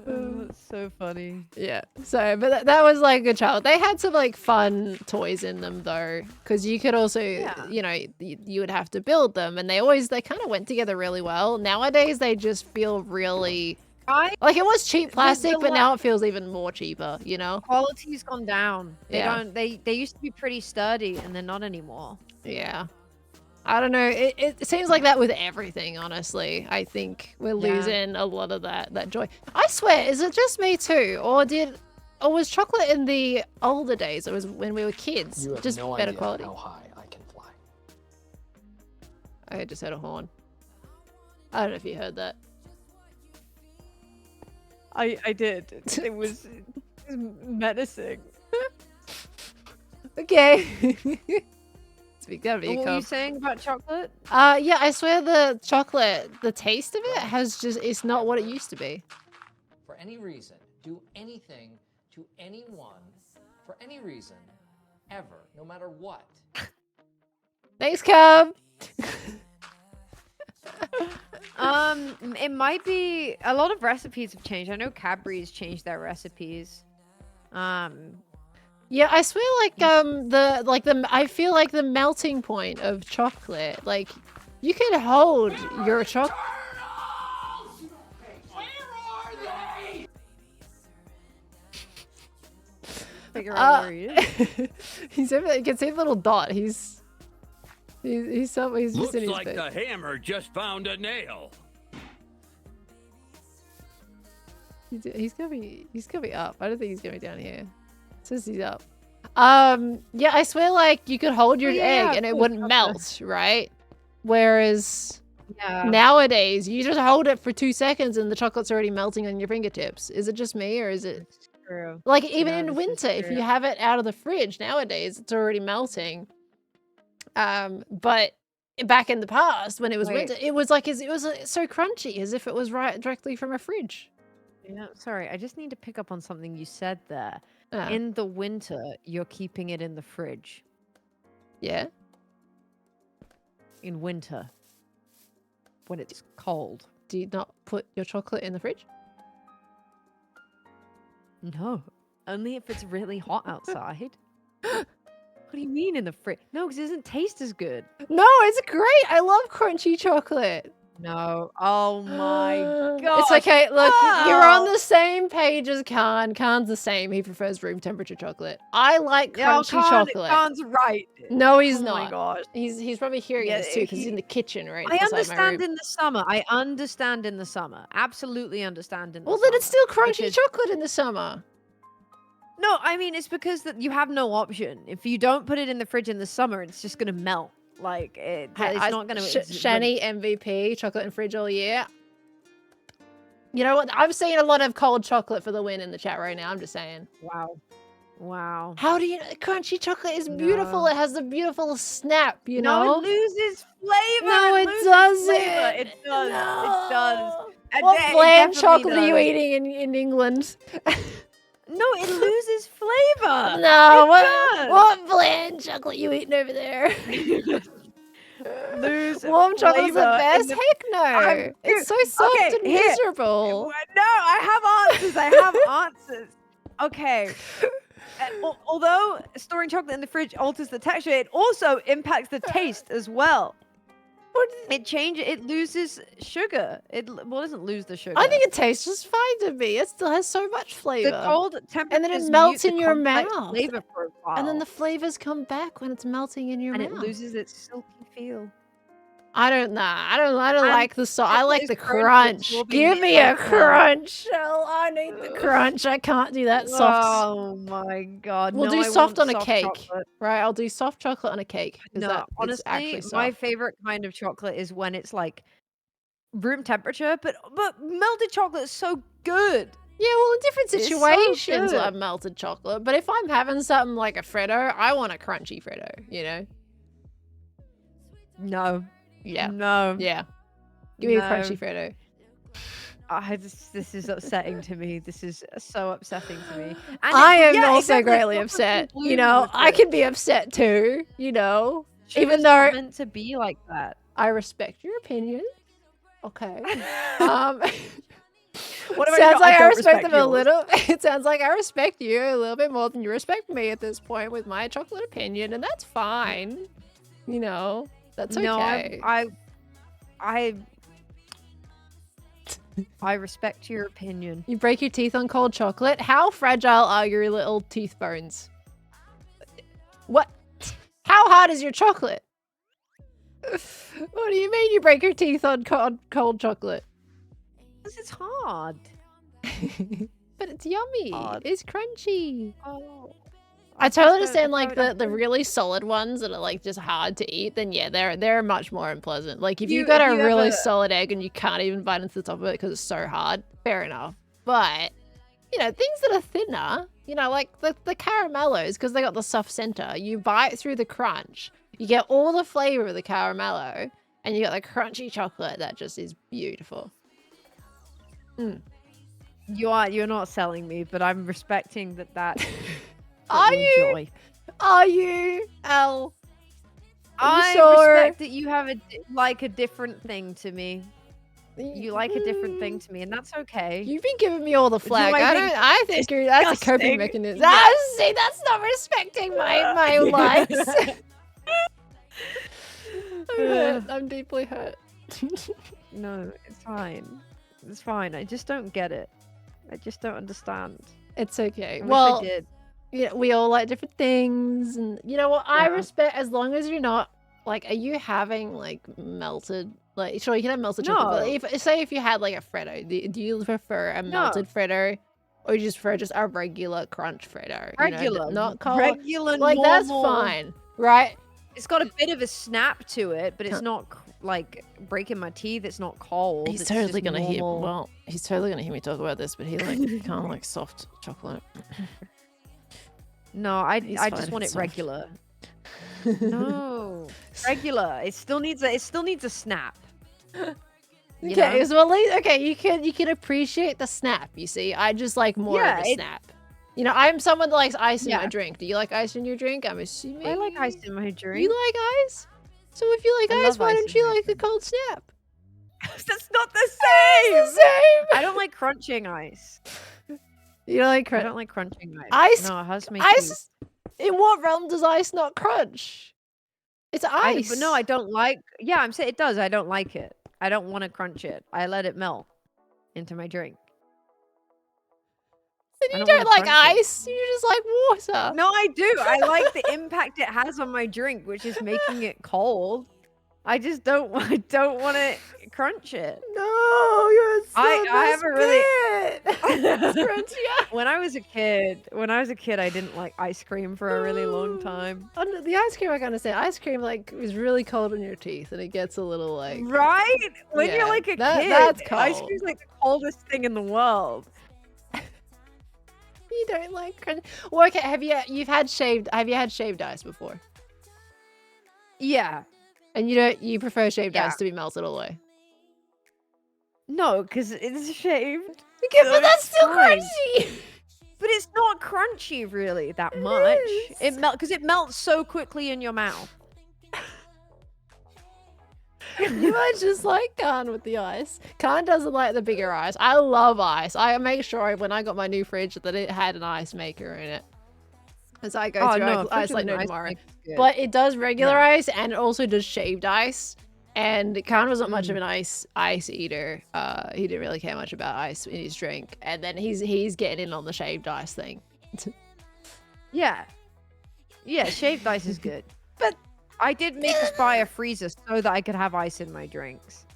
Oh, that's so funny. Yeah. So, but that was like a child. They had some like fun toys in them though, because you could also, you know, you would have to build them, and they kind of went together really well. Nowadays, they just feel really. Like it was cheap plastic, but now it feels even more cheaper, you know? Quality's gone down. They used to be pretty sturdy, and they're not anymore. Yeah. I don't know. It seems like that with everything, honestly. I think we're losing a lot of that joy. I swear, is it just me too? Or was chocolate in the older days? It was when we were kids. You have just no better idea quality. how high I can fly. I just heard a horn. I don't know if you heard that. I did. It was menacing. Okay. Speak up, What were you saying about chocolate? Yeah, I swear the chocolate, the taste of it it's not what it used to be. For any reason, do anything to anyone, for any reason, ever, no matter what. Thanks, Cub. It might be a lot of recipes have changed. I know Cadbury's changed their recipes. Yeah, I swear, I feel like the melting point of chocolate, like, you can hold your chocolate. Where are they? Figure out where he is. He's over there. You can see the little dot. He's just in his Looks bed. like the hammer just found a nail. He's gonna be up. I don't think he's gonna be down here. It says he's up. Yeah, I swear, like, you could hold your egg and it wouldn't melt, right? Whereas nowadays, you just hold it for 2 seconds and the chocolate's already melting on your fingertips. Is it just me, or is it true? Like, even in winter, if you have it out of the fridge nowadays, it's already melting. But back in the past, when it was winter, it was so crunchy, as if it was directly from a fridge. Yeah, sorry, I just need to pick up on something you said there. In the winter, you're keeping it in the fridge. Yeah. In winter, when it's cold. Do you not put your chocolate in the fridge? No, only if it's really hot outside. What do you mean in the fridge? No, because it doesn't taste as good. No, it's great. I love crunchy chocolate. No. Oh my god. It's okay. Look, you're on the same page as Khan. Khan's the same. He prefers room temperature chocolate. I like crunchy chocolate. Khan's right. No, he's not. Oh my gosh. He's probably hearing this too, because he's in the kitchen, right? I understand in the summer. I understand in the summer. Absolutely understand in the summer. Well, then it's still crunchy chocolate in the summer. No, I mean it's because that you have no option. If you don't put it in the fridge in the summer, it's just gonna melt. Like it's not gonna. Shani MVP, chocolate and fridge all year. You know what? I'm seeing a lot of cold chocolate for the win in the chat right now. I'm just saying. Wow. Wow. How do you know? Crunchy chocolate is beautiful. No. It has the beautiful snap, you know? No, it loses flavor. No, it doesn't. It does. No. It does. What bland chocolate are you eating in England? No, it loses flavor. No, what bland chocolate you eating over there? Warm chocolate's the best? Heck no. It's so soft and miserable. No, I have answers. Okay. Although storing chocolate in the fridge alters the texture, it also impacts the taste as well. It loses sugar. It doesn't lose the sugar. I think it tastes just fine to me. It still has so much flavor. The cold temperature, and then it melts in your mouth. Flavor profile. And then the flavors come back when it's melting in your mouth. And it loses its silky feel. I don't like the salt. I like the crunch. Give me a crunch. Oh, I need the crunch. I can't do that soft. Oh my god. We'll do soft on a cake. Chocolate. Right, I'll do soft chocolate on a cake. No, honestly, my favorite kind of chocolate is when it's like room temperature, but melted chocolate is so good. Yeah, well, in different situations I have melted chocolate, but if I'm having something like a Freddo, I want a crunchy Freddo, you know? No. Yeah. No. Yeah. Give me a crunchy Freddo. This is upsetting to me. This is so upsetting to me. And I am also greatly upset. You know, I can be upset too, you know? Even though it's meant to be like that. I respect your opinion. Okay. What sounds like I respect them a little. It sounds like I respect you a little bit more than you respect me at this point with my chocolate opinion, and that's fine. You know, that's okay. No, I respect your opinion. You break your teeth on cold chocolate? How fragile are your little teeth bones? What? How hard is your chocolate? What do you mean you break your teeth on cold chocolate? Because it's hard. But it's yummy. It's crunchy. Oh. I totally understand like the really solid ones that are like just hard to eat, then yeah, they're much more unpleasant. Like if you got a really solid egg and you can't even bite into the top of it because it's so hard, fair enough. But you know, things that are thinner, you know, like the caramellos, because they got the soft center, you bite through the crunch, you get all the flavor of the caramello, and you got the crunchy chocolate that just is beautiful. You're not selling me, but I'm respecting that. Are you? Are you, Al? I respect that you have a different thing to me. You like a different thing to me, and that's okay. You've been giving me all the flag. I think that's a coping mechanism. See, that's not respecting my likes. I'm hurt. I'm deeply hurt. No, it's fine. It's fine. I just don't get it. I just don't understand. It's okay. I wish I did. Yeah, we all like different things, and you know what? I respect as long as you're not like. Are you having like melted? Like, sure, you can have melted chocolate. But if you had like a Freddo, do you prefer a melted Freddo, or you just prefer just a regular crunch Freddo? Regular, not cold. Regular, like normal. That's fine, right? It's got a bit of a snap to it, but it's not like breaking my teeth. It's not cold. He's totally gonna hear. Well, he's totally gonna hear me talk about this, but he like can't like soft chocolate. No, I just want it regular. No, regular. It still needs a snap. Okay, so at least you can appreciate the snap. You see, I just like more of a snap. You know, I'm someone that likes ice in my drink. Do you like ice in your drink? I'm assuming. I like ice in my drink. You like ice? So if you like ice, why don't you like the cold snap? That's not the same. It's the same. I don't like crunching ice. You don't like I don't like crunching ice. No, it hurts my teeth. In what realm does ice not crunch? It's ice. But no, I don't like. Yeah, I'm saying it does. I don't like it. I don't want to crunch it. I let it melt into my drink. Then you don't like ice. You just like water. No, I do. I like the impact it has on my drink, which is making it cold. I just don't. I don't want to crunch it. No, you're so I have a really. it. It's crunchy. When I was a kid, I didn't like ice cream for a really long time. The ice cream, I can understand. Ice cream, like, is really cold in your teeth, and it gets a little, like... Right? When Yeah, you're like a kid, that's ice cold. cream's like the coldest thing in the world. You don't like crunch... Well, okay, have you had shaved ice before? Yeah. And you prefer shaved ice to be melted away? No, because it's shaved. Okay, So but that's it's still fine. crunchy! But it's not crunchy really that much. is. It melts so quickly in your mouth. You might just like Khan with the ice. Khan doesn't like the bigger ice. I love ice. I make sure when I got my new fridge that it had an ice maker in it. As I go through ice like no tomorrow. But it does regular ice and it also does shaved ice. And Khan wasn't much of an ice eater. He didn't really care much about ice in his drink. And then he's getting in on the shaved ice thing. Yeah. Yeah, shaved ice is good. But I did make us buy a freezer so that I could have ice in my drinks.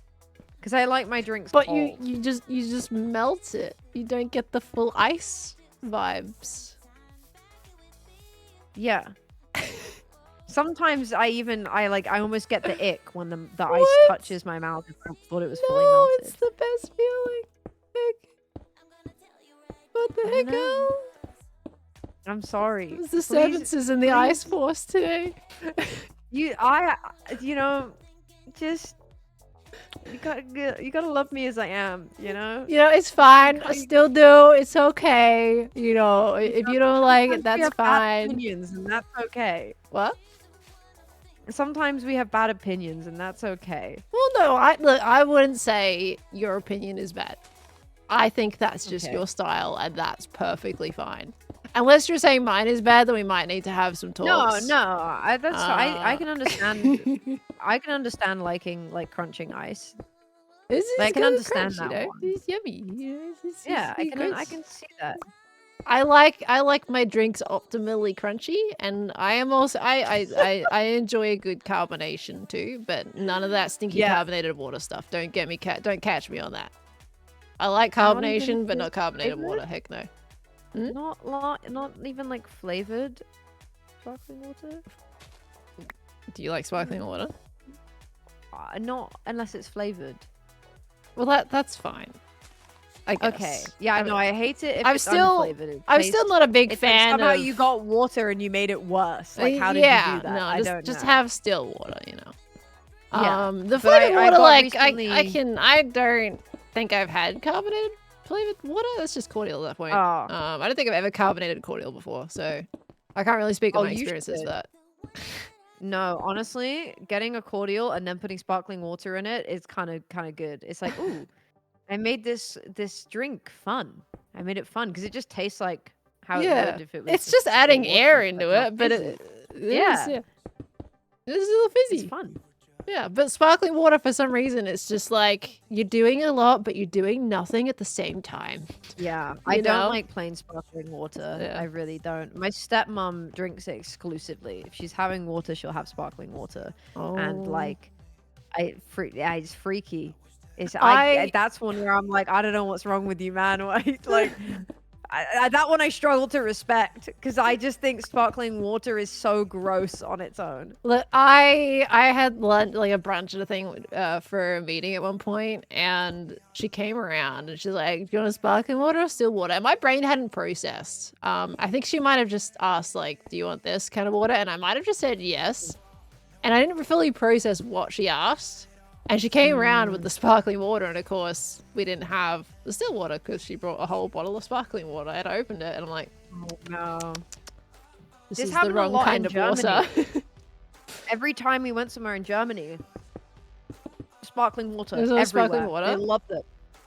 Because I like my drinks cold. But you just melt it. You don't get the full ice vibes. Yeah. Sometimes I almost get the ick when the ice touches my mouth. I thought it was fully melted. It's the best feeling. What the heck? I'm sorry. It's disturbances in the ice force today. You gotta love me as I am, you know? It's fine. I still do. It's okay. If you don't like it, that's fine. Bad opinions, and that's okay. What? Sometimes we have bad opinions, and that's okay. Well, no, I wouldn't say your opinion is bad. I think that's just your style, and that's perfectly fine. Unless you're saying mine is bad, then we might need to have some talks. No, I can understand. I can understand liking crunching ice. I can understand crunchy, that one. It's yummy. I can see that. I like my drinks optimally crunchy, and I am also I enjoy a good carbonation too, but none of that stinky carbonated water stuff. Don't catch me on that. I like carbonation, but not carbonated water. Heck no. Not even like flavored sparkling water. Do you like sparkling water? Not unless it's flavored. Well, that's fine. I guess. Okay. Yeah, I hate it if I'm it's still unflavored. I'm still not a big fan somehow of... you got water and you made it worse. Like, how did you do that? No, I don't just know. have still water, Yeah. The flavored water, recently... I don't think I've had carbonated flavored water. That's just cordial at that point. I don't think I've ever carbonated cordial before, so I can't really speak on my experiences with that. No, honestly, getting a cordial and then putting sparkling water in it is kind of good. It's like, ooh, I made this drink fun. I made it fun because it just tastes like how it would if it was. It's just adding air into it, but it's a little fizzy. It's fun. Yeah, but sparkling water, for some reason, it's just like you're doing a lot, but you're doing nothing at the same time. Yeah, I don't like plain sparkling water. Yeah. I really don't. My stepmom drinks it exclusively. If she's having water, she'll have sparkling water. And it's freaky. That's one where I'm like, I don't know what's wrong with you, man. Like, that one I struggle to respect because I just think sparkling water is so gross on its own. Look, I had lunch, like a brunch and a thing for a meeting at one point, and she came around and she's like, "Do you want sparkling water or still water?" And my brain hadn't processed. I think she might have just asked, like, "Do you want this kind of water?" And I might have just said yes, and I didn't fully process what she asked. And she came around with the sparkling water, and of course, we didn't have the still water because she brought a whole bottle of sparkling water. And I opened it, and I'm like, "Oh no, this is the wrong kind of water." Every time we went somewhere in Germany, sparkling water everywhere. Sparkling water. They loved it.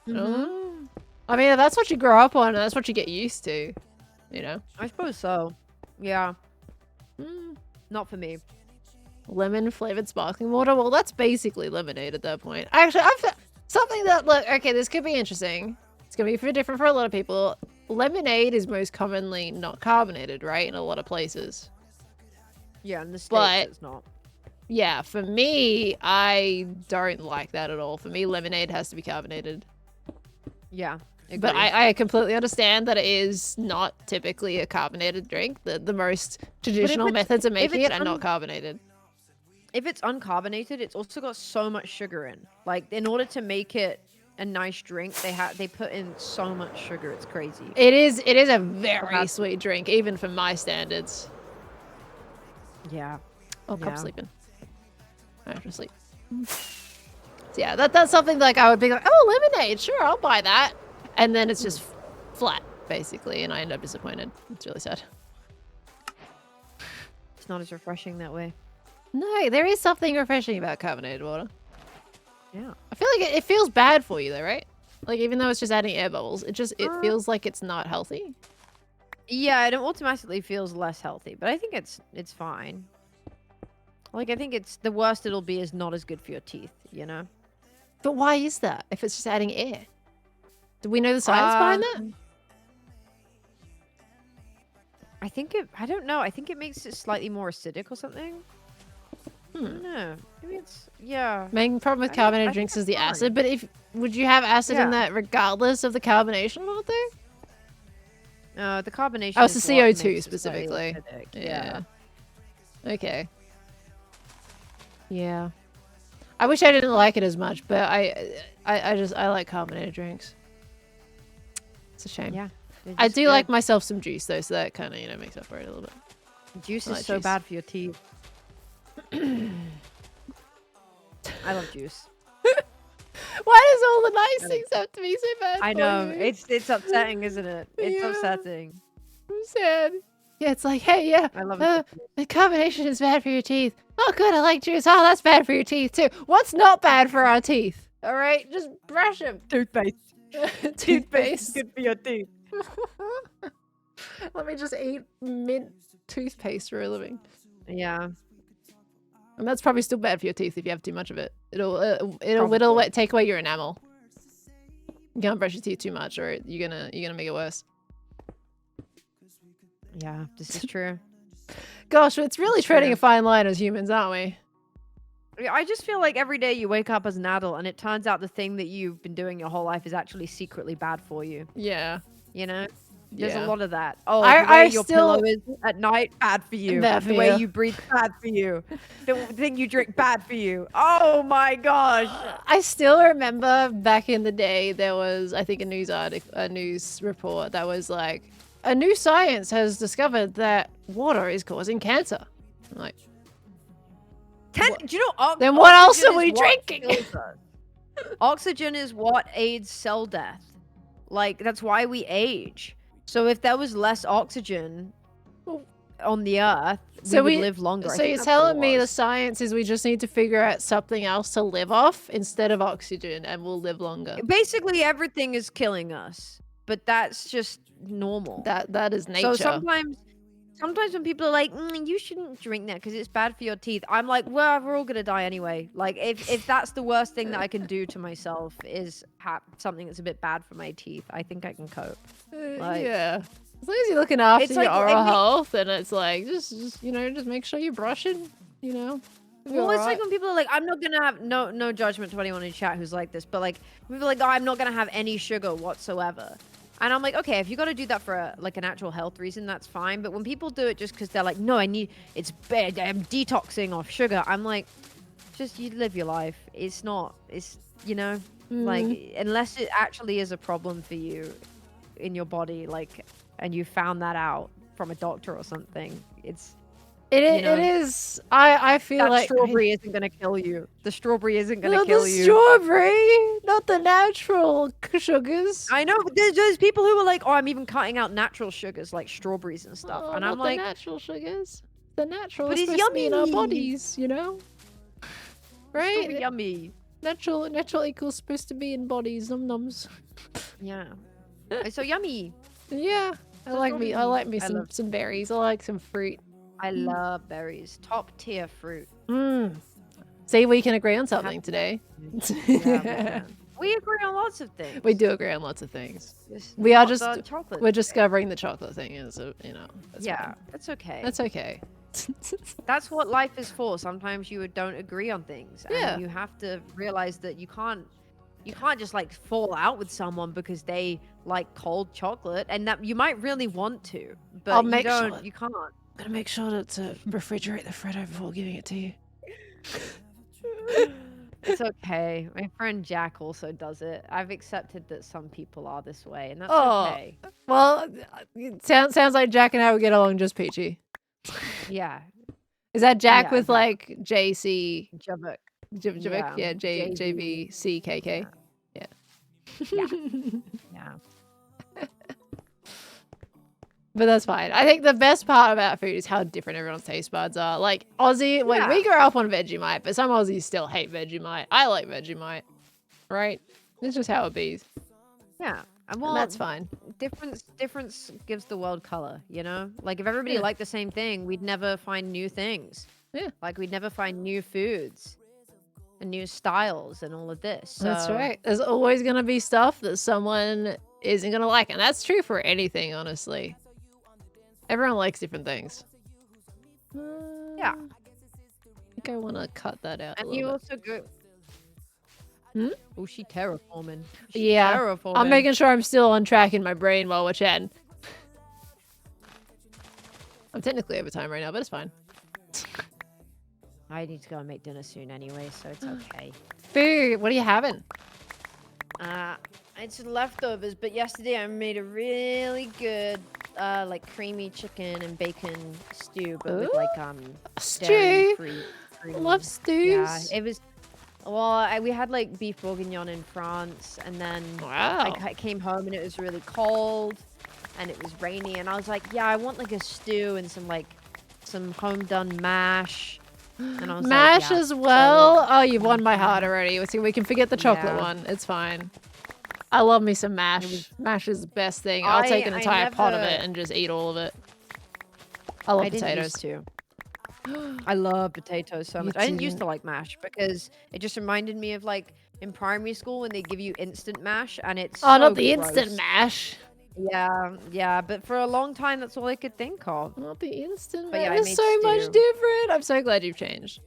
Mm-hmm. I mean, that's what you grow up on, and that's what you get used to, I suppose so. Yeah. Not for me. Lemon flavored sparkling water. Well, that's basically lemonade at that point. Actually, I've something that okay, this could be interesting. It's gonna be different for a lot of people. Lemonade is most commonly not carbonated, right? In a lot of places. Yeah, in the States it's not. Yeah, for me, I don't like that at all. For me, lemonade has to be carbonated. Yeah, But I completely understand that it is not typically a carbonated drink. The most traditional methods of making it are not carbonated. If it's uncarbonated, it's also got so much sugar in. Like, in order to make it a nice drink, they put in so much sugar. It's crazy. It is a very sweet drink, even for my standards. Yeah. Oh, cup's sleeping. I have to sleep. So yeah, that's something like I would be like, oh, lemonade, sure, I'll buy that. And then it's just flat, basically, and I end up disappointed. It's really sad. It's not as refreshing that way. No, there is something refreshing about carbonated water. Yeah. I feel like it feels bad for you though, right? Like, even though it's just adding air bubbles, it feels like it's not healthy. Yeah, it automatically feels less healthy, but I think it's fine. Like, I think it's the worst it'll be is not as good for your teeth, you know? But why is that if it's just adding air? Do we know the science behind that? I don't know. I think it makes it slightly more acidic or something. I don't know. Maybe it's, yeah. Main problem with carbonated drinks is the acid, but would you have acid in that regardless of the carbonation or not? The carbonation Oh, it's is the what CO2 makes it slightly specifically. acidic. Yeah. Okay. Yeah. I wish I didn't like it as much, but I like carbonated drinks. It's a shame. Yeah. I do like myself some juice though, so that kind of, makes up for it a little bit. Juice is so bad for your teeth. I love juice. Why does all the nice things have to be so bad? I know. It's upsetting, isn't it? It's upsetting. I'm sad. Yeah, it's like, hey, yeah, I love it. the combination is bad for your teeth. Oh, good, I like juice. Oh, that's bad for your teeth too. What's not bad for our teeth? All right, just brush them. Toothpaste. Toothpaste. Good for your teeth. Let me just eat mint toothpaste for a living. Yeah. And that's probably still bad for your teeth if you have too much of it. It'll take away your enamel. You can't brush your teeth too much, or you're gonna make it worse. Yeah, this is true. Gosh, it's really treading a fine line as humans, aren't we? I just feel like every day you wake up as an adult and it turns out the thing that you've been doing your whole life is actually secretly bad for you. Yeah. You know? There's a Yeah. lot of that. Oh, the way your pillow is at night, bad for you. Bad for the way you. you breathe, bad for you. The thing you drink, bad for you. Oh my gosh. I still remember back in the day there was, I think, a news report that was like, a new science has discovered that water is causing cancer. I'm like, Do you know? then what else oxygen are we is what drinking? kills us. Oxygen is what aids cell death. Like, that's why we age. So if there was less oxygen on the earth, we would live longer. So you're telling me the science is we just need to figure out something else to live off instead of oxygen and we'll live longer. Basically, everything is killing us, but that's just normal. That is nature. So sometimes when people are like, you shouldn't drink that because it's bad for your teeth, I'm like, well, we're all gonna die anyway. Like, if that's the worst thing that I can do to myself is have something that's a bit bad for my teeth, I think I can cope. Like, yeah. As long as you're looking after your like, oral health, and it's like, just make sure you're brushing, Well, it's like when people are like, I'm not gonna have no judgment to anyone in chat who's like this, but like people are like, oh, I'm not gonna have any sugar whatsoever. And I'm like, okay, if you got to do that for an actual health reason, that's fine. But when people do it just because they're like, no, it's bad, I'm detoxing off sugar. I'm like, just you live your life. It's like, unless it actually is a problem for you in your body, like, and you found that out from a doctor or something, It is. I feel like strawberry isn't gonna kill you. The strawberry isn't gonna kill you. The strawberry, not the natural sugars. I know, but there's people who are like, oh, I'm even cutting out natural sugars like strawberries and stuff, and I'm like, the natural sugars. The natural, but is it's supposed to be in our yummy. bodies, right? Strawberry yummy. Natural equals supposed to be in bodies. Num nums. Yeah, it's so yummy. Yeah, I like me some berries. I like some fruit. I love berries. Top tier fruit. See, we can agree on something today. Yeah, we agree on lots of things. We do agree on lots of things. We're discovering the chocolate thing is, that's fine. That's okay. That's okay. That's what life is for. Sometimes you don't agree on things. And you have to realize that you can't You can't just like fall out with someone because they like cold chocolate, and that you might really want to, but I'll you make don't. sure. You can't. I'm gonna make sure to refrigerate the Freddo before giving it to you. It's okay. My friend Jack also does it. I've accepted that some people are this way, and that's Oh, okay. well, it sounds like Jack and I would get along just peachy. Yeah. Is that Jack Yeah, with exactly. like JC? Javik. Javik? Yeah, JV. JVCKK. Yeah. Yeah. Yeah. But that's fine. I think the best part about food is how different everyone's taste buds are. Like Aussie, like we grew up on Vegemite, but some Aussies still hate Vegemite. I like Vegemite, right? It's just how it be. Yeah. And Well, that's fine. difference gives the world color, you know? Like if everybody liked the same thing, we'd never find new things. Yeah. Like we'd never find new foods and new styles and all of this. So That's right. There's always going to be stuff that someone isn't going to like. And that's true for anything, honestly. Everyone likes different things. Yeah. I think I want to cut that out. And you also go. Oh, she terraforming. Yeah. Terraforming. I'm making sure I'm still on track in my brain while we're chatting. I'm technically over time right now, but it's fine. I need to go and make dinner soon anyway, so it's okay. Food. What are you having? It's leftovers, but yesterday I made a really good, like creamy chicken and bacon stew, but with like stew. dairy-free. Love stews. Yeah, it was. Well, we had like beef bourguignon in France, and then I came home and it was really cold, and it was rainy, and I was like, yeah, I want like a stew and some home done mash. And I was mash like, yeah, as well. Oh, you've won my heart already. So we can forget the chocolate Yeah. one. It's fine. I love me some mash. Mash is the best thing. I'll take an entire pot of it and just eat all of it. I love potatoes too. I love potatoes so much. I didn't used to like mash because it just reminded me of like in primary school when they give you instant mash and it's Oh, so not the gross. instant mash. Yeah, but for a long time that's all I could think of. Not the instant But mash. yeah, I It's made so much stew. different. I'm so glad you've changed.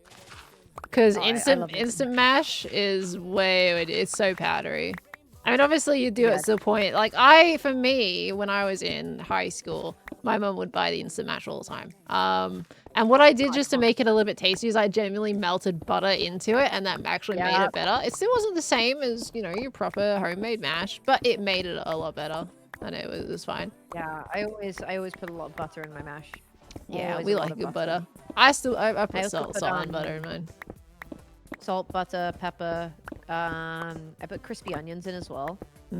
Because Oh, I love instant mash is it's so powdery. I mean, obviously you do it to the point. Like for me, when I was in high school, my mum would buy the instant mash all the time. And what I did just to make it a little bit tasty is I genuinely melted butter into it, and that actually made it better. It still wasn't the same as, you know, your proper homemade mash, but it made it a lot better, and it was fine. Yeah, I always put a lot of butter in my mash. Yeah, Always we a lot like of good butter. I put also salt put, and butter in mine. Salt, butter, pepper. I put crispy onions in as well.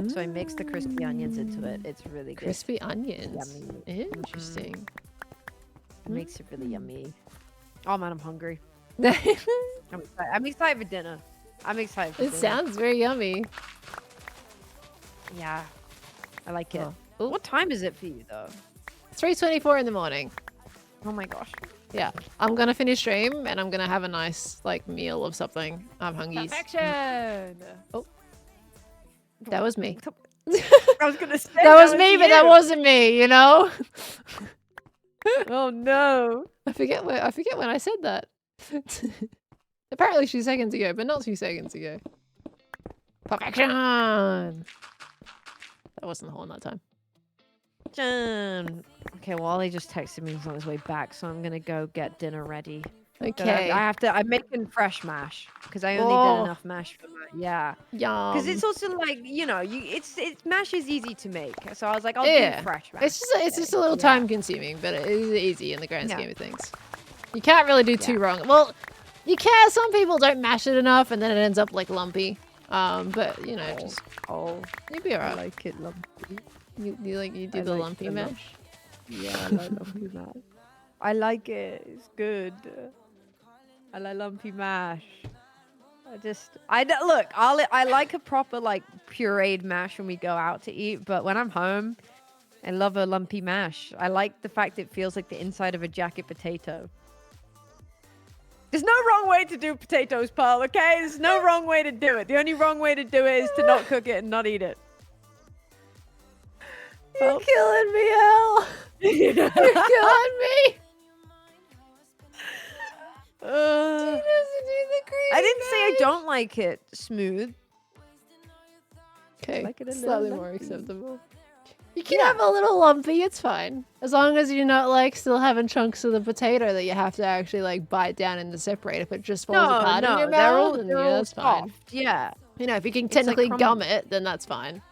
So I mix the crispy onions into it. It's really good. Crispy onions. Yummy. Interesting. It makes it really yummy. Oh man, I'm hungry. It I'm excited for dinner. Dinner. sounds very yummy. Yeah, I like it. Oh. What time is it for you though? 3:24 in the morning. Oh my gosh. Yeah, I'm gonna finish stream and I'm gonna have a nice like meal of something. I'm hungry. Perfection. Oh, that was me. I was gonna say That was me, but that wasn't me. You know. Oh no. I forget when I said that. Apparently 2 seconds ago, but not 2 seconds ago. Perfection. That wasn't the horn that time. Okay, well, Ollie just texted me he's on his way back, so I'm gonna go get dinner ready. Okay. I'm making fresh mash because I only did enough mash for my Yum. Because it's also like, you know, it's mash is easy to make, so I was like, I'll do fresh mash. It's just a little time consuming, but it is easy in the grand scheme of things. You can't really do too wrong. Well, you can. Some people don't mash it enough, and then it ends up like lumpy. But you know, just you'll be alright. I like it lumpy. You do the lumpy mash. Yeah, I like lumpy mash. I like it. It's good. I like lumpy mash. I like a proper like pureed mash when we go out to eat, but when I'm home, I love a lumpy mash. I like the fact it feels like the inside of a jacket potato. There's no wrong way to do potatoes, Pearl, okay? There's no wrong way to do it. The only wrong way to do it is to not cook it and not eat it. You're killing me, Al. You're killing me. I didn't say I don't like it smooth. Okay, Like it a little slightly more lumpy. acceptable. You can have a little lumpy, it's fine. As long as you're not like still having chunks of the potato that you have to actually like bite down and separate. If it just falls apart in your mouth, then yeah, that's fine. soft. Yeah. You know, if you can It's like technically gum crumble. it, then that's fine.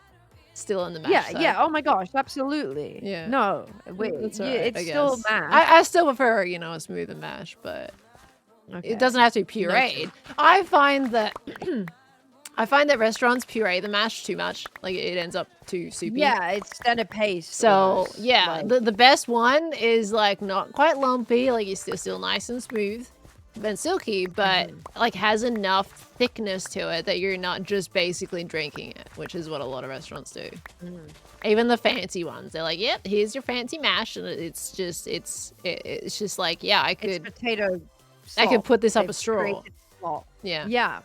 Still in the mash. Yeah, side. yeah. Oh my gosh, absolutely. Yeah. No, wait. That's Yeah, alright, it's I still guess. mashed. I still prefer, you know, a smoother mash, but Okay. it doesn't have to be pureed. I find that restaurants puree the mash too much. Like it ends up too soupy. Yeah, it's standard paste. So almost, yeah, like- the best one is like not quite lumpy, like it's still nice and smooth and silky, but like has enough thickness to it that you're not just basically drinking it, which is what a lot of restaurants do. Even the fancy ones, they're like, "Yep, here's your fancy mash," and it's just like, yeah, I it's could potato. I could put this up a It's straw. grated salt. Yeah. Yeah,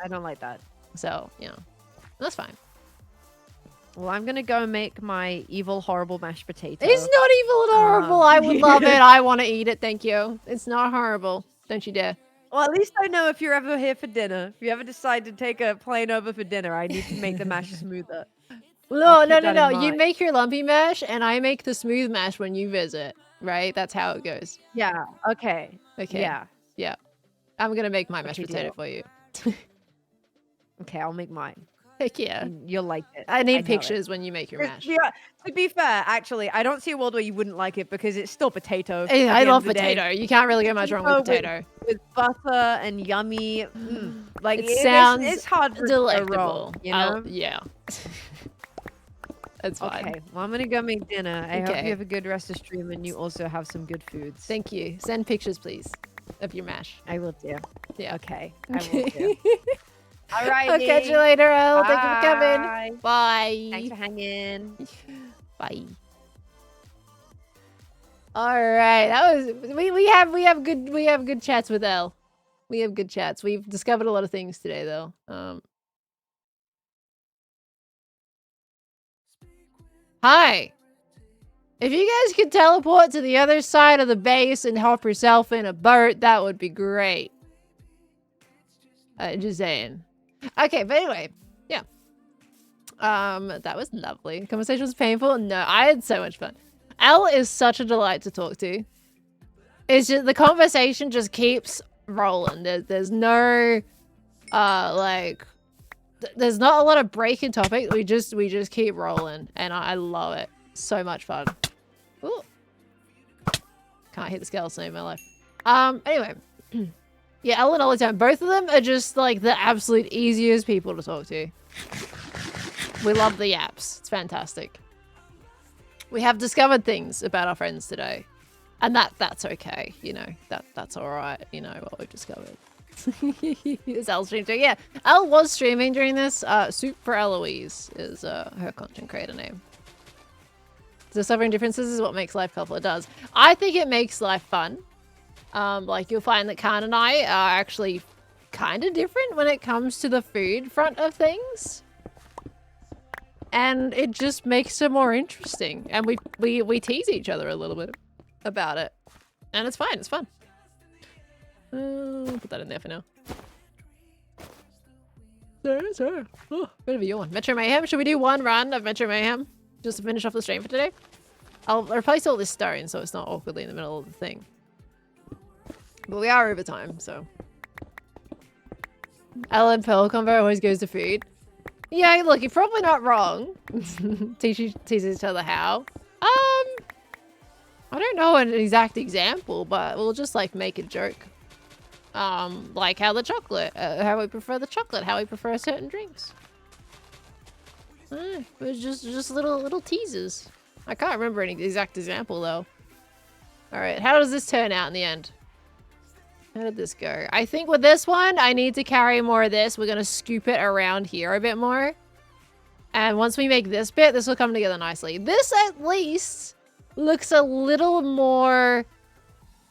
I don't like that. So you know, that's fine. Well, I'm gonna go make my evil, horrible mashed potato. It's not evil and horrible. I would love it. I want to eat it. Thank you. It's not horrible. Don't you dare. Well, at least I know if you're ever here for dinner. If you ever decide to take a plane over for dinner, I need to make the mash smoother. No. keep that in You mind. make your lumpy mash, and I make the smooth mash when you visit. Right? That's how it goes. Yeah. Okay. Okay. Yeah. I'm gonna make my mashed Okay, potato deal. for you. Okay, I'll make mine. Heck yeah. And you'll like it. I know need it. pictures when you make your mash. Yeah, to be fair, actually, I don't see a world where you wouldn't like it because it's still potato. Hey, at I the end love of the day. potato. You can't really go much wrong with potato. With butter and yummy. Like It sounds it's hard for delectable. a roll, you know? Yeah. That's fine. Okay, well, I'm gonna go make dinner. I hope Okay. you have a good rest of stream and you also have some good foods. Thank you. Send pictures, please, of your mash. I will do. Yeah. Okay, I will do. All right. I'll catch you later, Elle. Thank you for coming. Bye. Thanks for hanging. Bye. All right, that was we have good chats with Elle. We have good chats. We've discovered a lot of things today, though. Hi. If you guys could teleport to the other side of the base and hop yourself in a boat, that would be great. Just saying. Okay, but anyway, yeah. That was lovely. Conversation was painful. No, I had so much fun. Elle is such a delight to talk to. It's just the conversation just keeps rolling. There's no there's not a lot of break in topic. We just keep rolling, and I love it. So much fun. Ooh. Can't hit the skeleton in my life. Anyway. Yeah, Elle and Ollie, both of them are just like the absolute easiest people to talk to. We love the apps. It's fantastic. We have discovered things about our friends today. And that's okay, you know. That's alright, you know, what we've discovered. Is Elle streaming too? Yeah. Elle was streaming during this. Soup for Eloise is her content creator name. Discovering differences is what makes life colorful. It does. I think it makes life fun. Like you'll find that Khan and I are actually kind of different when it comes to the food front of things. And it just makes it more interesting. And we tease each other a little bit about it. And it's fine, it's fun. I'll put that in there for now. Sorry. Oh, bit of a yawn. Metro Mayhem, should we do one run of Metro Mayhem? Just to finish off the stream for today? I'll replace all this stone so it's not awkwardly in the middle of the thing. But we are over time, so. Ellen Pearl convo always goes to food. Yeah, look, you're probably not wrong. Tease each other how. I don't know an exact example, but we'll just like make a joke. Like how the chocolate, how we prefer the chocolate, how we prefer certain drinks. It's just little teasers. I can't remember any exact example though. All right, how does this turn out in the end? How did this go? I think with this one, I need to carry more of this. We're going to scoop it around here a bit more. And once we make this bit, this will come together nicely. This, at least, looks a little more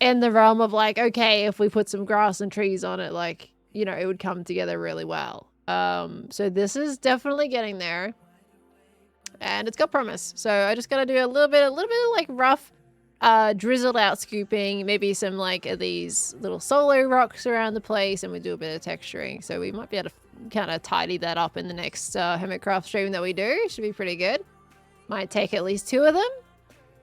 in the realm of like, okay, if we put some grass and trees on it, like, you know, it would come together really well. So this is definitely getting there. And it's got promise. So I just got to do a little bit of like rough drizzled out scooping, maybe some like these little solo rocks around the place, and we do a bit of texturing. So we might be able to kind of tidy that up in the next Hermitcraft stream that we do. Should be pretty good. Might take at least 2 of them,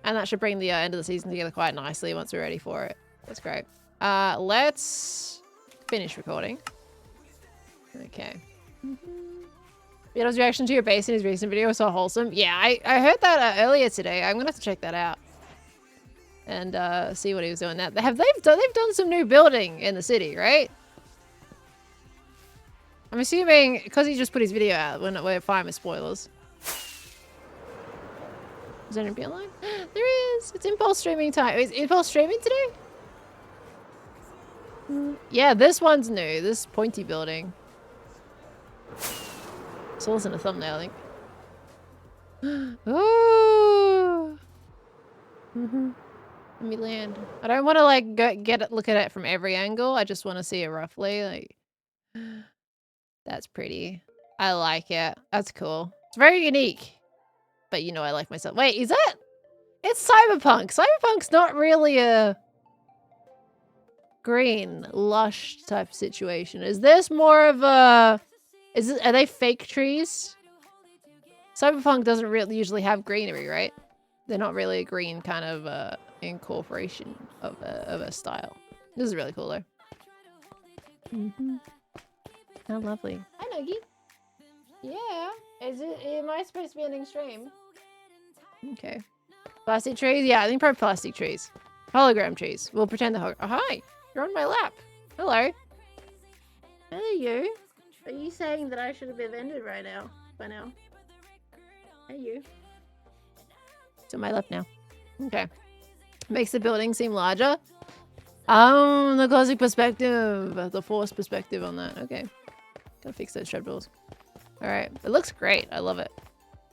and that should bring the end of the season together quite nicely once we're ready for it. That's great. Let's finish recording. Okay. Beetle's reaction to your base in his recent video was so wholesome. Yeah, I heard that earlier today. I'm gonna have to check that out and see what he was doing. That they've done some new building in the city, right? I'm assuming because he just put his video out. We're fine with spoilers. Is there anybody online? There is. It's Impulse streaming time. Is Impulse streaming today? Yeah, this one's new. This pointy building. It's also in a thumbnail, I think. Ooh. Let me land. I don't want to like look at it from every angle. I just want to see it roughly. Like, that's pretty. I like it. That's cool. It's very unique. But you know, I like myself. Wait, is that? It's cyberpunk. Cyberpunk's not really a green, lush type situation. Is this more of a? Are they fake trees? Cyberpunk doesn't really usually have greenery, right? They're not really a green kind of incorporation of a style. This is really cool though. How lovely. Hi, Nuggy. Yeah. Am I supposed to be ending stream? Okay. Plastic trees? Yeah, I think probably plastic trees. Hologram trees. We'll pretend the oh, hi. You're on my lap. Hello. Hello, you. Are you saying that I should have been ended right now? By now? Hey, you. It's on my lap now. Okay. Makes the building seem larger. The cosmic perspective. The force perspective on that. Okay. Gotta fix those trapdoors. Alright. It looks great. I love it.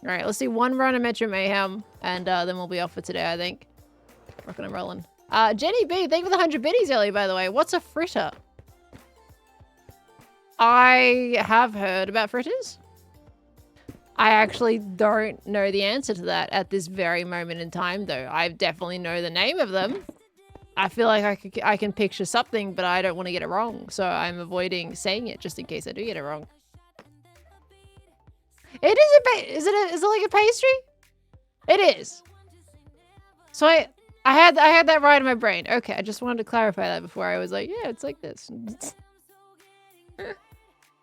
Alright, let's do 1 run of Metro Mayhem. And then we'll be off for today, I think. Rockin' and rollin'. Jenny B, thank you for the 100 biddies earlier, by the way. What's a fritter? I have heard about fritters. I actually don't know the answer to that at this very moment in time, though. I definitely know the name of them. I feel like I can picture something, but I don't want to get it wrong. So I'm avoiding saying it just in case I do get it wrong. It is is it like a pastry? It is. So I had that right in my brain. Okay, I just wanted to clarify that before I was like, yeah, it's like this.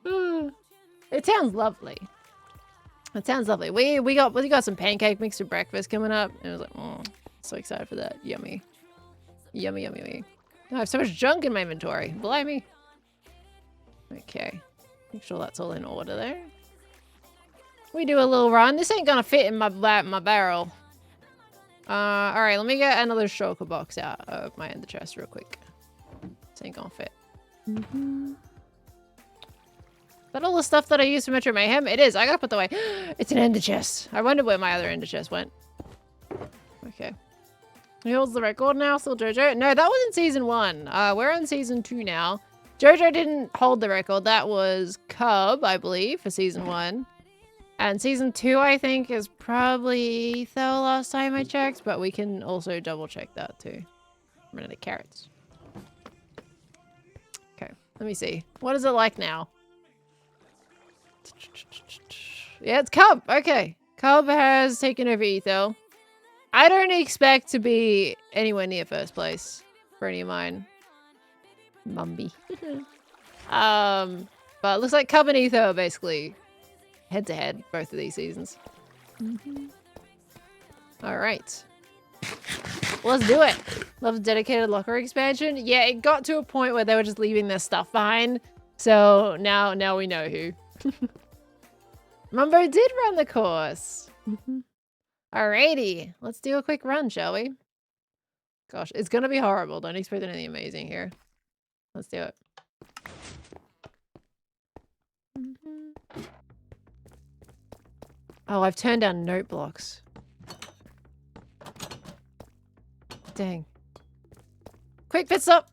It sounds lovely. It sounds lovely. We got some pancake mix for breakfast coming up, and I was like, oh, so excited for that. Yummy. Yummy, yummy, yummy. Oh, I have so much junk in my inventory. Blimey. Okay. Make sure that's all in order there. We do a little run. This ain't gonna fit in my barrel. Alright, let me get another shulker box out of my ender chest real quick. This ain't gonna fit. Is that all the stuff that I use for Metro Mayhem? It is. I gotta put that away. It's an ender chest. I wonder where my other ender chest went. Okay. Who holds the record now? Still Jojo? No, that was in season 1. We're on season 2 now. Jojo didn't hold the record. That was Cub, I believe, for season 1. And season 2, I think, is probably Etho last time I checked, but we can also double check that too. I'm running out of carrots. Okay, let me see. What is it like now? Yeah, it's Cub. Okay. Cub has taken over Etho. I don't expect to be anywhere near first place for any of mine. Mumby. But it looks like Cub and Etho are basically head to head both of these seasons. All right. Let's do it. Love dedicated locker expansion. Yeah, it got to a point where they were just leaving their stuff behind. So now we know who. Mumbo did run the course. Alrighty, let's do a quick run, shall we? Gosh, it's gonna be horrible. Don't expect anything amazing here. Let's do it. Oh, I've turned down note blocks. Dang. Quick pit stop!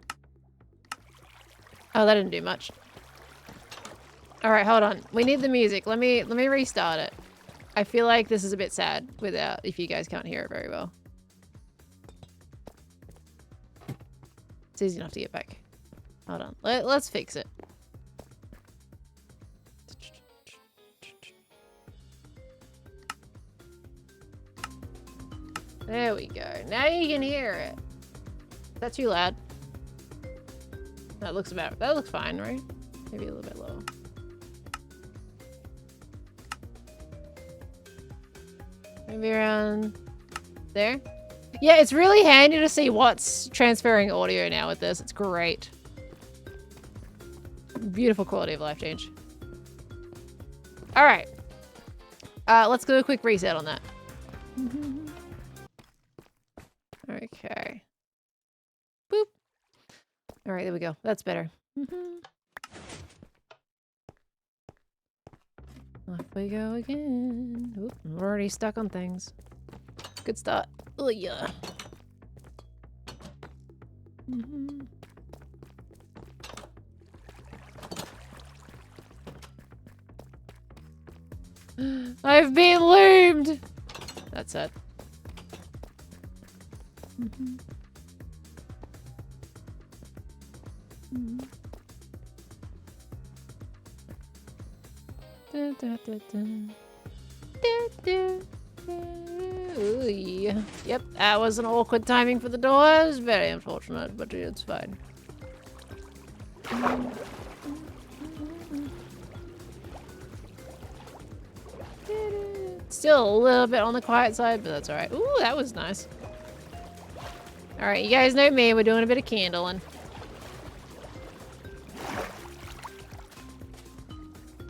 Oh, that didn't do much. Alright, hold on. We need the music. Let me restart it. I feel like this is a bit sad without, if you guys can't hear it very well. It's easy enough to get back. Hold on. Let's fix it. There we go. Now you can hear it. Is that too loud? That looks fine, right? Maybe a little bit lower. Maybe around there. Yeah, it's really handy to see what's transferring audio now with this. It's great. Beautiful quality of life change. All right. Let's do a quick reset on that. Okay. Boop. All right, there we go. That's better. Off we go again. Oop, I'm already stuck on things. Good start. Oh yeah. I've been loomed. That's it. Ooh, yeah. Yep, that was an awkward timing for the doors. Very unfortunate, but it's fine. Still a little bit on the quiet side, but that's alright. Ooh, that was nice. Alright, you guys know me. We're doing a bit of candling.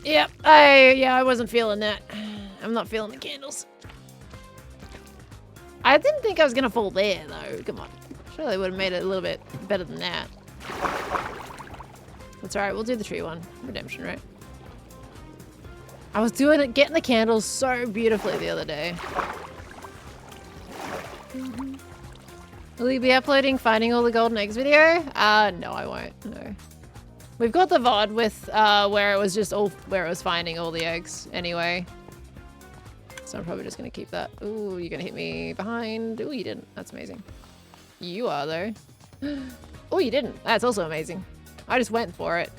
Yep, I wasn't feeling that. I'm not feeling the candles. I didn't think I was gonna fall there, though. Come on. Surely I would have made it a little bit better than that. That's alright, we'll do the tree one. Redemption, right? I was getting the candles so beautifully the other day. Will you be uploading Finding All the Golden Eggs video? No, I won't. No. We've got the VOD with, where it was finding all the eggs anyway. So I'm probably just gonna keep that. Ooh, you're gonna hit me behind. Ooh, you didn't. That's amazing. You are, though. Oh, you didn't. That's also amazing. I just went for it.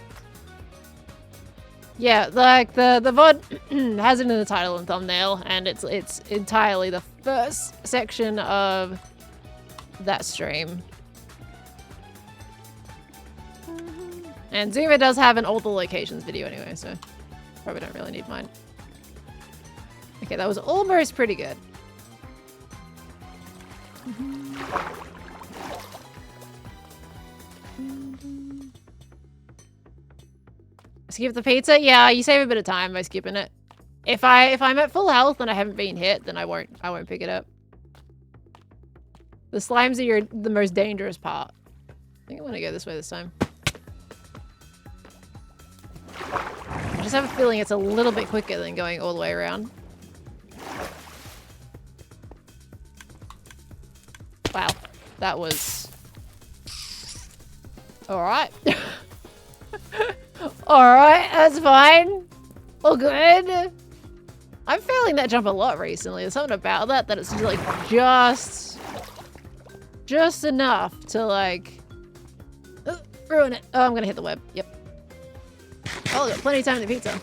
Yeah, like, the VOD has it in the title and thumbnail, and it's entirely the first section of that stream. And Zuma does have an all the locations video anyway, so probably don't really need mine. Okay, that was almost pretty good. Skip the pizza? Yeah, you save a bit of time by skipping it. If I'm at full health and I haven't been hit, then I won't pick it up. The slimes are the most dangerous part. I think I want to go this way this time. I just have a feeling it's a little bit quicker than going all the way around. Wow, that was... Alright. Alright, that's fine. All good. I'm failing that jump a lot recently. There's something about that it's like just enough to like ruin it. Oh, I'm gonna hit the web. Yep. Oh, got plenty of time to pizza.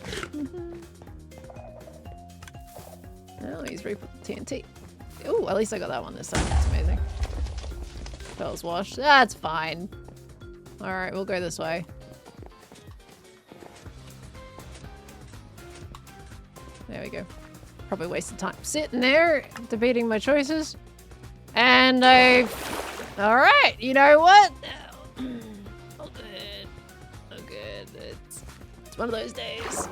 Oh, he's reput the TNT. Oh, at least I got that one this time. That's amazing. Spells washed. That's fine. Alright, we'll go this way. There we go. Probably wasted time sitting there, debating my choices. And Alright, you know what? Oh good. Oh good. It's one of those days.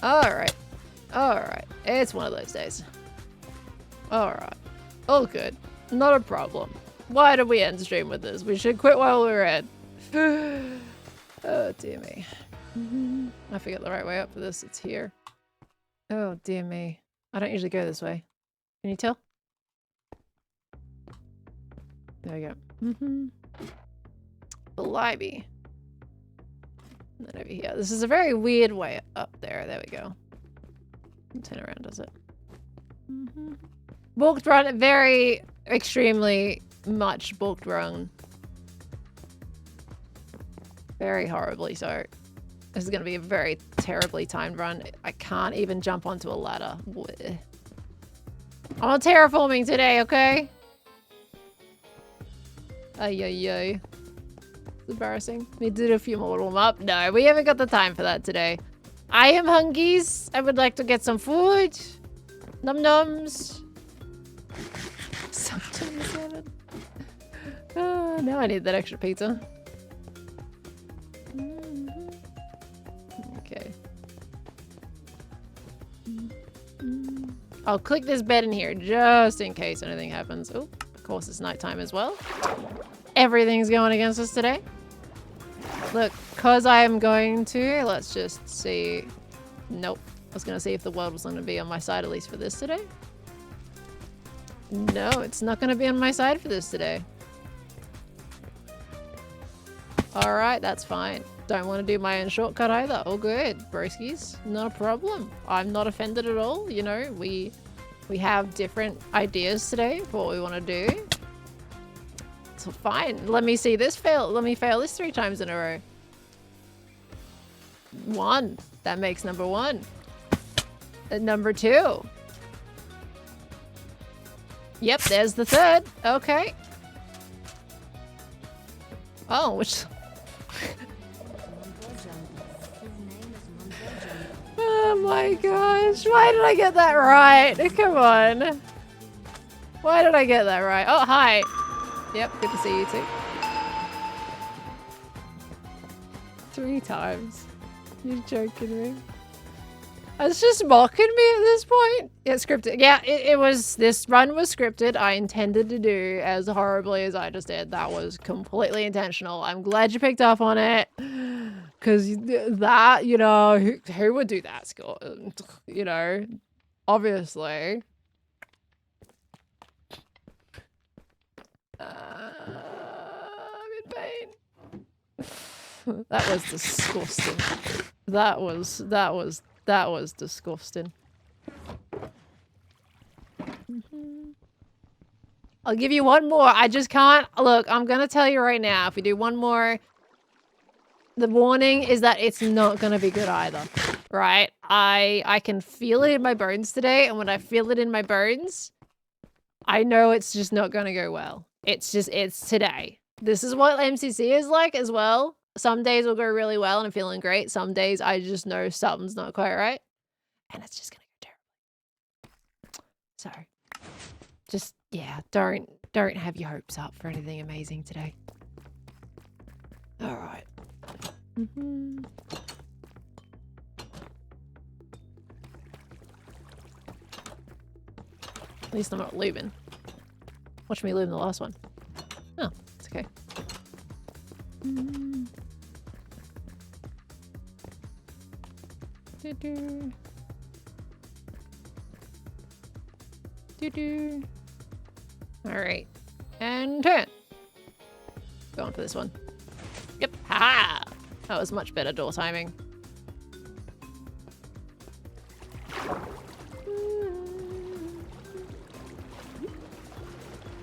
Alright. Alright. It's one of those days. Alright. All good. Not a problem. Why did we end stream with this? We should quit while we're ahead. Oh dear me. I forget the right way up for this. It's here. Oh dear me. I don't usually go this way. Can you tell? There we go. Blimey. And then over here. This is a very weird way up there. There we go. Turn around, does it? Booked run, very extremely much booked run. Very horribly so. This is going to be a very terribly timed run. I can't even jump onto a ladder. I'm on terraforming today, okay? Ay. It's embarrassing. We did a few more warm up. No, we haven't got the time for that today. I am hungies. I would like to get some food. Num nums. Now I need that extra pizza. Okay. I'll click this bed in here just in case anything happens. Oh, of course it's nighttime as well. Everything's going against us today. Look, because I am going to, let's just see. Nope. I was going to see if the world was going to be on my side at least for this today. No, it's not going to be on my side for this today. Alright, that's fine. Don't want to do my own shortcut either. All good, broskies. Not a problem. I'm not offended at all. You know, we have different ideas today for what we want to do. So fine. Let me see this fail. Let me fail this 3 times in a row. 1. That makes number 1. Number 2. Yep, there's the 3rd. Okay. Oh, which... Oh my gosh. Why did I get that right? Come on. Why did I get that right? Oh, hi. Yep, good to see you too. 3 times. You're joking me. It's just mocking me at this point. It's scripted. Yeah, it was, this run was scripted. I intended to do as horribly as I just did. That was completely intentional. I'm glad you picked up on it. Because that, you know, who would do that, Scott? You know, obviously. I'm in pain. That was disgusting. That was disgusting. I'll give you one more. I just can't. Look, I'm going to tell you right now. If we do one more, the warning is that it's not going to be good either. Right? I can feel it in my bones today. And when I feel it in my bones, I know it's just not going to go well. It's today. This is what MCC is like as well. Some days will go really well and I'm feeling great. Some days I just know something's not quite right. And it's just going to go terrible. So, just, yeah, don't have your hopes up for anything amazing today. All right. At least I'm not lubing. Watch me lube the last one. Oh, it's okay. Alright. And turn. Going for this one. Yep. Ha! That was much better door timing.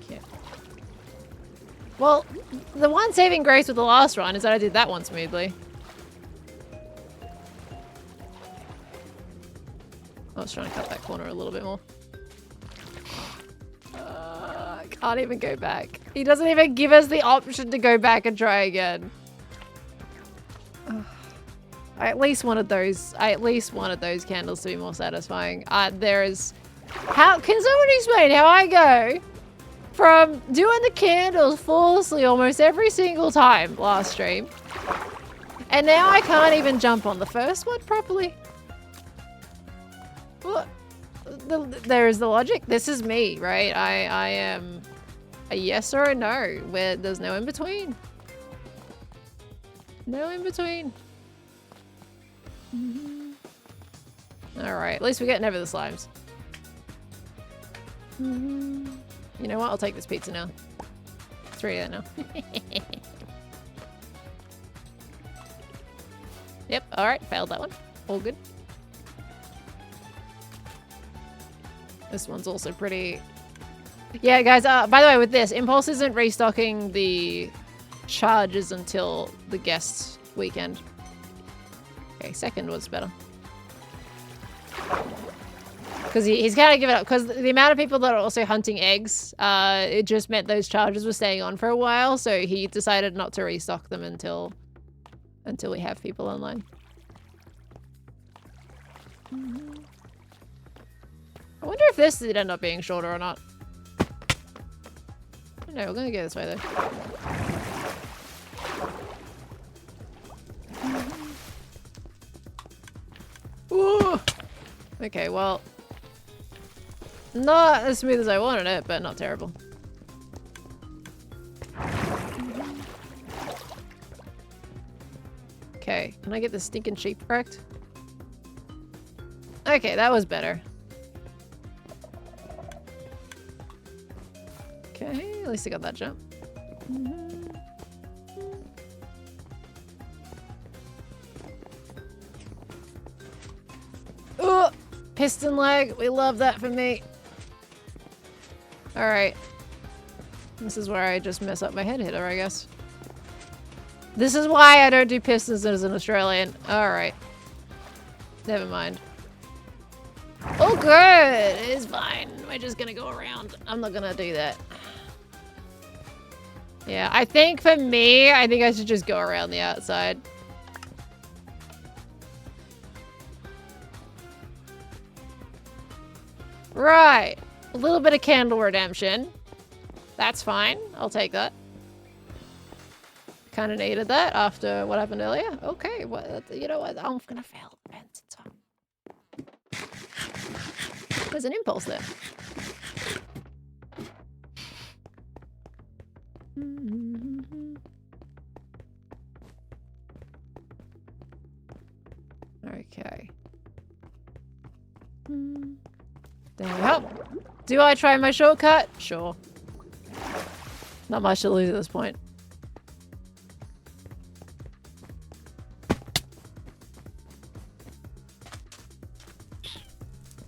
Okay. Well, the one saving grace with the last run is that I did that one smoothly. I was trying to cut that corner a little bit more. I can't even go back. He doesn't even give us the option to go back and try again. I at least wanted those candles to be more satisfying. There is... How can someone explain how I go from doing the candles flawlessly almost every single time last stream, and now I can't even jump on the first one properly? What? There's the logic. This is me, right? I am a yes or a no, where there's no in between. No in between. Alright, at least we're getting over the slimes. You know what? I'll take this pizza now. It's ready there now. Yep, alright, failed that one. All good. This one's also pretty... Yeah, guys, by the way, with this, Impulse isn't restocking the charges until the guest weekend. Okay, second was better. Because he's kind of given up. Because the amount of people that are also hunting eggs, it just meant those charges were staying on for a while. So he decided not to restock them until we have people online. I wonder if this did end up being shorter or not. I don't know, we're gonna go this way though. Ooh. Okay, well, not as smooth as I wanted it, but not terrible. Okay, can I get the stinking sheep correct? Okay, that was better. Okay, at least I got that jump. Ooh, piston lag. We love that for me. Alright. This is where I just mess up my head hitter, I guess. This is why I don't do pistons as an Australian. Alright. Never mind. Oh, good. It's fine. We're just gonna go around. I'm not gonna do that. Yeah, I think for me, I think I should just go around the outside. Right. A little bit of candle redemption. That's fine. I'll take that. Kind of needed that after what happened earlier. Okay, well, you know what? I'm gonna fail the fence. It's fine. There's an impulse there. Okay. There we go. Do I try my shortcut? Sure. Not much to lose at this point.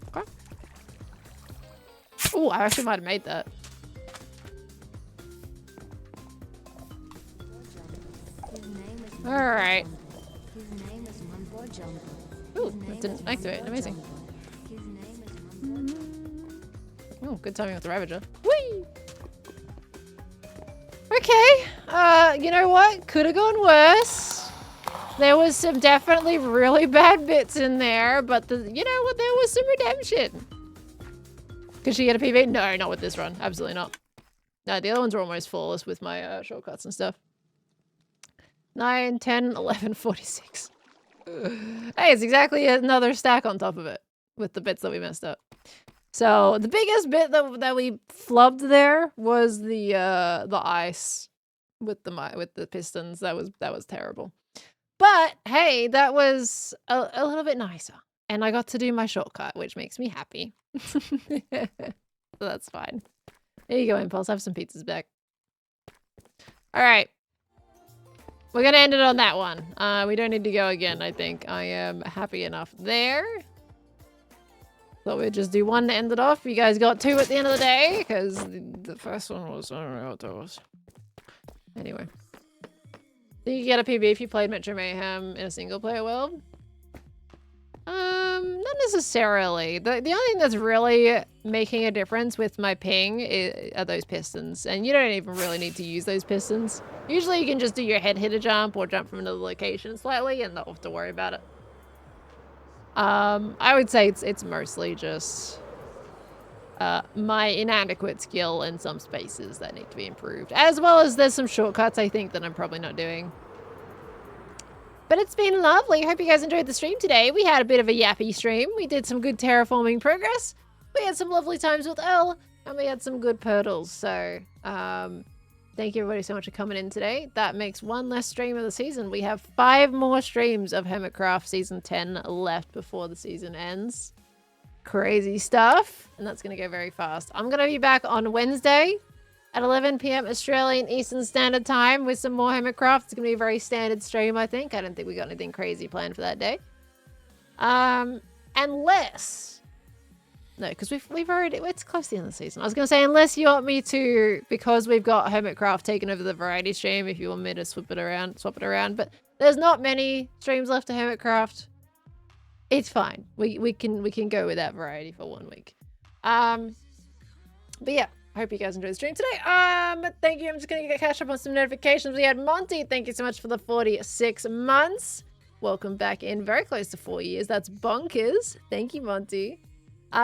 Okay. Oh, I actually might have made that. Alright. Ooh, that didn't activate. Amazing. Oh, good timing with the Ravager. Whee! Okay. You know what? Could have gone worse. There was some definitely really bad bits in there, but you know what? There was some redemption. Could she get a PV? No, not with this run. Absolutely not. No, the other ones were almost flawless with my shortcuts and stuff. 9, 10, 11, 46. Hey, it's exactly another stack on top of it with the bits that we messed up. So the biggest bit that we flubbed there was the ice with the pistons. That was terrible. But hey, that was a little bit nicer, and I got to do my shortcut, which makes me happy. So that's fine. There you go, Impulse. Have some pizzas back. All right. We're gonna end it on that one. We don't need to go again, I think. I am happy enough there. Thought we'd just do one to end it off. You guys got 2 at the end of the day, because the first one was, I don't know what that was. Anyway. Do you get a PB if you played Metro Mayhem in a single player world? Not necessarily. The only thing that's really making a difference with my ping are those pistons. And you don't even really need to use those pistons. Usually you can just do your head hitter jump or jump from another location slightly and not have to worry about it. I would say it's mostly just my inadequate skill in some spaces that need to be improved. As well as there's some shortcuts I think that I'm probably not doing. But it's been lovely. Hope you guys enjoyed the stream today. We had a bit of a yappy stream. We did some good terraforming progress. We had some lovely times with Elle, and we had some good purtles. So, thank you everybody so much for coming in today. That makes one less stream of the season. We have 5 more streams of Hermitcraft Season 10 left before the season ends. Crazy stuff. And that's going to go very fast. I'm going to be back on Wednesday at 11 PM Australian Eastern Standard Time with some more Hermitcraft. It's going to be a very standard stream, I think. I don't think we got anything crazy planned for that day. Unless No, because we've already, it's close to the end of the season. I was going to say, unless you want me to, because we've got Hermitcraft taking over the variety stream, if you want me to swap it around. But there's not many streams left to Hermitcraft. It's fine. We can go with that variety for 1 week. But yeah, I hope you guys enjoyed the stream today. Thank you. I'm just gonna catch up on some notifications. We had Monty. Thank you so much for the 46 months. Welcome back in. Very close to 4 years. That's bonkers. Thank you, Monty.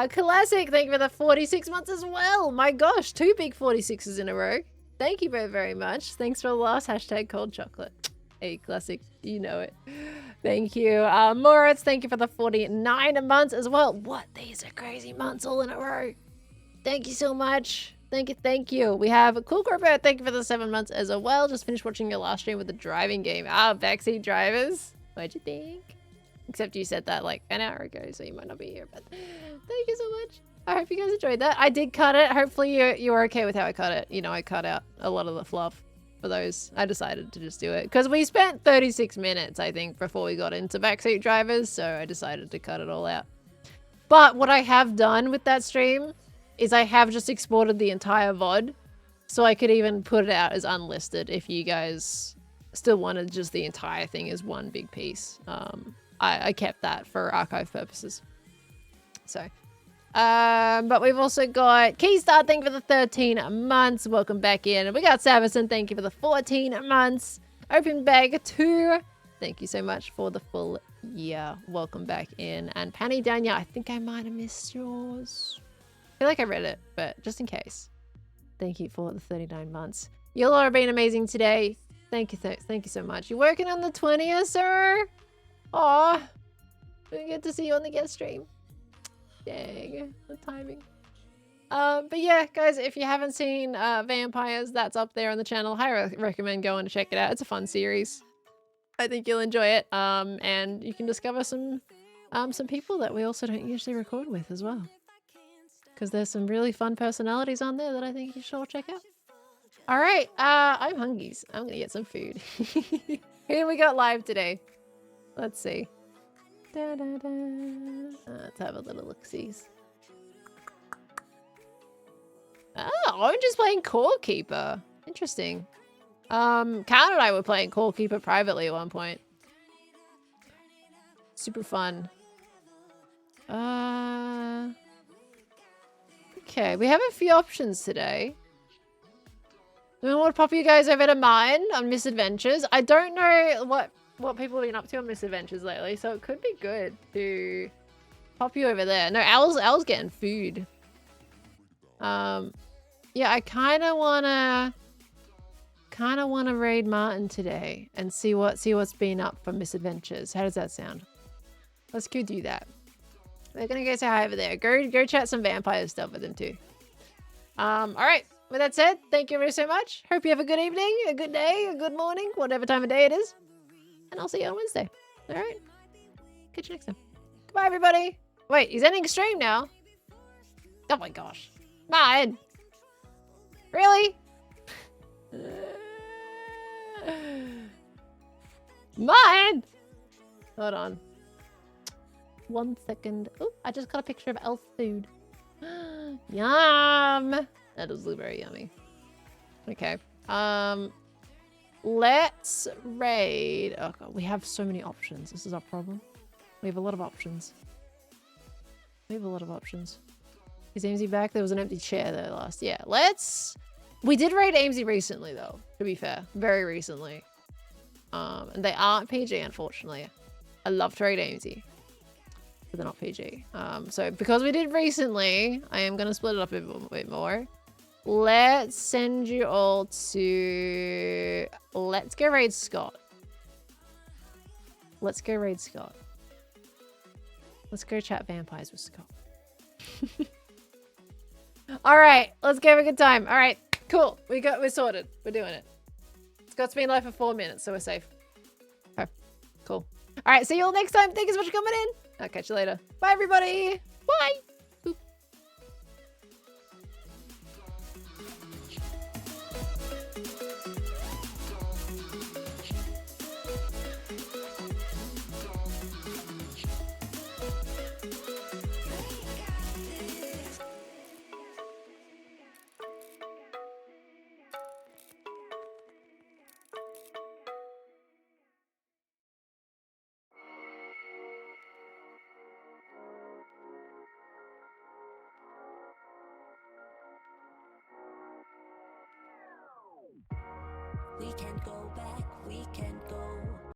Classic. Thank you for the 46 months as well. My gosh, 2 big 46s in a row. Thank you very, very much. Thanks for the last hashtag cold chocolate. Hey, Classic. You know it. Thank you. Moritz, thank you for the 49 months as well. What? These are crazy months all in a row. Thank you so much. Thank you. We have Cool Corporate. Thank you for the 7 months as well. Just finished watching your last stream with the driving game. Backseat drivers. What'd you think? Except you said that like an hour ago, so you might not be here, but thank you so much. I hope you guys enjoyed that. I did cut it. Hopefully you were okay with how I cut it. You know, I cut out a lot of the fluff for those. I decided to just do it because we spent 36 minutes, I think, before we got into backseat drivers, so I decided to cut it all out. But what I have done with that stream is I have just exported the entire VOD, so I could even put it out as unlisted if you guys still wanted just the entire thing as one big piece. I kept that for archive purposes. So, but we've also got Keystar, thank you for the 13 months. Welcome back in. And we got Savison, thank you for the 14 months. Open Bag 2, thank you so much for the full year. Welcome back in. And Panny Dania, I think I might have missed yours. I feel like I read it, but just in case. Thank you for the 39 months. You all have been amazing today. Thank you so much. You're working on the 20th, sir? Aw, we get to see you on the guest stream. Dang, the timing. But yeah, guys, if you haven't seen Vampires, that's up there on the channel. I recommend going to check it out. It's a fun series. I think you'll enjoy it. And you can discover some people that we also don't usually record with as well. Because there's some really fun personalities on there that I think you should all check out. All right, I'm hungry. I'm gonna get some food. Who we got live today? Let's see. Let's have a little look-sees. Orange is playing Core Keeper. Interesting. Karen and I were playing Core Keeper privately at one point. Super fun. Okay, we have a few options today. Do we want to pop you guys over to mine on Misadventures? I don't know what people have been up to on Misadventures lately, so it could be good to pop you over there. No, Al's getting food. Yeah, I kind of wanna raid Martin today and see what's been up for Misadventures. How does that sound? Let's go do that. We're gonna go say hi over there. Go chat some vampire stuff with him too. All right. With that said, thank you very so much. Hope you have a good evening, a good day, a good morning, whatever time of day it is. And I'll see you on Wednesday. All right. Catch you next time. Goodbye, everybody. Wait, he's ending stream now. Oh my gosh. Man. Really? Mine. Hold on. 1 second. Oh, I just got a picture of elf food. Yum. That does look very yummy. Okay. Let's raid. Oh god, we have so many options. This is our problem. We have a lot of options. Is Amesy back? There was an empty chair there last. Yeah, we did raid Amesy recently though, to be fair. Very recently. And they aren't PG, unfortunately. I love to raid Amesy, but they're not PG. So because we did recently, I am gonna split it up a bit more. Let's send you all to... Let's go raid Scott. Let's go chat vampires with Scott. All right, let's go have a good time. All right, cool. We're sorted. We're doing it. Scott's been live for 4 minutes, so we're safe. Okay, cool. All right, see you all next time. Thank you so much for coming in. I'll catch you later. Bye, everybody. Bye. We can't go back, we can't go